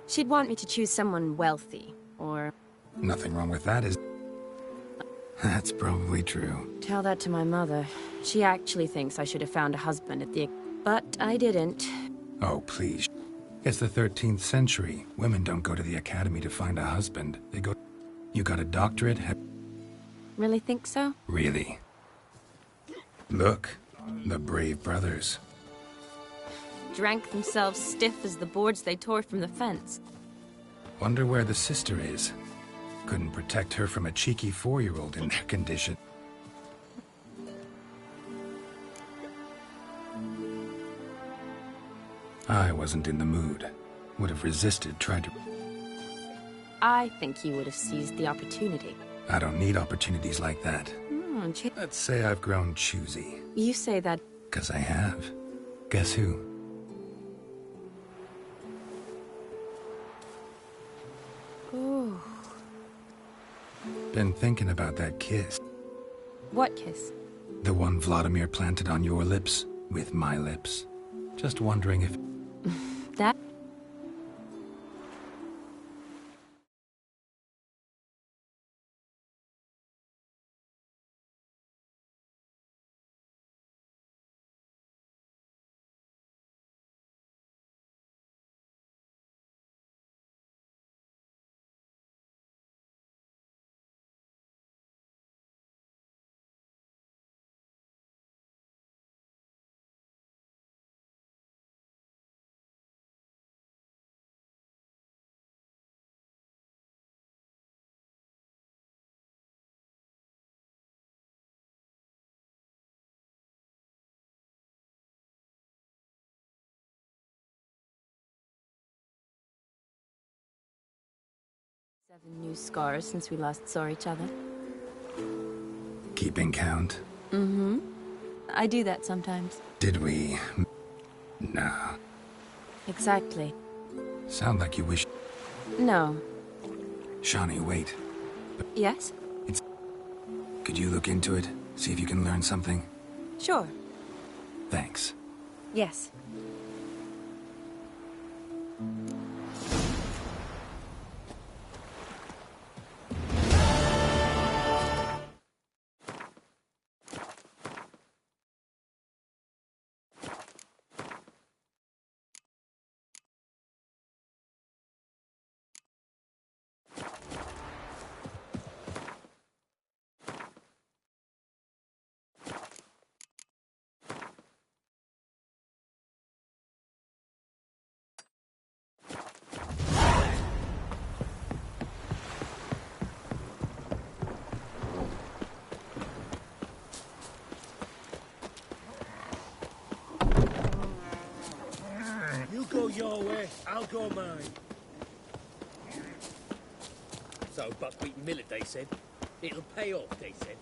she'd want me to choose someone wealthy, or... Nothing wrong with that, is... That's probably true. Tell that to my mother. She actually thinks I should have found a husband at the... But I didn't. Oh, please. It's the 13th century. Women don't go to the academy to find a husband. They go... You got a doctorate? Really think so? Really? Look, the brave brothers. Drank themselves stiff as the boards they tore from the fence. Wonder where the sister is. Couldn't protect her from a cheeky 4-year-old in their condition. I wasn't in the mood. Would have resisted, tried to... I think you would have seized the opportunity. I don't need opportunities like that. Let's say I've grown choosy. You say that... 'Cause I have. Guess who? Ooh. Been thinking about that kiss. What kiss? The one Vladimir planted on your lips, with my lips. Just wondering if... That... Seven new scars since we last saw each other. Keeping count? Mm-hmm. I do that sometimes. Did we... Nah. Exactly. Sound like you wish... No. Shawnee, wait. Yes? Could you look into it? See if you can learn something? Sure. Thanks. Yes. You go your way, I'll go mine. So, buckwheat and millet, they said. It'll pay off, they said.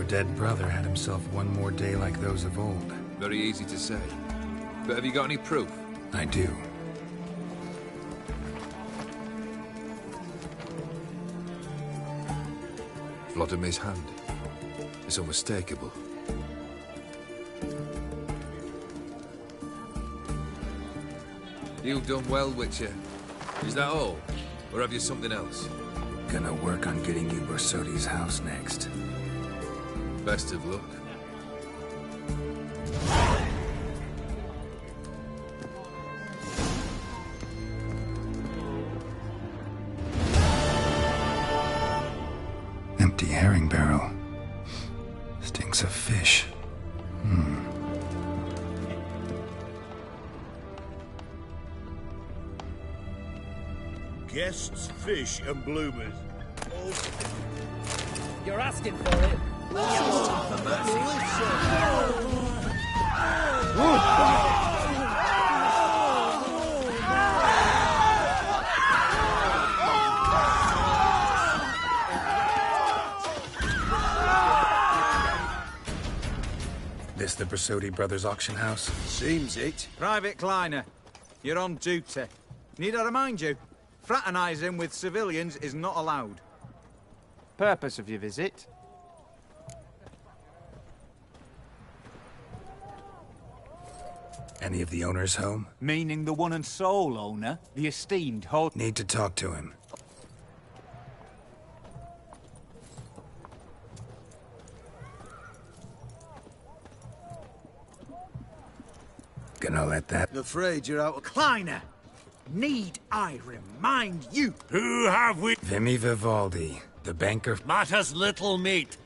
Your dead brother had himself one more day like those of old. Very easy to say. But have you got any proof? I do. Vladimir's hand. It's unmistakable. You've done well, Witcher. Is that all? Or have you something else? Gonna work on getting you Borsodi's house next. Best of luck. Empty herring barrel. Stinks of fish. Guests, fish, and bloomers. You're asking for it. This the Borsodi Brothers auction house? Seems it. Private Kleiner, you're on duty. Need I remind you? Fraternizing with civilians is not allowed. Purpose of your visit? Any of the owners home? Meaning the one and sole owner, the esteemed Holt. Need to talk to him. Gonna let that... Afraid you're out of... Kleiner, need I remind you? Who have we? Vimy Vivaldi, the banker... Matters little, mate.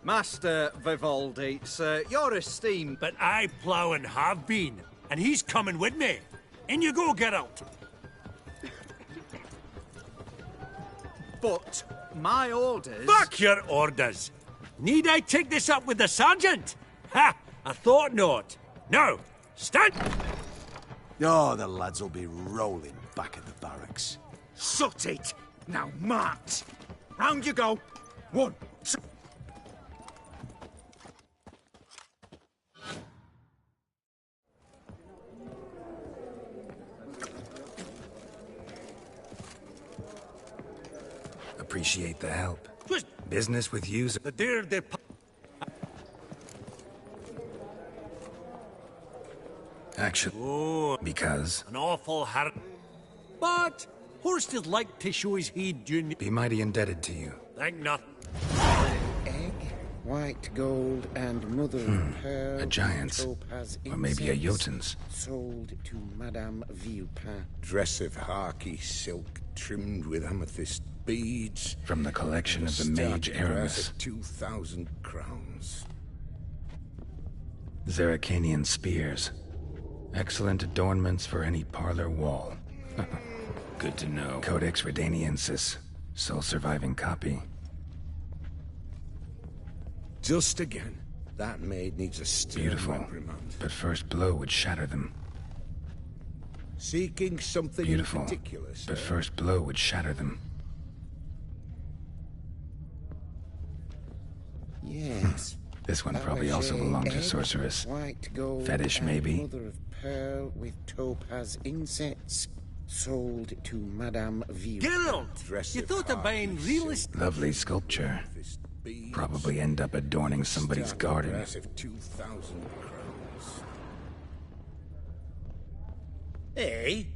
Master Vivaldi, sir, you're esteemed. But I plough and have been, and he's coming with me. In you go, Geralt. But my orders... Back your orders! Need I take this up with the sergeant? Ha! I thought not. No! Stand! Oh, the lads will be rolling back at the barracks. Sut it! Now march! Round you go! 1, 2... Appreciate the help. Business with yous... The dear de... Actually... Because... An awful har... But... Horst did like to show his heed, Junior. Be mighty indebted to you. Thank not. Egg, white gold, and mother of pearl. A giant's. Or maybe a Jotun's. Sold to Madame Villepin. Dress of harky silk, trimmed with amethyst beads. From the collection of the mage Aramis. 2,000 crowns. Zeracanian spears. Excellent adornments for any parlor wall. Good to know. Codex Redaniensis. Sole surviving copy. Just again. That maid needs a stern Beautiful. reprimand. But first blow would shatter them. Seeking something Beautiful. in particular, sir? But first blow would shatter them. Yes. This one probably also belonged to Sorceress. White gold Fetish, and maybe? Mother of pearl with topaz insets. Sold to Madame Villepin. Geralt! You thought of buying real estate? Lovely sculpture. Probably end up adorning somebody's garden. 2,000 crowns. Hey?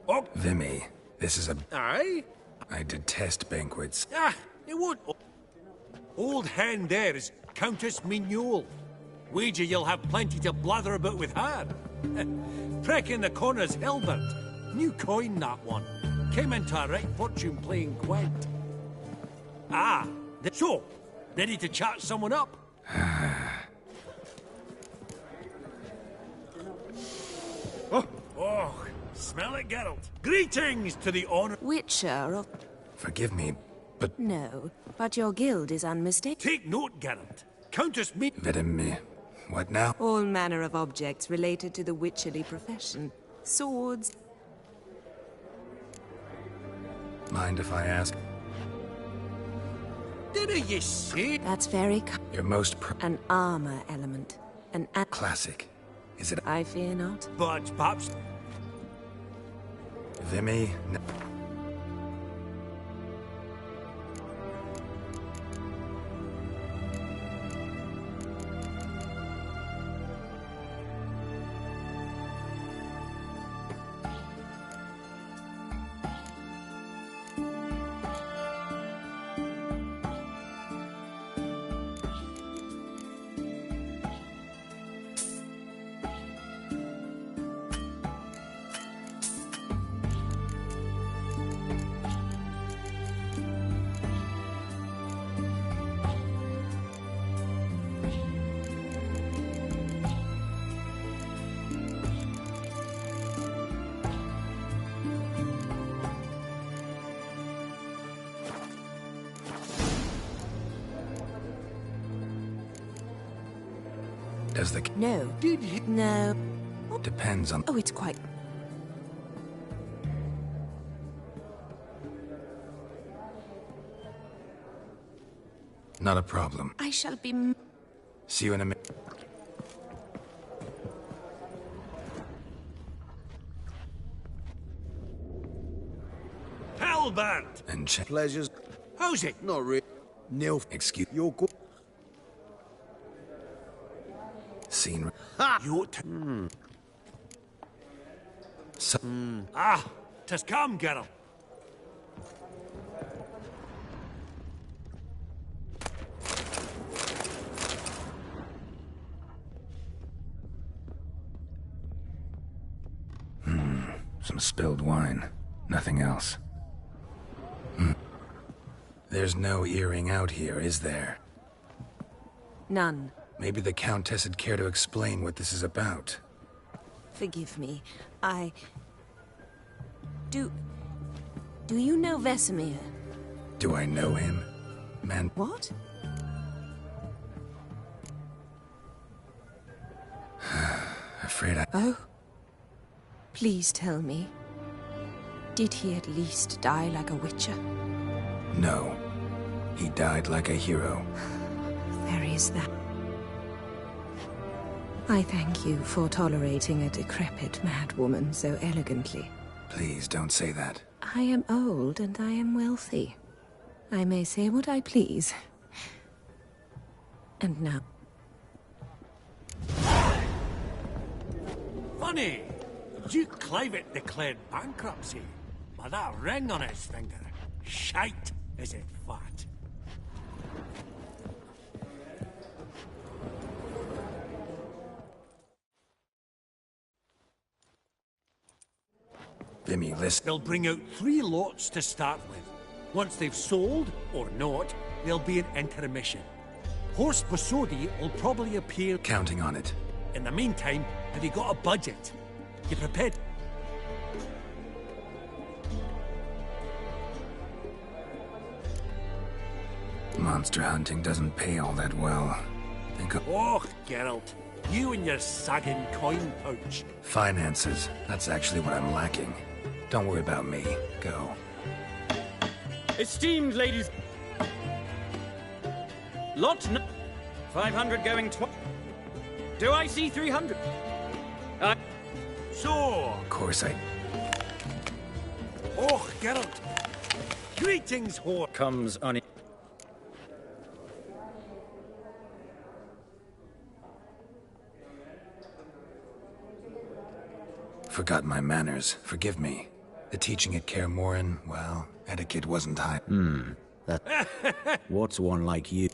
Oh. Vimy, this is a... Aye? I detest banquets. Ah, it won't... Old hen there is Countess Mignole. Wager you'll have plenty to blather about with her. Trek in the corner's Hilbert. New coin, that one. Came into a right fortune playing Gwent. Ah, so, ready to chat someone up? Oh, smell it, Geralt. Greetings to the honor... Witcher of... Forgive me, but... No, but your guild is unmistakable. Take note, Geralt. Countess me... Vimy. What now? All manner of objects related to the witcherly profession. Swords... Mind if I ask? Didn't you see? That's very Your most an armor element. An classic. Is it? I fear not. But perhaps Vimy? No. Does the... No. Did he? No. Depends on... Oh, it's quite... Not a problem. I shall be... See you in a minute. Hellband! And pleasures. How's it? Not really. Nil. Excuse... You're good. Seen... Ha! So... Ah, 'tis come, girl. Some spilled wine. Nothing else. There's no earring out here, is there? None. Maybe the Countess would care to explain what this is about. Forgive me. Do you know Vesemir? Do I know him? Man... What? Afraid I... Oh? Please tell me. Did he at least die like a witcher? No. He died like a hero. There is that. I thank you for tolerating a decrepit madwoman so elegantly. Please don't say that. I am old and I am wealthy. I may say what I please. And now... Funny! Duke Clivet declared bankruptcy. By that ring on his finger. Shite, is it fat? Vimy, listen. They'll bring out 3 lots to start with. Once they've sold, or not, there'll be an intermission. Horst Bosodi will probably appear... Counting on it. In the meantime, have you got a budget? You prepared? Monster hunting doesn't pay all that well. Think of... Oh, Geralt. You and your sagging coin pouch. Finances. That's actually what I'm lacking. Don't worry about me. Go. Esteemed ladies... Lot 500 going Do I see 300? So... Of course I... Oh, Geralt. Greetings, whore. Comes on it. Forgot my manners. Forgive me. The teaching at Kaer Morhen, well, etiquette wasn't high. What's one like you?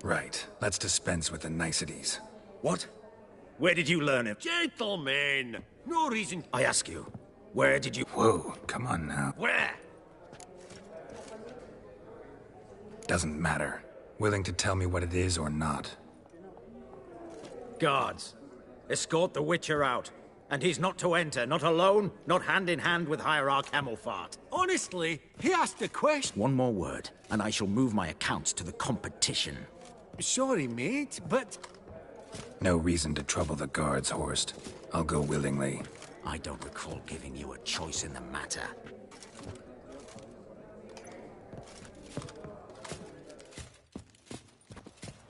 Right. Let's dispense with the niceties. What? Where did you learn it? Gentlemen! No reason... I ask you, where did you... Whoa, come on now. Where? Doesn't matter. Willing to tell me what it is or not? Guards. Escort the Witcher out. And he's not to enter, not alone, not hand in hand with Hierarch Hamelfart. Honestly, he asked a question. One more word, and I shall move my accounts to the competition. Sorry, mate, but... No reason to trouble the guards, Horst. I'll go willingly. I don't recall giving you a choice in the matter.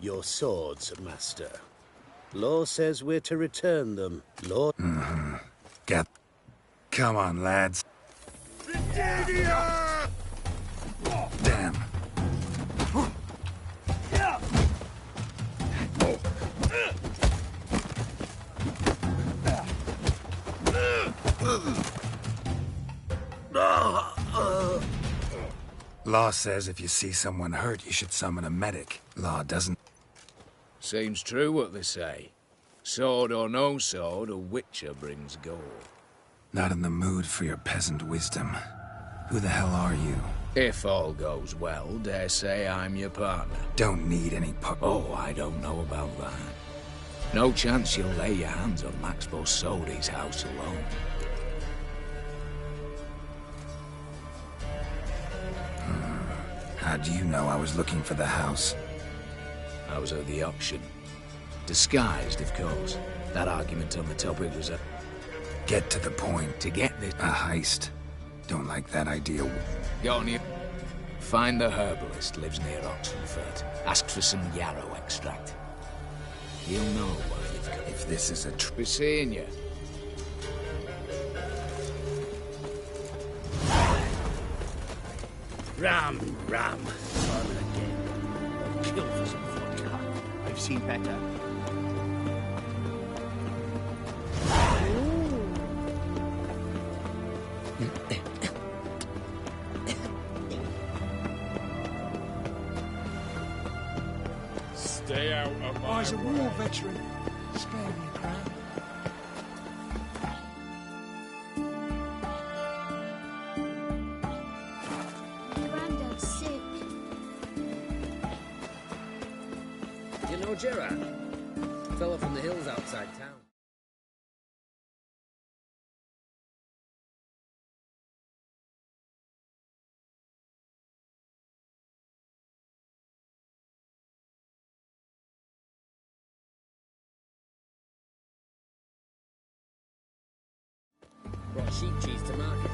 Your swords, Master. Law says we're to return them. Law... Come on, lads. Damn. Law says if you see someone hurt, you should summon a medic. Law doesn't. Seems true what they say. Sword or no sword, a witcher brings gore. Not in the mood for your peasant wisdom. Who the hell are you? If all goes well, dare say I'm your partner. Don't need any Oh, I don't know about that. No chance you'll lay your hands on Max Borsodi's house alone. How do you know I was looking for the house? I was at the auction. Disguised, of course. That argument on the topic was a... Get to the point. To get this... A heist. Don't like that idea. Go on, you... Find the herbalist, lives near Oxenfurt. Ask for some yarrow extract. He'll know why you've come. If this is a Be seeing you. Ram. Simon again. I'll kill for some vodka. I've seen better. Stay out of my He's a war veteran. Spare me a crown. Grandad's sick. You know Gerard? Fella from the hills outside town. Brought sheep cheese to market.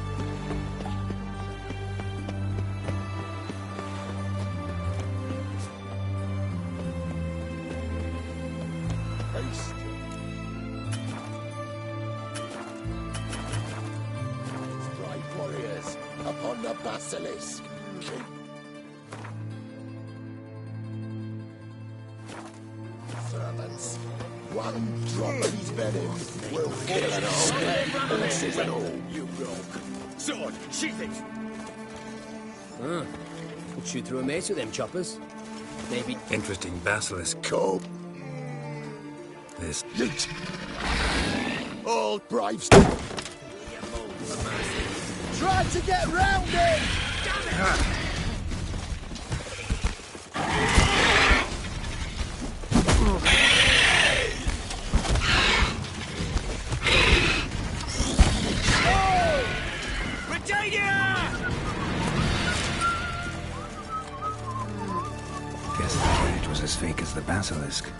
Strike warriors upon the basilisk. Servants, one drop of his venom will kill an army, horses and all. You rogue. Sword, sheath it! Ah, could shoot through a mace with them choppers. Maybe... Interesting basilisk. Cool. This... Yeet. All braves. Try to get round it! Damn it! Guess the cage was as fake as the basilisk.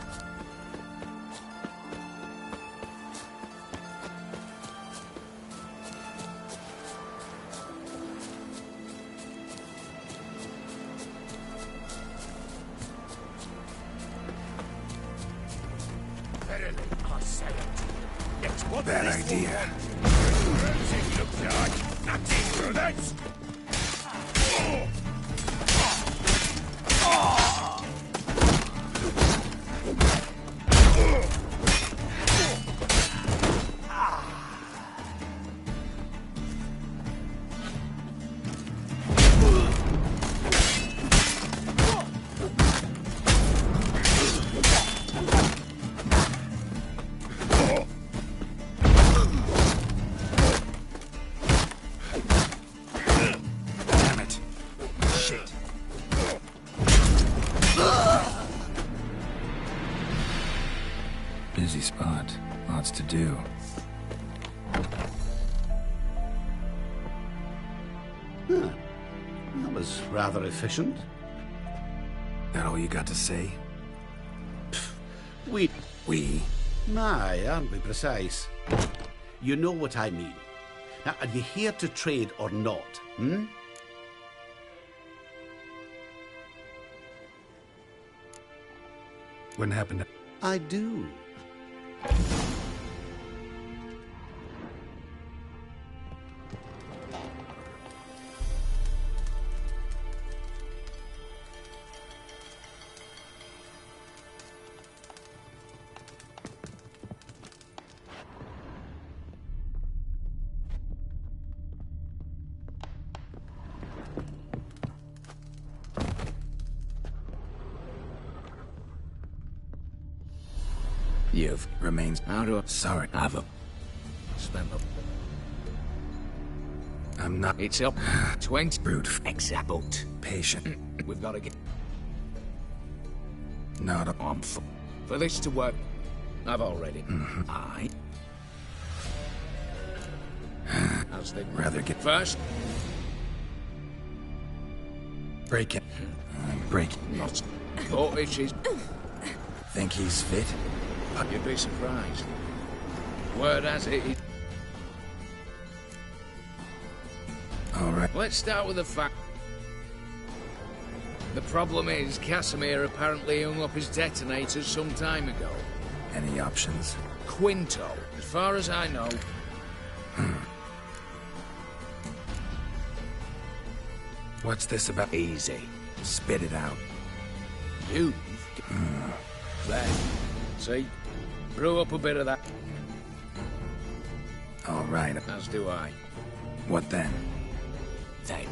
Bad idea. Busy spot. Lots to do. Huh. That was rather efficient. That all you got to say? We? We? Aye, aren't we precise? You know what I mean. Now, are you here to trade or not, hmm? What happened? I do. You've remains. How do I... Sorry. Have a... Spend them. I'm not. It's up. 20. Brute. Exact. Patient. We've got to get... Not a... I'm for this to work. I've already. Mm-hmm. How's they... Rather get... First. Break it. Break it. Not... Oh, she's... Think he's fit? You'd be surprised. Word has it... All right. Let's start with the fact... The problem is, Casimir apparently hung up his detonators some time ago. Any options? Quinto, as far as I know. What's this about? Easy. Spit it out. You've... There. See? Brew up a bit of that. All right. As do I. What then? Then,